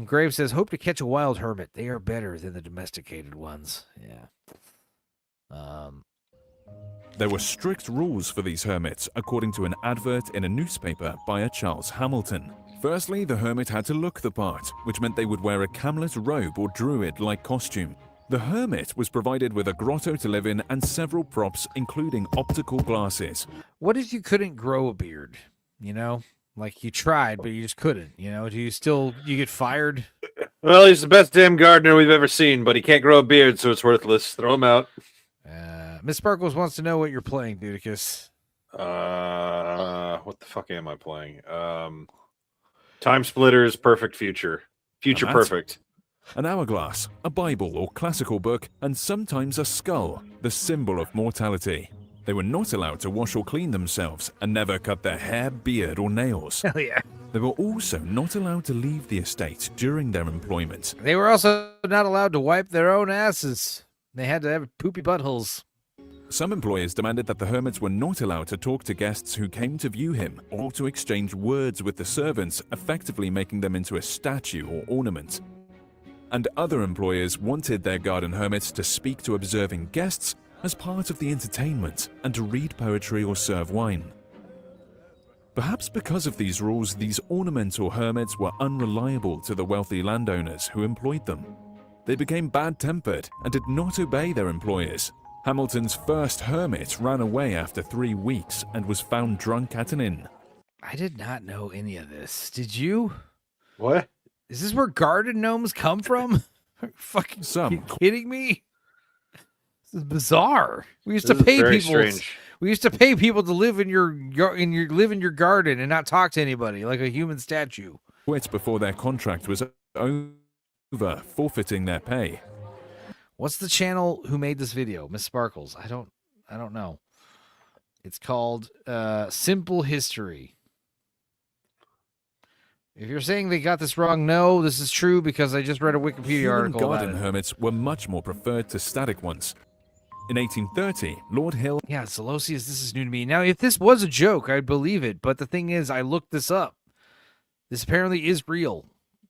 Grave says, hope to catch a wild hermit. They are better than the domesticated ones. Yeah. There were strict rules for these hermits, according to an advert in a newspaper by a Charles Hamilton. Firstly, the hermit had to look the part, which meant they would wear a camlet robe or druid-like costume. The hermit was provided with a grotto to live in and several props, including optical glasses. What if you couldn't grow a beard? Like you tried, but you just couldn't. Do you get fired? Well, he's the best damn gardener we've ever seen, but he can't grow a beard, so it's worthless. Throw him out. Miss Sparkles wants to know what you're playing, Dudicus. What the fuck am I playing? Time Splitters, Perfect Future. Future Perfect. An hourglass, a Bible or classical book, and sometimes a skull, the symbol of mortality. They were not allowed to wash or clean themselves and never cut their hair, beard, or nails. Hell yeah. They were also not allowed to leave the estate during their employment. They were also not allowed to wipe their own asses. They had to have poopy buttholes. Some employers demanded that the hermits were not allowed to talk to guests who came to view him or to exchange words with the servants, effectively making them into a statue or ornament. And other employers wanted their garden hermits to speak to observing guests as part of the entertainment and to read poetry or serve wine. Perhaps because of these rules, these ornamental hermits were unreliable to the wealthy landowners who employed them. They became bad-tempered and did not obey their employers. Hamilton's first hermit ran away after 3 weeks and was found drunk at an inn. I did not know any of this. Did you? What? Is this where garden gnomes come from? Are you fucking kidding me? This is bizarre. We used to pay people. We used to pay people to live in your garden and not talk to anybody like a human statue. Quit before their contract was over, forfeiting their pay. What's the channel who made this video? Miss Sparkles. I don't know. It's called Simple History. If you're saying they got this wrong, no, this is true because I just read a Wikipedia article about garden it. hermits were much more preferred to static ones. In 1830, Lord Hill... Yeah, Seleucius, this is new to me. Now, if this was a joke, I'd believe it, but the thing is, I looked this up. This apparently is real.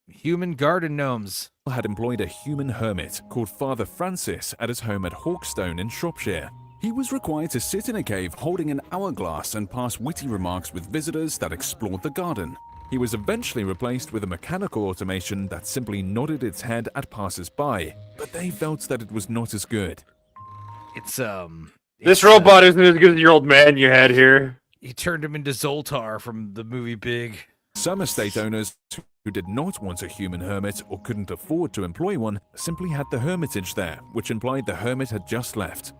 Human garden gnomes. ...had employed a human hermit called Father Francis at his home at Hawkstone in Shropshire. He was required to sit in a cave holding an hourglass and pass witty remarks with visitors that explored the garden. He was eventually replaced with a mechanical automation that simply nodded its head at passers-by, but they felt that it was not as good. This robot isn't as good as your old man you had here. He turned him into Zoltar from the movie Big. Some estate owners who did not want a human hermit or couldn't afford to employ one simply had the hermitage there, which implied the hermit had just left.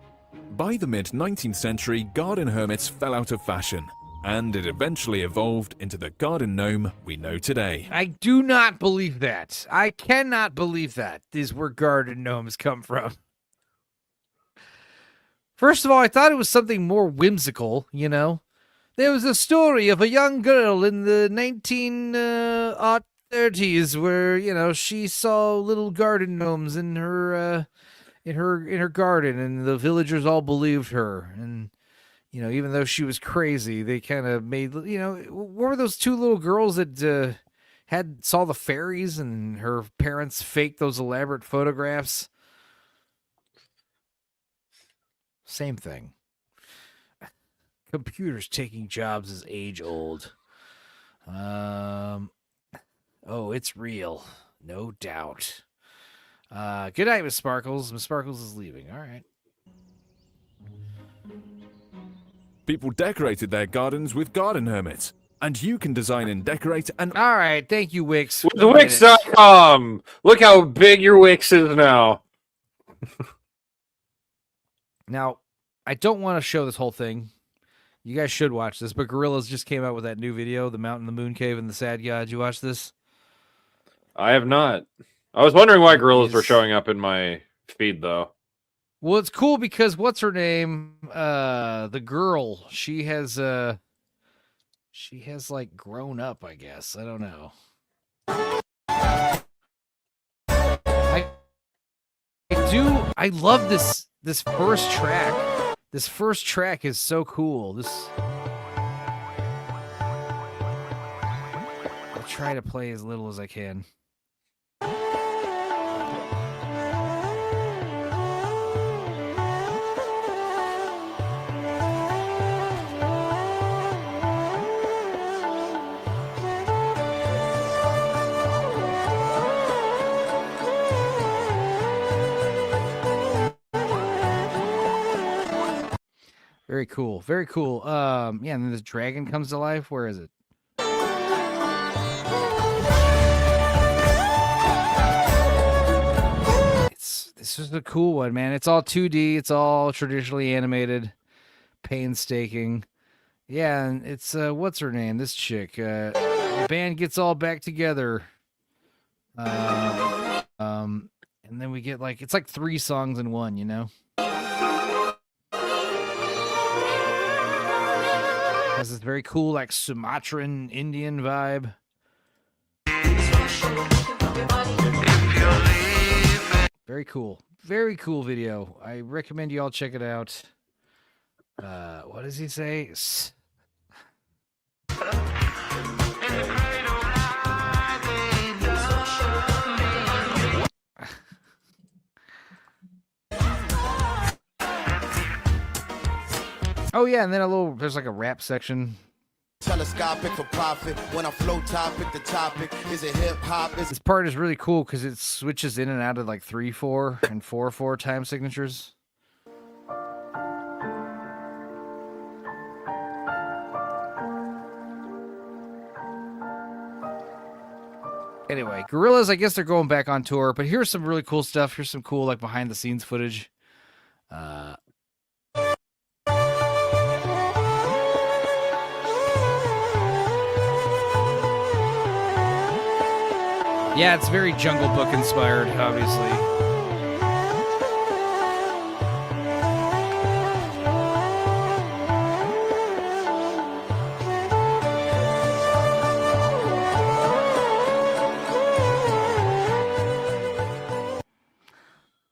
By the mid-19th century, garden hermits fell out of fashion, and it eventually evolved into the garden gnome we know today. I do not believe that. I cannot believe that. These where garden gnomes come from. First of all, I thought it was something more whimsical, you know. There was a story of a young girl in the 1930s where, you know, she saw little garden gnomes in her garden, and the villagers all believed her. And, you know, even though she was crazy, they kind of made, you know, what were those two little girls that saw the fairies and her parents faked those elaborate photographs? Same thing. Computers taking jobs is age old. Oh, it's real. No doubt. Good night, Miss Sparkles. Miss Sparkles is leaving. All right. People decorated their gardens with garden hermits, and you can design and decorate an... All right, thank you, Wix. With Wix.com. Look how big your Wix is now. Now, I don't want to show this whole thing. You guys should watch this, but Gorillaz just came out with that new video, The Mountain, the Moon Cave, and the Sad God. Did you watch this? I have not. I was wondering why Gorillaz were showing up in my feed, though. Well, it's cool because what's her name? The girl. She has like grown up, I guess. I don't know. I love this first track. This first track is so cool. I'll try to play as little as I can. Very cool. Very cool. Yeah, and then this dragon comes to life. Where is it? This is a cool one, man. It's all 2D. It's all traditionally animated, painstaking. Yeah, and it's what's her name? This chick. The band gets all back together. And then we get like it's like 3 songs in one, you know. Has this very cool, like Sumatran Indian vibe. Very cool. very cool video. I recommend you all check it out. What does he say? Oh yeah, and then there's like a rap section. Telescopic for profit. When I flow topic, the topic is it hip hop? This part is really cool because it switches in and out of like 3/4 and 4/4 time signatures. Anyway, Gorillaz, I guess they're going back on tour, but here's some really cool stuff. Here's some cool like behind the scenes footage. Yeah, it's very Jungle Book inspired, obviously.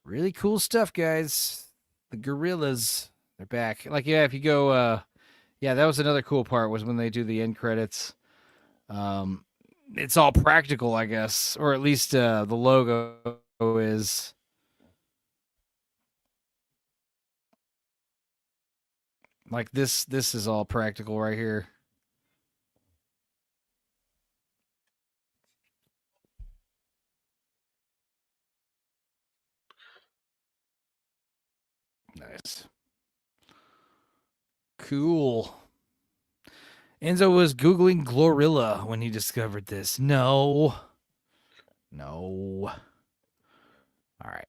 Really cool stuff, guys. The Gorillaz, they're back. Like, yeah, if you go, yeah, that was another cool part was when they do the end credits. It's all practical, I guess, or at least the logo is. Like this is all practical right here. Nice. Cool. Enzo was Googling Glorilla when he discovered this. No. All right.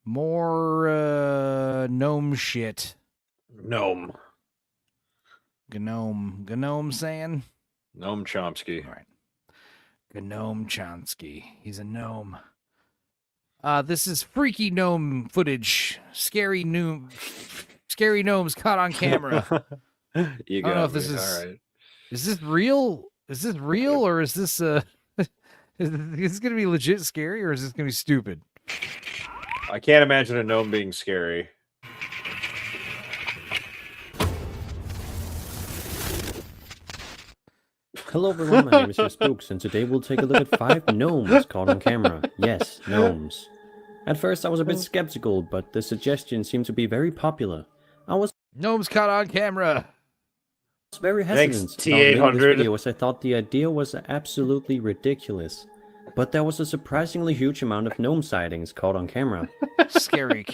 More gnome shit. Gnome. Gnome saying? Gnome Chomsky. All right. Gnome Chomsky. He's a gnome. This is freaky gnome footage. Scary gnomes caught on camera. You I don't know if got this me. is. All right. Is this real? Is this real, or is this is this gonna be legit scary, or is this gonna be stupid? I can't imagine a gnome being scary. Hello everyone, my name is Your Spooks, and today we'll take a look at 5 gnomes caught on camera. Yes, gnomes. At first I was a bit skeptical, but the suggestion seemed to be very popular. Gnomes caught on camera. I was very Thanks, hesitant about making this T800. video as I thought the idea was absolutely ridiculous. But there was a surprisingly huge amount of gnome sightings caught on camera. Scary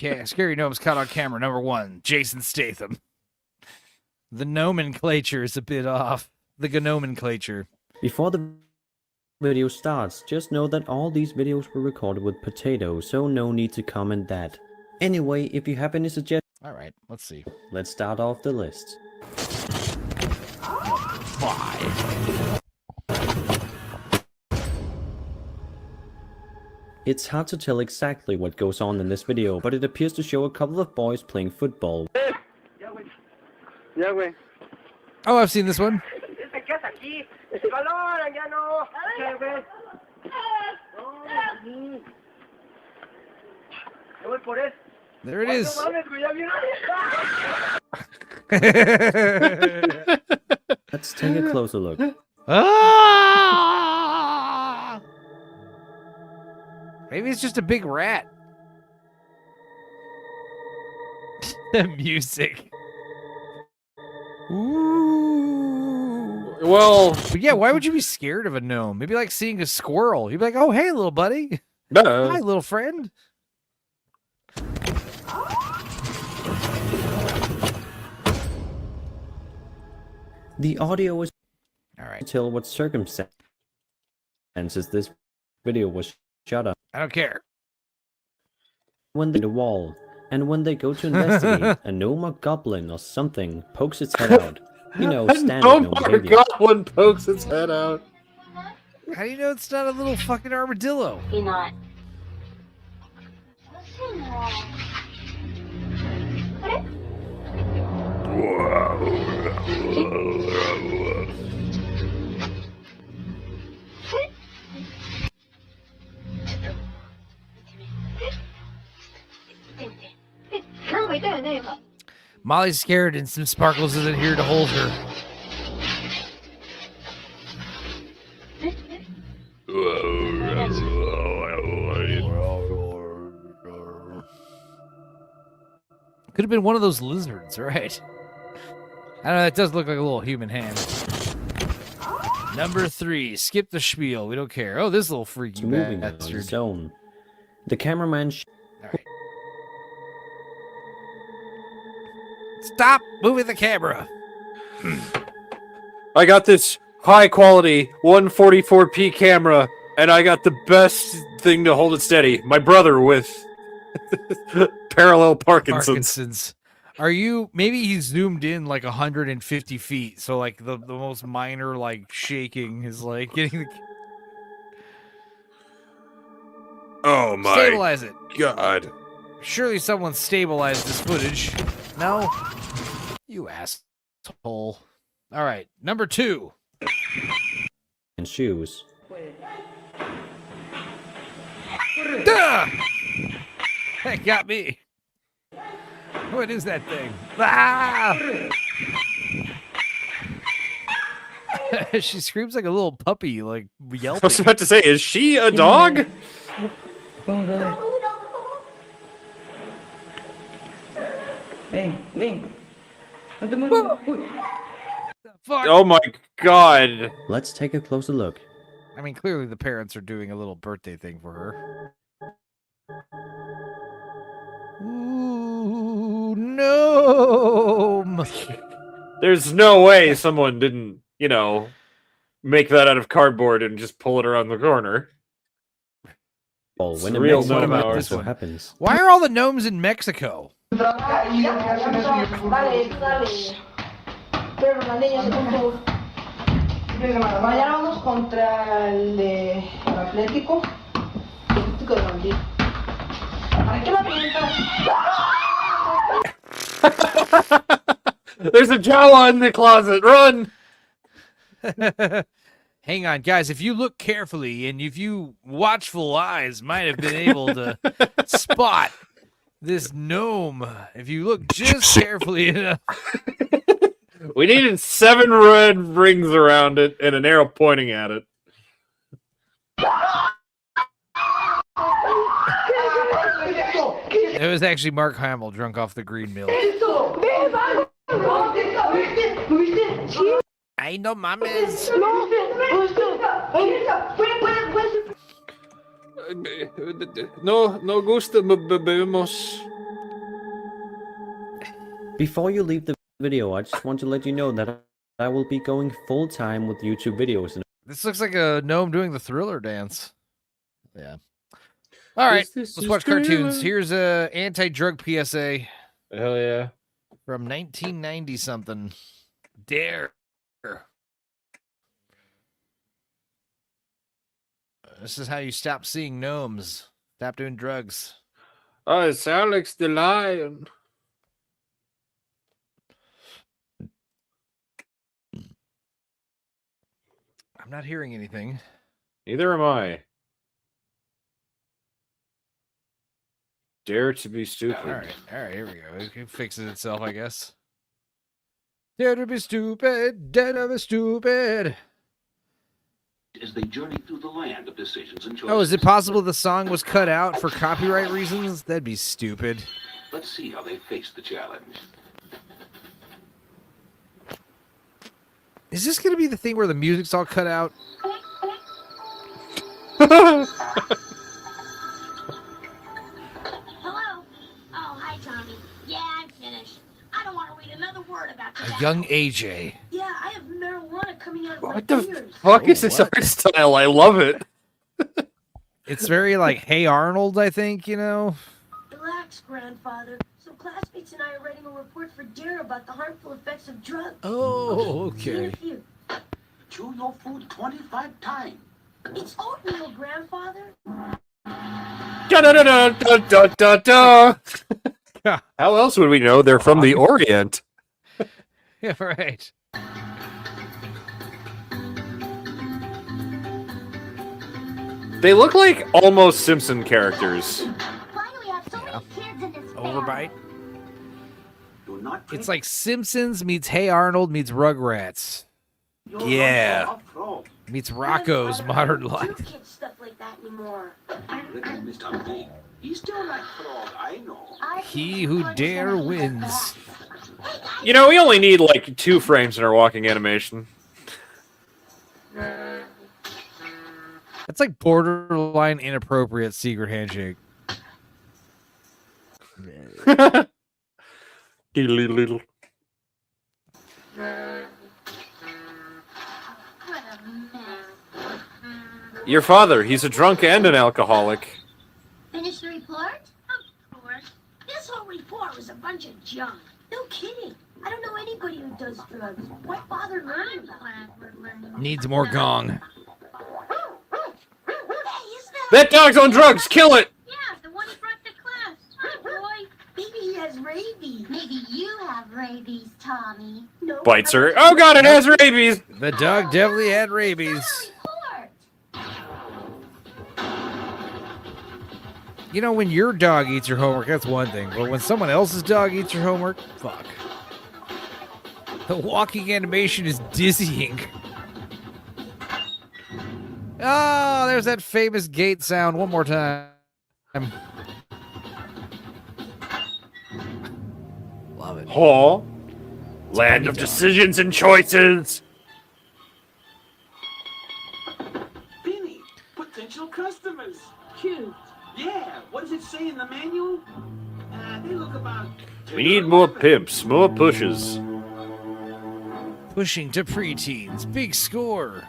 gnomes caught on camera. Number 1, Jason Statham. The nomenclature is a bit off. The nomenclature. Before the video starts, just know that all these videos were recorded with potatoes, so no need to comment that. Anyway, if you have any suggestions... Alright, let's see. Let's start off the list. 5. It's hard to tell exactly what goes on in this video, but it appears to show a couple of boys playing football. Oh, I've seen this one. There it is. Let's take a closer look. Ah! Maybe it's just a big rat. The music. Ooh. Well, but yeah, why would you be scared of a gnome? Maybe like seeing a squirrel. You'd be like, "Oh, hey, little buddy. Hi, little friend." The audio is all right. Tell what circumstances this video was shot up. I don't care. When they the wall, and when they go to investigate, a gnome or goblin or something pokes its head out. You know, standard gnome behavior. Goblin pokes its head out. How do you know it's not a little fucking armadillo? You're not. Molly's scared and some Sparkles isn't here to hold her. Could have been one of those lizards, right? I don't know, it does look like a little human hand. Number 3, skip the spiel. We don't care. Oh, this little freaky Moving on bastard. its own. The cameraman. Stop moving the camera. I got this high quality 144p camera, and I got the best thing to hold it steady. My brother with parallel Parkinson's. Are you, maybe he zoomed in like 150 feet, so like the most minor like shaking is like getting the... Oh my Stabilize it. God. Surely someone stabilized this footage. No? You asshole. All right, number 2. And shoes. Duh! That got me. What is that thing? Ah! She screams like a little puppy, like yelping. I was about to say, is she a dog? Fuck. Oh my God. Let's take a closer look. I mean, clearly the parents are doing a little birthday thing for her. Ooh, gnome. There's no way someone didn't, you know, make that out of cardboard and just pull it around the corner. Oh, It's when it real makes gnome one, hours. that's what happens. Why are all the gnomes in Mexico? Mañana vamos contra el de Atlético. Atlético de Madrid. ¿Para qué la mientas? There's a Jawa in the closet. Run! Hang on, guys. If you look carefully and if you watchful eyes might have been able to spot this gnome. If you look just carefully enough. We needed 7 red rings around it and an arrow pointing at it. It was actually Mark Hamill drunk off the green milk. Ay, no mames. No gusta bebemos. Before you leave the video, I just want to let you know that I will be going full-time with YouTube videos. This looks like a gnome doing the Thriller dance. Yeah. All right, let's watch cartoons. Here's a anti-drug PSA. Hell yeah. From 1990 something. Dare. This is how you stop seeing gnomes. Stop doing drugs. Oh, it's Alex the Lion. I'm not hearing anything. Neither am I. Dare to be stupid. All right, here we go. It fixes itself, I guess. Dare to be stupid, dare to be stupid. As they journey through the land of decisions and choices. Oh, is it possible the song was cut out for copyright reasons? That'd be stupid. Let's see how they face the challenge. Is this going to be the thing where the music's all cut out? Hello? Oh, hi, Tommy. Yeah, I'm finished. I don't want to read another word about A that. young AJ. Yeah, I have marijuana coming out of What my the ears. fuck is this art style? I love it. It's very like Hey Arnold, I think, you know? Relax, grandfather. Some classmates and I are writing a report for Dare about the harmful effects of drugs. Oh, See you in a okay. few. Chew your food 25 times. It's oatmeal, grandfather. Da-da-da-da-da-da-da. How else would we know they're from the Orient? Yeah, right. They look like almost Simpson characters. Why do we have so many kids in this Overbite. Do not drink. It's like Simpsons meets Hey Arnold meets Rugrats. Yeah. Meets Rocco's Modern Life. Stuff like that anymore. I reckon Mr. Big, he's still like Frog, I know. He who dare wins. You know, we only need like 2 frames in our walking animation. That's like borderline inappropriate secret handshake. Little. Your father, he's a drunk and an alcoholic. Finish the report? Of course. This whole report was a bunch of junk. No kidding. I don't know anybody who does drugs. What bother learning about? Needs more gong. That dog's on drugs! Kill it! Yeah, the one he brought to class. Hi, boy. Maybe he has rabies. Maybe you have rabies, Tommy. No. Bites her. Oh god, it has rabies! The dog definitely had rabies. You know, when your dog eats your homework, that's one thing. But when someone else's dog eats your homework, fuck. The walking animation is dizzying. Oh, there's that famous gate sound one more time. Love it. Oh, land of decisions and choices. Benny, potential customers. Cute. Yeah, what does it say in the manual? They look about... We need more pimps, more pushes. Pushing to preteens. Big score.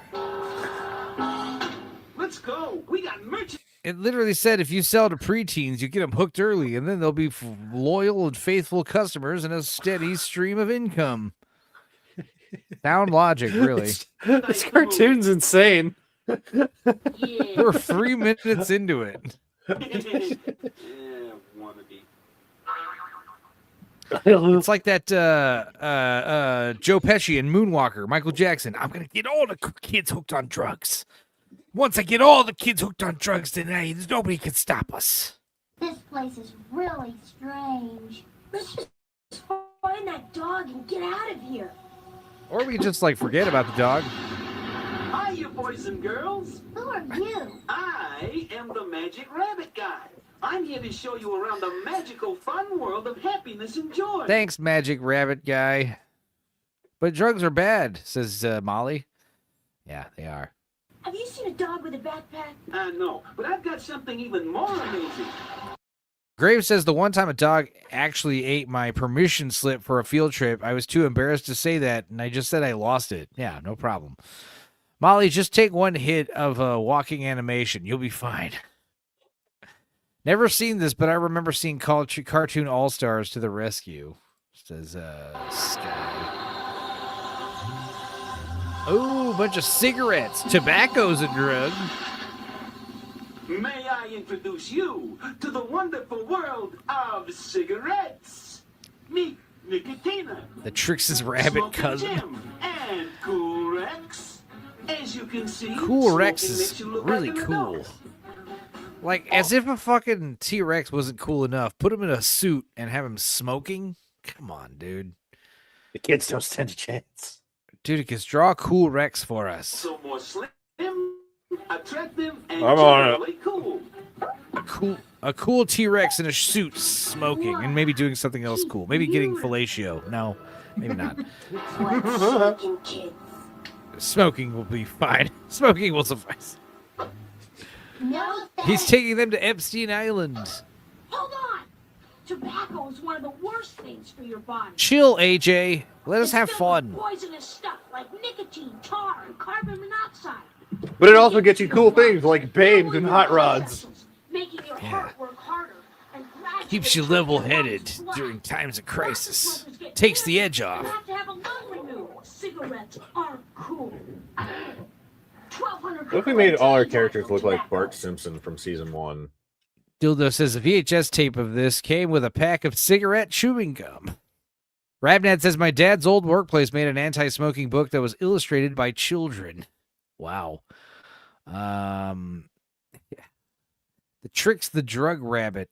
Let's go. We got merch. It literally said if you sell to preteens, you get them hooked early, and then they'll be loyal and faithful customers and a steady stream of income. Sound logic, really. This cartoon's insane. We're 3 minutes into it. It's like that Joe Pesci and Moonwalker, Michael Jackson. I'm going to get all the kids hooked on drugs. Once I get all the kids hooked on drugs tonight, nobody can stop us. This place is really strange. Let's just find that dog and get out of here. Or we can just like forget about the dog. Hi, you boys and girls. Who are you? I am the Magic Rabbit Guy. I'm here to show you around the magical, fun world of happiness and joy. Thanks, Magic Rabbit Guy. But drugs are bad, says Molly. Yeah, they are. Have you seen a dog with a backpack? No, but I've got something even more amazing. Graves says the one time a dog actually ate my permission slip for a field trip, I was too embarrassed to say that, and I just said I lost it. Yeah, no problem. Molly, just take one hit of walking animation. You'll be fine. Never seen this, but I remember seeing Cartoon All-Stars to the rescue, says Sky. Oh, bunch of cigarettes. Tobacco's a drug. May I introduce you to the wonderful world of cigarettes? Meet Nicotina. The Trix's rabbit Smoking cousin. Jim, and Cool Rex. As you can see, Cool Rex smoking is makes you look really like an cool. adult. Like, as if a fucking T-Rex wasn't cool enough. Put him in a suit and have him smoking? Come on, dude. The kids don't stand a chance. Dude, just draw a Cool Rex for us. So more slim, attractive, and I'm on it. generally cool. A cool T-Rex in a suit smoking and maybe doing something else cool. Maybe getting fellatio. No, maybe not. Smoking will be fine. Smoking will suffice. No, He's taking them to Epstein Island. hold on. Tobacco is one of the worst things for your body. Chill, AJ. Let us have fun. Poisonous stuff like nicotine, tar, and carbon monoxide, But it also gets you cool things like babes and hot rods. making your heart work harder and gradually Keeps you level-headed during times of crisis. Takes the edge off. you have to have a lung removed. Cigarettes are cool. 1,200 What if we made all our characters look like Bart Simpson from season 1? Dildo says a VHS tape of this came with a pack of cigarette chewing gum. Rabnad says my dad's old workplace made an anti-smoking book that was illustrated by children. Wow. The Tricks the Drug Rabbit.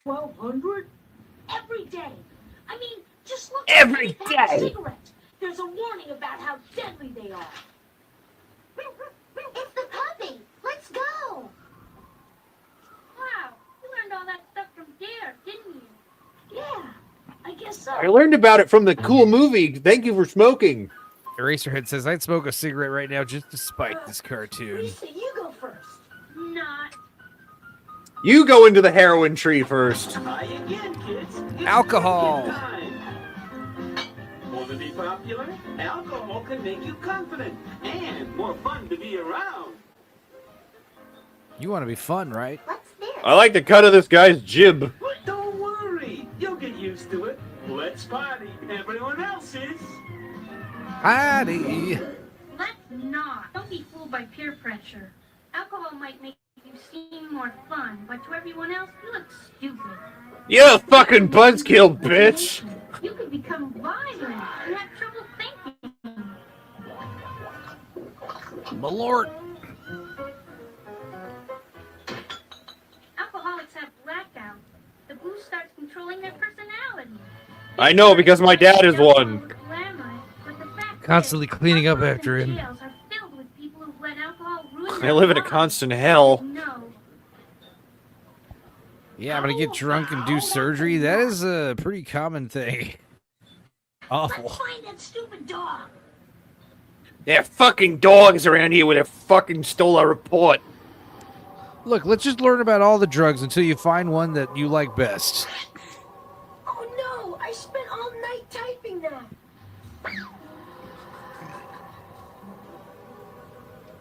1,200 every day. I mean, just look Every at the pack of day. cigarettes. There's a warning about how deadly they are. It's the puppy. Let's go. Wow, you learned all that stuff from Dare, didn't you? Yeah, I guess so. I learned about it from the cool movie. Thank you for smoking. Eraserhead says, I'd smoke a cigarette right now just to spite this cartoon. Lisa, you go first. Not. You go into the heroin tree first. Try again, kids. It's Alcohol. napkin time. Want to be popular? Alcohol can make you confident and more fun to be around. You want to be fun, right? I like the cut of this guy's jib. Don't worry, you'll get used to it. Let's party. Everyone else is. Heidi. Let's not. Don't be fooled by peer pressure. Alcohol might make you seem more fun, but to everyone else, you look stupid. You're a fucking buzzkill, bitch. You could become violent and have trouble thinking. My lord. Alcoholics have blackouts. The booze starts controlling their personality. I know because my dad is one. Constantly cleaning up after him. Jails are filled with people who've let alcohol ruin I live in a constant hell. No. Yeah, I'm going to get drunk and do surgery. That is a pretty common thing. Awful. Find that stupid dog. There are fucking dogs around here with a fucking stole a report. Look, let's just learn about all the drugs until you find one that you like best. Oh no! I spent all night typing that.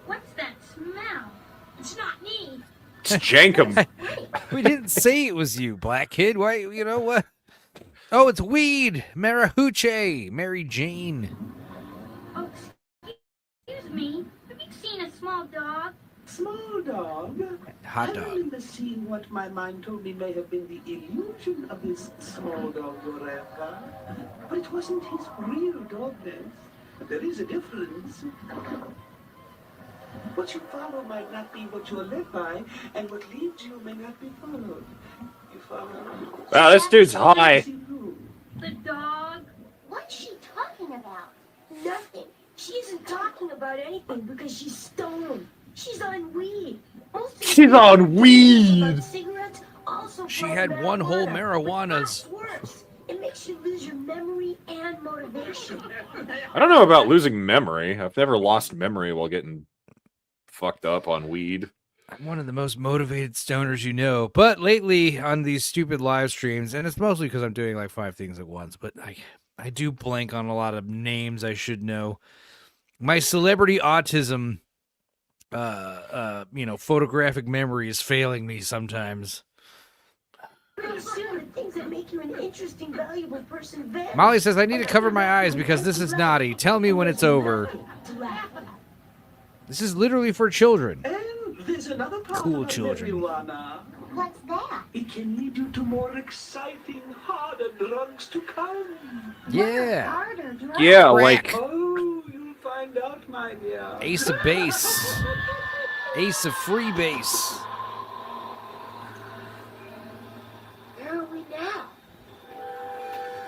What's that smell? It's not me. It's Jankum. We didn't say it was you, black kid. Why, you know what? Oh, it's weed. Marijuche. Mary Jane. Oh, excuse me. Have you seen a small dog? Small dog. Hot I dog. remember seeing what my mind told me may have been the illusion of this small dog Eureka. But it wasn't his real dogness. There is a difference. What you follow might not be what you're led by, and what leads you may not be followed. You follow? Wow, this dude's high. The dog? What's she talking about? Nothing. She isn't talking about anything because she's stoned. She's on weed. She's on weed. Cigarettes also She had one whole marijuana's. worse. It makes you lose your memory and motivation. I don't know about losing memory. I've never lost memory while getting fucked up on weed. I'm one of the most motivated stoners you know. But lately on these stupid live streams, and it's mostly because I'm doing like 5 things at once, but I do blank on a lot of names I should know. My celebrity autism, photographic memory is failing me sometimes. Pretty soon, the things that make you an interesting, valuable person vanish. Molly says, I need to cover my eyes because this is naughty. Tell me when it's over. This is literally for children. And there's another part Cool of children. marijuana. What's that? It can lead you to more exciting, harder drugs to come. Yeah. Yeah, like Oh, you'll find out, my dear. Ace of Base. Ace of Freebase. Where are we now?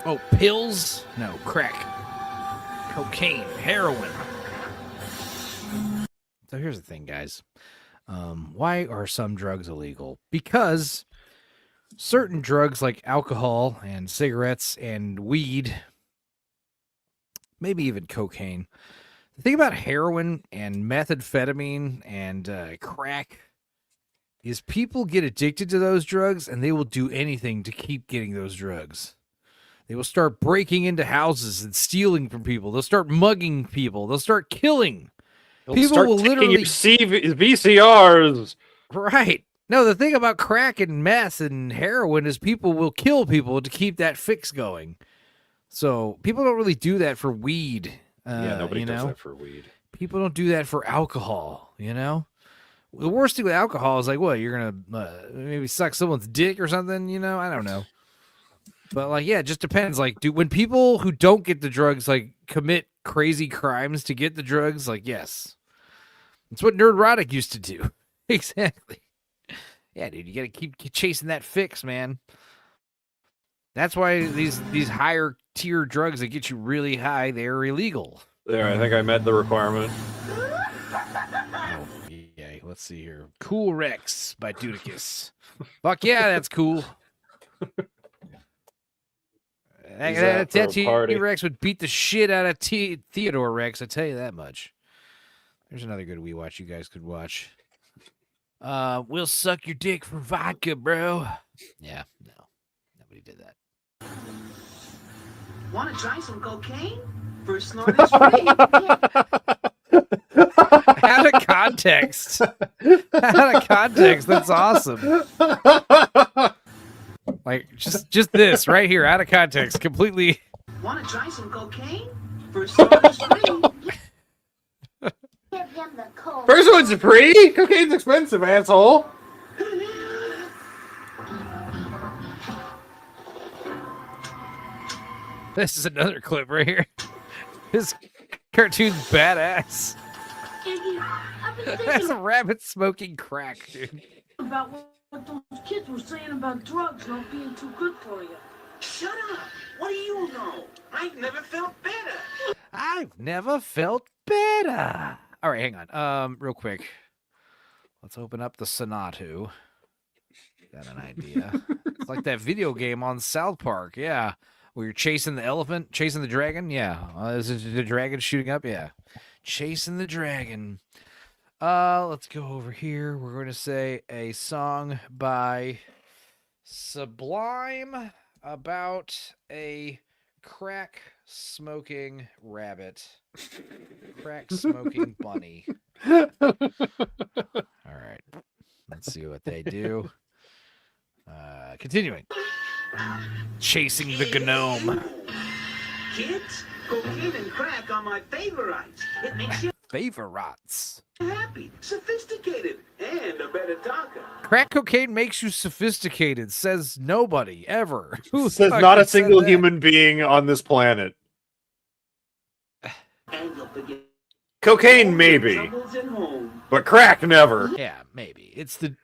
Oh, pills? No, crack. Cocaine. Heroin. So here's the thing, guys. Why are some drugs illegal? Because certain drugs like alcohol and cigarettes and weed, maybe even cocaine. The thing about heroin and methamphetamine and crack is people get addicted to those drugs and they will do anything to keep getting those drugs. They will start breaking into houses and stealing from people. They'll start mugging people. They'll start killing. People start will taking literally your VCRs. Right. No, the thing about crack and meth and heroin is people will kill people to keep that fix going. So people don't really do that for weed. Yeah, nobody does know? that for weed. People don't do that for alcohol, you know? The worst thing with alcohol is like, what, you're going to maybe suck someone's dick or something, you know? I don't know. But like, yeah, it just depends. Like, when people who don't get the drugs, like, commit crazy crimes to get the drugs, like, yes. That's what Nerdrotic used to do. Exactly. Yeah, dude, you got to keep chasing that fix, man. That's why these higher tier drugs that get you really high, they're illegal. There, I think I met the requirement. Oh, yeah. Let's see here. Cool Rex by Dudicus. Fuck yeah, that's cool. That T-Rex would beat the shit out of Theodore Rex, I tell you that much. There's another good Wii Watch you guys could watch. We'll suck your dick for vodka, bro. Yeah, no. Nobody did that. Want to try some cocaine? First snort is free. Out of context. Out of context. That's awesome. Like, just this right here, out of context, completely. Want to try some cocaine? First snort is free. Give him the cold. First one's free? Cocaine's expensive, asshole. This is another clip right here. This cartoon's badass. That's a rabbit smoking crack, dude. About what those kids were saying about drugs not being too good for you. Shut up! What do you know? I've never felt better. I've never felt better. All right, hang on. Real quick. Let's open up the Sonatu. Got an idea. It's like that video game on South Park. Yeah. Where you're chasing the elephant, chasing the dragon. Yeah. Is it the dragon shooting up? Yeah. Chasing the dragon. Let's go over here. We're going to say a song by Sublime about a crack smoking rabbit. Crack smoking bunny. All right. Let's see what they do. Continuing. Chasing the gnome. Kids, cocaine and crack are my favorites. It makes you Favorites. happy, sophisticated, and a better talker. Crack cocaine makes you sophisticated, says nobody ever. Who Says fucking not a said single that? human being on this planet. And you'll forget Cocaine, maybe. troubles at home. But crack, never. Yeah, maybe. It's the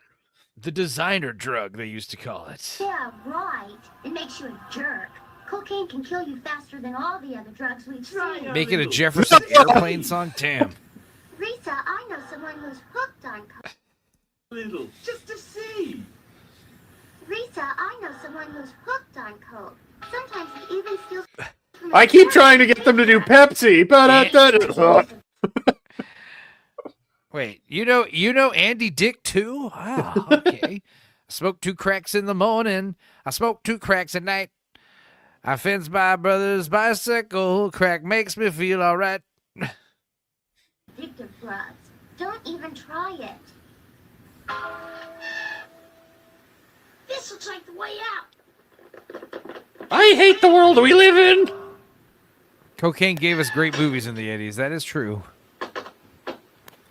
designer drug, they used to call it. Yeah, right. It makes you a jerk. Cocaine can kill you faster than all the other drugs we've seen. Make it a Jefferson Airplane song? Damn. Rita, I know someone who's hooked on coke. Little, just to see. Rita, I know someone who's hooked on coke. Sometimes he even steals. I keep trying to get them to do Pepsi, but Wait, you know Andy Dick too? Ah, okay. I smoke 2 cracks in the morning. I smoke 2 cracks at night. I fence my brother's bicycle. Crack makes me feel all right. Addictive drugs. Don't even try it. This looks like the way out. I hate the world we live in. Cocaine gave us great movies in the 80s. That is true.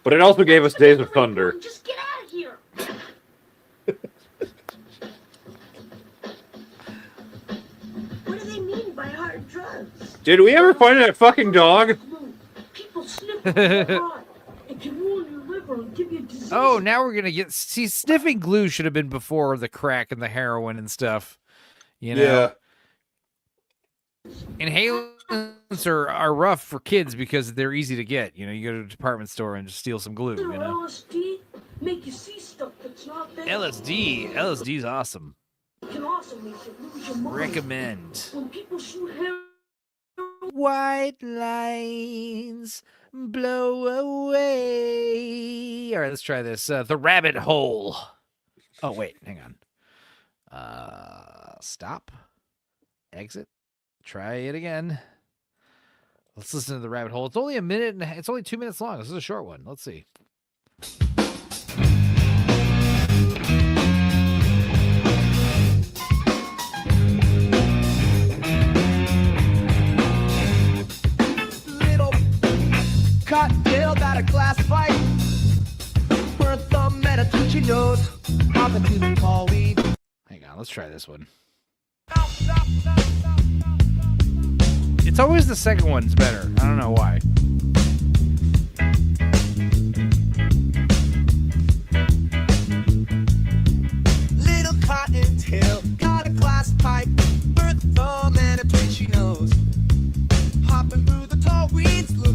But it also gave us Days of Thunder. Just get out of here. What do they mean by hard drugs? Did we ever find that fucking dog? People sniff it hard. It can ruin your liver and give you disease. Oh, now we're gonna get. See, sniffing glue should have been before the crack and the heroin and stuff. You know. Inhalants are rough for kids because they're easy to get. You know, you go to a department store and just steal some glue. You know. LSD make you see stuff that's not there. LSD's awesome. It can also make you lose your mind. Recommend. When people shoot heroin. White lines blow away. All right, let's try this. The rabbit hole. Oh, wait, hang on. Stop. Exit. Try it again. Let's listen to the rabbit hole. It's only a minute and it's only 2 minutes long. This is a short one. Let's see. Cocktail got a glass fight. Where a thumb and a twitchy nose. Hop into the tall weed. Hang on, let's try this one. It's always the second one's better. I don't know why. Little cottontail got a glass pipe. Where a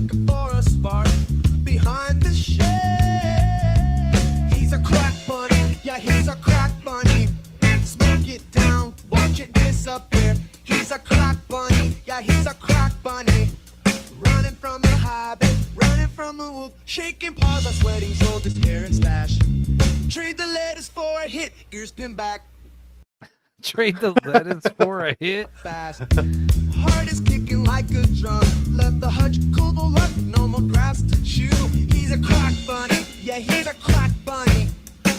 looking for a spark behind the shed. He's a crack bunny, yeah, he's a crack bunny. Smoke it down, watch it disappear. He's a crack bunny, yeah, he's a crack bunny. Running from the habit, running from the wolf. Shaking paws are sweating shoulders, hair and stash. Trade the lettuce for a hit, ears pinned back. Trade the lettuce for a hit. Fast. Heart is kicking like a drum. Left the hutch cool the luck, no more grass to chew. He's a crack bunny, yeah, he's a crack bunny.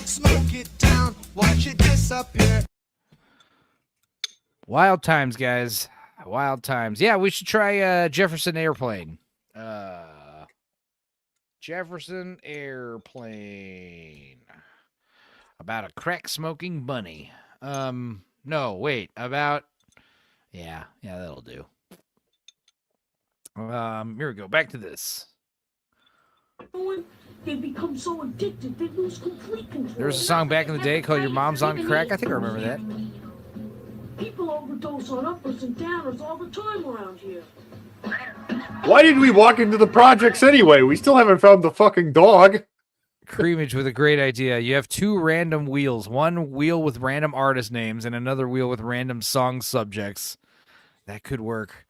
Smoke it down, watch it disappear. Wild times, guys. Wild times. Yeah, we should try Jefferson Airplane. Jefferson Airplane. About a crack-smoking bunny. No, wait. About... Yeah, that'll do. Here we go. Back to this. They become so addicted, they lose complete control. There was a song back in the day called Your Mom's on Crack. I think I remember that. People overdose on uppers and downers all the time around here. Why did we walk into the projects anyway? We still haven't found the fucking dog. Creamage with a great idea. You have two random wheels. One wheel with random artist names and another wheel with random song subjects. That could work.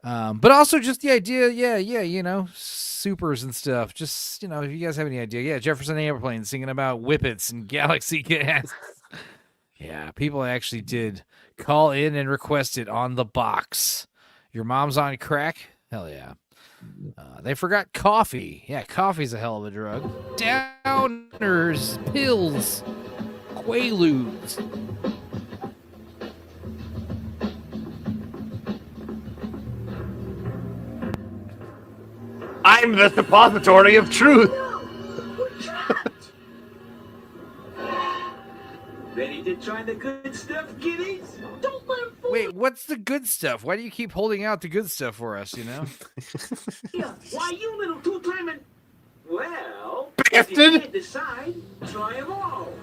But also just the idea, you know, supers and stuff. Just, you know, if you guys have any idea. Yeah, Jefferson Airplane singing about whippets and galaxy gas. Yeah, people actually did call in and request it on the box. Your mom's on crack? Hell yeah. They forgot coffee. Yeah, coffee's a hell of a drug. Downers, pills, Quaaludes. I'm the suppository of truth. Ready to try the good stuff, kiddies? Don't let him fool Wait, what's the good stuff? Why do you keep holding out the good stuff for us, you know? you. Why, you little two-timing... Well, Bastard. if you can't decide, try them all.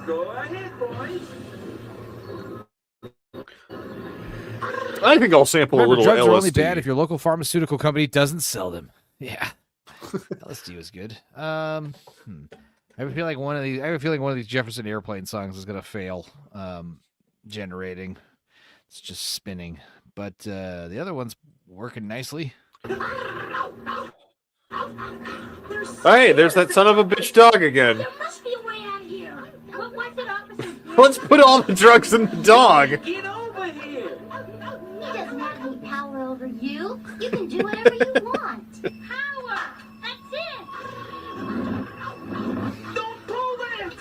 Go ahead, boys. I think I'll sample Remember, a little drugs LSD. are only bad if your local pharmaceutical company doesn't sell them. Yeah. LSD was good. I have a feeling one of these Jefferson Airplane songs is gonna fail generating. It's just spinning. But the other one's working nicely. Hey, there's that son of a bitch dog again. There must be a way out of here. What was it, officer? Let's put all the drugs in the dog. Get over here. He doesn't have any power over you. You can do whatever you want. Power! That's it! Don't pull that.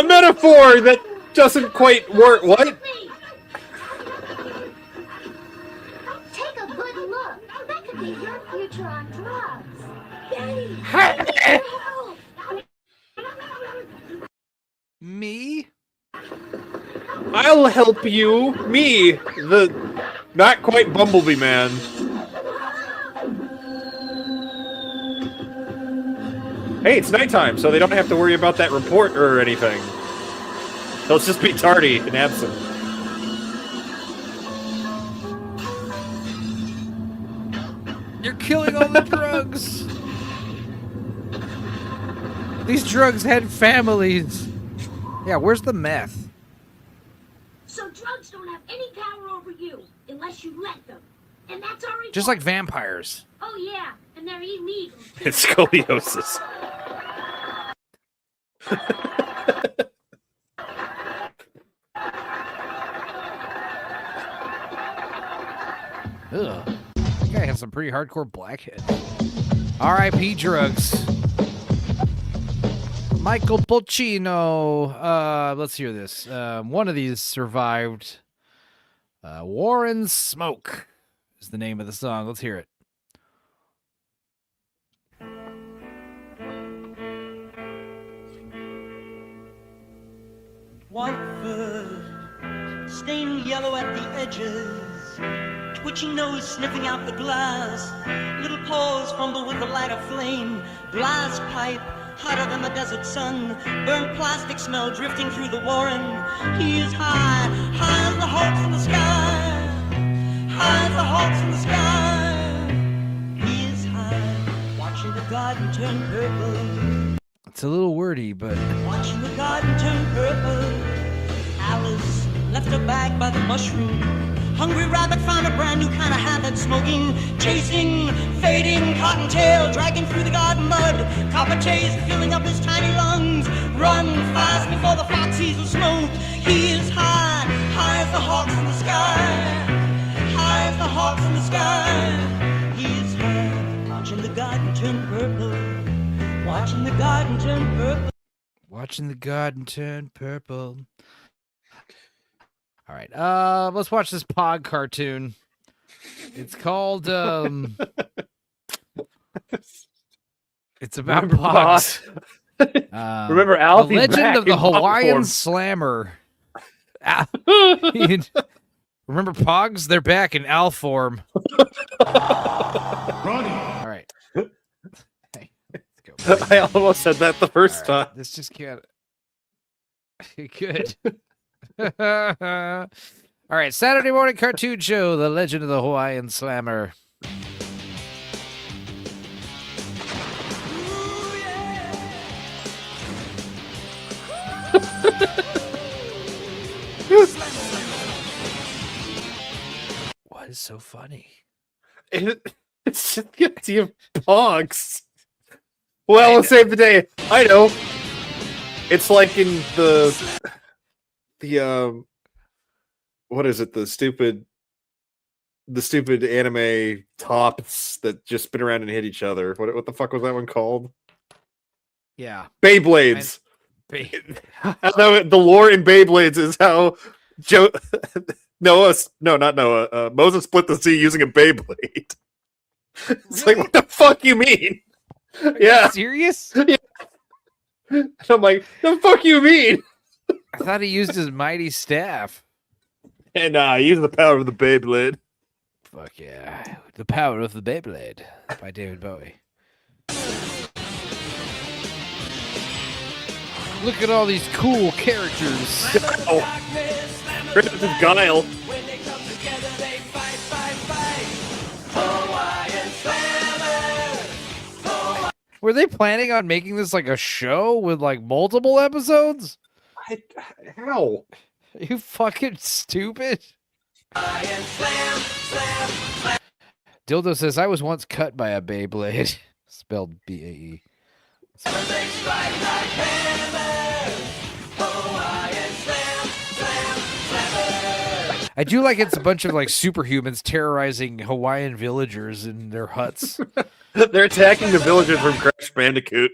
A metaphor that doesn't quite work. What? Take a good look. That could be your future on drugs. Daddy! Me? I'll help you. Me, the not quite Bumblebee man. Hey, it's nighttime, so they don't have to worry about that report or anything. They'll just be tardy and absent. You're killing all the drugs. These drugs had families. Yeah, where's the meth? So drugs don't have any power over you unless you let them. And that's our Just like vampires. Oh yeah, and they're illegal. It's scoliosis. Ugh. That guy has some pretty hardcore blackhead. R.I.P. drugs. Michael Pulcino. Let's hear this. One of these survived. Warren's Smoke is the name of the song. Let's hear it. White fur, stained yellow at the edges, twitching nose sniffing out the glass, little paws fumble with the light of flame, blast pipe hotter than the desert sun, burnt plastic smell drifting through the warren. He is high, high as the hawks in the sky, high as the hawks in the sky. He is high, garden turn purple. It's a little wordy, but Watching the garden turn purple. Alice left her bag by the mushroom. Hungry rabbit found a brand new kind of habit, smoking, chasing, fading cottontail, dragging through the garden mud. Copper chase filling up his tiny lungs. Run fast before the fox sees the smoke. He is high, high as the hawks in the sky. High as the hawks in the sky. He is high, watching the garden turn purple. Watching the garden turn purple. watching the garden turn purple. All right, let's watch this Pog cartoon. It's called it's about Remember Pogs. Remember Alfie's The Legend back of the in Pog Hawaiian form. Slammer. Remember Pogs? They're back in Al form. Ronnie. All right. Hey, let's go. I almost said that the first time. This just can't. Good. All right, Saturday morning cartoon show, The Legend of the Hawaiian Slammer. What is so funny? It's just the idea of Pogs. Well, let's save the day. I know. It's like in the what is it? The stupid anime tops that just spin around and hit each other. What the fuck was that one called? Yeah, Beyblades. The lore in Beyblades is how Moses split the sea using a Beyblade. It's like, what the fuck you mean? Are you serious? Yeah. And I'm like, the fuck you mean? I thought he used his mighty staff. And use the power of the Beyblade. Fuck yeah. The Power of the Beyblade by David Bowie. Look at all these cool characters. This is Guile. Were they planning on making this like a show with like multiple episodes? How? Are you fucking stupid? Dildo says, I was once cut by a Beyblade. Spelled B-A-E. I do like it's a bunch of like superhumans terrorizing Hawaiian villagers in their huts. They're attacking the villagers from Crash Bandicoot.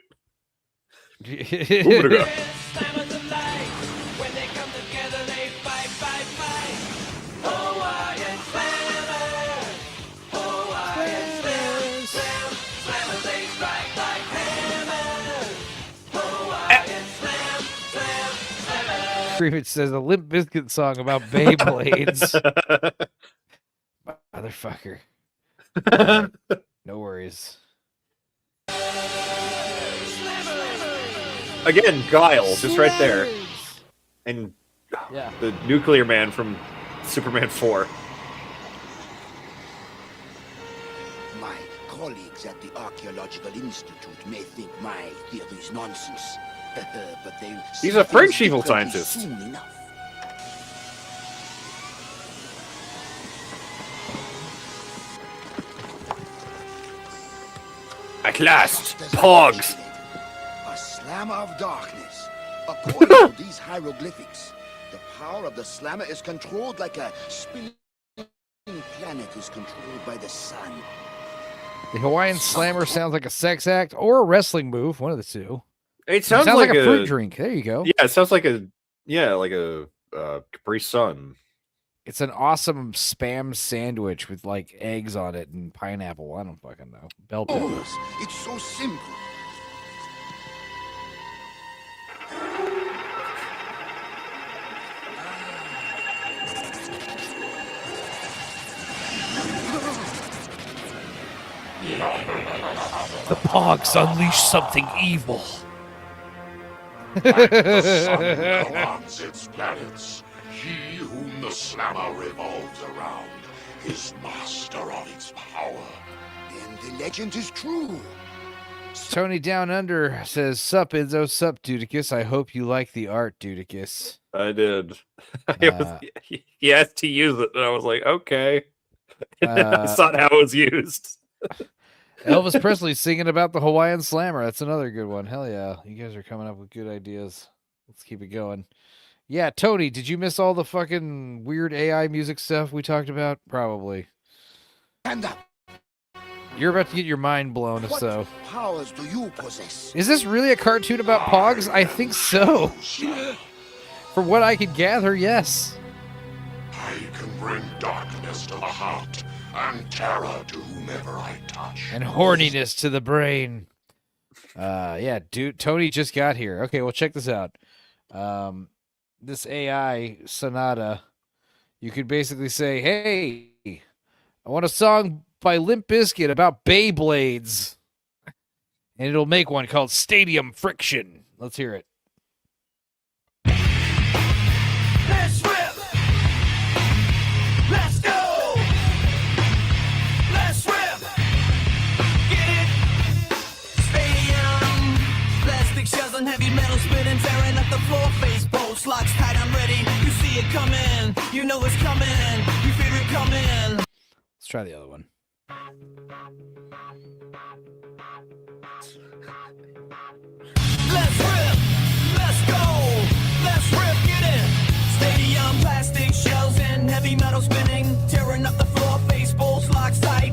It says a Limp Bizkit song about Beyblades. Motherfucker. No worries. Again, Guile, just right there. And yeah, the nuclear man from Superman 4. My colleagues at the Archaeological Institute may think my theory is nonsense. But He's a French evil scientist. Soon enough. At last, Pogs. A slammer of darkness. According to these hieroglyphics, the power of the slammer is controlled like a spinning planet is controlled by the sun. The Hawaiian Slammer sounds like a sex act or a wrestling move, one of the two. It sounds like like a fruit drink. There you go. Yeah, it sounds like a Capri Sun. It's an awesome spam sandwich with like eggs on it and pineapple. I don't fucking know. Bell peppers. It's so simple. The Pogs unleash something evil. Like the sun commands its planets, he whom the slammer revolves around is master of its power. Then the legend is true. Tony Down Under says, "Sup, Enzo, sup, Dudicus. I hope you like the art, Dudicus." I did. He asked to use it, and I was like, okay. And then I saw how it was used. Elvis Presley singing about the Hawaiian Slammer. That's another good one. Hell yeah. You guys are coming up with good ideas. Let's keep it going. Yeah, Tony, did you miss all the fucking weird AI music stuff we talked about? Probably. Stand up. You're about to get your mind blown if so. Powers do you possess? Is this really a cartoon about Pogs? I think so. From what I could gather, yes. I can bring darkness to the heart and terror to whomever I touch. And horniness to the brain. Yeah, dude, Tony just got here. Okay, well, check this out. This AI, Sonata, you could basically say, hey, I want a song by Limp Bizkit about Beyblades. And it'll make one called Stadium Friction. Let's hear it. Let's rip. Let's go. Let's rip. Get it. Stadium. Plastic shells and heavy metal spinning, tearing up the floor. Face bolts, locks tight. I'm ready. You see it coming. You know it's coming. You feel it coming. Let's try the other one. Let's rip, let's go, let's rip, get in. Stadium, plastic shells and heavy metal spinning, tearing up the floor, face bolts, locks tight.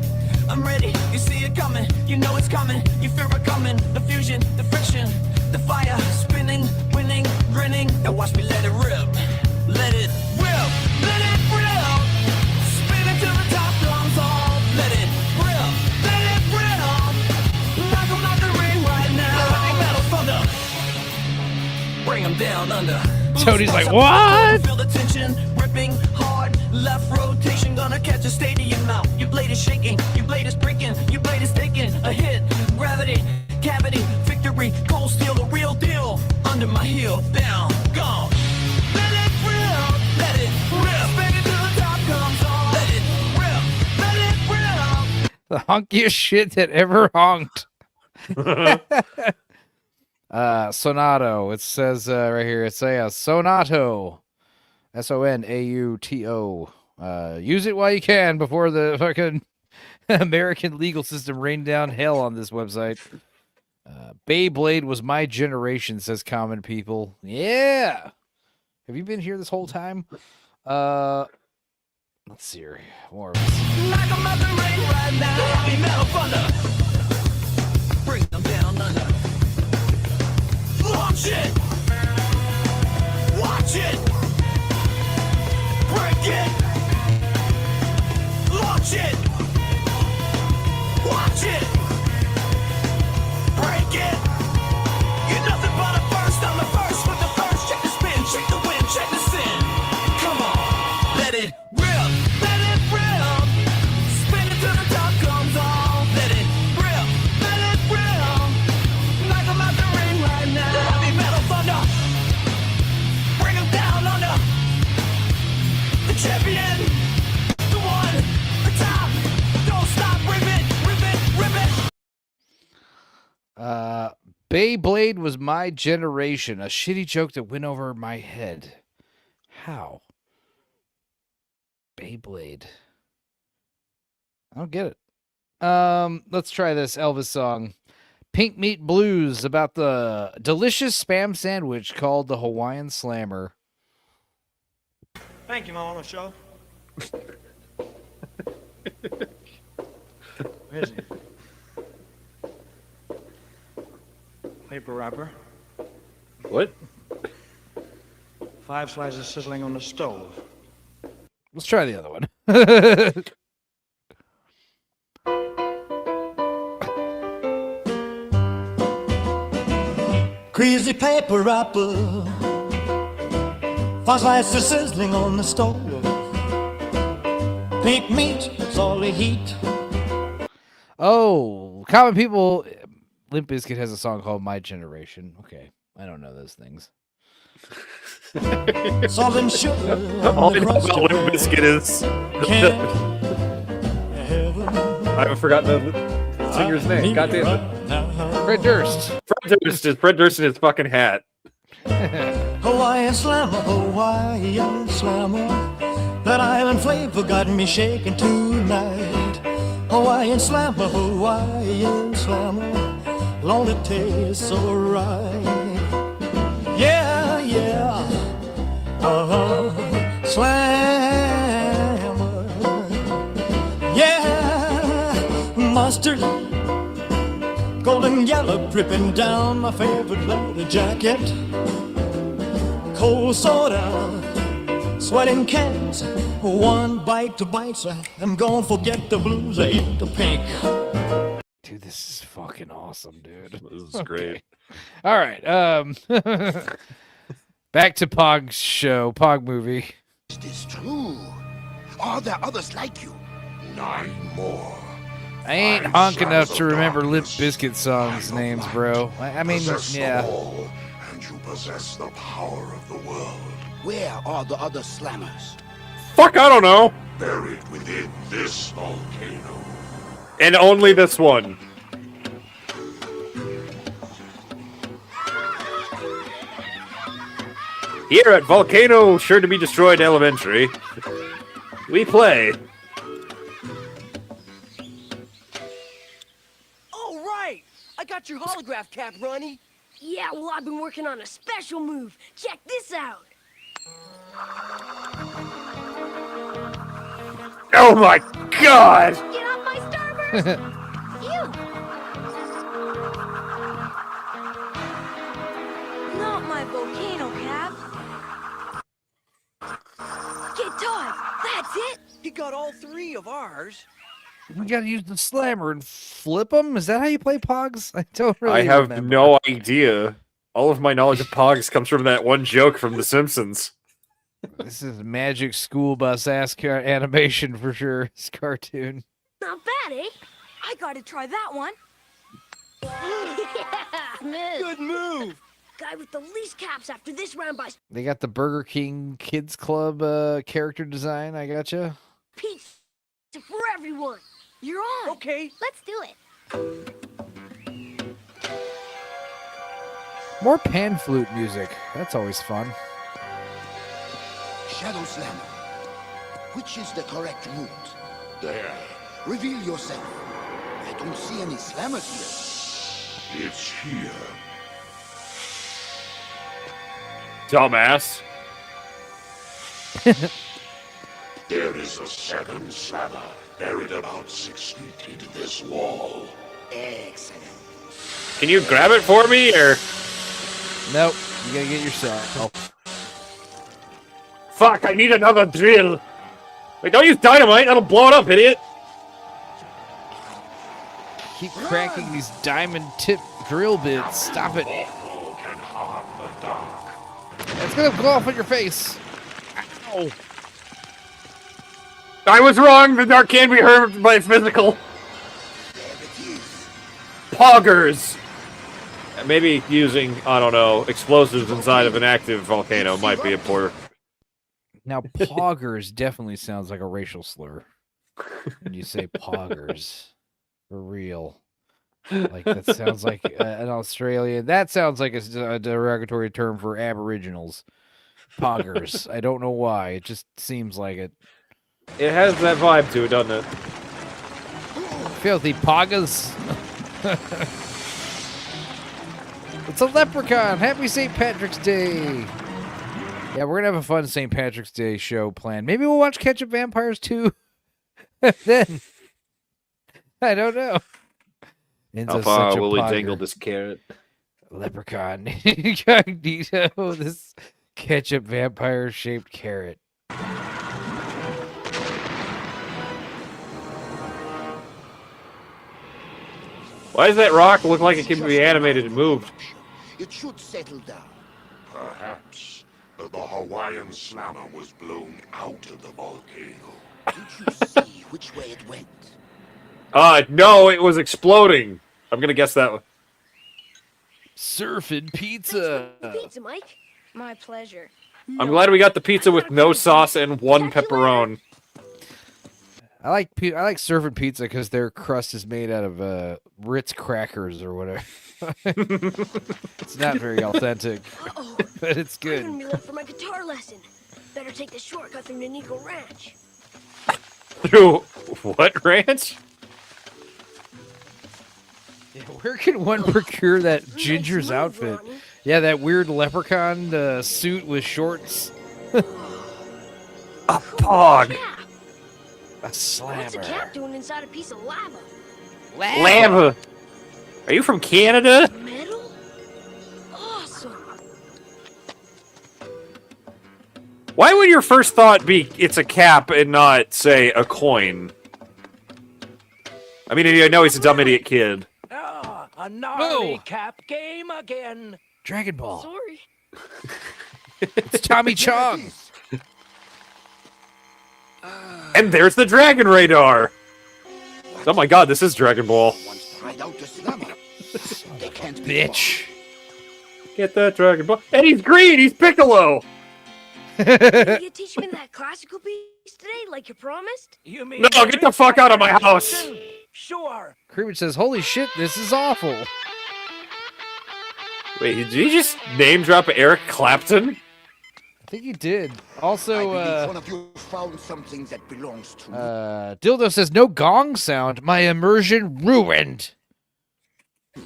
I'm ready, you see it coming, you know it's coming, you feel it coming. The fusion, the friction, the fire, spinning, winning, grinning. Now watch me let it rip, let it rip, let it rip. Spinning till the top comes off, let it rip, let it rip. Knock 'em out the ring right now. Heavy metal thunder. Bring 'em down under. Tony's like, what? Feel the tension, ripping hard. Left rotation, gonna catch a stadium out. Your blade is shaking, your blade is breaking, your blade is taking a hit. Gravity, cavity, victory, cold steel, the real deal. Under my heel, down, gone. Let it rip, let it rip. Spin it till the top comes on. Let it rip, let it rip. The hunkiest shit that ever honked. Sonato. It says right here, it's a Sonato. Sonauto. Use it while you can before the fucking American legal system rained down hell on this website. Beyblade was my generation, says Common People. Yeah. Have you been here this whole time? Let's see here. More of this. Knock 'em out the ring right now. Heavy metal thunder. Bring them down under. Launch it. Watch it. Break it. Launch it. Watch it. Break it. You're nothing but a first. I'm the first with the first. Check the spin. Check the win. Check the sin. Come on. Let it rip. Let it rip. Spin it till the top comes on. Let it rip. Let it rip. Knock 'em out the ring right now. Heavy metal thunder. Bring 'em down under. The champion. The one. The top. Don't stop. Rip it. Rip it. Rip it. Beyblade was my generation. A shitty joke that went over my head. How? Beyblade. I don't get it. Let's try this Elvis song. Pink Meat Blues, about the delicious spam sandwich called the Hawaiian Slammer. Thank you, Mom, on the show. Where is he? Paper wrapper. What? 5 slices sizzling on the stove. Let's try the other one. Greasy paper wrapper, 5 slices sizzling on the stove. Pink meat, salty heat. Oh, Common People. Limp Bizkit has a song called My Generation. Okay, I don't know those things. Salt and sugar. All I know about Limp Bizkit is I haven't forgotten the singer's name. God damn it. Fred Durst. Fred Durst in his fucking hat. Hawaiian slammer, Hawaiian slammer. That island flavor got me shaking tonight. Hawaiian slammer, Hawaiian slammer. Lonely tastes so right. Yeah, yeah. Slammer. Yeah. Mustard. Golden yellow dripping down my favorite leather jacket. Cold soda, sweating cans. One bite to bite, so I'm gonna forget the blues. I eat the pink. Dude, this is fucking awesome, dude. This is great. All right. Back to Pog's show, Pog movie. Is this true? Are there others like you? 9 more. I ain't honk enough to remember Limp Bizkit songs names, bro. I mean, Possess yeah. them all, and you possess the power of the world. Where are the other slammers? Fuck, I don't know. Buried within this volcano. And only this one. Here at Volcano Sure to Be Destroyed Elementary, we play. Oh, right! I got your holograph cap, Ronnie. Yeah, well, I've been working on a special move. Check this out. Oh my god! Get off my starburst! Ew! Not my volcano cap. Get Todd! That's it! He got all 3 of ours. We gotta use the slammer and flip them? Is that how you play Pogs? I don't really I have remember. no idea. All of my knowledge of Pogs comes from that one joke from The Simpsons. This is magic school bus ass animation for sure. This cartoon. Not bad, eh? I gotta try that one. Yeah, Good move. Guy with the least caps after this round by They got the Burger King Kids Club character design. I gotcha. pizza for everyone. You're on. Okay. Let's do it. More pan flute music. That's always fun. Shadow Slammer. Which is the correct route? There. Reveal yourself. I don't see any slammers here. It's here. Dumbass. There is a 7th slammer buried about 6 feet into this wall. Excellent. Can you grab it for me, or? Nope. You gotta get yourself. Fuck, I need another drill. Wait, don't use dynamite. That'll blow it up, idiot. Keep cracking these diamond tip drill bits. Stop it. Can harm the dark. It's gonna go off on your face. Ow. I was wrong. The dark can be hurt by physical. Poggers. Maybe using, I don't know, explosives inside of an active volcano might be a poor. Now, poggers definitely sounds like a racial slur when you say poggers. For real. Like, that sounds like an Australian. That sounds like a derogatory term for aboriginals. Poggers. I don't know why. It just seems like it. It has that vibe to it, doesn't it? Filthy poggers. It's a leprechaun. Happy St. Patrick's Day. Yeah, we're going to have a fun St. Patrick's Day show planned. Maybe we'll watch Ketchup Vampires 2. Then. I don't know. How far will we dangle this carrot? Leprechaun incognito. This ketchup vampire shaped carrot. Why does that rock look like it can be animated and moved? It should settle down. Perhaps the Hawaiian slammer was blown out of the volcano. Did you see which way it went? No, it was exploding. I'm gonna guess that one. Surfing pizza. Pizza, Mike. My pleasure. I'm glad we got the pizza with no sauce and one pepperoni. I like serving pizza because their crust is made out of Ritz crackers or whatever. It's not very authentic, Uh-oh. but it's I'm good. gonna be late for my guitar lesson. Better take the shortcut through the Nico Ranch. Through what ranch? Yeah, where can one procure that Ginger's outfit? Yeah, that weird leprechaun suit with shorts. A pog. A What's a slammer. cat doing inside a piece of lava? Lava. Are you from Canada? Metal? Awesome. Why would your first thought be it's a cap and not, say, a coin? I mean, I know he's a dumb idiot kid. Ah, a gnarly cap game again. Dragon Ball. Sorry. It's Tommy Chong. And there's the dragon radar. Oh my god, this is Dragon Ball. Bitch. Get that Dragon Ball. And he's green, he's Piccolo. Will you teach me that classical piece today, like you promised? You mean No, get the fuck out of my house. Sure. Creeper says, "Holy shit, this is awful." Wait, did you just name drop Eric Clapton? I think he did. Also, one of you found something that belongs to me. Dildo says, "No gong sound. My immersion ruined."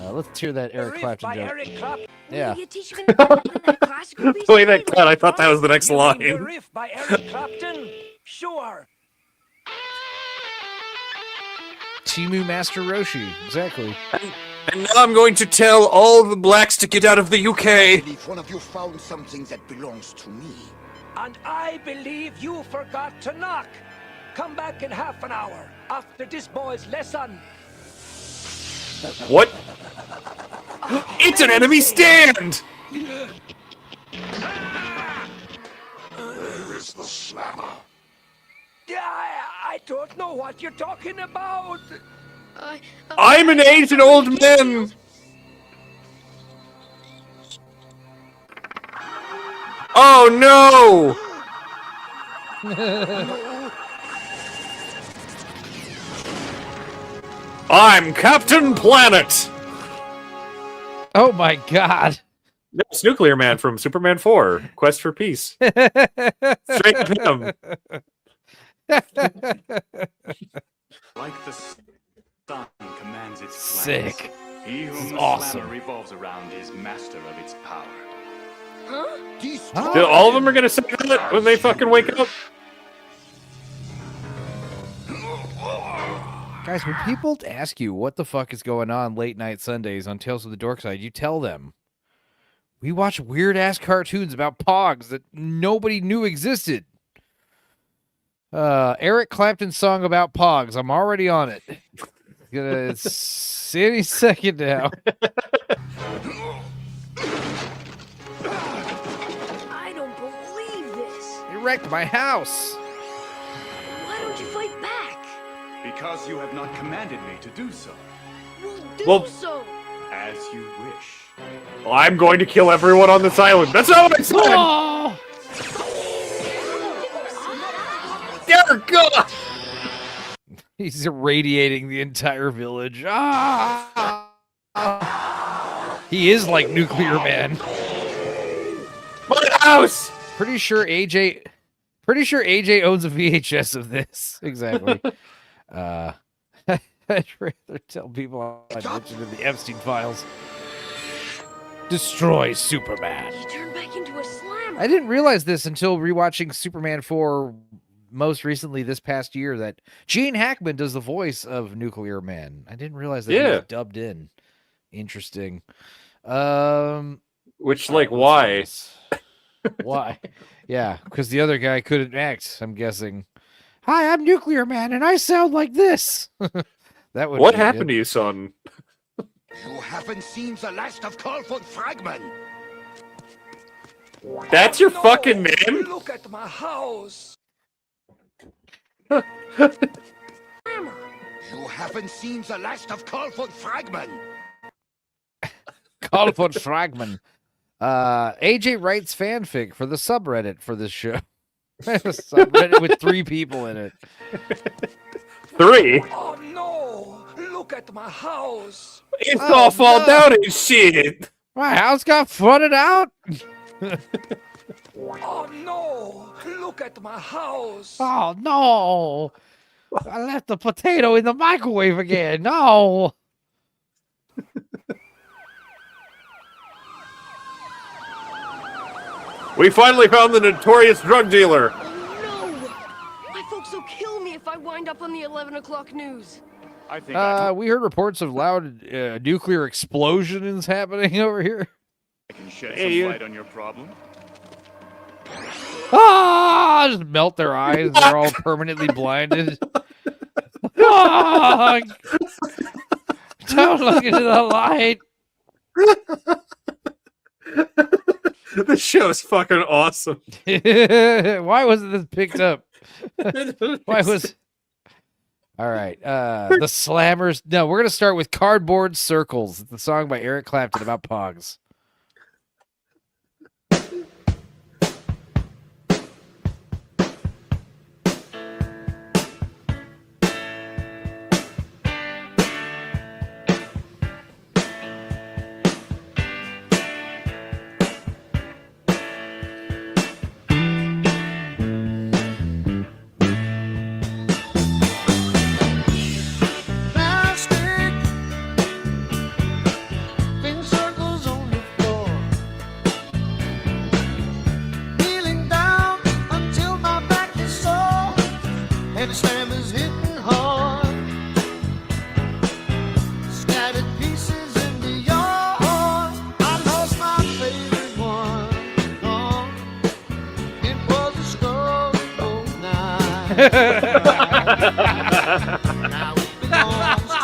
Let's hear that Eric Clapton joke. Yeah. Will you teach me that classical piece The way today, that cut, I thought that was the next The line. riff by Eric Clapton? Sure. Timu Master Roshi. Exactly. And now I'm going to tell all the blacks to get out of the UK. Believe one of you found something that belongs to me. And I believe you forgot to knock. Come back in half an hour after this boy's lesson. What? It's an enemy stand! Where is the slammer? I don't know what you're talking about. I'm an aged old man! Oh no! I'm Captain Planet! Oh my god. It's Nuclear Man from Superman 4, Quest for Peace. Straight up him. Like the sun commands its Sick. flight, he whom This is the awesome. slammer revolves around is master of its power. Huh? Dude, all of them are gonna say that when they fucking wake up? Guys, when people ask you what the fuck is going on late night Sundays on Tales of the Dorkside, you tell them, we watch weird ass cartoons about pogs that nobody knew existed. Eric Clapton's song about pogs. I'm already on it. It's any second now. I don't believe this. You wrecked my house. Why don't you fight back? Because you have not commanded me to do so. Well, do so. As you wish. I'm going to kill everyone on this island. That's not what I said! Oh! Dear God! He's irradiating the entire village. Ah! He is like Nuclear Man. My house! Pretty sure AJ owns a VHS of this. Exactly. I'd rather tell people I mentioned in the Epstein files. Destroy Superman. He turned back into a slammer. I didn't realize this until rewatching Superman 4 most recently this past year that Gene Hackman does the voice of Nuclear Man. I didn't realize that he was dubbed in. Interesting. Which, like, why? Why? Yeah, because the other guy couldn't act, I'm guessing. Hi, I'm Nuclear Man, and I sound like this. That would. What happened to you, son? You haven't seen the last of Carlford Fragman. That's your fucking name? Look at my house. You haven't seen the last of Carlford Fragman. Carlford Fragman. AJ writes fanfic for the subreddit for this show. A subreddit with 3 people in it. 3? Oh no! Look at my house! It's all fall down and shit! My house got flooded out? Oh no! Look at my house! Oh, no. I left the potato in the microwave again. No. We finally found the notorious drug dealer! No! My folks will kill me if I wind up on the 11 o'clock news. I think We heard reports of loud nuclear explosions happening over here. I can shed Hey, some light on your problem. Ah! Just melt their eyes. They're all permanently blinded. Ah! Don't look into the light. This show's fucking awesome. Why wasn't this picked up? Why was... All right. The Slammers. No, we're going to start with Cardboard Circles. It's the song by Eric Clapton about Pogs.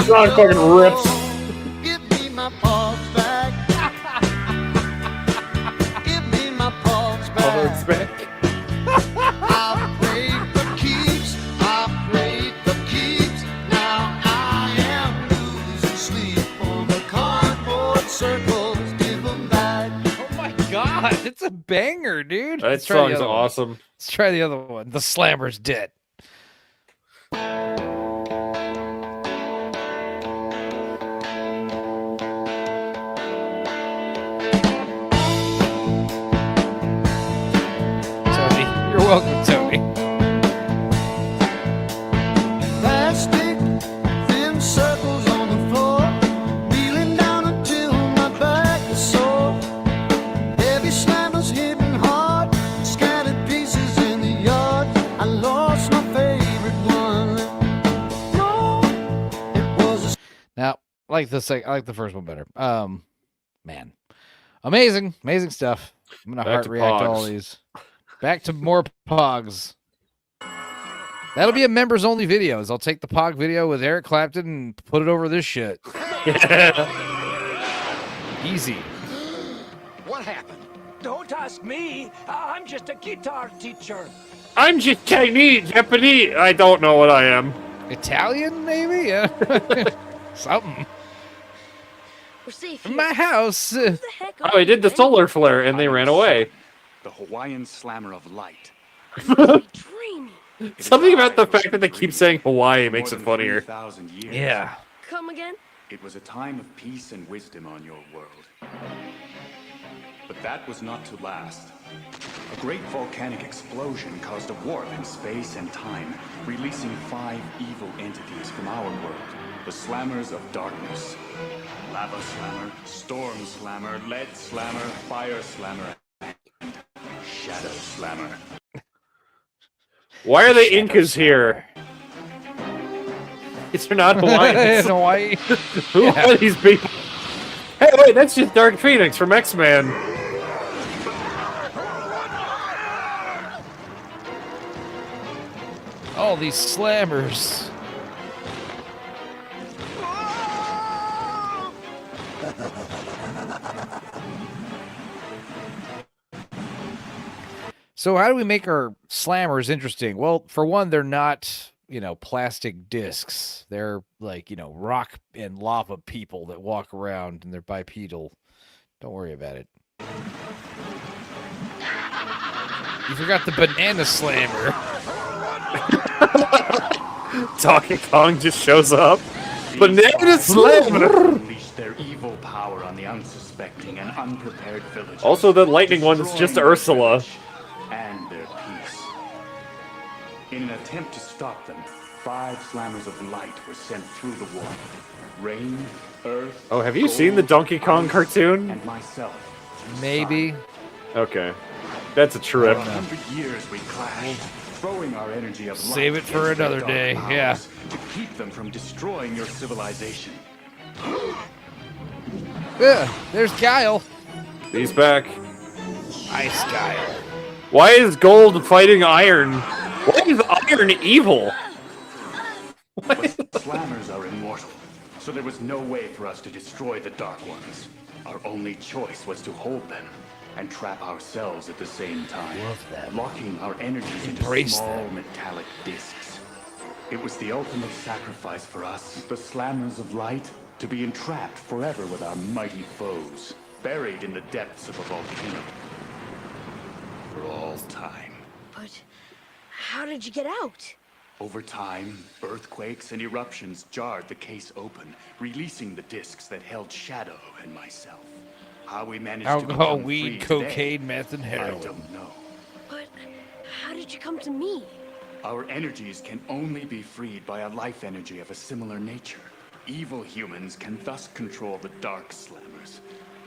Song fucking rips. Give me my paws back. Give me my paws back. I played the keeps. I played the keeps. Now I am losing sleep on the cardboard circles. Give them back. Oh my god, it's a banger, dude. That Let's try the song's other one. awesome. Let's try the other one. The Slammer's Dead. Tony, you're welcome, Tony. Plastic, thin circles on the floor, reeling down until my back is sore. Heavy slammers hitting hard, scattered pieces in the yard. I lost my favorite one. No, it was a Now, I like the first one better. Man, amazing stuff. I'm gonna Back heart to react to all Pogs. these. Back to more Pogs. That'll be a members only videos. I'll take the Pog video with Eric Clapton and put it over this shit. Easy. What happened? Don't ask me. I'm just a guitar teacher. I'm just Chinese, Japanese. I don't know what I am. Italian, maybe? Yeah. Something. We're safe In here. my house. Who the heck Oh, I did the solar flare and they ran away. The Hawaiian Slammer of Light. Dreamy. Something about the fact that they keep saying Hawaii makes More it than funnier. 3,000 years. Yeah. Come again? It was a time of peace and wisdom on your world. But that was not to last. A great volcanic explosion caused a warp in space and time, releasing 5 evil entities from our world. The Slammers of Darkness. Lava Slammer, Storm Slammer, Lead Slammer, Fire Slammer, and Shadow Slammer. Why are the Incas here? These are not Hawaiians. In Hawaii. Who are these people? Hey, wait, that's just Dark Phoenix from X-Men. All these slammers. So how do we make our slammers interesting? Well, for one, they're not, plastic discs. They're like, rock and lava people that walk around and they're bipedal. Don't worry about it. You forgot the banana slammer. Donkey Kong just shows up. Banana Slammer! Unleash their evil power on the unsuspecting and unprepared villagers. Also, the lightning one's just destroying Ursula. their and their peace. In an attempt to stop them, 5 slammers of light were sent through the wall. Rain, earth. Oh, have you seen the Donkey Kong cartoon? And myself. Maybe. Okay. That's a trip. For 100 years we clashed, throwing our energy of light Save it for against their another dark day, powers yeah. To keep them from destroying your civilization. Yeah, there's Guile. He's back. Ice Guile. Why is gold fighting iron? Why is iron evil? But slammers are immortal, so there was no way for us to destroy the Dark Ones. Our only choice was to hold them and trap ourselves at the same time, locking our energies into small metallic discs. It was the ultimate sacrifice for us, the slammers of light, to be entrapped forever with our mighty foes, buried in the depths of a volcano. For all time. But how did you get out? Over time, earthquakes and eruptions jarred the case open, releasing the discs that held Shadow and myself. How we managed Alcohol, to weed, become free cocaine, today, meth, and heroin. I don't know. But how did you come to me? Our energies can only be freed by a life energy of a similar nature. Evil humans can thus control the dark slammers.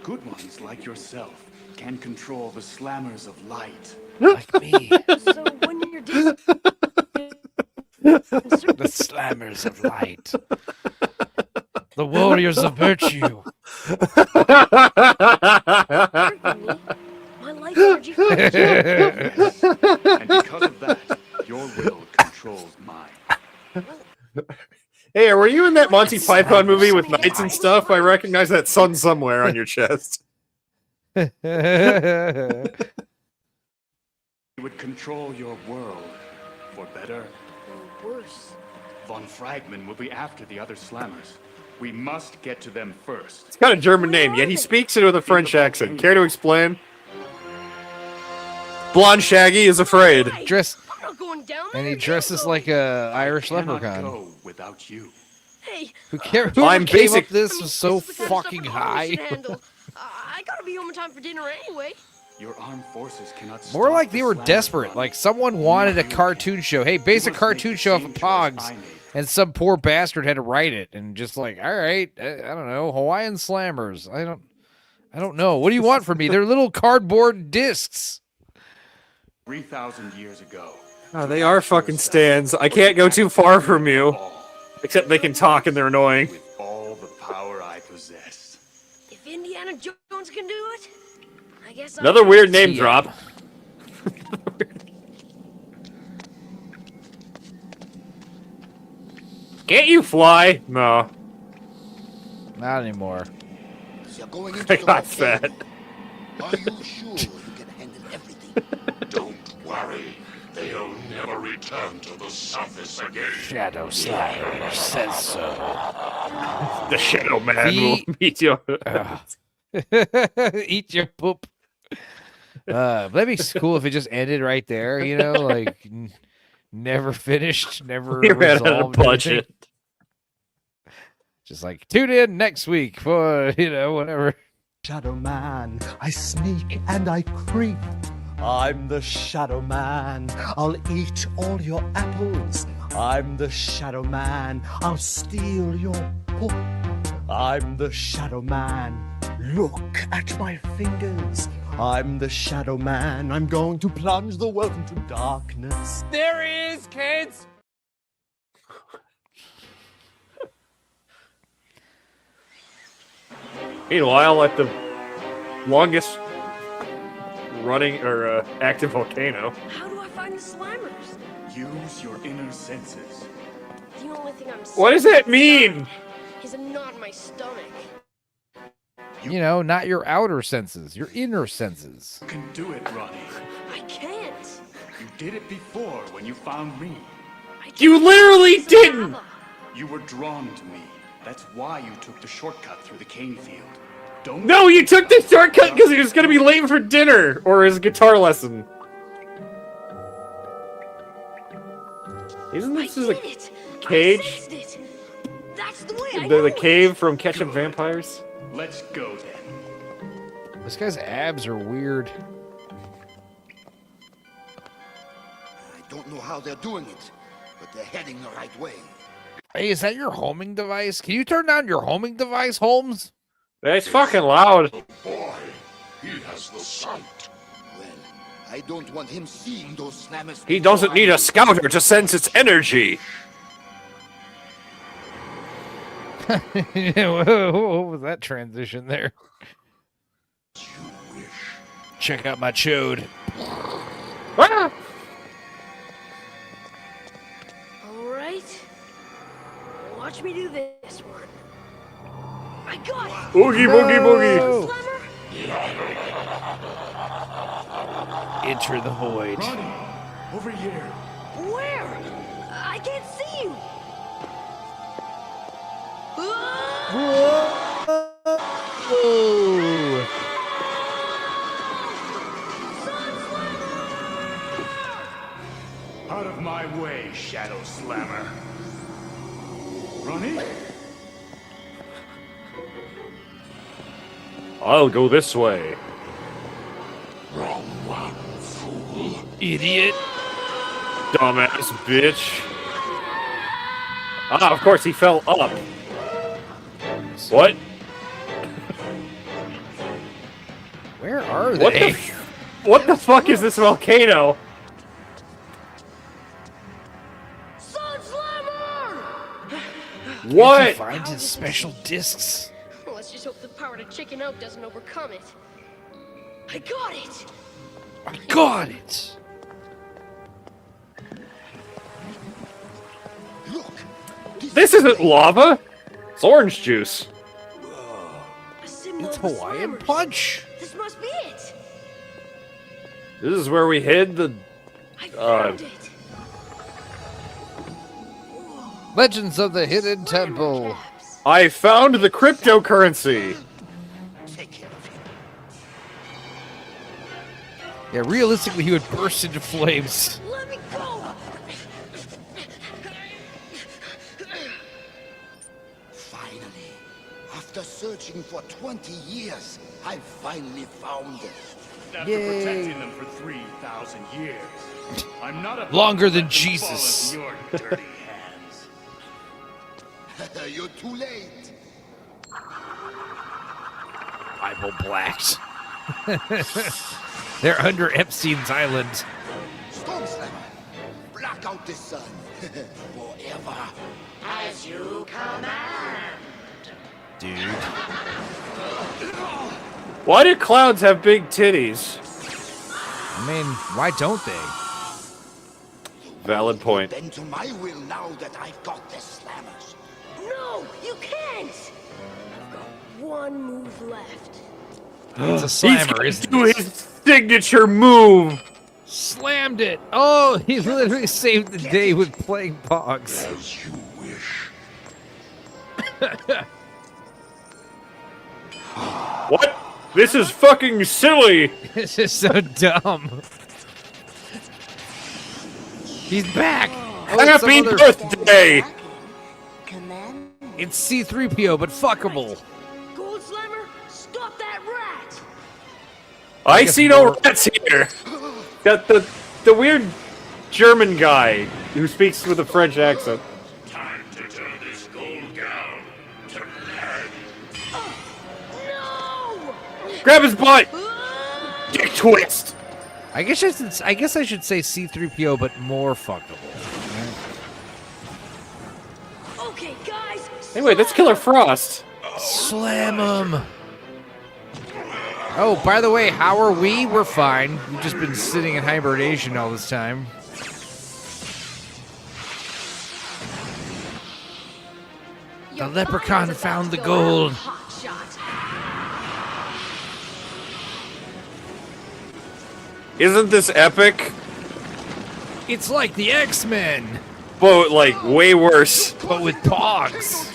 Good ones, like yourself, can control the slammers of light. Like me. So when you're disc... The slammers of light. The warriors of virtue. My life energy. Yes. And because of that, your will controls mine. Hey, were you in that Monty Python movie with knights and stuff? I recognize that sun somewhere on your chest. It would control your world, for better Or worse. Von Fragman will be after the other slammers. We must get to them first. It's got a German name, yet he speaks it with a French accent. Care to explain? Blonde Shaggy is afraid. Dress, I'm not going down and there. he dresses like a Irish Cannot leprechaun. go without you. Hey, Who cares? I'm Whoever came basic- up this was so this is the kind of stuff fucking an army high. should handle. I gotta be home in time for dinner anyway. Your armed forces cannot More stop like the they were slammers desperate. from- Like someone wanted a cartoon show. Hey, base a cartoon show off of Pogs, and some poor bastard had to write it, and just like, all right, I don't know, Hawaiian Slammers. I don't know. What do you want from me? They're little cardboard discs. 3,000 years ago. Oh, they are fucking stands. I can't go too far from you. Except they can talk and they're annoying. With all the power I possess. If Indiana Jones can do it, I guess Another I weird name drop. Can't you fly? No. Not anymore. You're going into I the got volcano. fat. Are you sure you can handle everything? Don't worry. They'll never return to the surface again. Shadow Slayer says so. The Shadow Man He- will meet you. Eat your poop. That'd be cool if it just ended right there, you know, like never finished, never We ran out of resolved budget. anything. Just like tune in next week for, you know, whatever. Shadow Man, I sneak and I creep. I'm the Shadow Man. I'll eat all your apples. I'm the Shadow Man. I'll steal your poop. I'm the Shadow Man. Look at my fingers. I'm the Shadow Man. I'm going to plunge the world into darkness. There he is, kids! Meanwhile, at the longest running or active volcano. How do I find the Slimers? Use your inner senses. The only thing I'm What does that mean? is a knot in my stomach. You know, not your outer senses, your inner senses. You can do it, Ronnie. I can't. You did it before when you found me. You literally didn't! You were drawn to me. That's why you took the shortcut through the cane field. Don't No, you took the shortcut because he was going to be late for dinner or his guitar lesson. Isn't this a cage? That's the way I The cave from Ketchup Vampires? Let's go then. This guy's abs are weird. I don't know how they're doing it, but they're heading the right way. Hey, is that your homing device? Can you turn down your homing device, Holmes? It's fucking loud. Boy, he has the sight. Well, I don't want him seeing those slammers. He doesn't need a scouter to sense its energy. What was that transition there? Check out my chode. Ah! All right. Watch me do this one. I got it. Boogie, boogie, boogie. Enter the void. Ronnie, over here. Where? I can't see you. Whoa. Out of my way, Shadow Slammer. Ronnie? I'll go this way. Wrong one, fool. Idiot. Dumbass bitch. Ah, of course he fell up. What? Where are What they? What the fuck is this volcano? What? Can't you find his special discs? Let's just hope the power to chicken out doesn't overcome it. I got it. I got it. This isn't lava. It's orange juice. It's Hawaiian Punch. This must be it. This is where we hid the. Legends of the Hidden Temple. I found the cryptocurrency. Yeah, realistically, he would burst into flames. Let me go. Finally, after searching for 20 years, I finally found it. After protecting them for 3,000 years. I'm not a Longer than Jesus. Fall into your dirty hands. You're too late. Bible blacks. They're under Epstein's island. Storm Slammer, block out the sun forever. As you command. Dude. Why do clouds have big titties? I mean, why don't they? Valid point. Bend to my will now that I've got the slammers. No, you can't. I've got one move left. It's a slammer, He's isn't gonna it? do his signature move. Slammed it. Oh, he literally saved the day with playing Pogs. As you wish. What? This is fucking silly. This is so dumb. He's back. Happy birthday. It's C-3PO, but fuckable. Gold Slammer, stop that rat. I see no rats here. The weird German guy who speaks with a French accent. Time to turn this gold gown to lead. Grab his butt. Dick twist. I guess I should say C-3PO, but more fuckable. Okay, guys. Anyway, that's Killer Frost. Slam him. Oh, by the way, how are we? We're fine. We've just been sitting in hibernation all this time. The leprechaun found the gold. Isn't this epic? It's like the X-Men, But like way worse. but with Pogs.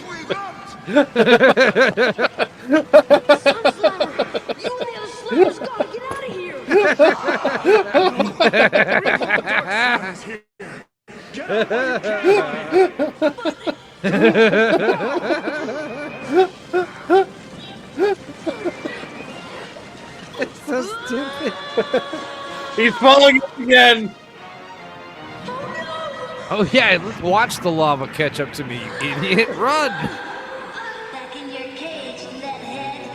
It's so stupid. He's falling again. Oh yeah, let's watch the lava catch up to me, you idiot. Run! Back in your cage, Leadhead.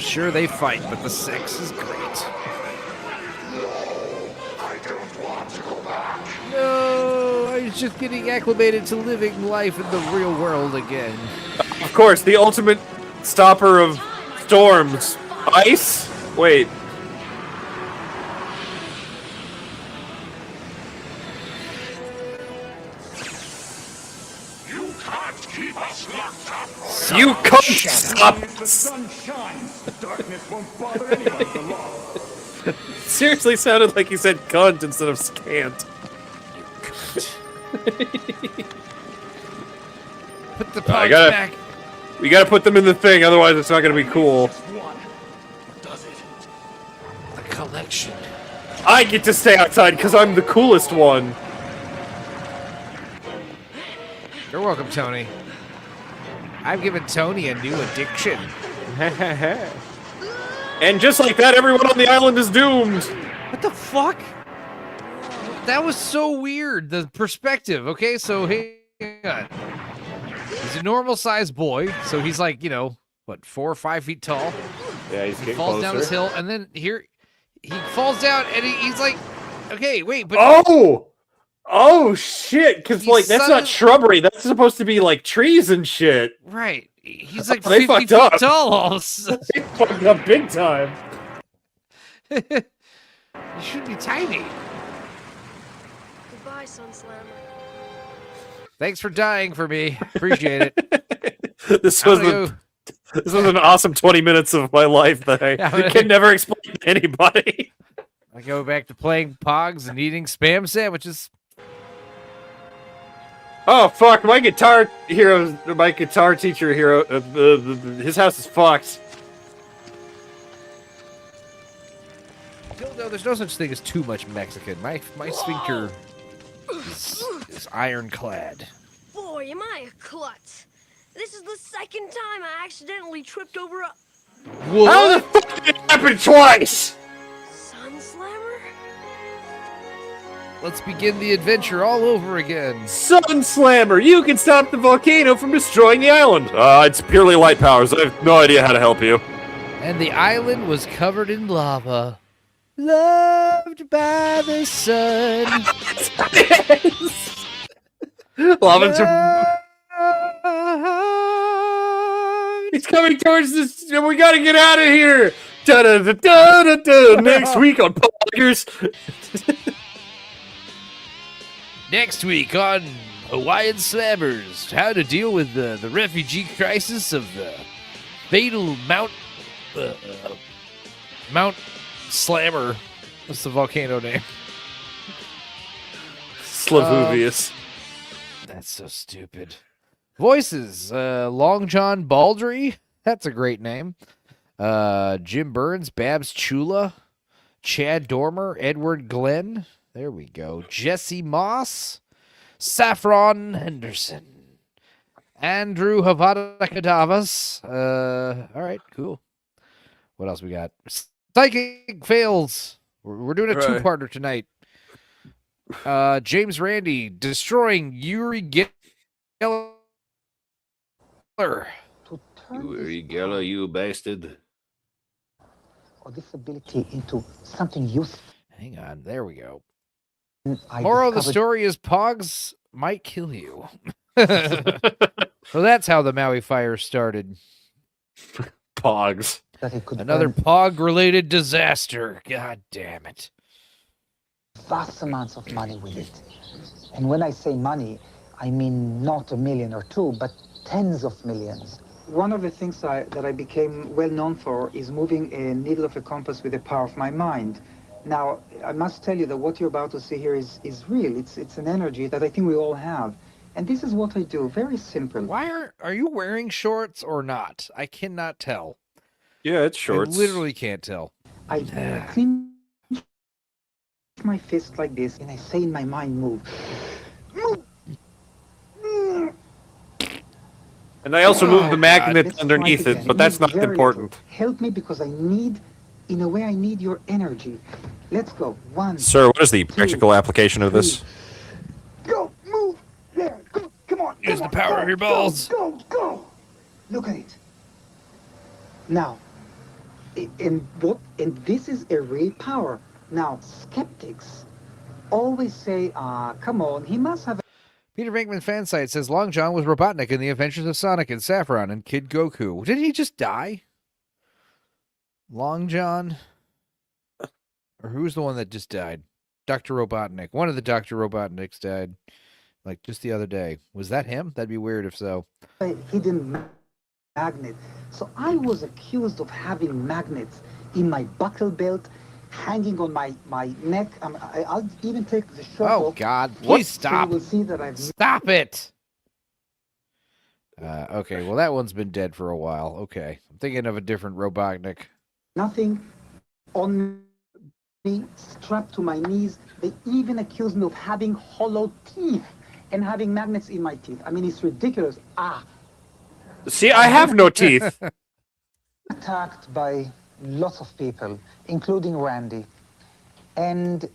Sure, they fight, but the sex is great. I don't want to go back. No, I was just getting acclimated to living life in the real world again. Of course, the ultimate stopper of storms. Ice? Wait. You can't keep us locked up. You can't stop. The sun shines. Darkness won't bother anyone for long. Seriously sounded like he said cunt instead of scant. Put the I pogs gotta- back. We gotta put them in the thing, otherwise it's not gonna be cool. Does it? The collection. I get to stay outside because I'm the coolest one. You're welcome, Tony. I've given Tony a new addiction. And just like that, everyone on the island is doomed. What the fuck? That was so weird. The perspective. Okay, so hang on. He's a normal-sized boy, so he's like, 4 or 5 feet tall. Yeah, he's He getting falls closer. down this hill, and then here he falls down, and he's like, okay, wait, but Oh shit! Because like that's not shrubbery. That's supposed to be like trees and shit. right, he's like They 50 fucked feet up. tall. All of a sudden. They fucked up big time. You should be tiny. Goodbye, Sun Slammer. Thanks for dying for me. Appreciate it. This I'm was gonna go- this was an awesome 20 minutes of my life that I can never explain to anybody. I go back to playing Pogs and eating Spam sandwiches. Oh fuck! My guitar teacher hero, his house is fucked. No, there's no such thing as too much Mexican. My sphincter is ironclad. Boy, am I a klutz. This is the second time I accidentally tripped over a How the fuck did it happen twice? Sun Slammer? Let's begin the adventure all over again. Sun Slammer, you can stop the volcano from destroying the island. It's purely light powers. I have no idea how to help you. And the island was covered in lava. Loved by the sun. Lava's He's coming towards us. We gotta get out of here. Da-da-da-da-da-da. Next week on Poggers. Next week on Hawaiian Slammers, how to deal with the refugee crisis of the fatal Mount Slammer. What's the volcano name? Slavuvius. That's so stupid. Voices: Long John Baldry. That's a great name. Jim Burns, Babs Chula, Chad Dormer, Edward Glenn. There we go. Jesse Moss, Saffron Henderson, Andrew Havada Kadavas. All right, cool. What else we got? Psychic fails. We're doing a Right. two-parter tonight. James Randi destroying Yuri Geller. Yuri Geller, you bastard. Or this ability into something useful. Hang on, there we go. I Moral of the discovered- story is Pogs might kill you. So that's how the Maui fire started. Pogs. That it could Another burn Pog-related disaster. God damn it. vast amounts of money with it. And when I say money, I mean not $1 million or $2 million, but tens of millions. One of the things that I became well known for is moving a needle of a compass with the power of my mind. Now, I must tell you that what you're about to see here is real. It's an energy that I think we all have. And this is what I do, very simple. Why are you wearing shorts or not? I cannot tell. Yeah, it's shorts. I literally can't tell. I clench my fist like this, and I say in my mind, move. Move! And I also moved the magnet Let's try underneath it, again. but that's Needs not very important. little. Help me because I need, in a way, I need your energy. Let's go. 1, Sir, what is the practical application of this? go, move, there, go, come on, Use come the on, power go, of your balls. Go, go, go. Look at it. Now, and this is a real power. Now, skeptics always say, come on, he must have. Peter Venkman fansite says Long John was Robotnik in The Adventures of Sonic and Saffron and Kid Goku. Didn't he just die? Long John? Or who's the one that just died? Dr. Robotnik. One of the Dr. Robotniks died, like, just the other day. Was that him? That'd be weird if so. A hidden magnet. So I was accused of having magnets in my buckle belt, hanging on my neck. I'll even take the shirt off. Oh, God. Please stop. So you will see that I've... Stop it. Okay, well, that one's been dead for a while. Okay. I'm thinking of a different Robotnik. Nothing on me, strapped to my knees. They even accused me of having hollow teeth and having magnets in my teeth. I mean, it's ridiculous. See, I have no teeth. Attacked by lots of people, including Randy. And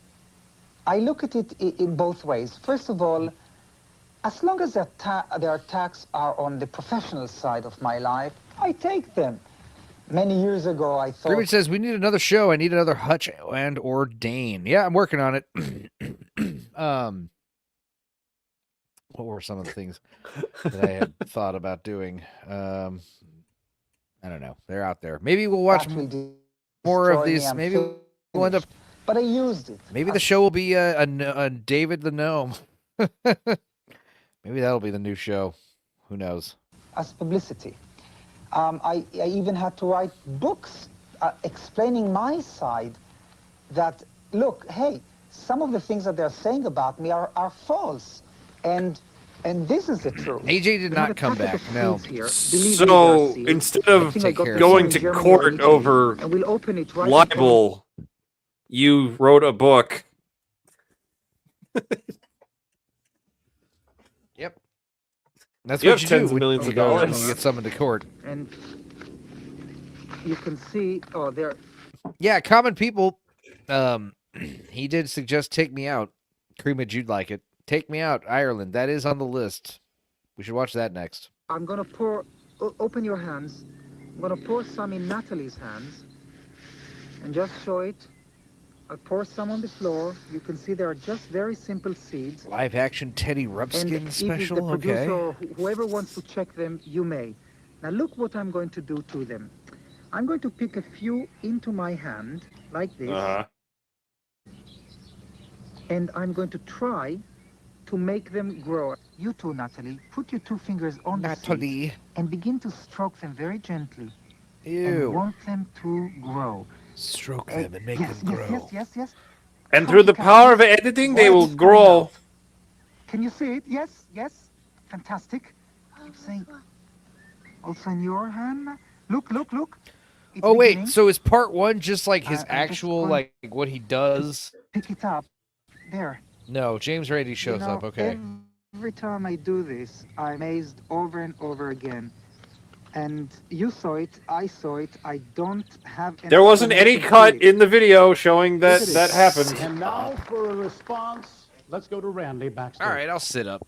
I look at it in both ways. First of all, as long as their attacks are on the professional side of my life, I take them. Many years ago, I thought... Freeman says, we need another show. I need another Hutch and or Dane. Yeah, I'm working on it. What were some of the things that I had thought about doing? I don't know. They're out there. Maybe we'll watch more of these. Maybe we'll end up... But I used it. Maybe the show will be a David the Gnome. Maybe that'll be the new show. Who knows? As publicity. I even had to write books explaining my side that, look, hey, some of the things that they're saying about me are false. And this is the truth. AJ did not come back, no. So instead of going to court over libel, you wrote a book. Yep. That's You what have you tens do of millions when of you go dollars. and you get summoned to court. And you can see, there. Yeah, common people. He did suggest Take Me Out. Creamage, you'd like it. Take Me Out, Ireland. That is on the list. We should watch that next. I'm going to pour, open your hands. I'm going to pour some in Natalie's hands and just show it. I pour some on the floor. You can see there are just very simple seeds. Live action Teddy And Rupskin if special, the producer okay. or whoever wants to check them, you may. Now look what I'm going to do to them. I'm going to pick a few into my hand, like this. And I'm going to try to make them grow. You too, Natalie. Put your 2 fingers on the seeds and begin to stroke them very gently. Ew. And want them to grow. Stroke them and make yes, them grow. Yes. And through the power of editing, they will grow. Can you see it? Yes. Fantastic. Keep saying. Also in your hand. Look. It's Oh, wait. beginning. So is part 1 just like his I'm just actual, going- like, what he does? Pick it up. There. No, James Rady shows You know, up, okay. Every time I do this, I'm amazed over and over again. And you saw it, I saw it, I don't have... There wasn't any cut in the video showing that that happened. And now for a response, let's go to Randy backstage. All right, I'll sit up.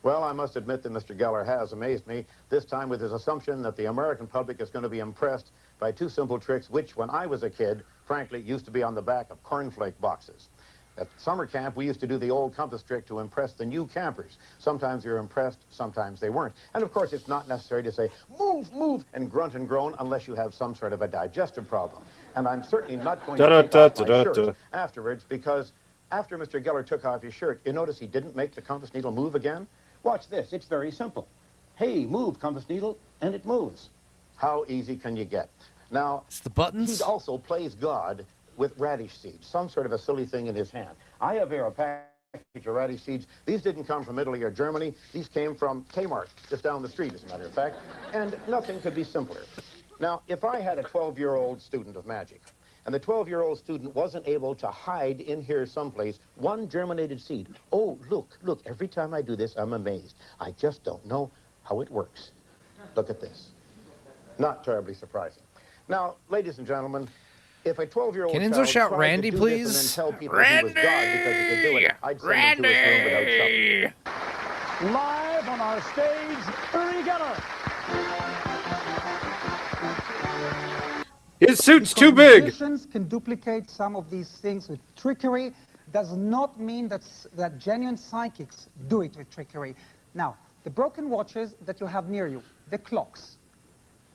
Well, I must admit that Mr. Geller has amazed me, this time with his assumption that the American public is going to be impressed by 2 simple tricks, which, when I was a kid, frankly, used to be on the back of cornflake boxes. At summer camp, we used to do the old compass trick to impress the new campers. Sometimes they were impressed, sometimes they weren't. And of course, it's not necessary to say, move, and grunt and groan unless you have some sort of a digestive problem. And I'm certainly not going to take off my shirt afterwards, because after Mr. Geller took off his shirt, you notice he didn't make the compass needle move again? Watch this, it's very simple. Hey, move, compass needle, and it moves. How easy can you get? Now, it's the buttons. He also plays God with radish seeds, some sort of a silly thing in his hand. I have here a package of radish seeds. These didn't come from Italy or Germany. These came from Kmart, just down the street, as a matter of fact. And nothing could be simpler. Now, if I had a 12-year-old student of magic, and the 12-year-old student wasn't able to hide in here someplace one germinated seed. Oh, look, every time I do this, I'm amazed. I just don't know how it works. Look at this. Not terribly surprising. Now, ladies and gentlemen, if a 12-year-old Can child Enzo shout tried Randy, to do this please? and then tell people he was God because he could do it, I'd send him to his room without supper. Live on our stage, Uri Geller. His suit's too Because big. Musicians can duplicate some of these things with trickery. Does not mean that genuine psychics do it with trickery. Now, the broken watches that you have near you, the clocks,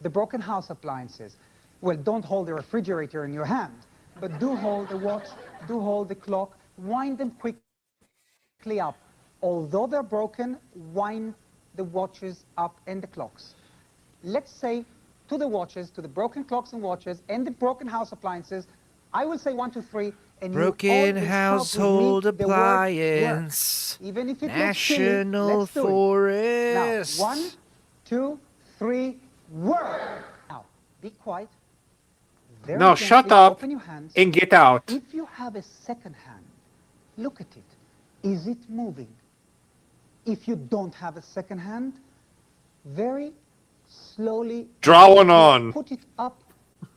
the broken house appliances. Well, don't hold the refrigerator in your hand, but do hold the watch, do hold the clock, wind them quickly up. Although they're broken, wind the watches up and the clocks. Let's say to the watches, to the broken clocks and watches, and the broken house appliances, I will say 1, 2, 3, and Broken you all will shout household with me the word work. appliance. Even if it National looks silly, let's do Forest. it. Now, 1, 2, 3, work. Now, be quiet. Very No, gently shut up open your hands. and get out. If you have a second hand, look at it. Is it moving? If you don't have a second hand, very slowly Draw one on. put it up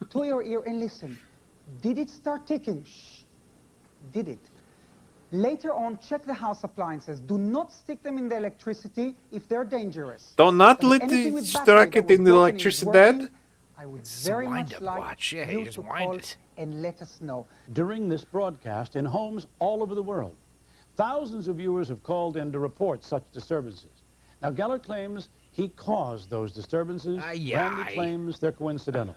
to your ear and listen. Did it start ticking? Shh. Did it? Later on, check the house appliances. Do not stick them in the electricity if they're dangerous. Do not But let anything the with battery struck that it was in the broken electricity is dead. working, I would It's a very much wind-up like watch. Yeah, you you just to wind call it. and let us know. During this broadcast in homes all over the world, thousands of viewers have called in to report such disturbances. Now, Geller claims he caused those disturbances. Randy claims they're coincidental.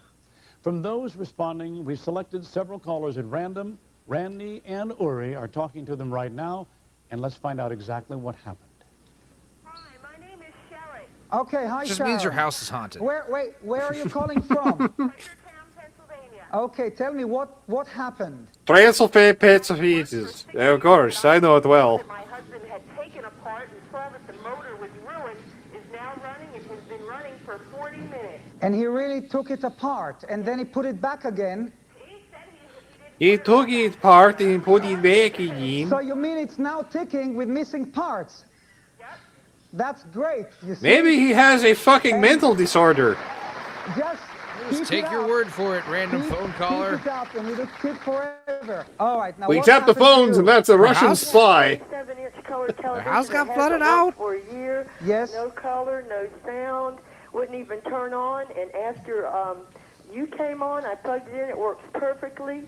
From those responding, we've selected several callers at random. Randy and Uri are talking to them right now, and let's find out exactly what happened. Okay, hi, Just means your Sharon. house is haunted. Where are you calling from? Okay, tell me what happened. Transylvania, Pennsylvania. Of course, I know it well. My husband had taken apart and saw that the motor was ruined, is now running and has been running for 40 minutes. And he really took it apart, and then he put it back again. He took it apart and put it back again. So you mean it's now ticking with missing parts? That's great. You see? Maybe he has a fucking mental disorder. Just Just take your word for it, random phone caller. keep it up, and it'll tick forever. All right, now We what tap the happened to phones, you? and that's a Russian house? spy. 7-inch color television. house got that flooded hasn't out? worked for a year. Yes. No color, no sound. Wouldn't even turn on. And after you came on, I plugged it in. It works perfectly.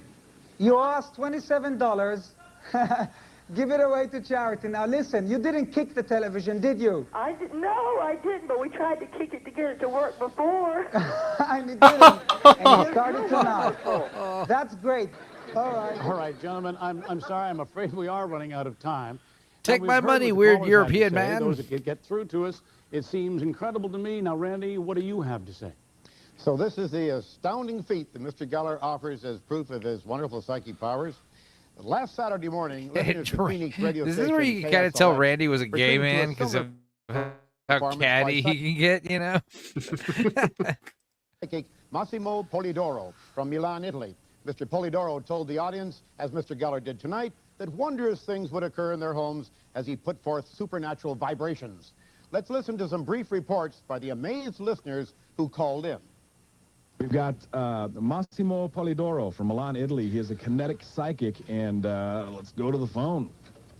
You asked $27. Give it away to charity. Now listen, you didn't kick the television, did you? I didn't. No, I didn't. But we tried to kick it to get it to work before. And it didn't. And it started tonight. That's great. All right. All right, gentlemen, I'm sorry. I'm afraid we are running out of time. Take Now, my we've heard money, what the weird callers had to European say, man. Those that get through to us, it seems incredible to me. Now, Randy, what do you have to say? So this is the astounding feat that Mr. Geller offers as proof of his wonderful psychic powers. Last Saturday morning, listeners to Phoenix radio This is station where you kind of KSLX tell Randy was a were gay tuned to a man because of similar how performance catty by he can get, you know? psychic Massimo Polidoro from Milan, Italy. Mr. Polidoro told the audience, as Mr. Geller did tonight, that wondrous things would occur in their homes as he put forth supernatural vibrations. Let's listen to some brief reports by the amazed listeners who called in. We've got Massimo Polidoro from Milan, Italy. He is a kinetic psychic, and let's go to the phone.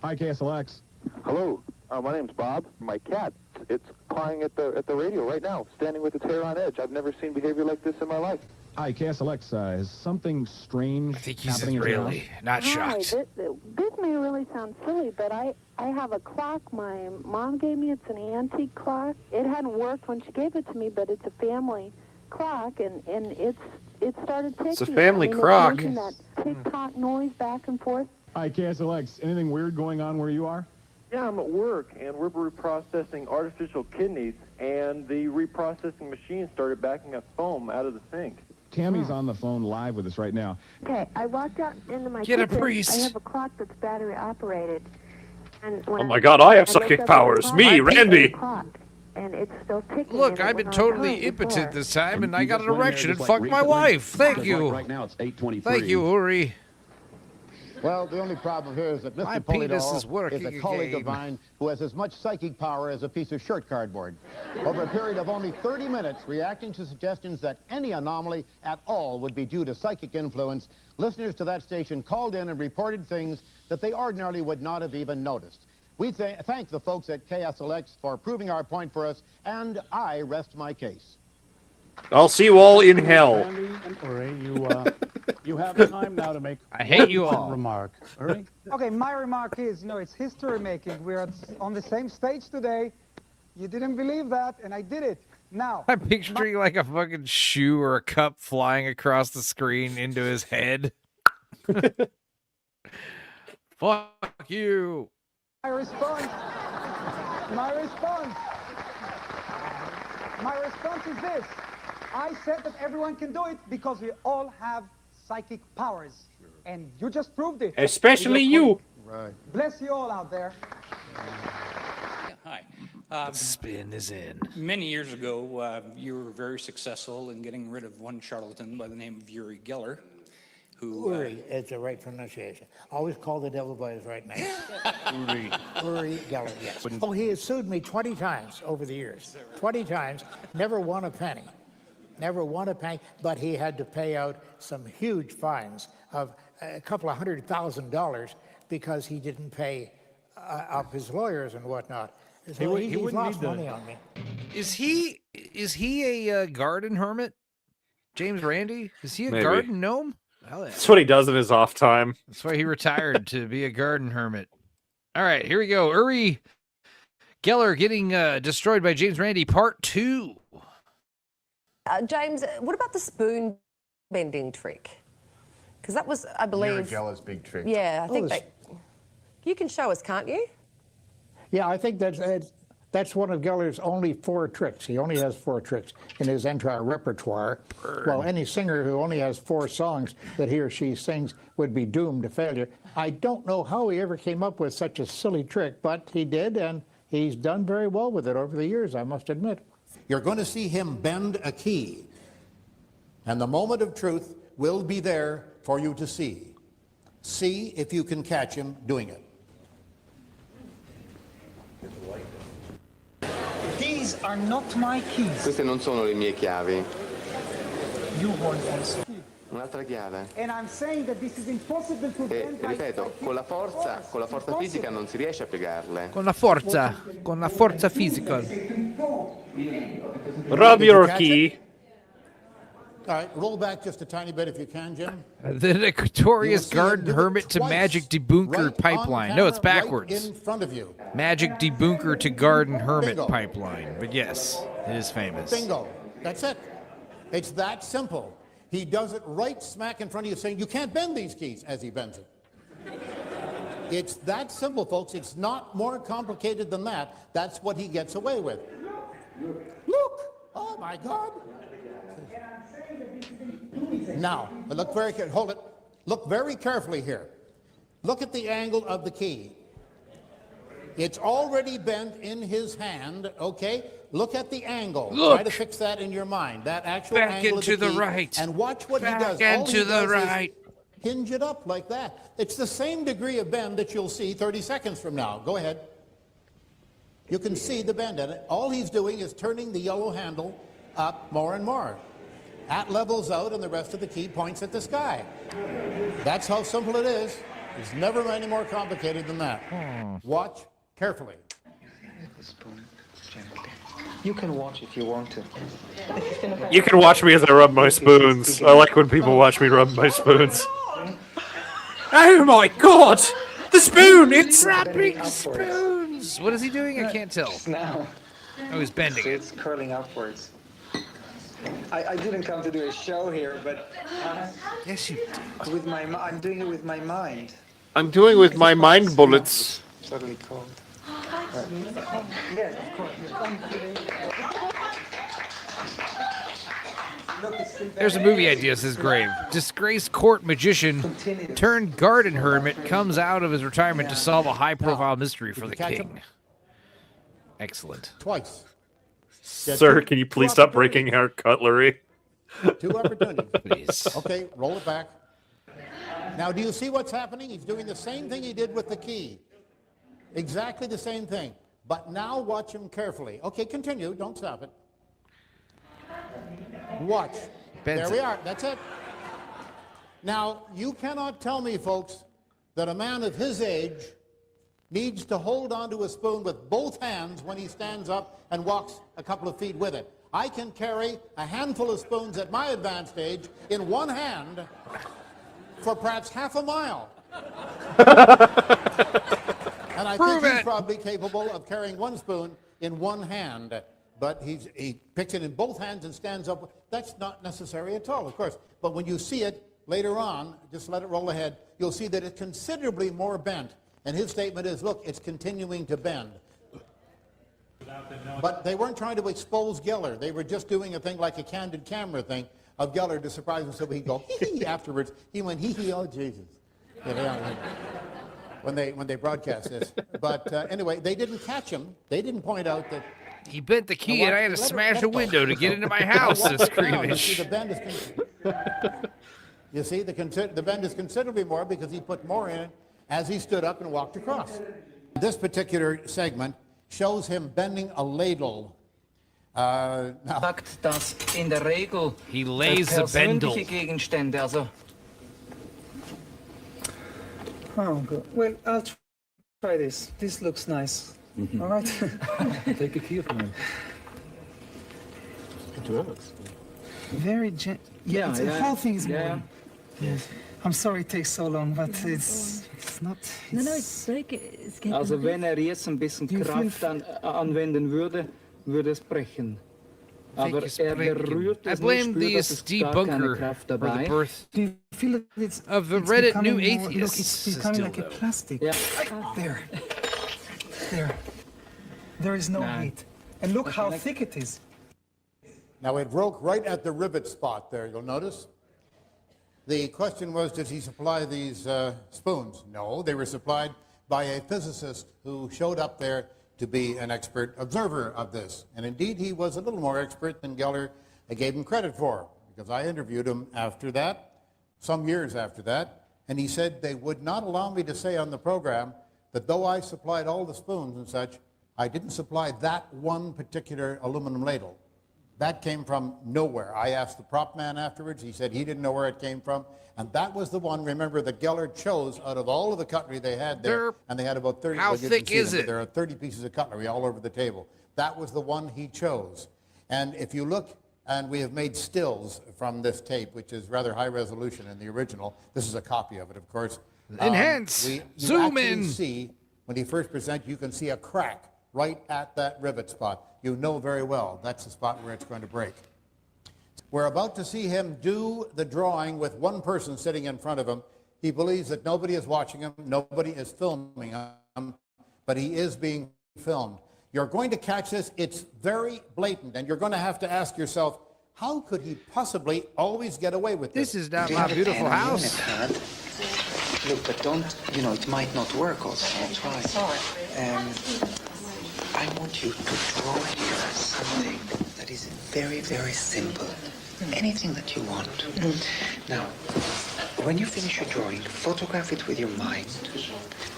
Hi, KSLX. Hello, my name's Bob. My cat, it's clawing at the radio right now, standing with its hair on edge. I've never seen behavior like this in my life. Hi, KSLX. Is something strange happening in your house? not Hi, this may really sound silly, but I have a clock my mom gave me. It's an antique clock. It hadn't worked when she gave it to me, but it's a family clock, and it started ticking. It's a family clock. It's making that tick-tock noise back and forth. Hi, KSLX. Anything weird going on where you are? Yeah, I'm at work, and we're reprocessing artificial kidneys, and the reprocessing machine started backing up foam out of the sink. Tammy's on the phone live with us right now. Okay, I walked out into my Get a kitchen. priest. I have a clock that's battery operated. And when Oh my God, I have looked psychic up at the powers. clock, Me, I picked up Randy. the clock, and it's still ticking. Look, and it I've been went on totally time impotent before. this time, and I you got just an went in there erection and just, fucked like, my recently? wife. Thank Because, you. like, right now it's 8:23. Thank you, Uri. Well, the only problem here is that My Mr. penis Polidoro is working a colleague of again. mine who has as much psychic power as a piece of shirt cardboard. Over a period of only 30 minutes, reacting to suggestions that any anomaly at all would be due to psychic influence, listeners to that station called in and reported things that they ordinarily would not have even noticed. We thank the folks at KSLX for proving our point for us, and I rest my case. I'll see you all in hell. Randy and Uri, you have time now to make I hate you one all. remark. Uri? Okay, my remark is, it's history making. We're on the same stage today. You didn't believe that, and I did it. Now, I'm picturing like a fucking shoe or a cup flying across the screen into his head. Fuck you. my response is this. I said that everyone can do it because we all have psychic powers. And you just proved it. Especially you. Right. Bless you all out there. Hi. The spin is in. Many years ago, you were very successful in getting rid of one charlatan by the name of Uri Geller, who... Uri, it's the right pronunciation. Always call the devil by his right name. Uri Geller, yes. Oh, he has sued me 20 times over the years. 20 times, never won a penny. Never won a penny, but he had to pay out some huge fines of a couple of $100,000 because he didn't pay up his lawyers and whatnot. So he's lost money on me. Is he a garden hermit? James Randi? Is he a Maybe. garden gnome? Hell yeah. That's what he does in his off time. That's why he retired, to be a garden hermit. All right, here we go. Uri Geller getting destroyed by James Randi, part 2. James, what about the spoon bending trick? Because that was, I believe... Uri Geller's big trick. Yeah, I think you can show us, can't you? Yeah, I think that's one of Geller's only 4 tricks. He only has 4 tricks in his entire repertoire. Well, any singer who only has 4 songs that he or she sings would be doomed to failure. I don't know how he ever came up with such a silly trick, but he did, and he's done very well with it over the years, I must admit. You're going to see him bend a key, and the moment of truth will be there for you to see. See if you can catch him doing it. These are not my keys. Queste non sono le mie chiavi. You want this. Un'altra chiave. And I'm saying that this is impossible to E bend by ripeto, con la forza fisica non si riesce a piegarle. Con la forza physical. Rub your key. All right, roll back just a tiny bit if you can, Jim. The notorious garden hermit to magic debunker pipeline. No, it's backwards. Right in front of you. Magic debunker to garden hermit Bingo. pipeline. But yes, it is famous. Bingo. That's it. It's that simple. He does it right smack in front of you, saying, you can't bend these keys, as he bends it. It's that simple, folks. It's not more complicated than that. That's what he gets away with. Look! Oh, my God. Now, look very carefully. Hold it. Look very carefully here. Look at the angle of the key. It's already bent in his hand, okay? Look at the angle. Look. Try to fix that in your mind. That actual Back angle into of the the key. right. And watch what Back he does. into All he the does is right. hinge it up like that. It's the same degree of bend that you'll see 30 seconds from now. Go ahead. You can see the bend in it. All he's doing is turning the yellow handle up more and more. That levels out and the rest of the key points at the sky. That's how simple it is. It's never any more complicated than that. Watch carefully. You can watch if you want to. You can watch me as I rub my spoons. I like when people watch me rub my spoons. Oh my god! The spoon! It's Wrapping spoons! What is he doing? I can't tell. Now. Oh, he's bending. So it's curling upwards. I didn't come to do a show here, but yes, you did. I'm doing it with my mind. I'm doing with my mind bullets. Suddenly cold. Yes, of course. There's a movie idea, says Grave. Disgraced court magician turned garden hermit comes out of his retirement to solve a high-profile mystery for the king. Excellent. Twice. Sir, can you please stop breaking our cutlery? 2 opportunities. Please. Okay, roll it back. Now, do you see what's happening? He's doing the same thing he did with the key. Exactly the same thing. But now watch him carefully. Okay, continue. Don't stop it. Watch. There we are. That's it. Now, you cannot tell me, folks, that a man of his age needs to hold onto a spoon with both hands when he stands up and walks a couple of feet with it. I can carry a handful of spoons at my advanced age in one hand for perhaps half a mile. And I think he's probably capable of carrying one spoon in one hand. But he picks it in both hands and stands up. That's not necessary at all, of course. But when you see it later on, just let it roll ahead, you'll see that it's considerably more bent. And his statement is, look, it's continuing to bend. But they weren't trying to expose Geller. They were just doing a thing like a candid camera thing of Geller to surprise him so he'd go hee-hee afterwards. He went hee-hee, oh Jesus. When they broadcast this. But anyway, they didn't catch him. They didn't point out that he bent the key and I had to smash a window to get into my house. This squeamish. You see, the bend is considerably more because he put more in it as he stood up and walked across. This particular segment shows him bending a ladle. Sagt, dass in der Regel he lays a bendel. Gegenstände, also. Oh, good. Well, I'll try this. This looks nice. All right. Take a key from him. It works. Very yeah, the whole thing is moving. Yes. I'm sorry it takes so long, but it's not. No, it's also wenn jetzt ein bisschen Kraft anwenden würde, würde es brechen. Aber berührt es I blame nicht, the dass es gar keine debunker Kraft for dabei. the birth Do you feel that it's of the it's Reddit becoming new more, atheist. Look, it's becoming like a plastic. Yeah. There. There is no heat. And look how thick it is. Now it broke right at the rivet spot there, you'll notice. The question was, did he supply these spoons? No, they were supplied by a physicist who showed up there to be an expert observer of this. And indeed, he was a little more expert than Geller gave him credit for, because I interviewed him after that, some years after that, and he said they would not allow me to say on the program that though I supplied all the spoons and such, I didn't supply that one particular aluminum ladle. That came from nowhere. I asked the prop man afterwards. He said he didn't know where it came from. And that was the one, remember, that Geller chose out of all of the cutlery they had there. And they had about 30. How thick is it? There are 30 pieces of cutlery all over the table. That was the one he chose. And if you look, and we have made stills from this tape, which is rather high resolution in the original. This is a copy of it, of course. Enhance. Zoom in. See, when he first presents, you can see a crack right at that rivet spot. You know very well that's the spot where it's going to break. We're about to see him do the drawing with one person sitting in front of him. He believes that nobody is watching him, nobody is filming him, but he is being filmed. You're going to catch this. It's very blatant, and you're going to have to ask yourself, how could he possibly always get away with this? This is not my beautiful house. Look, but don't, it might not work also. I'll try. I want you to draw here something that is very, very simple. Anything that you want. Now, when you finish your drawing, photograph it with your mind.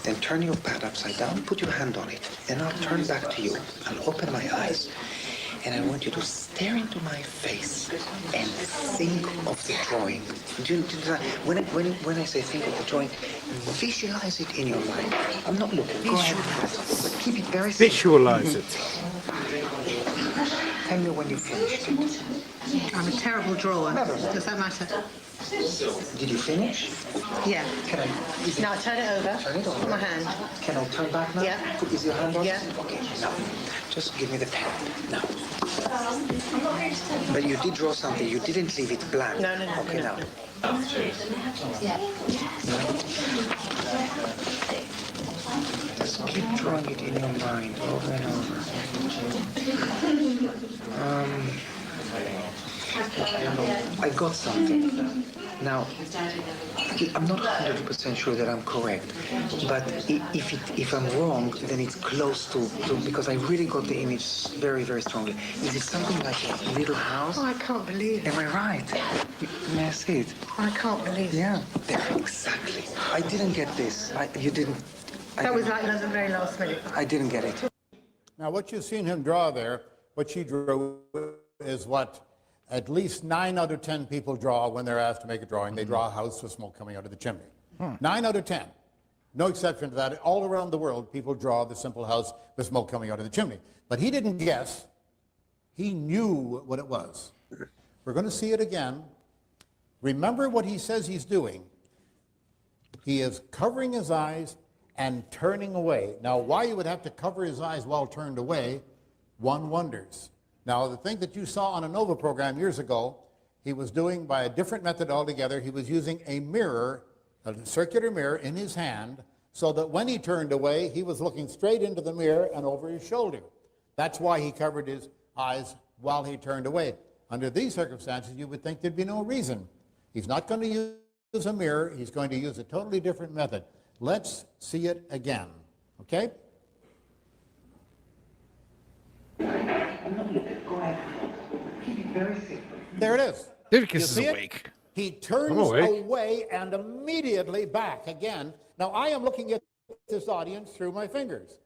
Then turn your pad upside down, put your hand on it. Then I'll turn back to you. I'll open my eyes. And I want you to stare into my face and think of the drawing. When I say think of the drawing, visualize it in your mind. I'm not looking. Go ahead, but keep it very simple. Visualize it. Tell me when you finished it. I'm a terrible drawer. Never. Does that matter? Did you finish? Yeah. Can I? Now turn it over. Turn it over. Put my hand. Can I turn back now? Yeah. Is your hand on? Yeah. Okay. Now, just give me the pen. Now. But you did draw something. You didn't leave it blank. No. Okay, now. Just keep drawing it in your mind over and over. I got something. Now, I'm not 100% sure that I'm correct, but if I'm wrong, then it's close to, because I really got the image very, very strongly. Is it something like a little house? Oh, I can't believe it. Am I right? May I see it? I can't believe it. Yeah, there, exactly. I didn't get this. You didn't. That was like the very last minute. I didn't get it. Now, what you've seen him draw there, what she drew is what at least 9 out of 10 people draw when they're asked to make a drawing. They draw a house with smoke coming out of the chimney. 9 out of 10. No exception to that. All around the world, people draw the simple house with smoke coming out of the chimney. But he didn't guess. He knew what it was. We're going to see it again. Remember what he says he's doing. He is covering his eyes and turning away. Now, why you would have to cover his eyes while turned away, one wonders. Now, the thing that you saw on a NOVA program years ago, he was doing by a different method altogether. He was using a mirror, a circular mirror in his hand, so that when he turned away, he was looking straight into the mirror and over his shoulder. That's why he covered his eyes while he turned away. Under these circumstances, you would think there'd be no reason. He's not going to use a mirror. He's going to use a totally different method. Let's see it again, okay? There it is. Divicus You is see it? awake. He turns away and immediately back again. Now, I am looking at this audience through my fingers.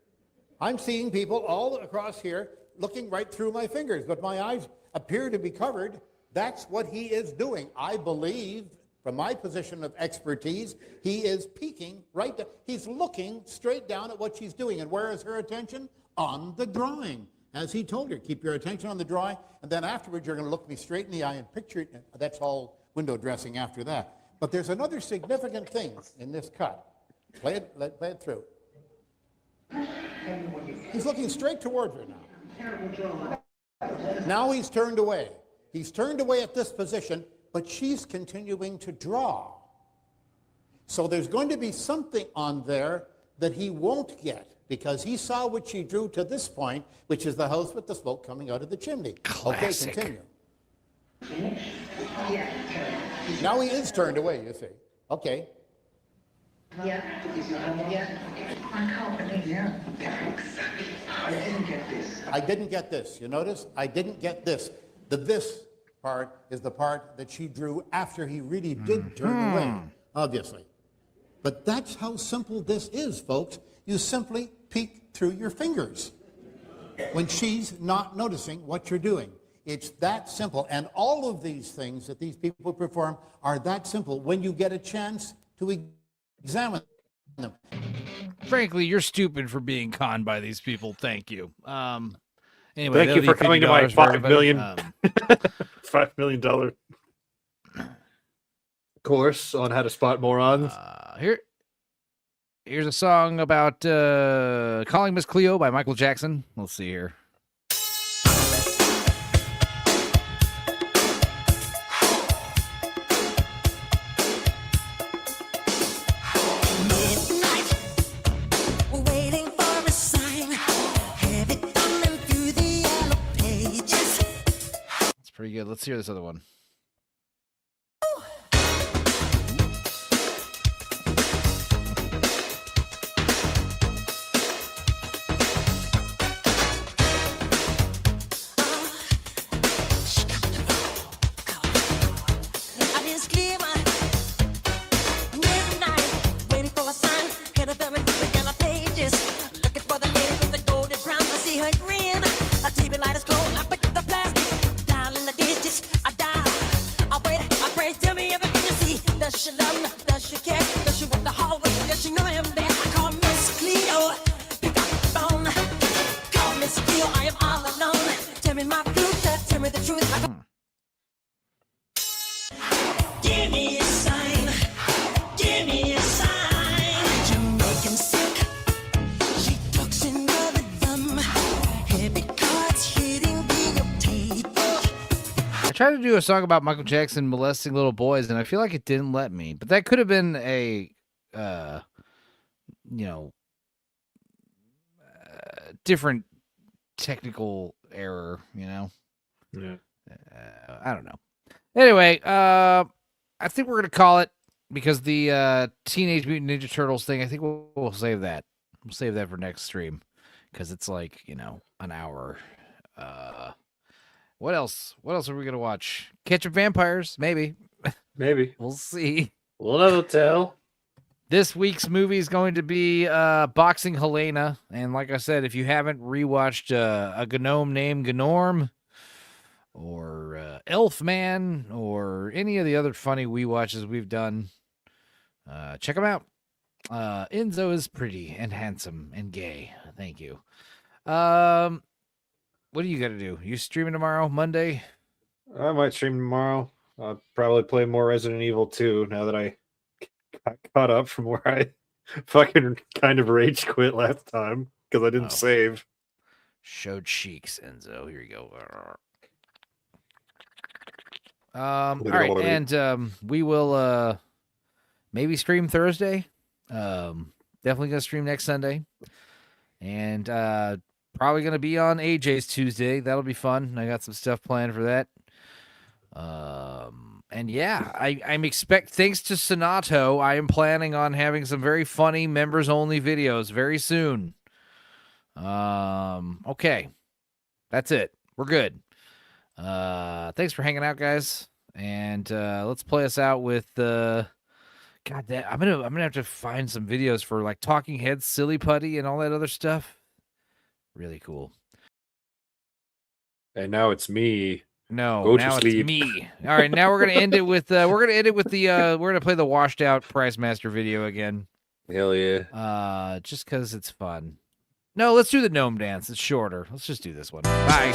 I'm seeing people all across here looking right through my fingers, but my eyes appear to be covered. That's what he is doing. I believe, from my position of expertise, he is peeking right down. He's looking straight down at what she's doing. And where is her attention? On the drawing. As he told her, keep your attention on the drawing, and then afterwards you're going to look me straight in the eye and picture it. That's all window dressing after that. But there's another significant thing in this cut. Play it through. He's looking straight towards her now. Now he's turned away. He's turned away at this position, but she's continuing to draw. So there's going to be something on there that he won't get, because he saw what she drew to this point, which is the house with the smoke coming out of the chimney. Classic. Okay, continue. Now he is turned away, you see. Okay. Yeah. I can't believe it. I didn't get this. I didn't get this. You notice? I didn't get this. The this part is the part that she drew after he really did turn away, obviously. But that's how simple this is, folks. You simply peek through your fingers when she's not noticing what you're doing. It's that simple. And all of these things that these people perform are that simple when you get a chance to examine them. Frankly, you're stupid for being conned by these people. Thank you. Anyway, Thank you for coming to my $5 million, $5 million course on how to spot morons. Here's a song about Calling Miss Cleo by Michael Jackson. Let's see here. Pretty good. Let's hear this other one. I tried to do a song about Michael Jackson molesting little boys, and I feel like it didn't let me. But that could have been a, different technical error, Yeah. I don't know. Anyway, I think we're gonna call it because the Teenage Mutant Ninja Turtles thing. I think we'll save that. We'll save that for next stream because it's like an hour. What else? What else are we gonna watch? Catch Up Vampires? Maybe. Maybe. We'll see. We'll never tell. This week's movie is going to be Boxing Helena. And like I said, if you haven't rewatched a Gnome named Gnome or Elfman or any of the other funny Wii watches we've done, check them out. Enzo is pretty and handsome and gay. Thank you. What do you got to do? You streaming tomorrow, Monday? I might stream tomorrow. I'll probably play more Resident Evil 2 now that I got caught up from where I fucking kind of rage quit last time because I didn't save. Showed cheeks, Enzo. Here you go. All right, and we will maybe stream Thursday. Definitely gonna stream next Sunday, and probably gonna be on AJ's Tuesday. That'll be fun. I got some stuff planned for that. And yeah, I'm thanks to Sonato, I am planning on having some very funny members only videos very soon. Okay. That's it. We're good. Thanks for hanging out, guys. And let's play us out with I'm gonna have to find some videos for like Talking Heads, Silly Putty, and all that other stuff. Really cool. And now it's me. No, Go now to sleep. it's me. All right, now we're gonna end it with we're gonna play the washed out Prize Master video again. Hell yeah. Just because it's fun. No, let's do the gnome dance. It's shorter. Let's just do this one. Bye.